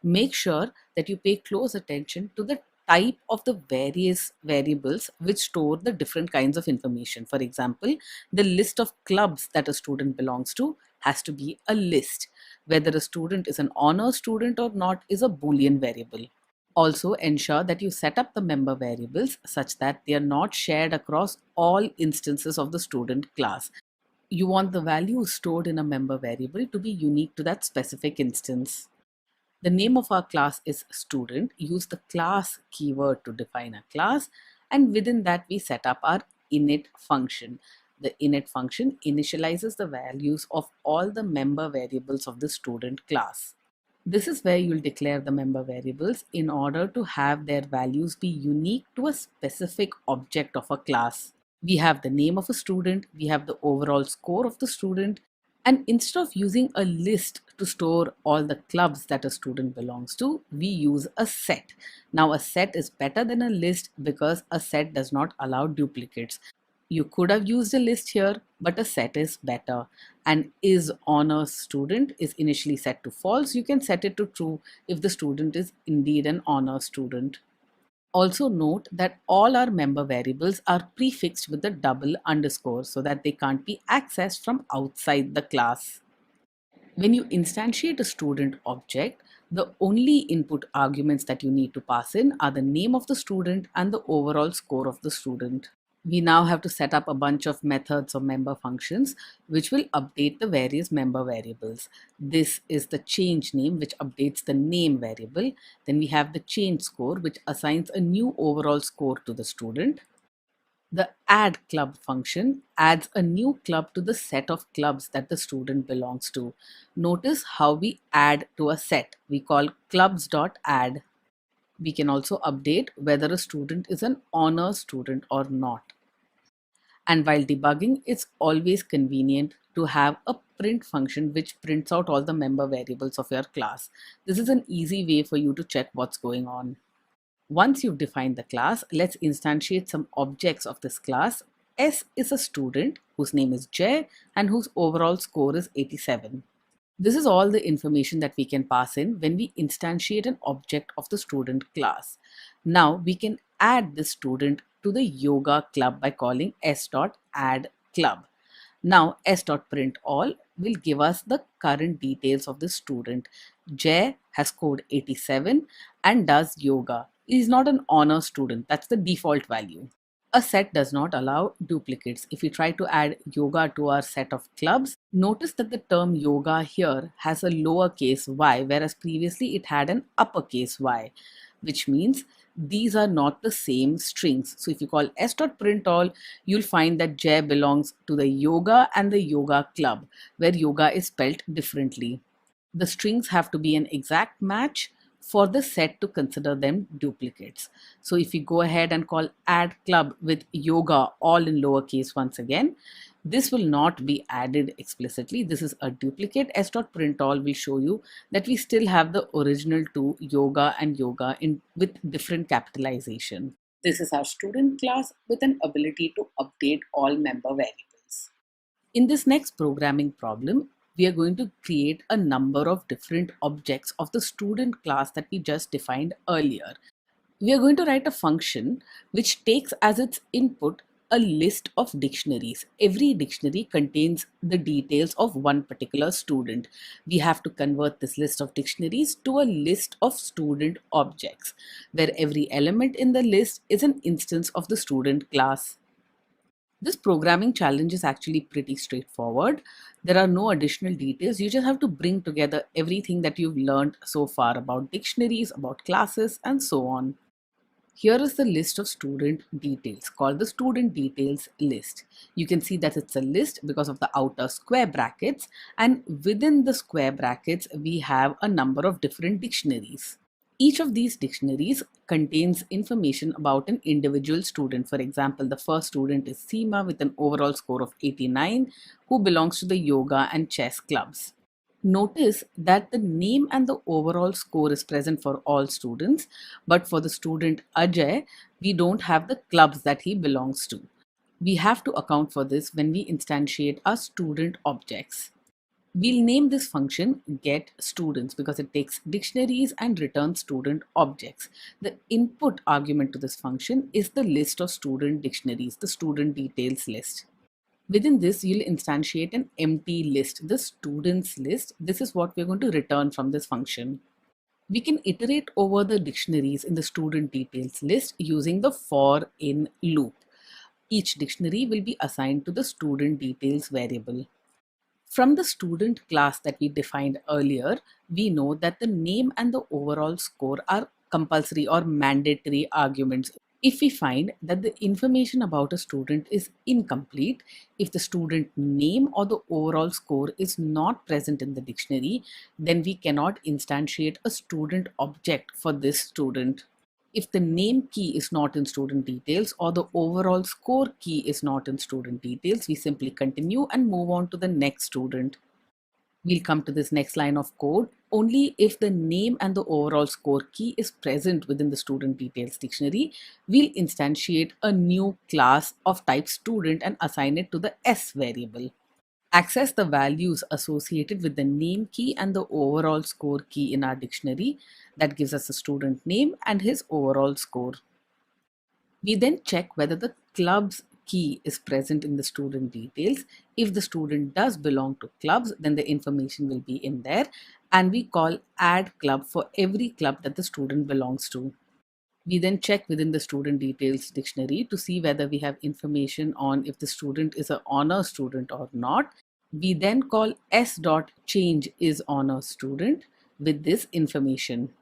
Make sure that you pay close attention to the type of the various variables which store the different kinds of information. For example, the list of clubs that a student belongs to has to be a list. Whether a student is an honor student or not is a Boolean variable. Also, ensure that you set up the member variables such that they are not shared across all instances of the student class. You want the value stored in a member variable to be unique to that specific instance. The name of our class is student. Use the class keyword to define a class, and within that we set up our init function. The init function initializes the values of all the member variables of the student class. This is where you'll declare the member variables in order to have their values be unique to a specific object of a class. We have the name of a student, we have the overall score of the student, and instead of using a list to store all the clubs that a student belongs to, we use a set. Now, a set is better than a list because a set does not allow duplicates. You could have used a list here, but a set is better. And is honor student is initially set to false. You can set it to true if the student is indeed an honor student. Also note that all our member variables are prefixed with a double underscore so that they can't be accessed from outside the class. When you instantiate a student object, the only input arguments that you need to pass in are the name of the student and the overall score of the student. We now have to set up a bunch of methods or member functions which will update the various member variables. This is the change name, which updates the name variable. Then we have the change score, which assigns a new overall score to the student. The add club function adds a new club to the set of clubs that the student belongs to. Notice how we add to a set. We call clubs.add. We can also update whether a student is an honor student or not. And while debugging, it's always convenient to have a print function which prints out all the member variables of your class. This is an easy way for you to check what's going on. Once you've defined the class, let's instantiate some objects of this class. S is a student whose name is Jay and whose overall score is 87. This is all the information that we can pass in when we instantiate an object of the student class. Now we can add this student to the yoga club by calling s.add_club. Now s.printAll will give us the current details of the student. Jay has scored 87 and does yoga. He is not an honor student. That's the default value. A set does not allow duplicates. If we try to add yoga to our set of clubs, notice that the term yoga here has a lowercase y, whereas previously it had an uppercase y, which means these are not the same strings. So if you call s.printAll, you'll find that Jay belongs to the yoga and the yoga club, where yoga is spelled differently. The strings have to be an exact match for the set to consider them duplicates. So if we go ahead and call add club with yoga all in lowercase once again, this will not be added explicitly. This is a duplicate. s.printAll will show you that we still have the original two, yoga and yoga, in with different capitalization. This is our student class with an ability to update all member variables. In this next programming problem, we are going to create a number of different objects of the student class that we just defined earlier. We are going to write a function which takes as its input a list of dictionaries. Every dictionary contains the details of one particular student. We have to convert this list of dictionaries to a list of student objects, where every element in the list is an instance of the student class. This programming challenge is actually pretty straightforward. There are no additional details. You just have to bring together everything that you've learned so far about dictionaries, about classes, and so on. Here is the list of student details called the student details list. You can see that it's a list because of the outer square brackets, and within the square brackets, we have a number of different dictionaries. Each of these dictionaries contains information about an individual student. For example, the first student is Seema with an overall score of 89, who belongs to the yoga and chess clubs. Notice that the name and the overall score is present for all students, but for the student Ajay, we don't have the clubs that he belongs to. We have to account for this when we instantiate our student objects. We'll name this function getStudents because it takes dictionaries and returns student objects. The input argument to this function is the list of student dictionaries, the student details list. Within this, you'll instantiate an empty list, the students list. This is what we're going to return from this function. We can iterate over the dictionaries in the student details list using the for in loop. Each dictionary will be assigned to the student details variable. From the student class that we defined earlier, we know that the name and the overall score are compulsory or mandatory arguments. If we find that the information about a student is incomplete, if the student name or the overall score is not present in the dictionary, then we cannot instantiate a student object for this student. If the name key is not in student details or the overall score key is not in student details, we simply continue and move on to the next student. We'll come to this next line of code only if the name and the overall score key is present within the student details dictionary. We'll instantiate a new class of type student and assign it to the S variable. Access the values associated with the name key and the overall score key in our dictionary. That gives us the student name and his overall score. We then check whether the club's key is present in the student details. If the student does belong to clubs, then the information will be in there. And we call add club for every club that the student belongs to. We then check within the student details dictionary to see whether we have information on if the student is an honor student or not. We then call s.change is honor student with this information.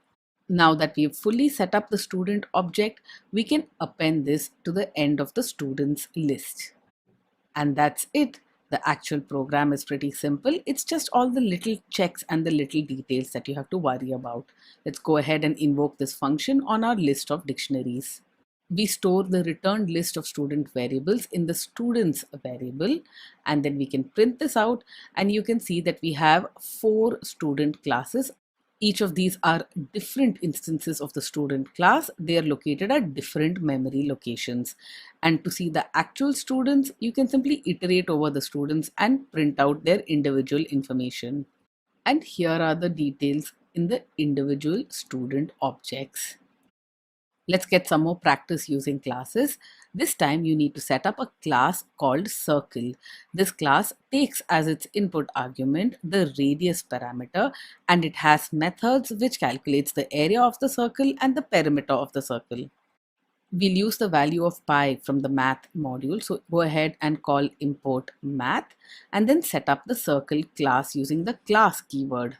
Now that we've fully set up the student object, we can append this to the end of the students list. And that's it. The actual program is pretty simple. It's just all the little checks and the little details that you have to worry about. Let's go ahead and invoke this function on our list of dictionaries. We store the returned list of student variables in the students variable, and then we can print this out, and you can see that we have 4 student classes. Each of these are different instances of the student class. They are located at different memory locations. And to see the actual students, you can simply iterate over the students and print out their individual information. And here are the details in the individual student objects. Let's get some more practice using classes. This time you need to set up a class called circle. This class takes as its input argument the radius parameter, and it has methods which calculates the area of the circle and the perimeter of the circle. We'll use the value of pi from the math module. So go ahead and call import math and then set up the circle class using the class keyword.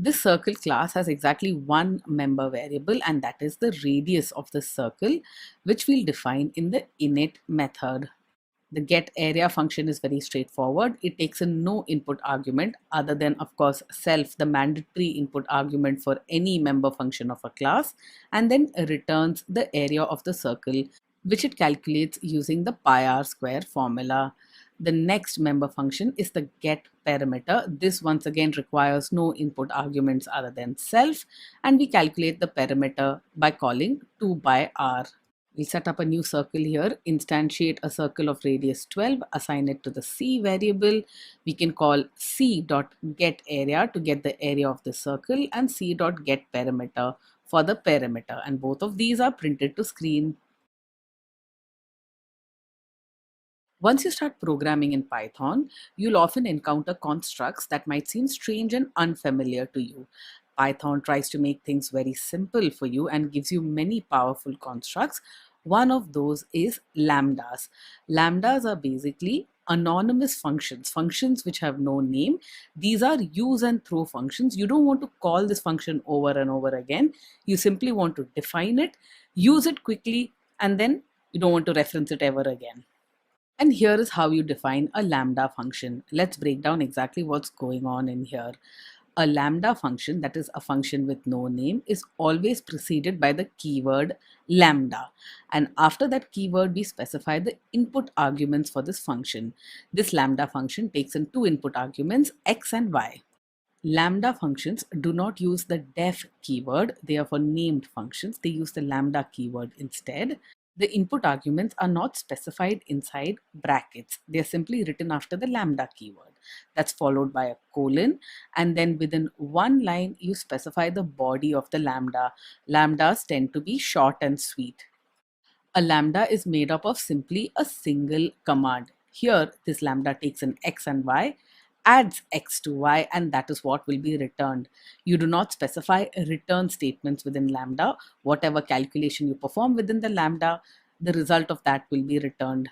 This circle class has exactly one member variable, and that is the radius of the circle, which we'll define in the init method. The get area function is very straightforward. It takes in no input argument other than, of course, self, the mandatory input argument for any member function of a class, and then returns the area of the circle, which it calculates using the pi r square formula. The next member function is the get perimeter. This once again requires no input arguments other than self, and we calculate the perimeter by calling 2 by r. We'll set up a new circle here, instantiate a circle of radius 12, assign it to the C variable. We can call C.getArea to get the area of the circle and C.getPerimeter for the perimeter, and both of these are printed to screen. Once you start programming in Python, you'll often encounter constructs that might seem strange and unfamiliar to you. Python tries to make things very simple for you and gives you many powerful constructs. One of those is lambdas. Lambdas are basically anonymous functions, functions which have no name. These are use and throw functions. You don't want to call this function over and over again. You simply want to define it, use it quickly, and then you don't want to reference it ever again. And here is how you define a lambda function. Let's break down exactly what's going on in here. A lambda function, that is a function with no name, is always preceded by the keyword lambda. And after that keyword, we specify the input arguments for this function. This lambda function takes in 2 input arguments, x and y. Lambda functions do not use the def keyword. They are for named functions. They use the lambda keyword instead. The input arguments are not specified inside brackets. They are simply written after the lambda keyword. That's followed by a colon, and then within one line you specify the body of the lambda. Lambdas tend to be short and sweet. A lambda is made up of simply a single command. Here, this lambda takes an x and y, adds x to y, and that is what will be returned. You do not specify return statements within lambda. Whatever calculation you perform within the lambda, the result of that will be returned.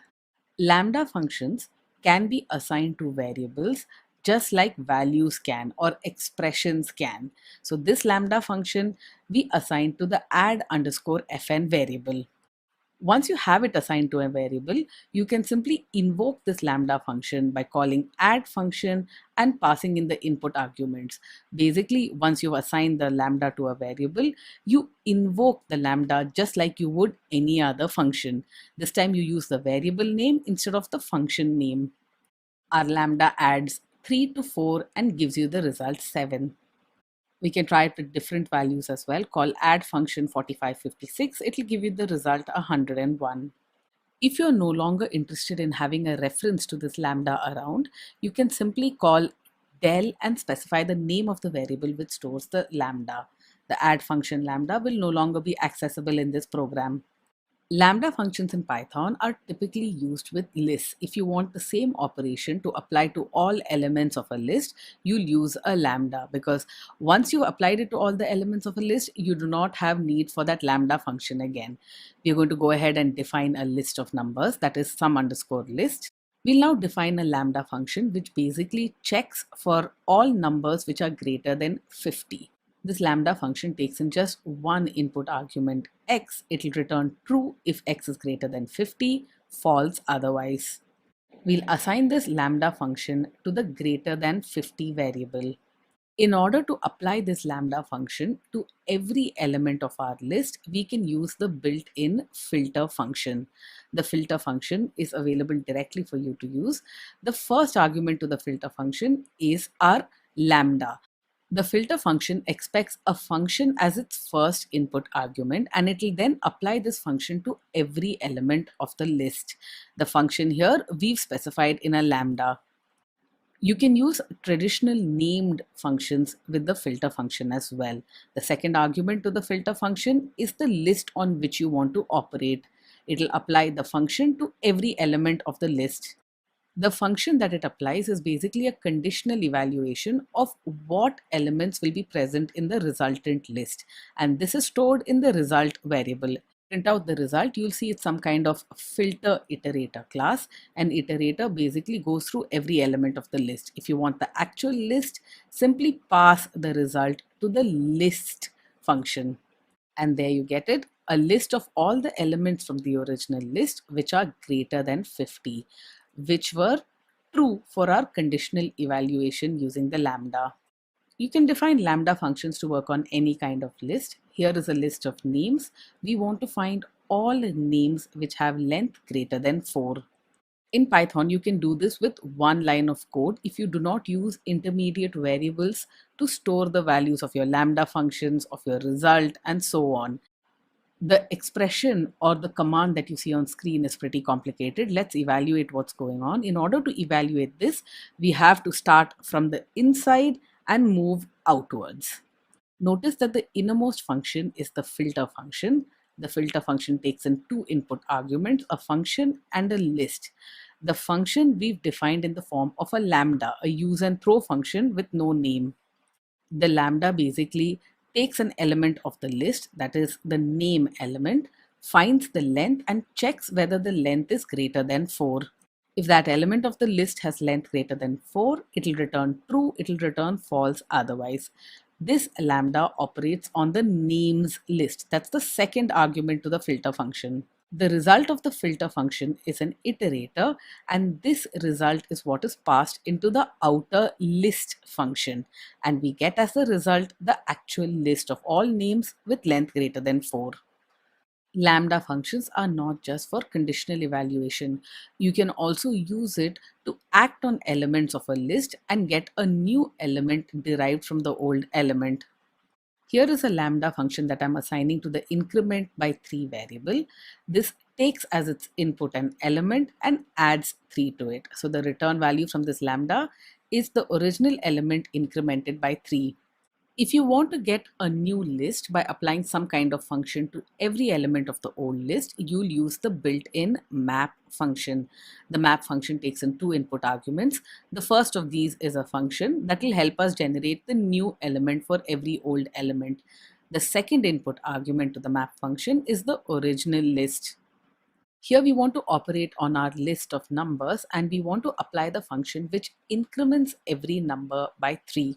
Lambda functions can be assigned to variables just like values can or expressions can. So this lambda function we assign to the add underscore fn variable. Once you have it assigned to a variable, you can simply invoke this lambda function by calling add function and passing in the input arguments. Basically, once you've assigned the lambda to a variable, you invoke the lambda just like you would any other function. This time you use the variable name instead of the function name. Our lambda adds 3 to 4 and gives you the result 7. We can try it with different values as well. Call add function 4556. It will give you the result 101. If you're no longer interested in having a reference to this lambda around, you can simply call del and specify the name of the variable which stores the lambda. The add function lambda will no longer be accessible in this program. Lambda functions in Python are typically used with lists. If you want the same operation to apply to all elements of a list, you'll use a lambda, because once you applied it to all the elements of a list, you do not have need for that lambda function again. We're going to go ahead and define a list of numbers, that is sum underscore list. We'll now define a lambda function which basically checks for all numbers which are greater than 50. This lambda function takes in just one input argument x. It will return true if x is greater than 50, false otherwise. We'll assign this lambda function to the greater than 50 variable. In order to apply this lambda function to every element of our list, we can use the built-in filter function. The filter function is available directly for you to use. The first argument to the filter function is our lambda. The filter function expects a function as its first input argument, and it will then apply this function to every element of the list. The function here we've specified in a lambda. You can use traditional named functions with the filter function as well. The second argument to the filter function is the list on which you want to operate. It will apply the function to every element of the list. The function that it applies is basically a conditional evaluation of what elements will be present in the resultant list, and this is stored in the result variable. Print out the result, you'll see it's some kind of filter iterator class. An iterator basically goes through every element of the list. If you want the actual list, simply pass the result to the list function. And there you get it, a list of all the elements from the original list which are greater than 50, which were true for our conditional evaluation using the lambda. You can define lambda functions to work on any kind of list. Here is a list of names. We want to find all names which have length greater than 4. In Python, you can do this with one line of code if you do not use intermediate variables to store the values of your lambda functions, of your result, and so on. The expression or the command that you see on screen is pretty complicated. Let's evaluate what's going on. In order to evaluate this, we have to start from the inside and move outwards. Notice that the innermost function is the filter function. The filter function takes in two input arguments, a function and a list. The function we've defined in the form of a lambda, a use and throw function with no name. The lambda basically takes an element of the list, that is the name element, finds the length and checks whether the length is greater than 4. If that element of the list has length greater than 4, it will return true, it will return false otherwise. This lambda operates on the names list. That's the second argument to the filter function. The result of the filter function is an iterator, and this result is what is passed into the outer list function, and we get as a result the actual list of all names with length greater than 4. Lambda functions are not just for conditional evaluation. You can also use it to act on elements of a list and get a new element derived from the old element. Here is a lambda function that I'm assigning to the increment by 3 variable. This takes as its input an element and adds 3 to it. So the return value from this lambda is the original element incremented by 3. If you want to get a new list by applying some kind of function to every element of the old list, you'll use the built-in map function. The map function takes in two input arguments. The first of these is a function that will help us generate the new element for every old element. The second input argument to the map function is the original list. Here we want to operate on our list of numbers, and we want to apply the function which increments every number by 3.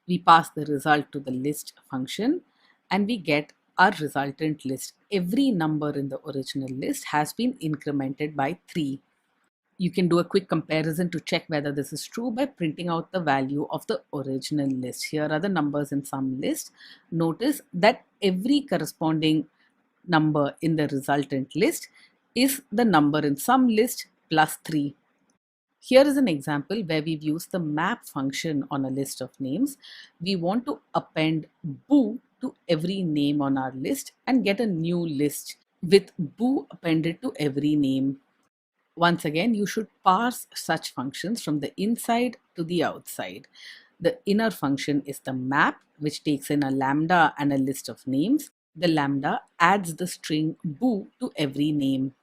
We pass the result to the list function and we get our resultant list, every number in the original list has been incremented by 3. You can do a quick comparison to check whether this is true by printing out the value of the original list. Here are the numbers in some list. Notice that every corresponding number in the resultant list is the number in some list plus 3. Here is an example where we've used the map function on a list of names. We want to append boo to every name on our list and get a new list with boo appended to every name. Once again, you should parse such functions from the inside to the outside. The inner function is the map, which takes in a lambda and a list of names. The lambda adds the string boo to every name.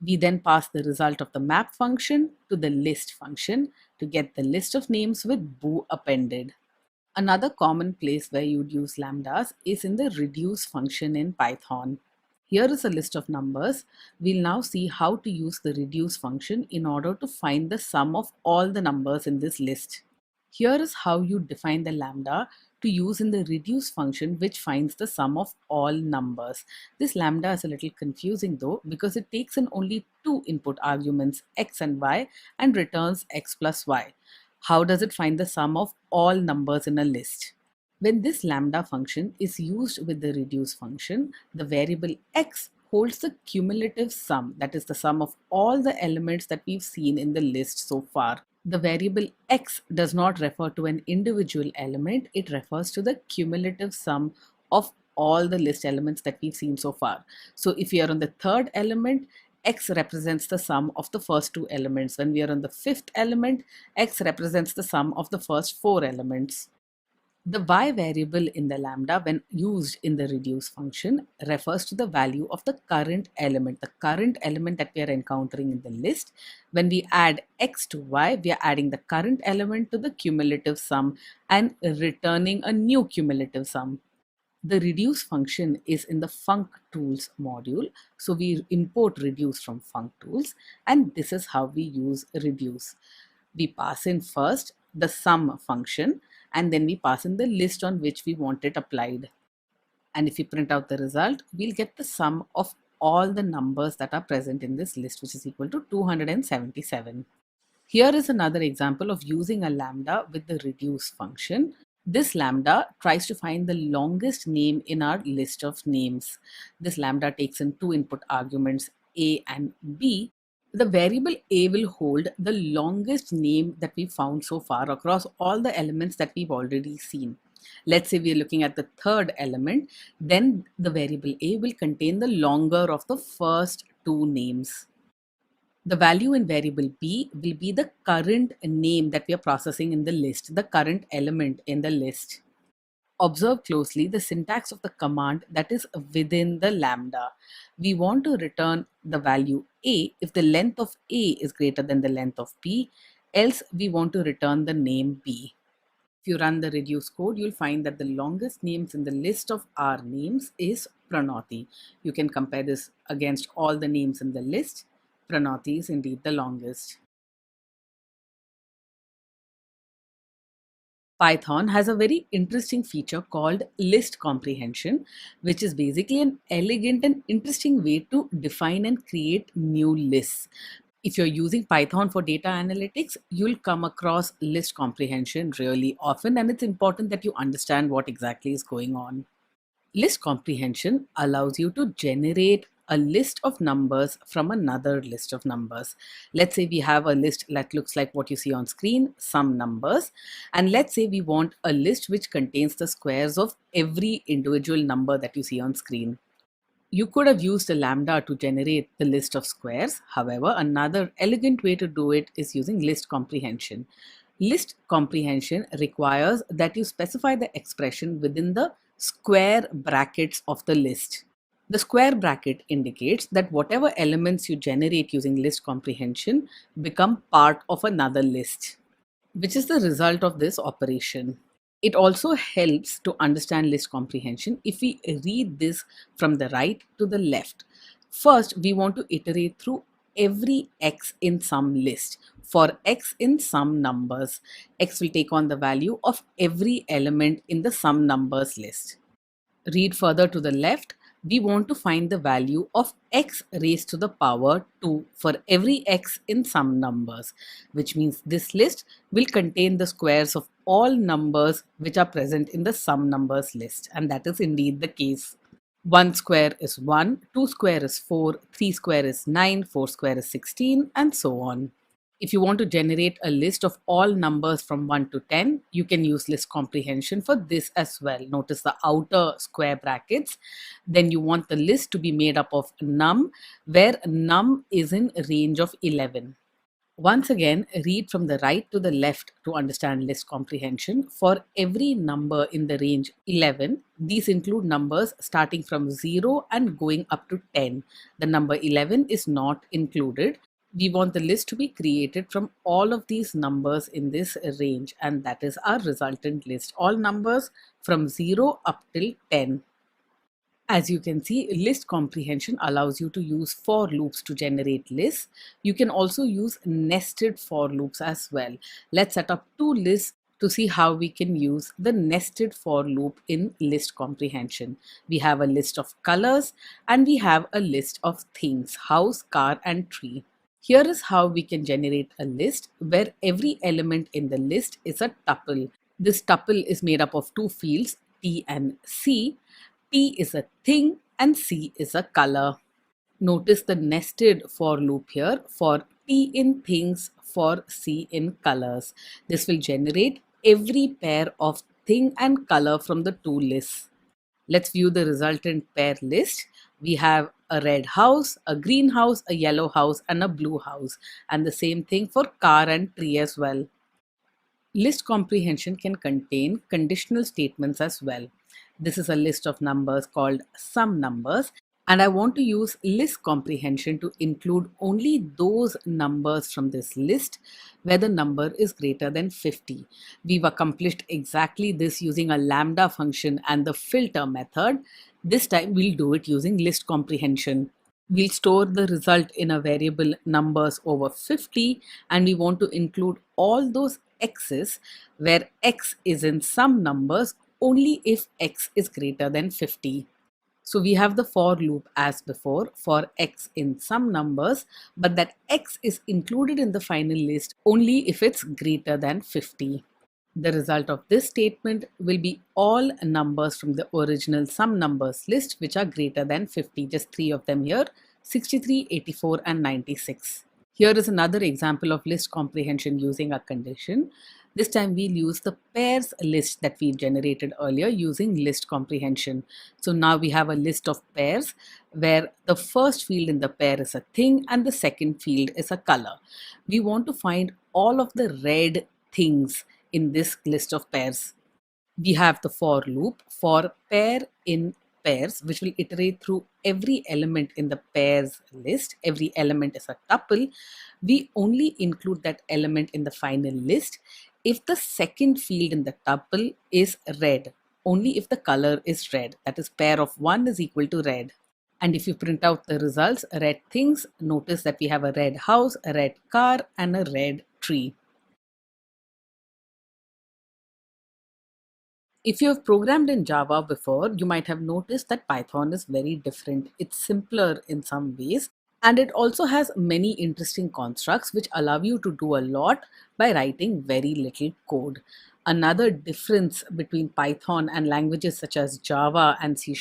We then pass the result of the map function to the list function to get the list of names with boo appended. Another common place where you'd use lambdas is in the reduce function in Python. Here is a list of numbers. We'll now see how to use the reduce function in order to find the sum of all the numbers in this list. Here is how you define the lambda to use in the reduce function, which finds the sum of all numbers. This lambda is a little confusing though, because it takes in only two input arguments, x and y, and returns x plus y. How does it find the sum of all numbers in a list? When this lambda function is used with the reduce function, the variable x holds the cumulative sum, that is the sum of all the elements that we've seen in the list so far. The variable x does not refer to an individual element, it refers to the cumulative sum of all the list elements that we've seen so far. So if we are on the third element, x represents the sum of the first two elements. When we are on the fifth element, x represents the sum of the first four elements. The y variable in the lambda, when used in the reduce function, refers to the value of the current element that we are encountering in the list. When we add x to y, we are adding the current element to the cumulative sum and returning a new cumulative sum. The reduce function is in the functools module. So we import reduce from functools, and this is how we use reduce. We pass in first the sum function, and then we pass in the list on which we want it applied. And if we print out the result, we'll get the sum of all the numbers that are present in this list, which is equal to 277. Here is another example of using a lambda with the reduce function. This lambda tries to find the longest name in our list of names. This lambda takes in two input arguments, a and b. The variable a will hold the longest name that we found so far across all the elements that we've already seen. Let's say we're looking at the third element, then the variable a will contain the longer of the first two names. The value in variable b will be the current name that we are processing in the list, the current element in the list. Observe closely the syntax of the command that is within the lambda. We want to return the value a if the length of a is greater than the length of b, else we want to return the name b. If you run the reduce code, you'll find that the longest names in the list of our names is Pranati. You can compare this against all the names in the list. Pranati is indeed the longest. Python has a very interesting feature called list comprehension, which is basically an elegant and interesting way to define and create new lists. If you're using Python for data analytics, you'll come across list comprehension really often, and it's important that you understand what exactly is going on. List comprehension allows you to generate a list of numbers from another list of numbers. Let's say we have a list that looks like what you see on screen, some numbers. And let's say we want a list which contains the squares of every individual number that you see on screen. You could have used a lambda to generate the list of squares. However, another elegant way to do it is using list comprehension. List comprehension requires that you specify the expression within the square brackets of the list. The square bracket indicates that whatever elements you generate using list comprehension become part of another list, which is the result of this operation. It also helps to understand list comprehension if we read this from the right to the left. First, we want to iterate through every x in some list. For x in some numbers, x will take on the value of every element in the some numbers list. Read further to the left. We want to find the value of x raised to the power 2 for every x in some numbers, which means this list will contain the squares of all numbers which are present in the sum numbers list. And that is indeed the case. 1 square is 1, 2 square is 4, 3 square is 9, 4 square is 16, and so on. If you want to generate a list of all numbers from 1 to 10, you can use list comprehension for this as well. Notice the outer square brackets. Then you want the list to be made up of num, where num is in range of 11. Once again, read from the right to the left to understand list comprehension. For every number in the range 11, these include numbers starting from 0 and going up to 10. The number 11 is not included. We want the list to be created from all of these numbers in this range, and that is our resultant list. All numbers from 0 up till 10. As you can see, list comprehension allows you to use for loops to generate lists. You can also use nested for loops as well. Let's set up two lists to see how we can use the nested for loop in list comprehension. We have a list of colors and we have a list of things: house, car, and tree. Here is how we can generate a list where every element in the list is a tuple. This tuple is made up of two fields, T and C. T is a thing and C is a color. Notice the nested for loop here for T in things, for C in colors. This will generate every pair of thing and color from the two lists. Let's view the resultant pair list. We have a red house, a green house, a yellow house, and a blue house. And the same thing for car and tree as well. List comprehension can contain conditional statements as well. This is a list of numbers called sum numbers, and I want to use list comprehension to include only those numbers from this list where the number is greater than 50. We've accomplished exactly this using a lambda function and the filter method. This time we'll do it using list comprehension. We'll store the result in a variable numbers over 50, and we want to include all those x's where x is in some numbers only if x is greater than 50. So we have the for loop as before for x in some numbers, but that x is included in the final list only if it's greater than 50. The result of this statement will be all numbers from the original sum numbers list which are greater than 50. Just three of them here: 63, 84, and 96. Here is another example of list comprehension using a condition. This time we'll use the pairs list that we generated earlier using list comprehension. So now we have a list of pairs where the first field in the pair is a thing and the second field is a color. We want to find all of the red things in this list of pairs. We have the for loop for pair in pairs, which will iterate through every element in the pairs list. Every element is a tuple. We only include that element in the final list if the second field in the tuple is red, only if the color is red. That is, pair of 1 is equal to red. And if you print out the results, red things, notice that we have a red house, a red car, and a red tree. If you have programmed in Java before, you might have noticed that Python is very different. It's simpler in some ways, and it also has many interesting constructs which allow you to do a lot by writing very little code. Another difference between Python and languages such as Java and C#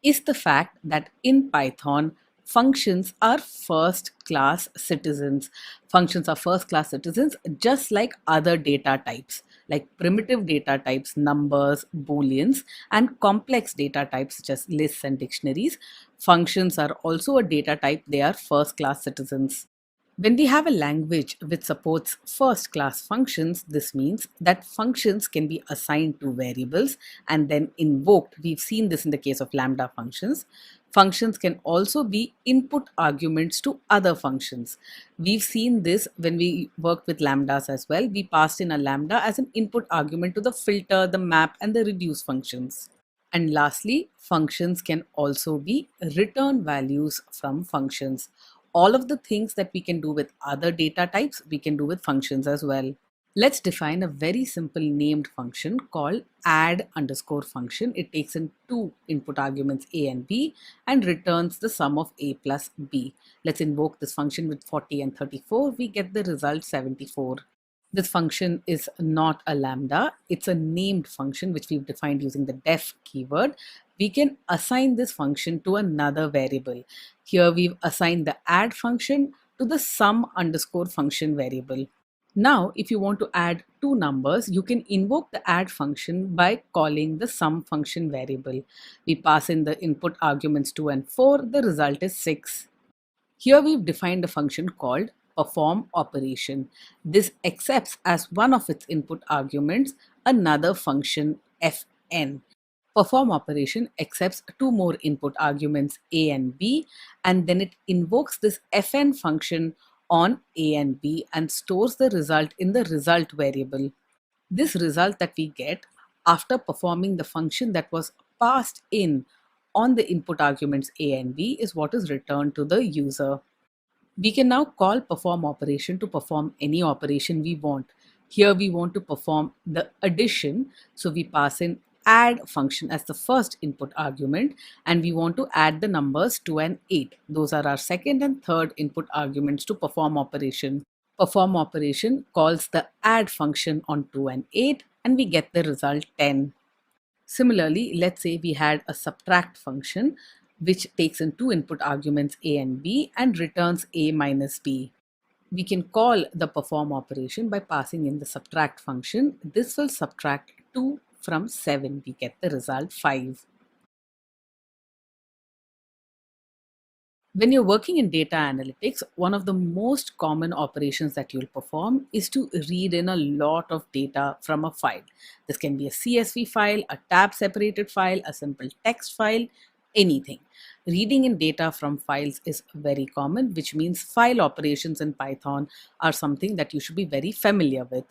is the fact that in Python, functions are first class citizens. Functions are first class citizens just like other data types, like primitive data types, numbers, booleans, and complex data types such as lists and dictionaries. Functions are also a data type, they are first class citizens. When we have a language which supports first class functions, this means that functions can be assigned to variables and then invoked. We've seen this in the case of lambda functions. Functions can also be input arguments to other functions. We've seen this when we worked with lambdas as well. We passed in a lambda as an input argument to the filter, the map, and the reduce functions. And lastly, functions can also be return values from functions. All of the things that we can do with other data types, we can do with functions as well. Let's define a very simple named function called add underscore function. It takes in two input arguments a and b and returns the sum of a plus b. Let's invoke this function with 40 and 34. We get the result 74. This function is not a lambda, it's a named function which we've defined using the def keyword. We can assign this function to another variable. Here we've assigned the add function to the sum underscore function variable. Now, if you want to add two numbers, you can invoke the add function by calling the sum function variable. We pass in the input arguments 2 and 4, the result is 6. Here we've defined a function called perform operation. This accepts as one of its input arguments another function fn. Perform operation accepts two more input arguments a and b, and then it invokes this fn function on a and b and stores the result in the result variable. This result that we get after performing the function that was passed in on the input arguments a and b is what is returned to the user. We can now call perform operation to perform any operation we want. Here we want to perform the addition, so we pass in add function as the first input argument, and we want to add the numbers 2 and 8. Those are our second and third input arguments to perform operation. Perform operation calls the add function on 2 and 8, and we get the result 10. Similarly, let's say we had a subtract function which takes in two input arguments a and b and returns a minus b. We can call the perform operation by passing in the subtract function. This will subtract 2 from 7. We get the result 5. When you're working in data analytics, one of the most common operations that you'll perform is to read in a lot of data from a file. This can be a CSV file, a tab separated file, a simple text file, anything. Reading in data from files is very common, which means file operations in Python are something that you should be very familiar with.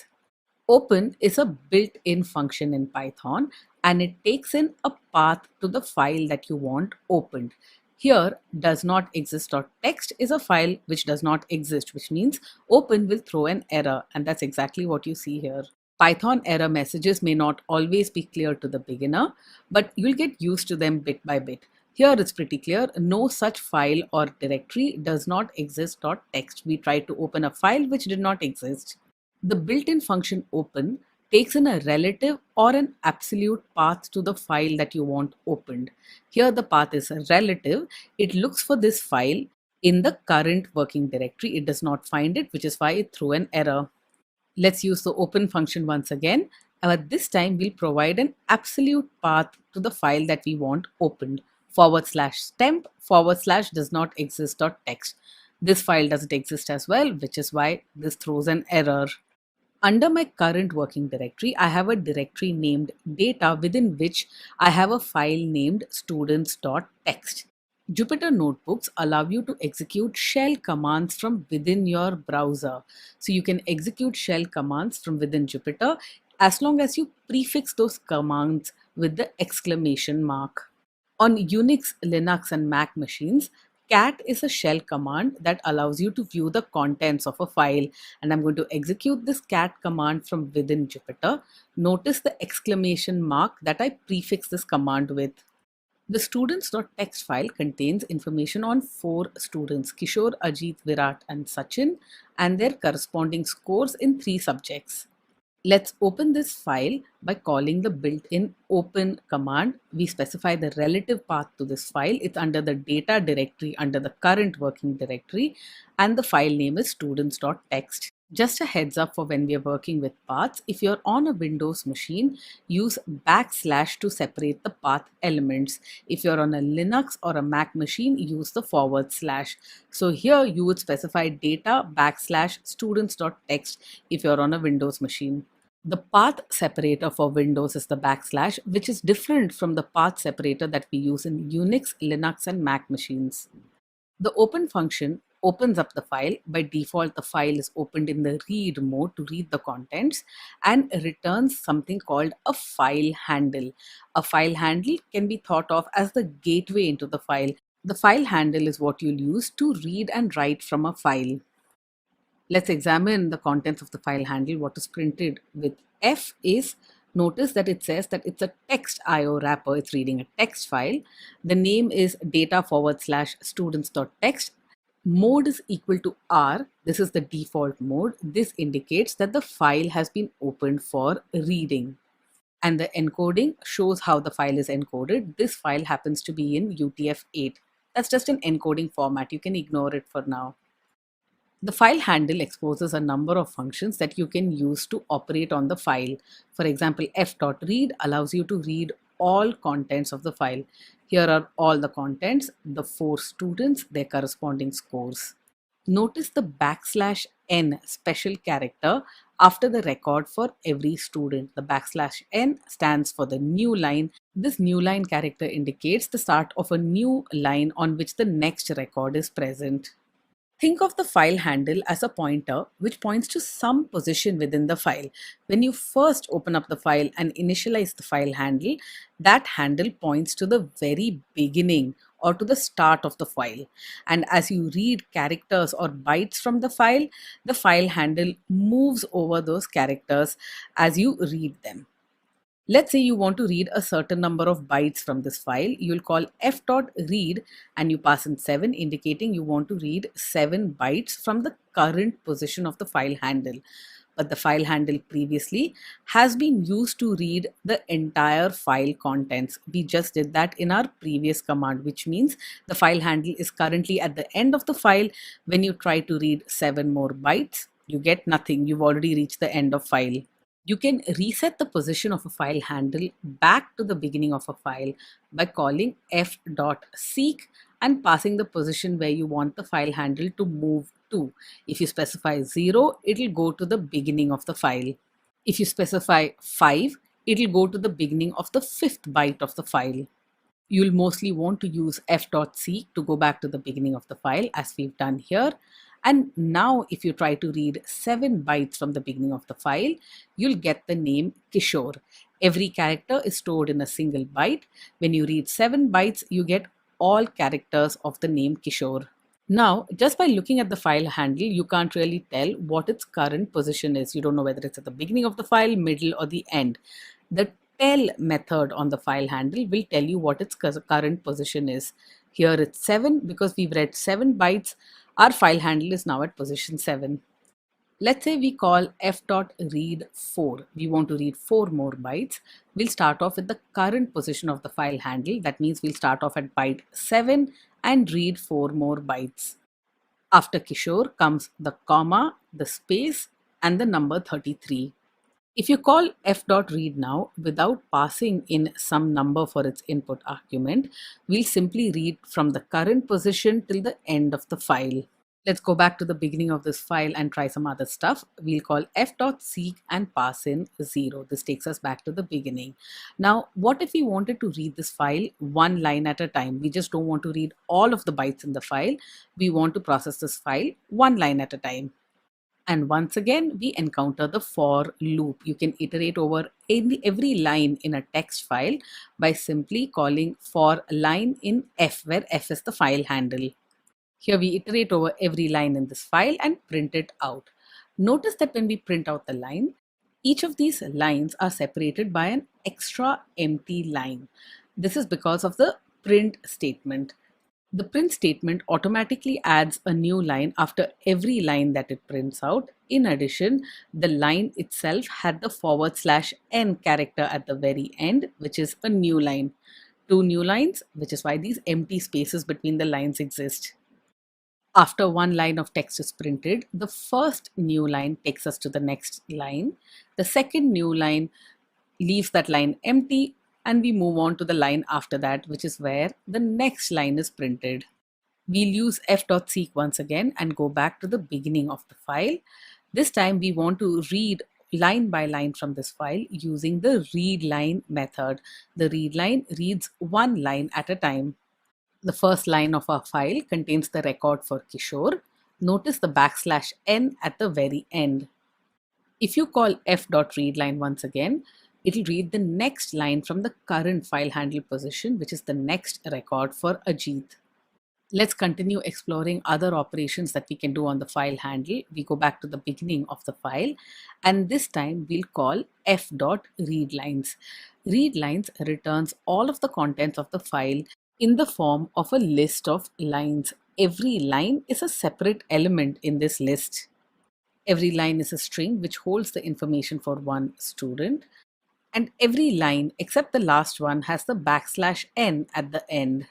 Open is a built-in function in Python, and it takes in a path to the file that you want opened. Here, does not exist.txt is a file which does not exist, which means open will throw an error, and that's exactly what you see here. Python error messages may not always be clear to the beginner, but you'll get used to them bit by bit. Here it's pretty clear, no such file or directory does not exist.txt. We tried to open a file which did not exist. The built-in function open takes in a relative or an absolute path to the file that you want opened. Here the path is relative. It looks for this file in the current working directory. It does not find it, which is why it threw an error. Let's use the open function once again. But this time we'll provide an absolute path to the file that we want opened. /temp /does not exist.txt. This file doesn't exist as well, which is why this throws an error. Under my current working directory, I have a directory named data within which I have a file named students.txt. Jupyter notebooks allow you to execute shell commands from within your browser. So you can execute shell commands from within Jupyter as long as you prefix those commands with the exclamation mark. On Unix, Linux, and Mac machines, cat is a shell command that allows you to view the contents of a file. And I'm going to execute this cat command from within Jupyter. Notice the exclamation mark that I prefix this command with. The students.txt file contains information on 4 students, Kishore, Ajit, Virat, and Sachin, and their corresponding scores in 3 subjects. Let's open this file by calling the built-in open command. We specify the relative path to this file. It's under the data directory under the current working directory, and the file name is students.txt. Just a heads up for when we are working with paths. If you're on a Windows machine, use backslash to separate the path elements. If you're on a Linux or a Mac machine, use the /. So here you would specify data backslash students.txt if you're on a Windows machine. The path separator for Windows is the backslash, which is different from the path separator that we use in Unix, Linux, and Mac machines. The open function opens up the file. By default, the file is opened in the read mode to read the contents and returns something called a file handle. A file handle can be thought of as the gateway into the file. The file handle is what you'll use to read and write from a file. Let's examine the contents of the file handle. What is printed with F is, notice that it says that it's a text IO wrapper. It's reading a text file. The name is data forward slash students.txt. Mode is equal to R. This is the default mode. This indicates that the file has been opened for reading. And the encoding shows how the file is encoded. This file happens to be in UTF-8. That's just an encoding format. You can ignore it for now. The file handle exposes a number of functions that you can use to operate on the file. For example, f.read allows you to read all contents of the file. Here are all the contents, the 4 students, their corresponding scores. Notice the \n special character after the record for every student. The \n stands for the new line. This new line character indicates the start of a new line on which the next record is present. Think of the file handle as a pointer which points to some position within the file. When you first open up the file and initialize the file handle, that handle points to the very beginning or to the start of the file. And as you read characters or bytes from the file handle moves over those characters as you read them. Let's say you want to read a certain number of bytes from this file. You'll call f.read and you pass in 7, indicating you want to read 7 bytes from the current position of the file handle. But the file handle previously has been used to read the entire file contents. We just did that in our previous command, which means the file handle is currently at the end of the file. When you try to read 7 more bytes, you get nothing. You've already reached the end of file. You can reset the position of a file handle back to the beginning of a file by calling f.seek and passing the position where you want the file handle to move to. If you specify 0, it'll go to the beginning of the file. If you specify 5, it'll go to the beginning of the 5th byte of the file. You'll mostly want to use f.seek to go back to the beginning of the file, as we've done here. And now if you try to read 7 bytes from the beginning of the file, you'll get the name Kishore. Every character is stored in a single byte. When you read 7 bytes, you get all characters of the name Kishore. Now, just by looking at the file handle, you can't really tell what its current position is. You don't know whether it's at the beginning of the file, middle, or the end. The tell method on the file handle will tell you what its current position is. Here it's 7 because we've read 7 bytes. Our file handle is now at position 7. Let's say we call f.read4. We want to read 4 more bytes. We'll start off with the current position of the file handle. That means we'll start off at byte 7 and read 4 more bytes. After Kishore comes the comma, the space, and the number 33. If you call f.read now without passing in some number for its input argument, we'll simply read from the current position till the end of the file. Let's go back to the beginning of this file and try some other stuff. We'll call f.seek and pass in 0. This takes us back to the beginning. Now, what if we wanted to read this file one line at a time? We just don't want to read all of the bytes in the file. We want to process this file one line at a time. And once again, we encounter the for loop. You can iterate over every line in a text file by simply calling for line in f, where f is the file handle. Here we iterate over every line in this file and print it out. Notice that when we print out the line, each of these lines are separated by an extra empty line. This is because of the print statement. The print statement automatically adds a new line after every line that it prints out. In addition, the line itself had the /n character at the very end, which is a new line. 2 new lines, which is why these empty spaces between the lines exist. After one line of text is printed, the first new line takes us to the next line. The second new line leaves that line empty, and we move on to the line after that, which is where the next line is printed. We'll use f.seek once again and go back to the beginning of the file. This time we want to read line by line from this file using the readLine method. The readLine reads one line at a time. The first line of our file contains the record for Kishore. Notice the \n at the very end. If you call f.readLine once again, it'll read the next line from the current file handle position, which is the next record for Ajit. Let's continue exploring other operations that we can do on the file handle. We go back to the beginning of the file, and this time we'll call f.readlines. Readlines returns all of the contents of the file in the form of a list of lines. Every line is a separate element in this list. Every line is a string which holds the information for one student, and every line except the last one has the backslash n at the end.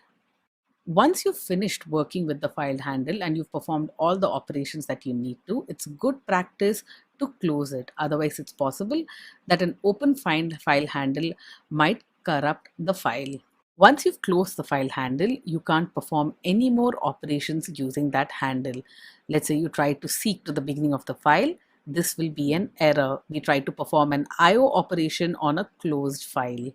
Once you've finished working with the file handle and you've performed all the operations that you need to, it's good practice to close it. Otherwise, it's possible that an open file handle might corrupt the file. Once you've closed the file handle, you can't perform any more operations using that handle. Let's say you try to seek to the beginning of the file. This will be an error. We try to perform an IO operation on a closed file.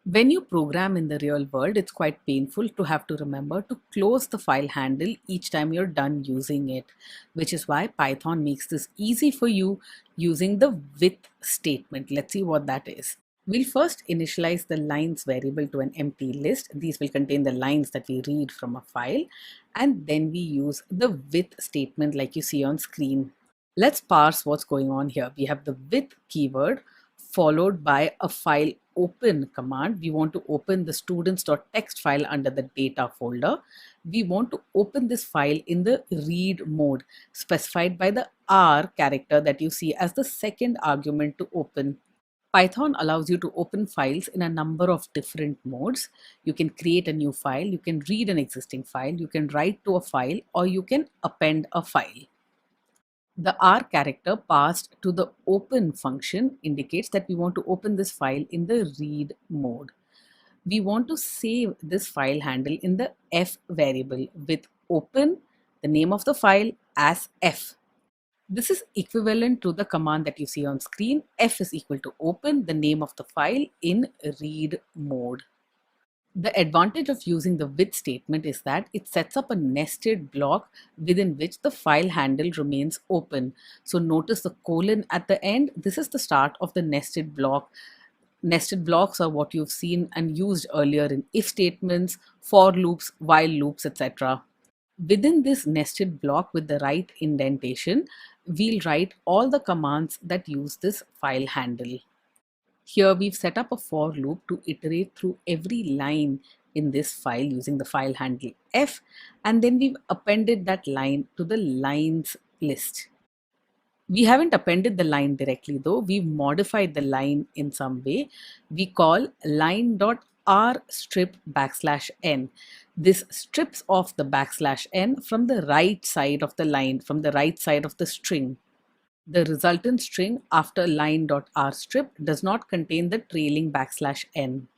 When you program in the real world, it's quite painful to have to remember to close the file handle each time you're done using it, which is why Python makes this easy for you using the with statement. Let's see what that is. We'll first initialize the lines variable to an empty list. These will contain the lines that we read from a file, and then we use the with statement like you see on screen. Let's parse what's going on here. We have the with keyword followed by a file open command. We want to open the students.txt file under the data folder. We want to open this file in the read mode specified by the R character that you see as the second argument to open. Python allows you to open files in a number of different modes. You can create a new file, you can read an existing file, you can write to a file, or you can append a file. The R character passed to the open function indicates that we want to open this file in the read mode. We want to save this file handle in the F variable with open, the name of the file, as F. This is equivalent to the command that you see on screen. F is equal to open, the name of the file, in read mode. The advantage of using the with statement is that it sets up a nested block within which the file handle remains open. So notice the colon at the end. This is the start of the nested block. Nested blocks are what you've seen and used earlier in if statements, for loops, while loops, etc. Within this nested block with the right indentation, we'll write all the commands that use this file handle. Here we've set up a for loop to iterate through every line in this file using the file handle f, and then we've appended that line to the lines list. We haven't appended the line directly though, we've modified the line in some way. We call line.rstrip\n. This strips off the \n from the right side of the line, from the right side of the string. The resultant string after line.rstrip does not contain the trailing \n.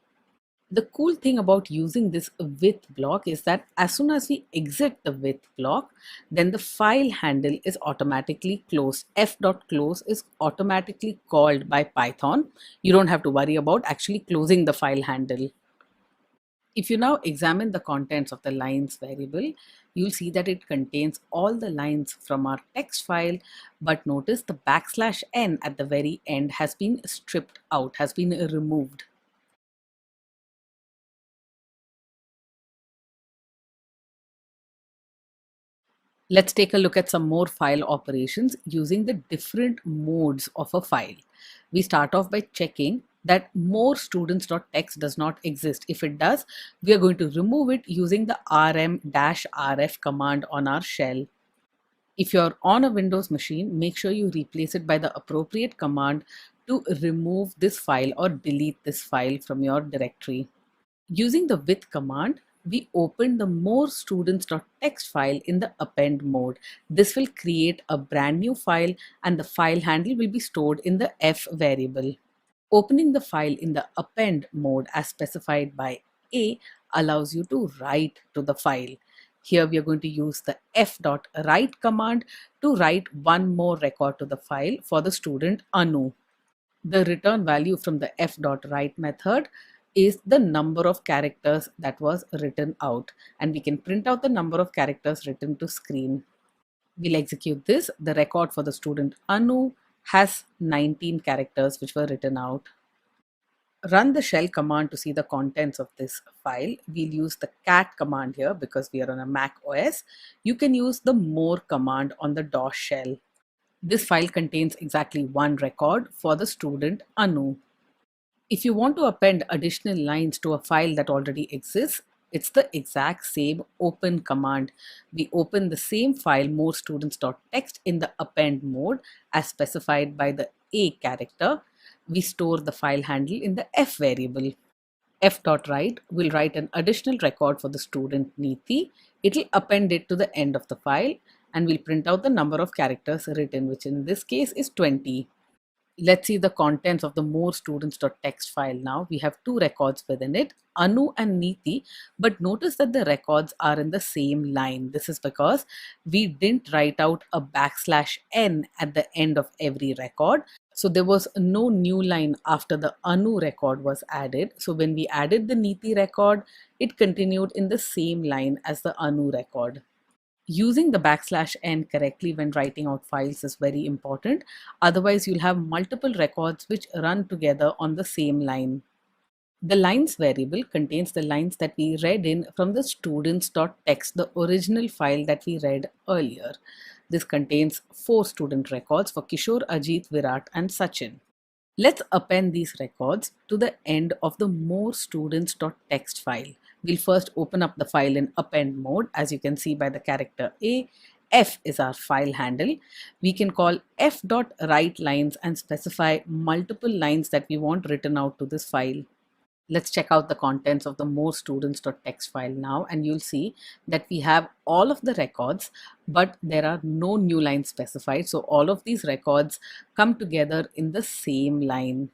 The cool thing about using this with block is that as soon as we exit the with block, then the file handle is automatically closed. F.close is automatically called by Python. You don't have to worry about actually closing the file handle. If you now examine the contents of the lines variable, you'll see that it contains all the lines from our text file, but notice the \n at the very end has been stripped out, has been removed. Let's take a look at some more file operations using the different modes of a file. We start off by checking that more students.txt does not exist. If it does, we are going to remove it using the rm-rf command on our shell. If you're on a Windows machine, make sure you replace it by the appropriate command to remove this file or delete this file from your directory. Using the with command, we open the more students.txt file in the append mode. This will create a brand new file and the file handle will be stored in the f variable. Opening the file in the append mode as specified by A allows you to write to the file. Here we are going to use the f.write command to write one more record to the file for the student Anu. The return value from the f.write method is the number of characters that was written out, and we can print out the number of characters written to screen. We'll execute this. The record for the student Anu has 19 characters which were written out. run the shell command to see the contents of this file. We'll use the cat command here because we are on a Mac OS. You can use the more command on the DOS shell. This file contains exactly one record for the student Anu. If you want to append additional lines to a file that already exists, it's the exact same open command. We open the same file morestudents.txt in the append mode as specified by the A character. We store the file handle in the F variable. F.write will write an additional record for the student Neeti. It'll append it to the end of the file and will print out the number of characters written, which in this case is 20. Let's see the contents of the more students.txt file now. We have two records within it, Anu and Neeti, but notice that the records are in the same line. This is because we didn't write out a \n at the end of every record. So there was no new line after the Anu record was added. So when we added the Neeti record, it continued in the same line as the Anu record. Using the \n correctly when writing out files is very important. Otherwise, you'll have multiple records which run together on the same line. The lines variable contains the lines that we read in from the students.txt, the original file that we read earlier. This contains 4 student records for Kishore, Ajit, Virat, and Sachin. Let's append these records to the end of the more students.txt file. We'll first open up the file in append mode, as you can see by the character A. F is our file handle. We can call f.write_lines and specify multiple lines that we want written out to this file. Let's check out the contents of the more students.txt file now, and you'll see that we have all of the records, but there are no new lines specified. So all of these records come together in the same line.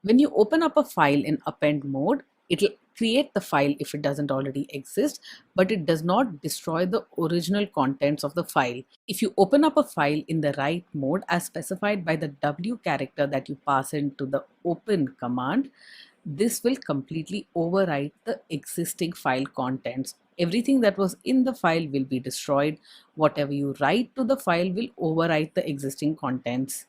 When you open up a file in append mode, it'll create the file if it doesn't already exist, but it does not destroy the original contents of the file. If you open up a file in the write mode as specified by the W character that you pass into the open command, this will completely overwrite the existing file contents. Everything that was in the file will be destroyed. Whatever you write to the file will overwrite the existing contents.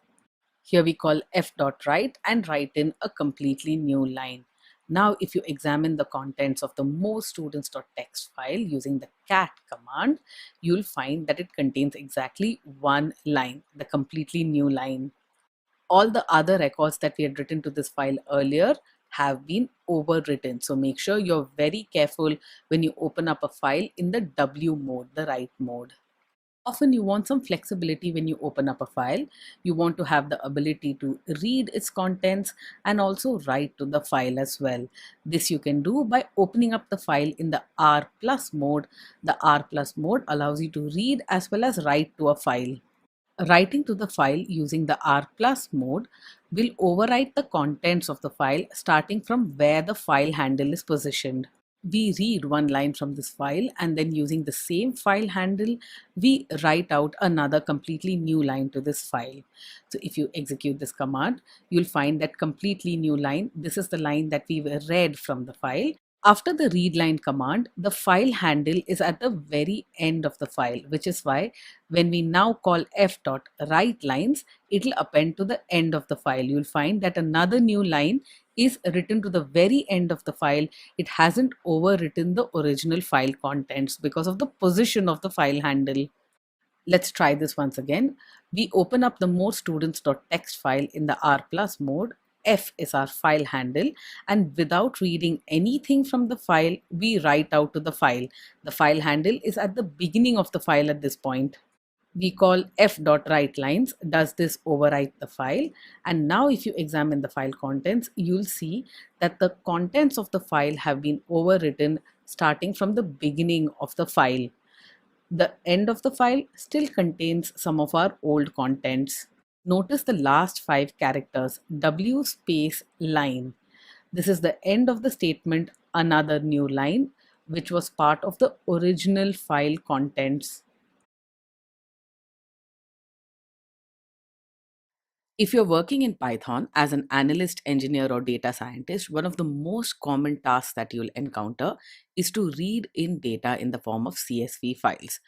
Here we call f.write and write in a completely new line. Now, if you examine the contents of the more students.txt file using the cat command, you'll find that it contains exactly one line, the completely new line. All the other records that we had written to this file earlier have been overwritten. So make sure you're very careful when you open up a file in the W mode, the write mode. Often you want some flexibility when you open up a file. You want to have the ability to read its contents and also write to the file as well. This you can do by opening up the file in the R plus mode. The R plus mode allows you to read as well as write to a file. Writing to the file using the R plus mode will overwrite the contents of the file starting from where the file handle is positioned. We read one line from this file and then using the same file handle, we write out another completely new line to this file. So if you execute this command, you'll find that completely new line. This is the line that we read from the file. After the readline command, the file handle is at the very end of the file, which is why when we now call f.write_lines, it'll append to the end of the file. You'll find that another new line is written to the very end of the file. It hasn't overwritten the original file contents because of the position of the file handle. Let's try this once again. We open up the more students.txt file in the R plus mode. F is our file handle, and without reading anything from the file, we write out to the file. The file handle is at the beginning of the file at this point. We call f.write_lines, does this overwrite the file? And now if you examine the file contents, you'll see that the contents of the file have been overwritten starting from the beginning of the file. The end of the file still contains some of our old contents. Notice the last 5 characters, W space line. This is the end of the statement, another new line, which was part of the original file contents. If you're working in Python as an analyst, engineer, or data scientist, one of the most common tasks that you'll encounter is to read in data in the form of CSV files.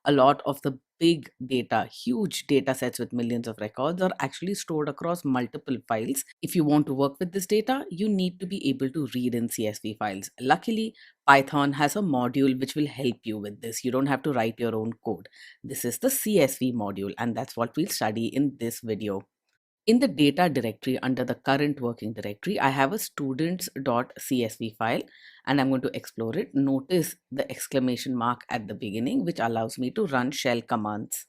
A lot of the big data, huge data sets with millions of records, are actually stored across multiple files. If you want to work with this data, you need to be able to read in CSV files. Luckily, Python has a module which will help you with this. You don't have to write your own code. This is the CSV module, and that's what we'll study in this video. In the data directory under the current working directory, I have a students.csv file and I'm going to explore it. Notice the exclamation mark at the beginning, which allows me to run shell commands.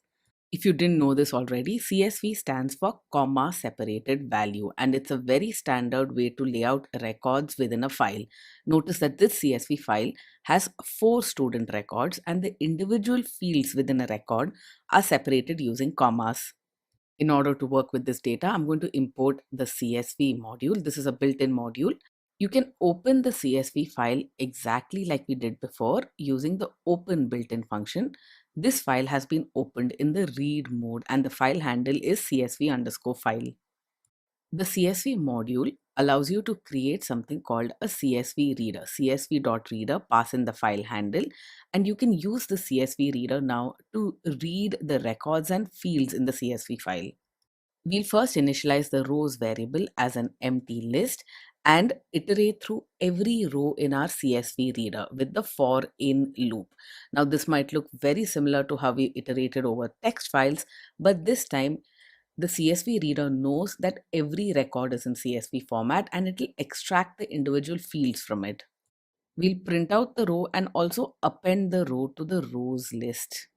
If you didn't know this already, CSV stands for comma separated value, and it's a very standard way to lay out records within a file. Notice that this CSV file has 4 student records and the individual fields within a record are separated using commas. In order to work with this data, I'm going to import the CSV module. This is a built-in module. You can open the CSV file exactly like we did before using the open built-in function. This file has been opened in the read mode and the file handle is csv_file. The CSV module allows you to create something called a CSV reader. CSV.reader, pass in the file handle, and you can use the CSV reader now to read the records and fields in the CSV file. We'll first initialize the rows variable as an empty list and iterate through every row in our CSV reader with the for in loop. Now, this might look very similar to how we iterated over text files, but this time the CSV reader knows that every record is in CSV format and it will extract the individual fields from it. We'll print out the row and also append the row to the rows list.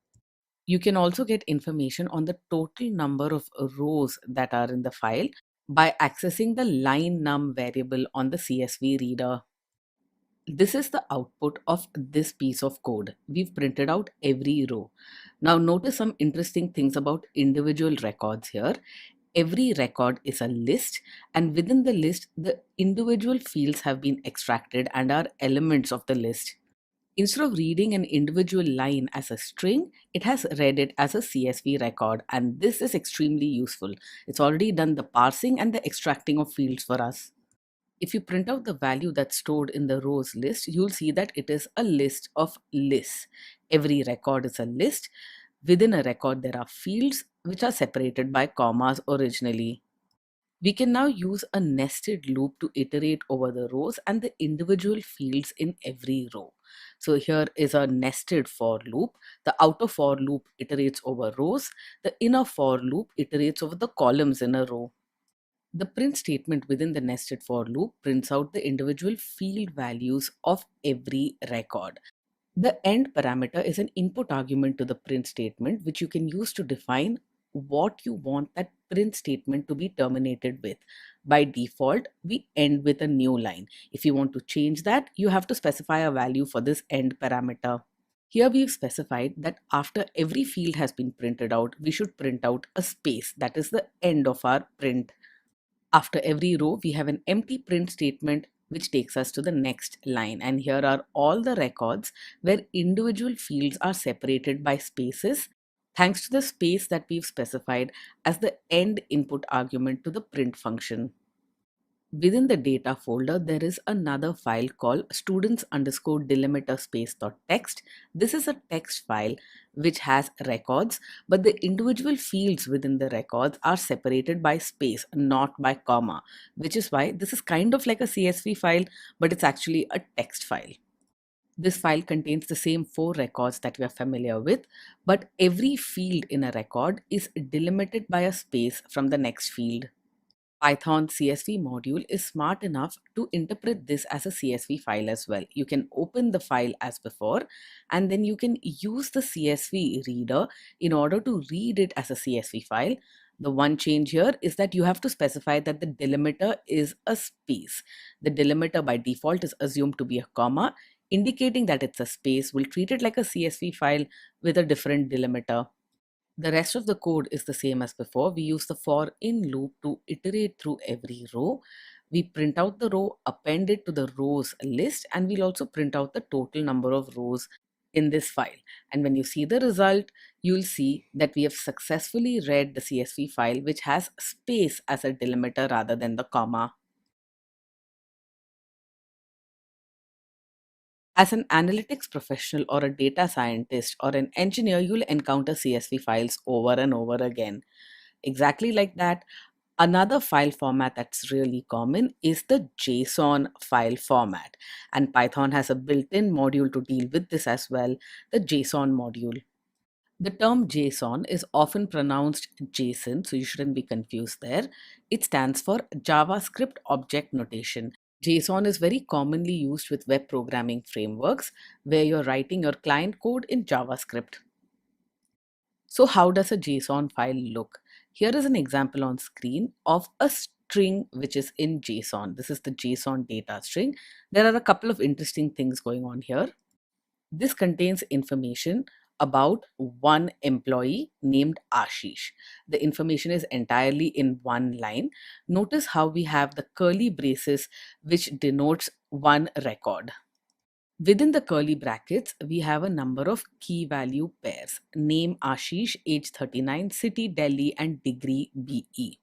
You can also get information on the total number of rows that are in the file by accessing the line num variable on the CSV reader. This is the output of this piece of code. We've printed out every row. Now notice some interesting things about individual records here. Every record is a list, and within the list, the individual fields have been extracted and are elements of the list. Instead of reading an individual line as a string, it has read it as a CSV record, and this is extremely useful. It's already done the parsing and the extracting of fields for us. If you print out the value that's stored in the rows list, you'll see that it is a list of lists. Every record is a list. Within a record, there are fields which are separated by commas originally. We can now use a nested loop to iterate over the rows and the individual fields in every row. So here is a nested for loop. The outer for loop iterates over rows. The inner for loop iterates over the columns in a row. The print statement within the nested for loop prints out the individual field values of every record. The end parameter is an input argument to the print statement, which you can use to define what you want that print statement to be terminated with. By default, we end with a new line. If you want to change that, you have to specify a value for this end parameter. Here we've specified that after every field has been printed out, we should print out a space. That is the end of our print. After every row, we have an empty print statement which takes us to the next line. And here are all the records where individual fields are separated by spaces thanks to the space that we've specified as the end input argument to the print function. Within the data folder, there is another file called students_delimiter space.txt. This is a text file which has records, but the individual fields within the records are separated by space, not by comma, which is why this is kind of like a CSV file, but it's actually a text file. This file contains the same 4 records that we are familiar with, but every field in a record is delimited by a space from the next field. Python CSV module is smart enough to interpret this as a CSV file as well. You can open the file as before, and then you can use the CSV reader in order to read it as a CSV file. The one change here is that you have to specify that the delimiter is a space. The delimiter by default is assumed to be a comma, indicating that it's a space. We'll treat it like a CSV file with a different delimiter. The rest of the code is the same as before. We use the for in loop to iterate through every row. We print out the row, append it to the rows list, and we'll also print out the total number of rows in this file. And when you see the result, you'll see that we have successfully read the CSV file, which has space as a delimiter rather than the comma. As an analytics professional or a data scientist or an engineer, you'll encounter CSV files over and over again. Exactly like that. Another file format that's really common is the JSON file format, and Python has a built-in module to deal with this as well, the JSON module. The term JSON is often pronounced JSON, so you shouldn't be confused there. It stands for JavaScript Object Notation. JSON is very commonly used with web programming frameworks where you're writing your client code in JavaScript. So, how does a JSON file look? Here is an example on screen of a string which is in JSON. This is the JSON data string. There are a couple of interesting things going on here. This contains information about one employee named Ashish. The information is entirely in one line. Notice how we have the curly braces which denotes one record. Within the curly brackets, we have a number of key value pairs. Name Ashish, age 39, city Delhi, and degree BE.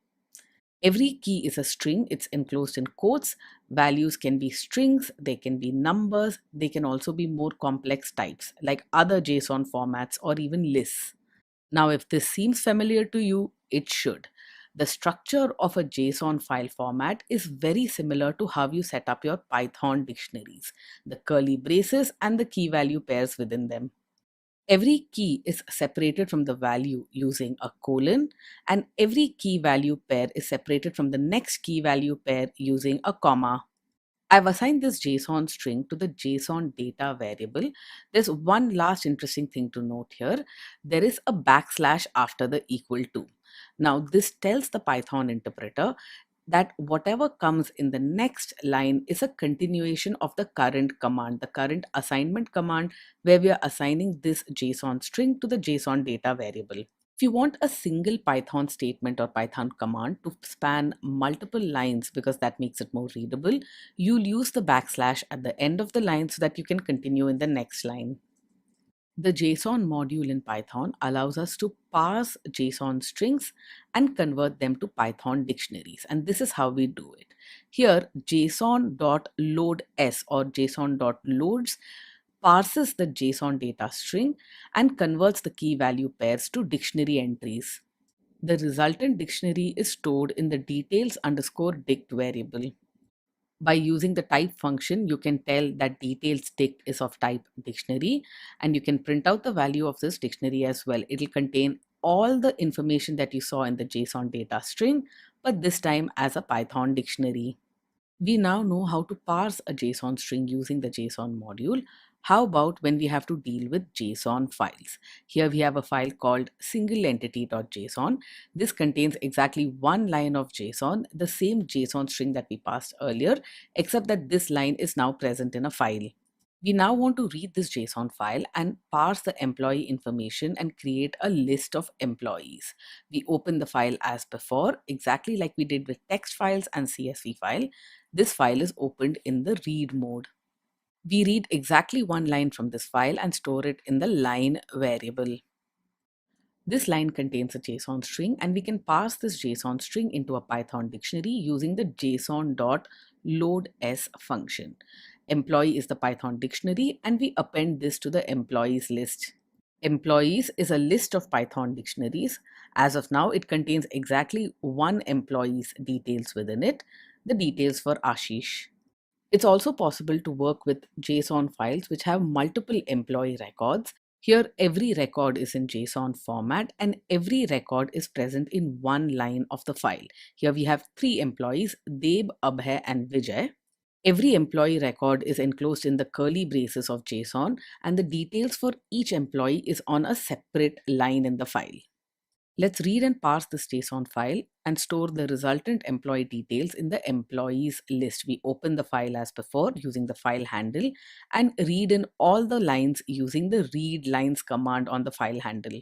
Every key is a string, it's enclosed in quotes. Values can be strings, they can be numbers, they can also be more complex types like other JSON formats or even lists. Now, if this seems familiar to you, it should. The structure of a JSON file format is very similar to how you set up your Python dictionaries, the curly braces and the key value pairs within them. Every key is separated from the value using a colon, and every key value pair is separated from the next key value pair using a comma. I've assigned this JSON string to the JSON data variable. There's one last interesting thing to note here. There is a backslash after the equal to. Now, this tells the Python interpreter that whatever comes in the next line is a continuation of the current command, the current assignment command, where we are assigning this JSON string to the JSON data variable. If you want a single Python statement or Python command to span multiple lines because that makes it more readable, you'll use the backslash at the end of the line so that you can continue in the next line. The JSON module in Python allows us to parse JSON strings and convert them to Python dictionaries. And this is how we do it. Here, JSON.loads or JSON.loads parses the JSON data string and converts the key value pairs to dictionary entries. The resultant dictionary is stored in the details underscore dict variable. By using the type function, you can tell that details dict is of type dictionary, and you can print out the value of this dictionary as well. It'll contain all the information that you saw in the JSON data string, but this time as a Python dictionary. We now know how to parse a JSON string using the JSON module. How about when we have to deal with JSON files? Here we have a file called singleentity.json. This contains exactly one line of JSON, the same JSON string that we passed earlier, except that this line is now present in a file. We now want to read this JSON file and parse the employee information and create a list of employees. We open the file as before, exactly like we did with text files and CSV file. This file is opened in the read mode. We read exactly one line from this file and store it in the line variable. This line contains a JSON string, and we can pass this JSON string into a Python dictionary using the json.loads function. Employee is the Python dictionary, and we append this to the employees list. Employees is a list of Python dictionaries. As of now, it contains exactly one employee's details within it, the details for Ashish. It's also possible to work with JSON files which have multiple employee records. Here, every record is in JSON format and every record is present in one line of the file. Here we have three employees, Deb, Abhay, and Vijay. Every employee record is enclosed in the curly braces of JSON, and the details for each employee is on a separate line in the file. Let's read and parse this JSON file and store the resultant employee details in the employees list. We open the file as before using the file handle and read in all the lines using the read lines command on the file handle.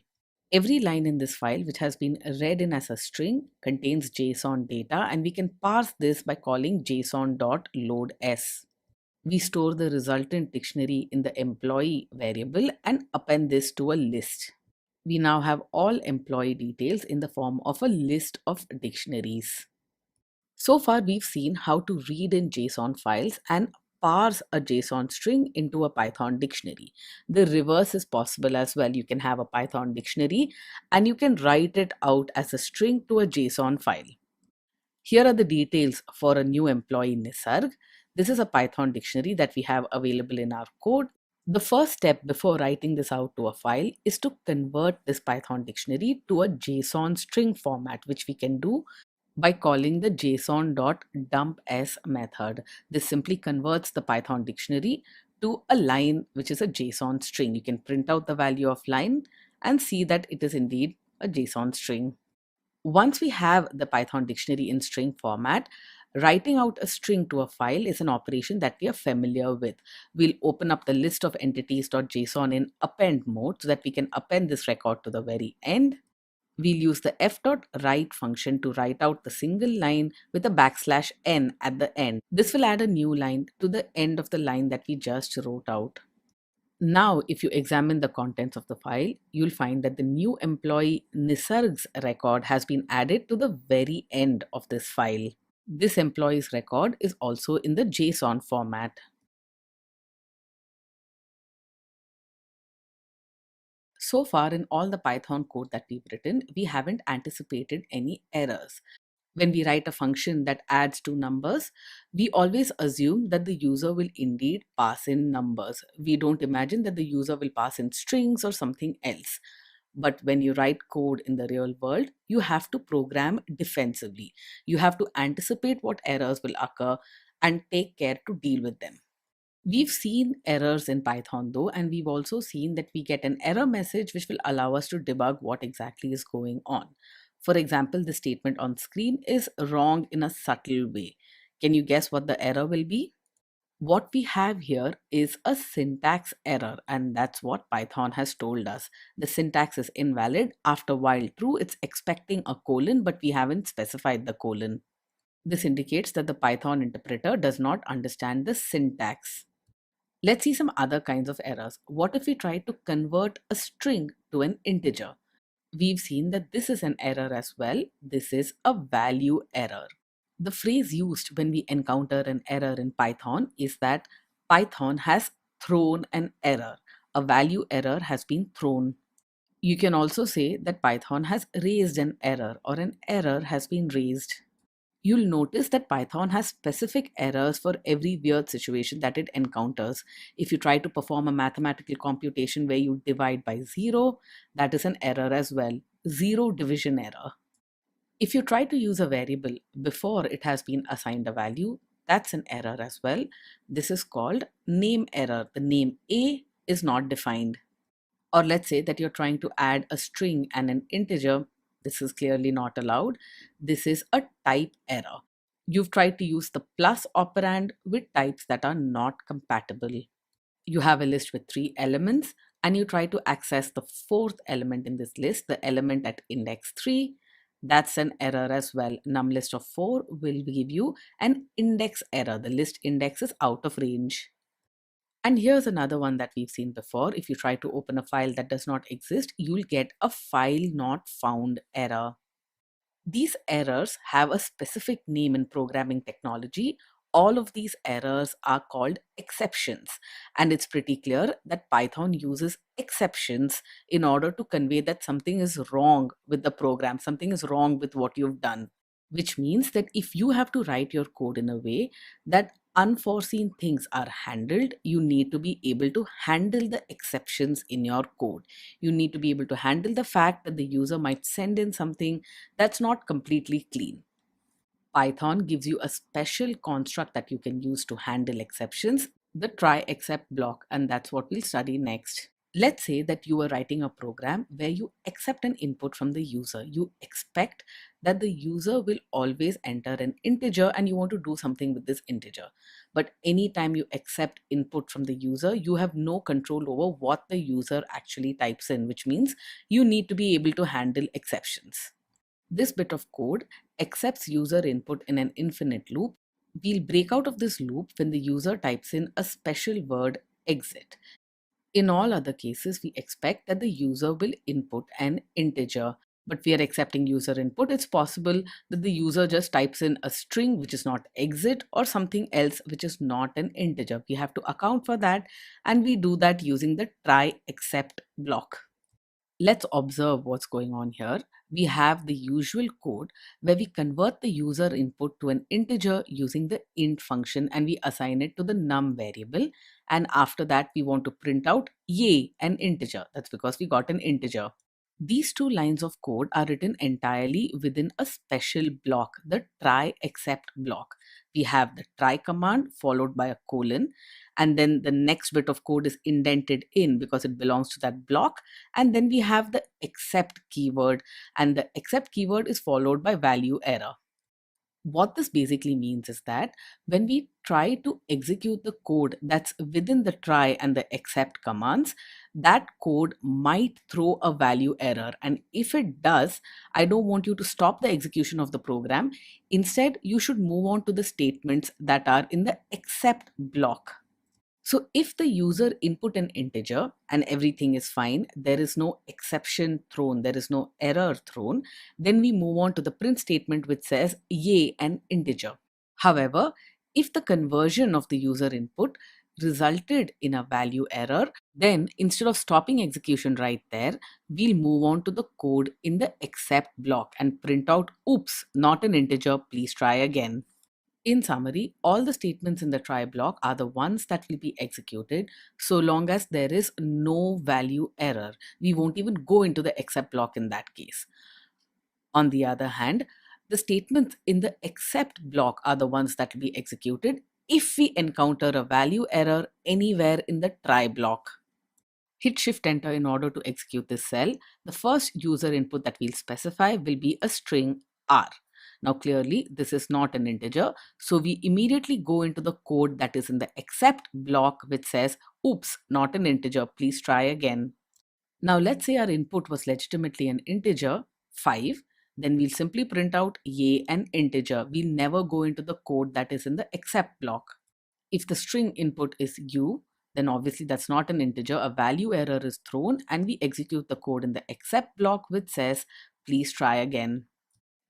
Every line in this file, which has been read in as a string, contains JSON data, and we can parse this by calling json.loads. We store the resultant dictionary in the employee variable and append this to a list. We now have all employee details in the form of a list of dictionaries. So far, we've seen how to read in JSON files and parse a JSON string into a Python dictionary. The reverse is possible as well. You can have a Python dictionary and you can write it out as a string to a JSON file. Here are the details for a new employee Nisarg. This is a Python dictionary that we have available in our code. The first step before writing this out to a file is to convert this Python dictionary to a JSON string format, which we can do by calling the json.dumps method. This simply converts the Python dictionary to a line, which is a JSON string. You can print out the value of line and see that it is indeed a JSON string. Once we have the Python dictionary in string format, writing out a string to a file is an operation that we are familiar with. We'll open up the list of entities.json in append mode so that we can append this record to the very end. We'll use the f.write function to write out the single line with a \n at the end. This will add a new line to the end of the line that we just wrote out. Now, if you examine the contents of the file, you'll find that the new employee Nisarg's record has been added to the very end of this file. This employee's record is also in the JSON format. So far, in all the Python code that we've written, we haven't anticipated any errors. When we write a function that adds two numbers, we always assume that the user will indeed pass in numbers. We don't imagine that the user will pass in strings or something else. But when you write code in the real world, you have to program defensively. You have to anticipate what errors will occur and take care to deal with them. We've seen errors in Python though, and we've also seen that we get an error message which will allow us to debug what exactly is going on. For example, the statement on screen is wrong in a subtle way. Can you guess what the error will be? What we have here is a syntax error, and that's what Python has told us. The syntax is invalid. After while true, it's expecting a colon, but we haven't specified the colon. This indicates that the Python interpreter does not understand the syntax. Let's see some other kinds of errors. What if we try to convert a string to an integer? We've seen that this is an error as well. This is a value error. The phrase used when we encounter an error in Python is that Python has thrown an error. A value error has been thrown. You can also say that Python has raised an error or an error has been raised. You'll notice that Python has specific errors for every weird situation that it encounters. If you try to perform a mathematical computation where you divide by zero, that is an error as well. Zero division error. If you try to use a variable before it has been assigned a value, that's an error as well. This is called name error. The name A is not defined. Or let's say that you're trying to add a string and an integer. This is clearly not allowed. This is a type error. You've tried to use the plus operand with types that are not compatible. You have a list with three elements and you try to access the fourth element in this list, the element at index 3. That's an error as well. Numlist of 4 will give you an index error. The list index is out of range. And here's another one that we've seen before. If you try to open a file that does not exist, you'll get a file not found error. These errors have a specific name in programming technology. All of these errors are called exceptions. And it's pretty clear that Python uses exceptions in order to convey that something is wrong with the program, something is wrong with what you've done. Which means that if you have to write your code in a way that unforeseen things are handled, you need to be able to handle the exceptions in your code. You need to be able to handle the fact that the user might send in something that's not completely clean. Python gives you a special construct that you can use to handle exceptions, the try except block, and that's what we'll study next. Let's say that you are writing a program where you accept an input from the user. You expect that the user will always enter an integer and you want to do something with this integer. But anytime you accept input from the user, you have no control over what the user actually types in, which means you need to be able to handle exceptions. This bit of code accepts user input in an infinite loop. We'll break out of this loop when the user types in a special word exit. In all other cases, we expect that the user will input an integer. but we are accepting user input, it's possible that the user just types in a string which is not exit or something else which is not an integer. We have to account for that, and we do that using the try except block. Let's observe what's going on here. We have the usual code where we convert the user input to an integer using the int function, and we assign it to the num variable. And after that, we want to print out yay, an integer. That's because we got an integer. These two lines of code are written entirely within a special block, the try except block. We have the try command followed by a colon, and then the next bit of code is indented in because it belongs to that block. And then we have the except keyword, and the except keyword is followed by value error. What this basically means is that when we try to execute the code that's within the try and the except commands, that code might throw a value error. And if it does, I don't want you to stop the execution of the program. Instead, you should move on to the statements that are in the except block. So if the user input an integer and everything is fine, there is no exception thrown, there is no error thrown, then we move on to the print statement which says yay, an integer. However, if the conversion of the user input resulted in a value error, then instead of stopping execution right there, we'll move on to the code in the except block and print out oops, not an integer, please try again. In summary, all the statements in the try block are the ones that will be executed so long as there is no value error. We won't even go into the except block in that case. On the other hand, the statements in the except block are the ones that will be executed if we encounter a value error anywhere in the try block. Hit Shift Enter in order to execute this cell. The first user input that we'll specify will be a string R. Now clearly this is not an integer, so we immediately go into the code that is in the except block which says oops, not an integer, please try again. Now let's say our input was legitimately an integer 5, then we'll simply print out yay, an integer. We'll never go into the code that is in the except block. If the string input is u, then obviously that's not an integer, a value error is thrown, and we execute the code in the except block which says please try again.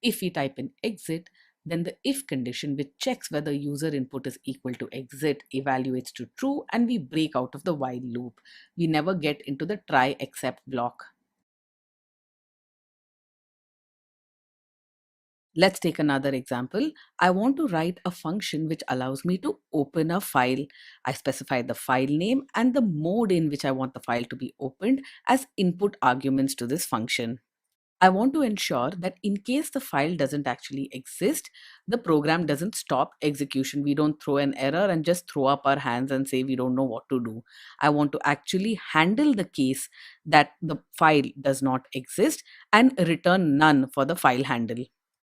If we type in exit, then the if condition which checks whether user input is equal to exit evaluates to true, and we break out of the while loop. We never get into the try except block. Let's take another example. I want to write a function which allows me to open a file. I specify the file name and the mode in which I want the file to be opened as input arguments to this function. I want to ensure that in case the file doesn't actually exist, the program doesn't stop execution. We don't throw an error and just throw up our hands and say we don't know what to do. I want to actually handle the case that the file does not exist and return none for the file handle.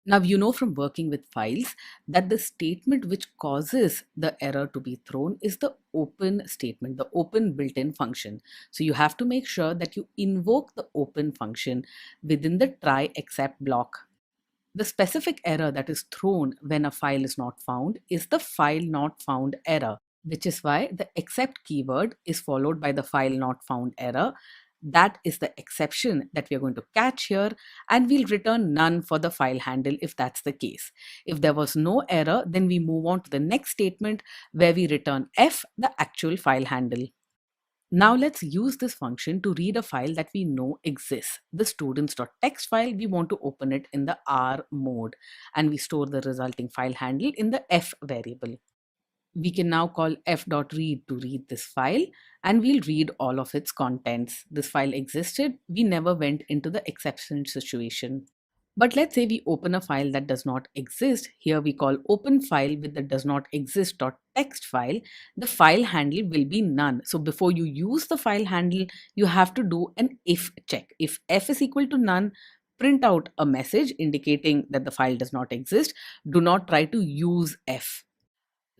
Now, you know from working with files that the statement which causes the error to be thrown is the open statement, the open built-in function. So you have to make sure that you invoke the open function within the try except block. The specific error that is thrown when a file is not found is the file not found error, which is why the except keyword is followed by the file not found error. That is the exception that we are going to catch here, and we'll return none for the file handle if that's the case. If there was no error, then we move on to the next statement where we return f, the actual file handle. Now let's use this function to read a file that we know exists. The students.txt file, we want to open it in the R mode, and we store the resulting file handle in the f variable. We can now call f.read to read this file, and we'll read all of its contents. This file existed, we never went into the exception situation. But let's say we open a file that does not exist. Here we call open file with the does not exist.txt file. The file handle will be none. So before you use the file handle, you have to do an if check. If f is equal to none, print out a message indicating that the file does not exist. Do not try to use f.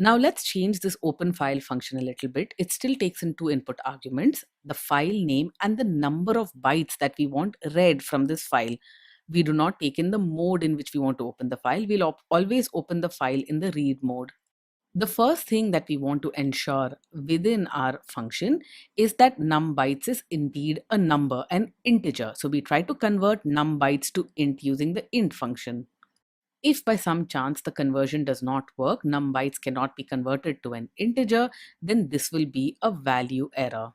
Now let's change this open file function a little bit. It still takes in two input arguments, the file name and the number of bytes that we want read from this file. We do not take in the mode in which we want to open the file. We'll always open the file in the read mode. The first thing that we want to ensure within our function is that num bytes is indeed a number, an integer. So we try to convert num bytes to int using the int function. If by some chance the conversion does not work, num bytes cannot be converted to an integer, then this will be a value error.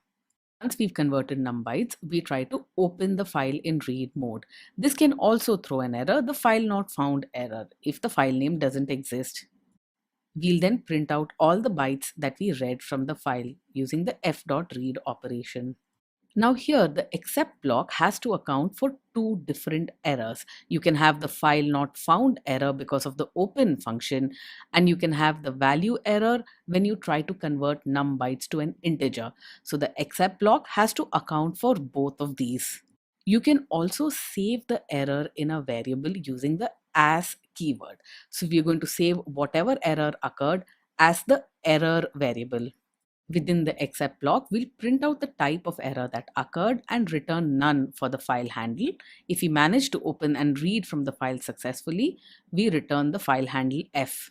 Once we've converted num bytes, we try to open the file in read mode. This can also throw an error, the file not found error, if the file name doesn't exist. We'll then print out all the bytes that we read from the file using the f.read operation. Now here, the except block has to account for two different errors. You can have the file not found error because of the open function, and you can have the value error when you try to convert num bytes to an integer. So the except block has to account for both of these. You can also save the error in a variable using the as keyword. So we are going to save whatever error occurred as the error variable. Within the except block, we'll print out the type of error that occurred and return none for the file handle. If we manage to open and read from the file successfully, we return the file handle f.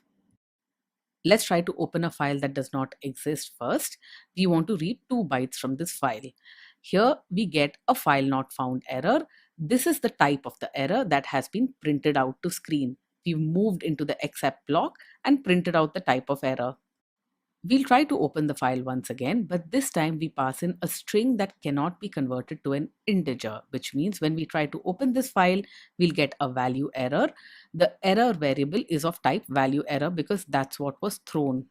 Let's try to open a file that does not exist first. We want to read 2 bytes from this file. Here we get a file not found error. This is the type of the error that has been printed out to screen. We've moved into the except block and printed out the type of error. We'll try to open the file once again, but this time we pass in a string that cannot be converted to an integer, which means when we try to open this file, we'll get a value error. The error variable is of type value error because that's what was thrown.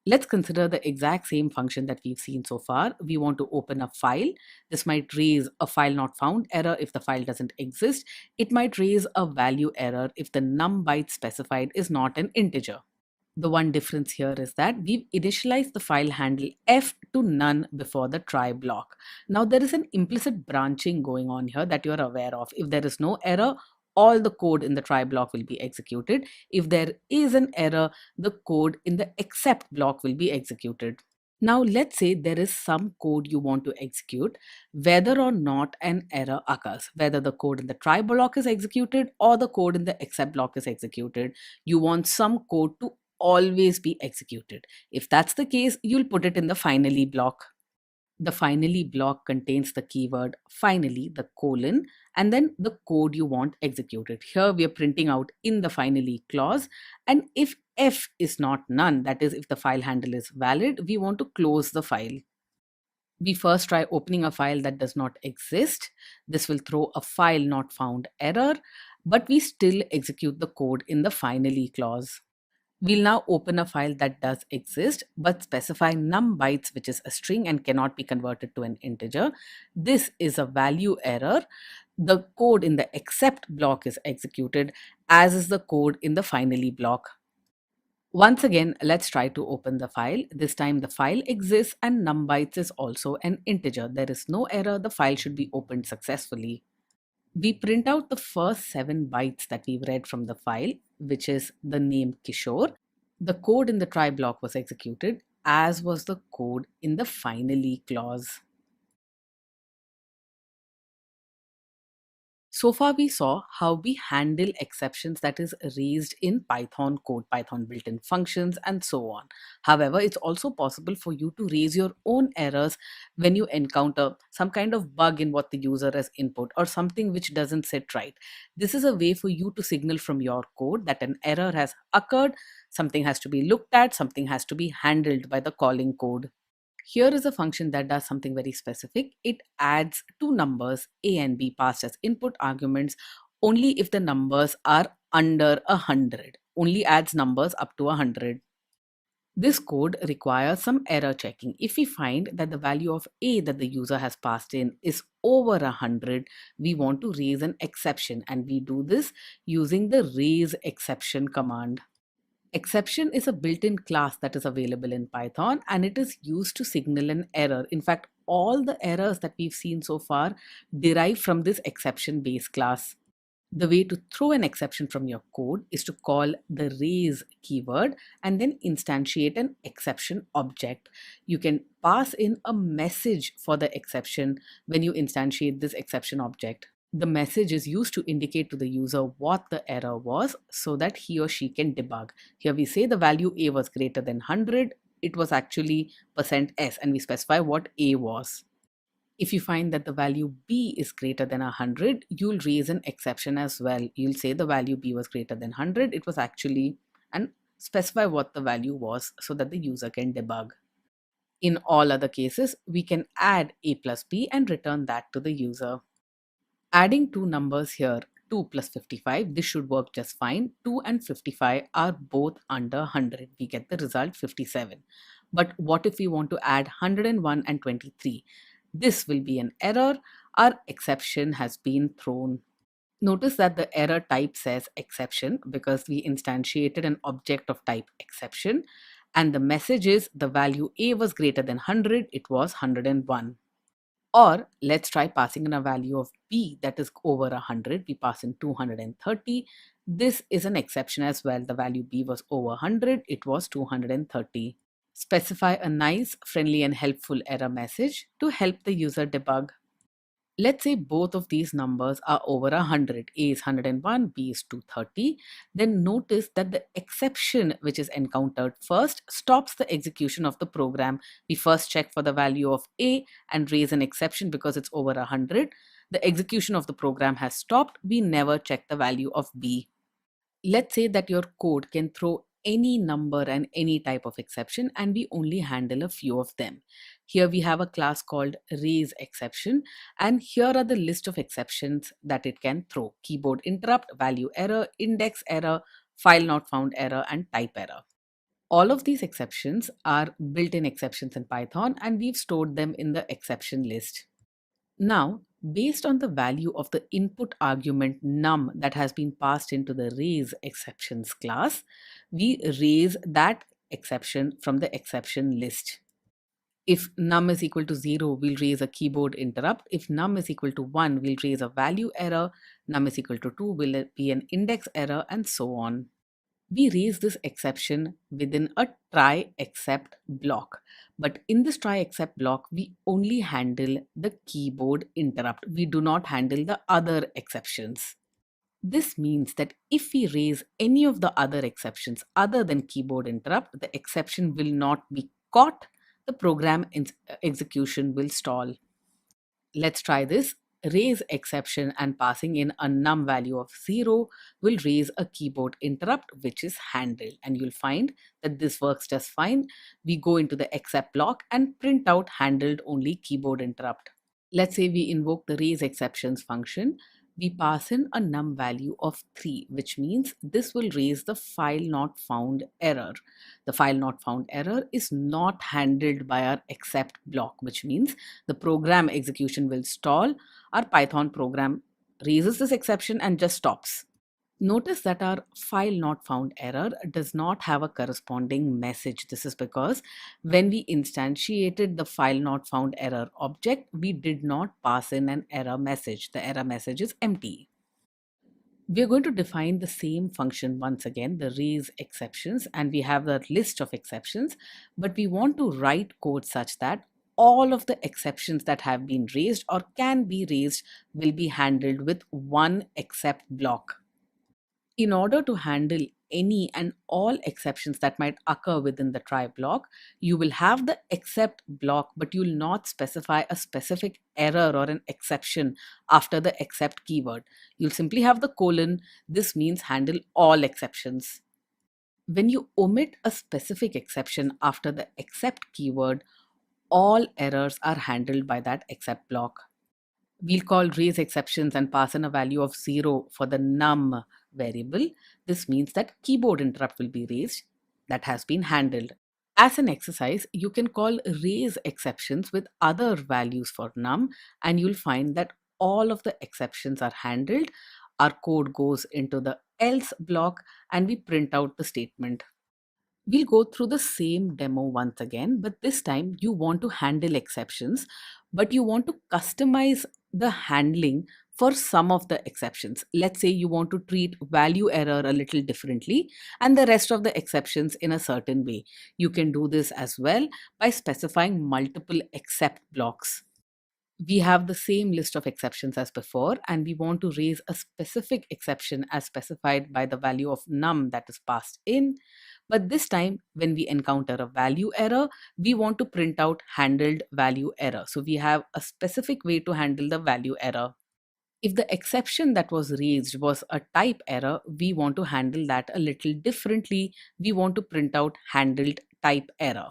Let's consider the exact same function that we've seen so far. We want to open a file. This might raise a file not found error if the file doesn't exist. It might raise a value error if the num byte specified is not an integer. The one difference here is that we've initialized the file handle f to none before the try block. Now there is an implicit branching going on here that you're aware of. If there is no error, all the code in the try block will be executed. If there is an error, the code in the except block will be executed. Now, let's say there is some code you want to execute, whether or not an error occurs, whether the code in the try block is executed or the code in the except block is executed. You want some code to always be executed. If that's the case, you'll put it in the finally block. The finally block contains the keyword finally, the colon, and then the code you want executed. Here we are printing out in the finally clause. And if f is not none, that is, if the file handle is valid, we want to close the file. We first try opening a file that does not exist. This will throw a file not found error, but we still execute the code in the finally clause. We'll now open a file that does exist, but specify num bytes, which is a string and cannot be converted to an integer. This is a value error. The code in the except block is executed, as is the code in the finally block. Once again, let's try to open the file. This time the file exists and num bytes is also an integer. There is no error. The file should be opened successfully. We print out the first 7 bytes that we've read from the file, which is the name Kishore. The code in the try block was executed, as was the code in the finally clause. So far, we saw how we handle exceptions that is raised in Python code, Python built-in functions, and so on. However, it's also possible for you to raise your own errors when you encounter some kind of bug in what the user has input or something which doesn't sit right. This is a way for you to signal from your code that an error has occurred, something has to be looked at, something has to be handled by the calling code. Here is a function that does something very specific. It adds two numbers, a and b, passed as input arguments only if the numbers are under 100. Only adds numbers up to 100. This code requires some error checking. If we find that the value of a that the user has passed in is over 100, we want to raise an exception, and we do this using the raise exception command. Exception is a built-in class that is available in Python, and it is used to signal an error. In fact, all the errors that we've seen so far derive from this exception-based class. The way to throw an exception from your code is to call the raise keyword and then instantiate an exception object. You can pass in a message for the exception when you instantiate this exception object. The message is used to indicate to the user what the error was so that he or she can debug. Here we say the value A was greater than 100. It was actually %s, and we specify what A was. If you find that the value B is greater than 100, you'll raise an exception as well. You'll say the value B was greater than 100. It was actually, and specify what the value was so that the user can debug. In all other cases, we can add A plus B and return that to the user. Adding two numbers here, 2 plus 55, this should work just fine. 2 and 55 are both under 100. We get the result 57. But what if we want to add 101 and 23? This will be an error. Our exception has been thrown. Notice that the error type says exception because we instantiated an object of type exception. And the message is the value A was greater than 100, it was 101. Or let's try passing in a value of B that is over 100. We pass in 230. This is an exception as well. The value B was over 100. It was 230. Specify a nice, friendly, and helpful error message to help the user debug. Let's say both of these numbers are over 100. A is 101, B is 230. Then notice that the exception which is encountered first stops the execution of the program. We first check for the value of A and raise an exception because it's over 100. The execution of the program has stopped. We never check the value of B. Let's say that your code can throw any number and any type of exception, and we only handle a few of them. Here we have a class called raise exception, and here are the list of exceptions that it can throw: keyboard interrupt, value error, index error, file not found error, and type error. All of these exceptions are built-in exceptions in Python, and we've stored them in the exception list. Now, based on the value of the input argument num that has been passed into the raise exceptions class, we raise that exception from the exception list. If num is equal to 0, we'll raise a keyboard interrupt. If num is equal to 1, we'll raise a value error. Num is equal to 2 will be an index error, and so on. We raise this exception within a try except block. But in this try except block, we only handle the keyboard interrupt. We do not handle the other exceptions. This means that if we raise any of the other exceptions other than keyboard interrupt, the exception will not be caught. The program execution will stall. Let's try this. Raise exception and passing in a num value of 0 will raise a keyboard interrupt, which is handled. And you'll find that this works just fine. We go into the except block and print out handled only keyboard interrupt. Let's say we invoke the raise exceptions function. We pass in a num value of 3, which means this will raise the file not found error. The file not found error is not handled by our except block, which means the program execution will stall. Our Python program raises this exception and just stops. Notice that our file not found error does not have a corresponding message. This is because when we instantiated the file not found error object, we did not pass in an error message. The error message is empty. We are going to define the same function once again, the raise exceptions, and we have the list of exceptions, but we want to write code such that all of the exceptions that have been raised or can be raised will be handled with one except block. In order to handle any and all exceptions that might occur within the try block, you will have the except block, but you will not specify a specific error or an exception after the except keyword. You'll simply have the colon. This means handle all exceptions. When you omit a specific exception after the except keyword, all errors are handled by that except block. We'll call raise exceptions and pass in a value of 0 for the num variable. This means that keyboard interrupt will be raised. That has been handled. As an exercise, you can call raise exceptions with other values for num, and you'll find that all of the exceptions are handled. Our code goes into the else block and we print out the statement. We'll go through the same demo once again, but this time you want to handle exceptions, but you want to customize the handling for some of the exceptions. Let's say you want to treat value error a little differently and the rest of the exceptions in a certain way. You can do this as well by specifying multiple except blocks. We have the same list of exceptions as before, and we want to raise a specific exception as specified by the value of num that is passed in. But this time, when we encounter a value error, we want to print out handled value error. So we have a specific way to handle the value error. If the exception that was raised was a type error, we want to handle that a little differently. We want to print out handled type error.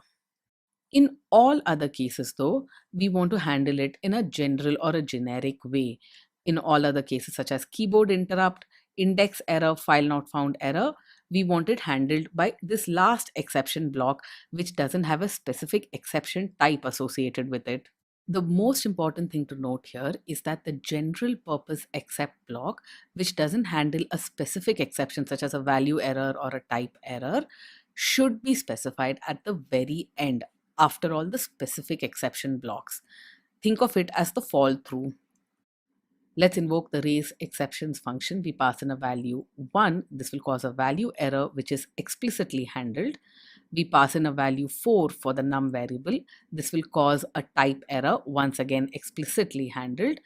In all other cases, though, we want to handle it in a general or a generic way. In all other cases, such as keyboard interrupt, index error, file not found error, we want it handled by this last exception block, which doesn't have a specific exception type associated with it. The most important thing to note here is that the general purpose except block, which doesn't handle a specific exception such as a value error or a type error, should be specified at the very end after all the specific exception blocks. Think of it as the fall through. Let's invoke the raise exceptions function. We pass in a value 1. This will cause a value error which is explicitly handled. We pass in a value 4 for the num variable. This will cause a type error, once again explicitly handled.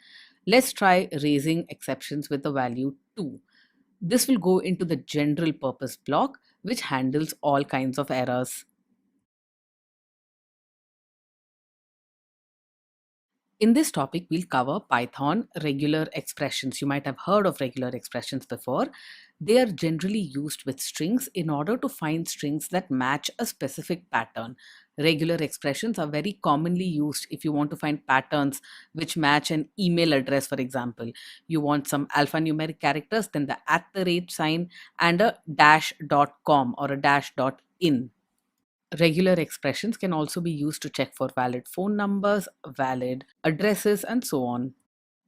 Let's try raising exceptions with the value 2. This will go into the general purpose block, which handles all kinds of errors. In this topic, we'll cover Python regular expressions. You might have heard of regular expressions before. They are generally used with strings in order to find strings that match a specific pattern. Regular expressions are very commonly used if you want to find patterns which match an email address, for example. You want some alphanumeric characters, then the at the rate sign, and a dash.com or a dash.in. Regular expressions can also be used to check for valid phone numbers, valid addresses, and so on.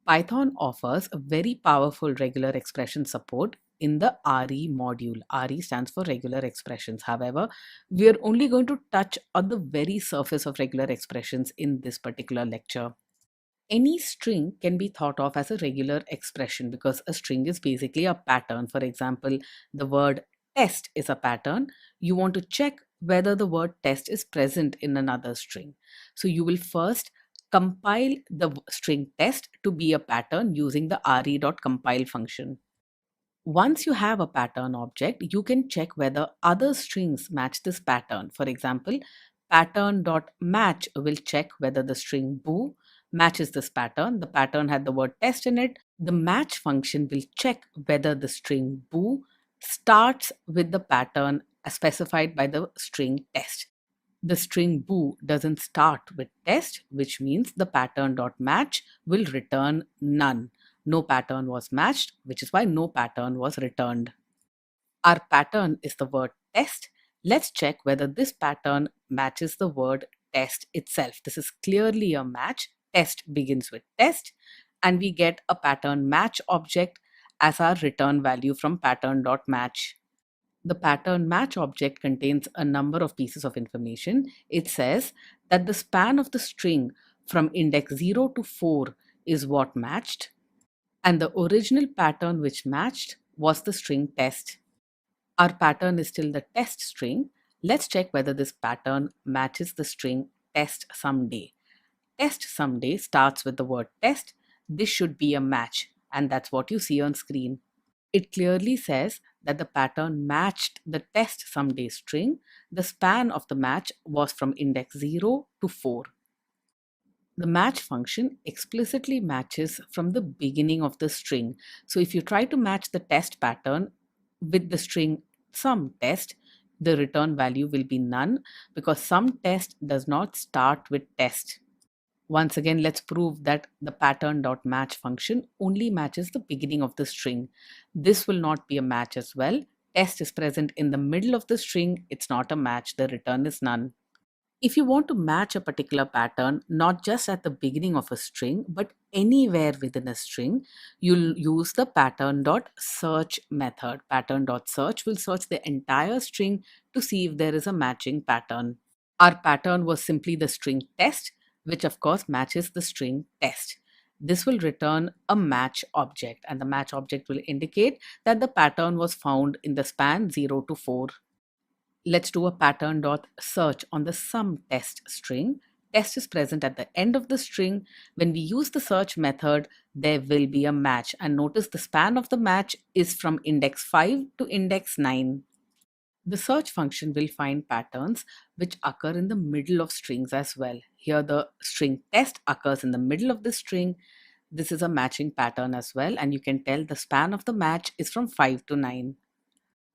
Python offers a very powerful regular expression support in the RE module. RE stands for regular expressions. However, we are only going to touch on the very surface of regular expressions in this particular lecture. Any string can be thought of as a regular expression because a string is basically a pattern. For example, the word test is a pattern. You want to check whether the word test is present in another string. So you will first compile the string test to be a pattern using the re.compile function. Once you have a pattern object, you can check whether other strings match this pattern. For example, pattern.match will check whether the string boo matches this pattern. The pattern had the word test in it. The match function will check whether the string boo starts with the pattern specified by the string test. The string boo doesn't start with test, which means the pattern.match will return none. No pattern was matched, which is why no pattern was returned. Our pattern is the word test. Let's check whether this pattern matches the word test itself. This is clearly a match. Test begins with test, and we get a pattern match object as our return value from pattern.match. The pattern match object contains a number of pieces of information. It says that the span of the string from index 0 to 4 is what matched, and the original pattern which matched was the string test. Our pattern is still the test string. Let's check whether this pattern matches the string test someday. Test someday starts with the word test. This should be a match, and that's what you see on screen. It clearly says that the pattern matched the test someday string. The span of the match was from index 0 to 4. The match function explicitly matches from the beginning of the string. So if you try to match the test pattern with the string some test, the return value will be none because some test does not start with test. Once again, let's prove that the pattern.match function only matches the beginning of the string. This will not be a match as well. Test is present in the middle of the string. It's not a match. The return is none. If you want to match a particular pattern, not just at the beginning of a string, but anywhere within a string, you'll use the pattern.search method. Pattern.search will search the entire string to see if there is a matching pattern. Our pattern was simply the string test, which of course matches the string test. This will return a match object, and the match object will indicate that the pattern was found in the span 0 to 4. Let's do a pattern.search on the some test string. Test is present at the end of the string. When we use the search method, there will be a match. And notice the span of the match is from index 5 to index 9. The search function will find patterns which occur in the middle of strings as well. Here, the string test occurs in the middle of the string. This is a matching pattern as well, and you can tell the span of the match is from 5 to 9.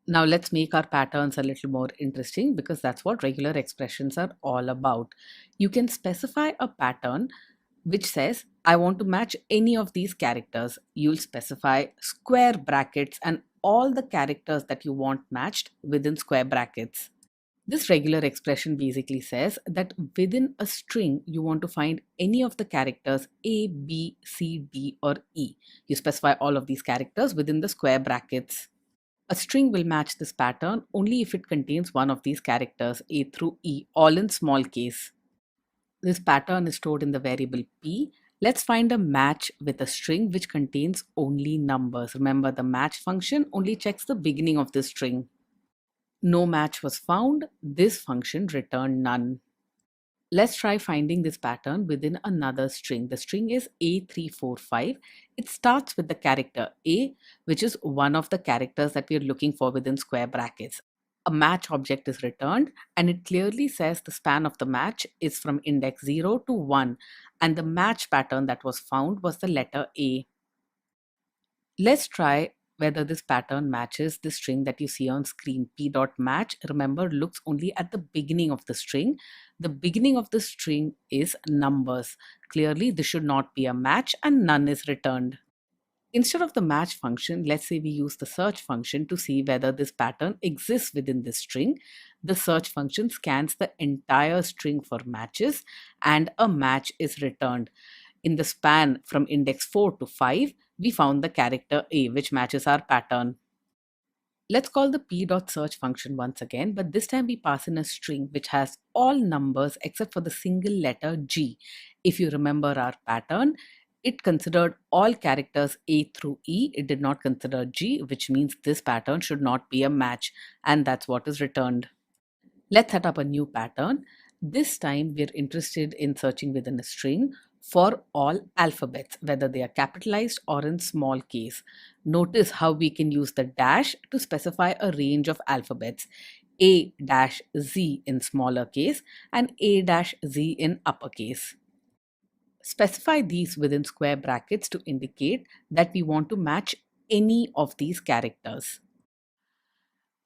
Now let's make our patterns a little more interesting because that's what regular expressions are all about. You can specify a pattern which says, I want to match any of these characters. You'll specify square brackets and all the characters that you want matched within square brackets. This regular expression basically says that within a string, you want to find any of the characters A, B, C, D, or E. You specify all of these characters within the square brackets. A string will match this pattern only if it contains one of these characters A through E, all in small case. This pattern is stored in the variable P. Let's find a match with a string which contains only numbers. Remember, the match function only checks the beginning of the string. No match was found. This function returned none. Let's try finding this pattern within another string. The string is A345. It starts with the character A, which is one of the characters that we are looking for within square brackets. A match object is returned, and it clearly says the span of the match is from index 0 to 1, and the match pattern that was found was the letter A. Let's try whether this pattern matches the string that you see on screen. P.match, remember, looks only at the beginning of the string. The beginning of the string is numbers. Clearly, this should not be a match and none is returned. Instead of the match function, let's say we use the search function to see whether this pattern exists within this string. The search function scans the entire string for matches and a match is returned. In the span from index 4 to 5, we found the character A, which matches our pattern. Let's call the p.search function once again, but this time we pass in a string which has all numbers except for the single letter G. If you remember our pattern, it considered all characters A through E. It did not consider G, which means this pattern should not be a match, and that's what is returned. Let's set up a new pattern. This time we're interested in searching within a string for all alphabets, whether they are capitalized or in small case. Notice how we can use the dash to specify a range of alphabets. A-Z in smaller case and A-Z in uppercase. Specify these within square brackets to indicate that we want to match any of these characters.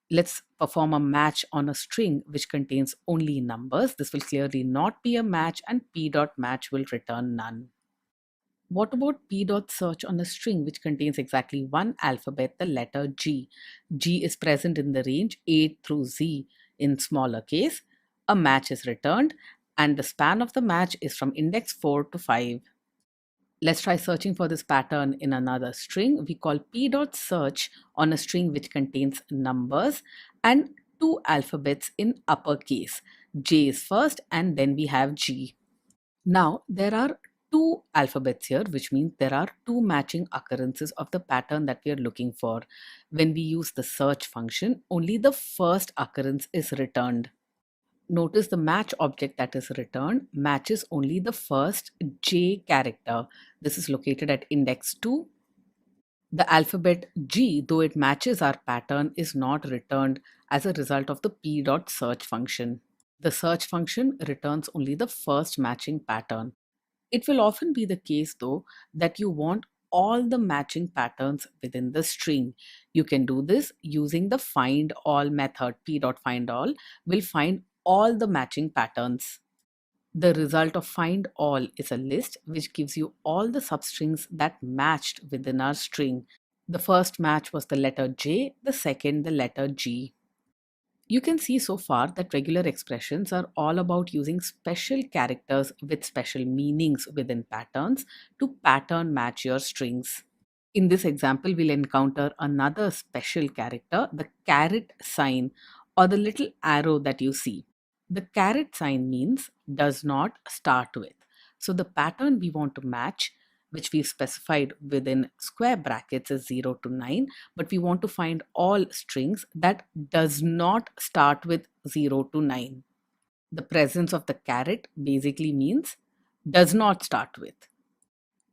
Let's perform a match on a string which contains only numbers. This will clearly not be a match and p.match will return none. What about p.search on a string which contains exactly one alphabet, the letter G? G is present in the range A through Z in smaller case. A match is returned and the span of the match is from index 4 to 5. Let's try searching for this pattern in another string. We call p.search on a string which contains numbers and two alphabets in uppercase. J is first and then we have G. Now there are two alphabets here, which means there are two matching occurrences of the pattern that we are looking for. When we use the search function, only the first occurrence is returned. Notice the match object that is returned matches only the first J character. This is located at index 2. The alphabet G, though it matches our pattern, is not returned as a result of the p.search function. The search function returns only the first matching pattern. It will often be the case, though, that you want all the matching patterns within the string. You can do this using the find all method. P.findAll will find all the matching patterns. The result of find all is a list which gives you all the substrings that matched within our string. The first match was the letter J, the second the letter G. You can see so far that regular expressions are all about using special characters with special meanings within patterns to pattern match your strings. In this example, we'll encounter another special character, the caret sign or the little arrow that you see. The caret sign means does not start with. So the pattern we want to match, which we've specified within square brackets, is 0 to 9, but we want to find all strings that does not start with 0 to 9. The presence of the caret basically means does not start with.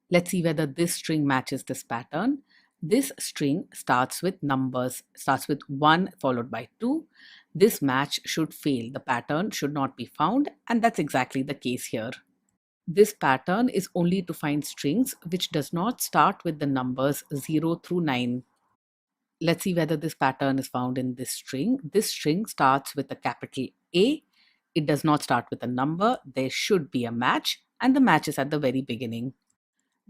Let's see whether this string matches this pattern. This string starts with numbers, starts with 1 followed by 2. This match should fail. The pattern should not be found, and that's exactly the case here. This pattern is only to find strings which does not start with the numbers 0 through 9. Let's see whether this pattern is found in this string. This string starts with a capital A. It does not start with a number. There should be a match, and the match is at the very beginning.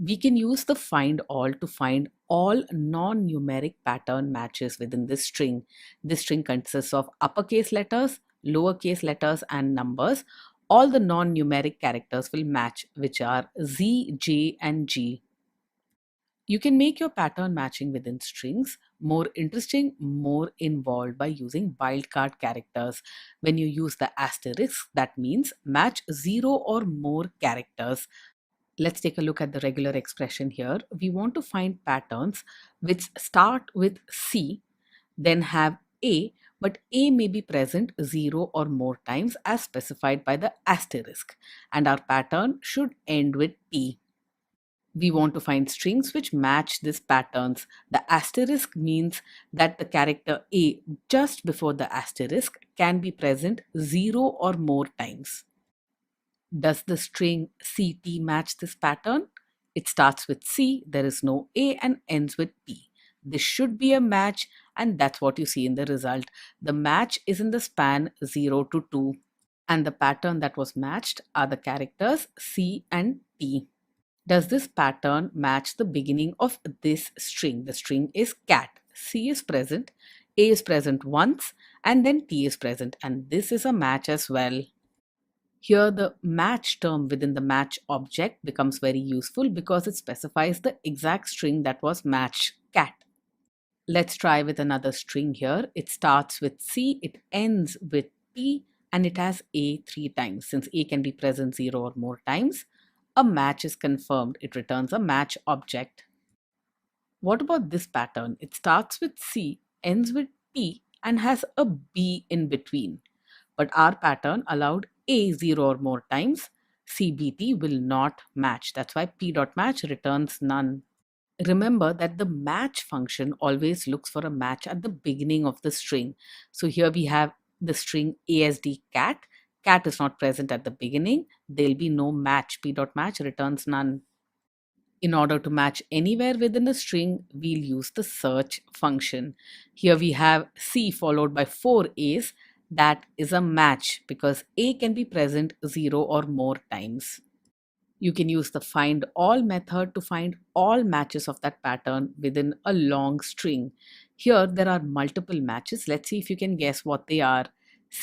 We can use the find all to find all non-numeric pattern matches within this string. This string consists of uppercase letters, lowercase letters, and numbers. All the non-numeric characters will match, which are Z, J, and G. You can make your pattern matching within strings more interesting, more involved by using wildcard characters. When you use the asterisk, that means match 0 or more characters. Let's take a look at the regular expression here. We want to find patterns which start with C, then have A, but A may be present 0 or more times as specified by the asterisk, and our pattern should end with P. We want to find strings which match these patterns. The asterisk means that the character A just before the asterisk can be present 0 or more times. Does the string CT match this pattern? It starts with C, there is no A, and ends with P. This should be a match, and that's what you see in the result. The match is in the span 0 to 2, and the pattern that was matched are the characters C and T. Does this pattern match the beginning of this string? The string is cat. C is present, A is present once, and then T is present, and this is a match as well. Here, the match term within the match object becomes very useful because it specifies the exact string that was matched, cat. Let's try with another string here. It starts with C, it ends with P, and it has A 3 times. Since A can be present 0 or more times, a match is confirmed. It returns a match object. What about this pattern? It starts with C, ends with P, and has a B in between. But our pattern allowed A 0 or more times. CBT will not match. That's why P.match returns none. Remember that the match function always looks for a match at the beginning of the string. So here we have the string ASD cat. Cat is not present at the beginning. There'll be no match. P.match returns none. In order to match anywhere within a string, we'll use the search function. Here we have C followed by 4 A's. That is a match because A can be present 0 or more times. You can use the find all method to find all matches of that pattern within a long string. Here there are multiple matches. Let's see if you can guess what they are.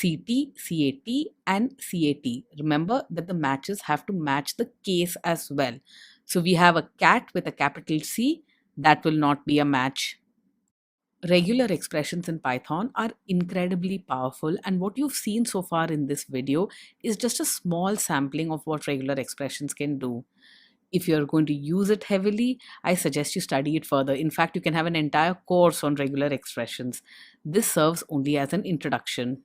CT, CAT, and CAT. Remember that the matches have to match the case as well. So we have a cat with a capital C. That will not be a match. Regular expressions in Python are incredibly powerful, and what you've seen so far in this video is just a small sampling of what regular expressions can do. If you're going to use it heavily, I suggest you study it further. In fact, you can have an entire course on regular expressions. This serves only as an introduction.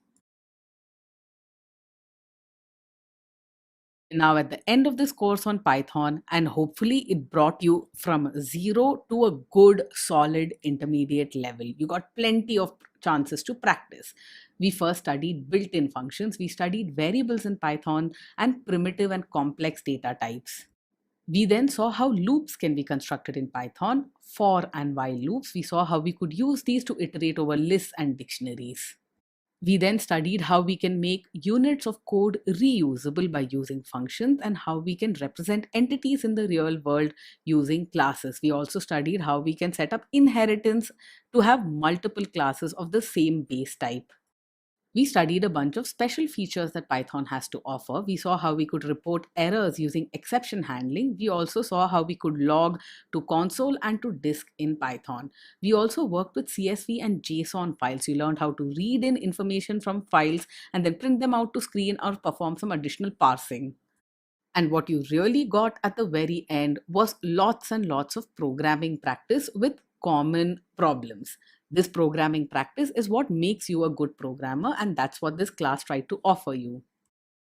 Now at the end of this course on Python, and hopefully it brought you from 0 to a good solid intermediate level. You got plenty of chances to practice. We first studied built-in functions, we studied variables in Python, and primitive and complex data types. We then saw how loops can be constructed in Python, for and while loops. We saw how we could use these to iterate over lists and dictionaries. We then studied how we can make units of code reusable by using functions, and how we can represent entities in the real world using classes. We also studied how we can set up inheritance to have multiple classes of the same base type. We studied a bunch of special features that Python has to offer. We saw how we could report errors using exception handling. We also saw how we could log to console and to disk in Python. We also worked with CSV and JSON files. We learned how to read in information from files and then print them out to screen or perform some additional parsing. And what you really got at the very end was lots and lots of programming practice with common problems. This programming practice is what makes you a good programmer, and that's what this class tried to offer you.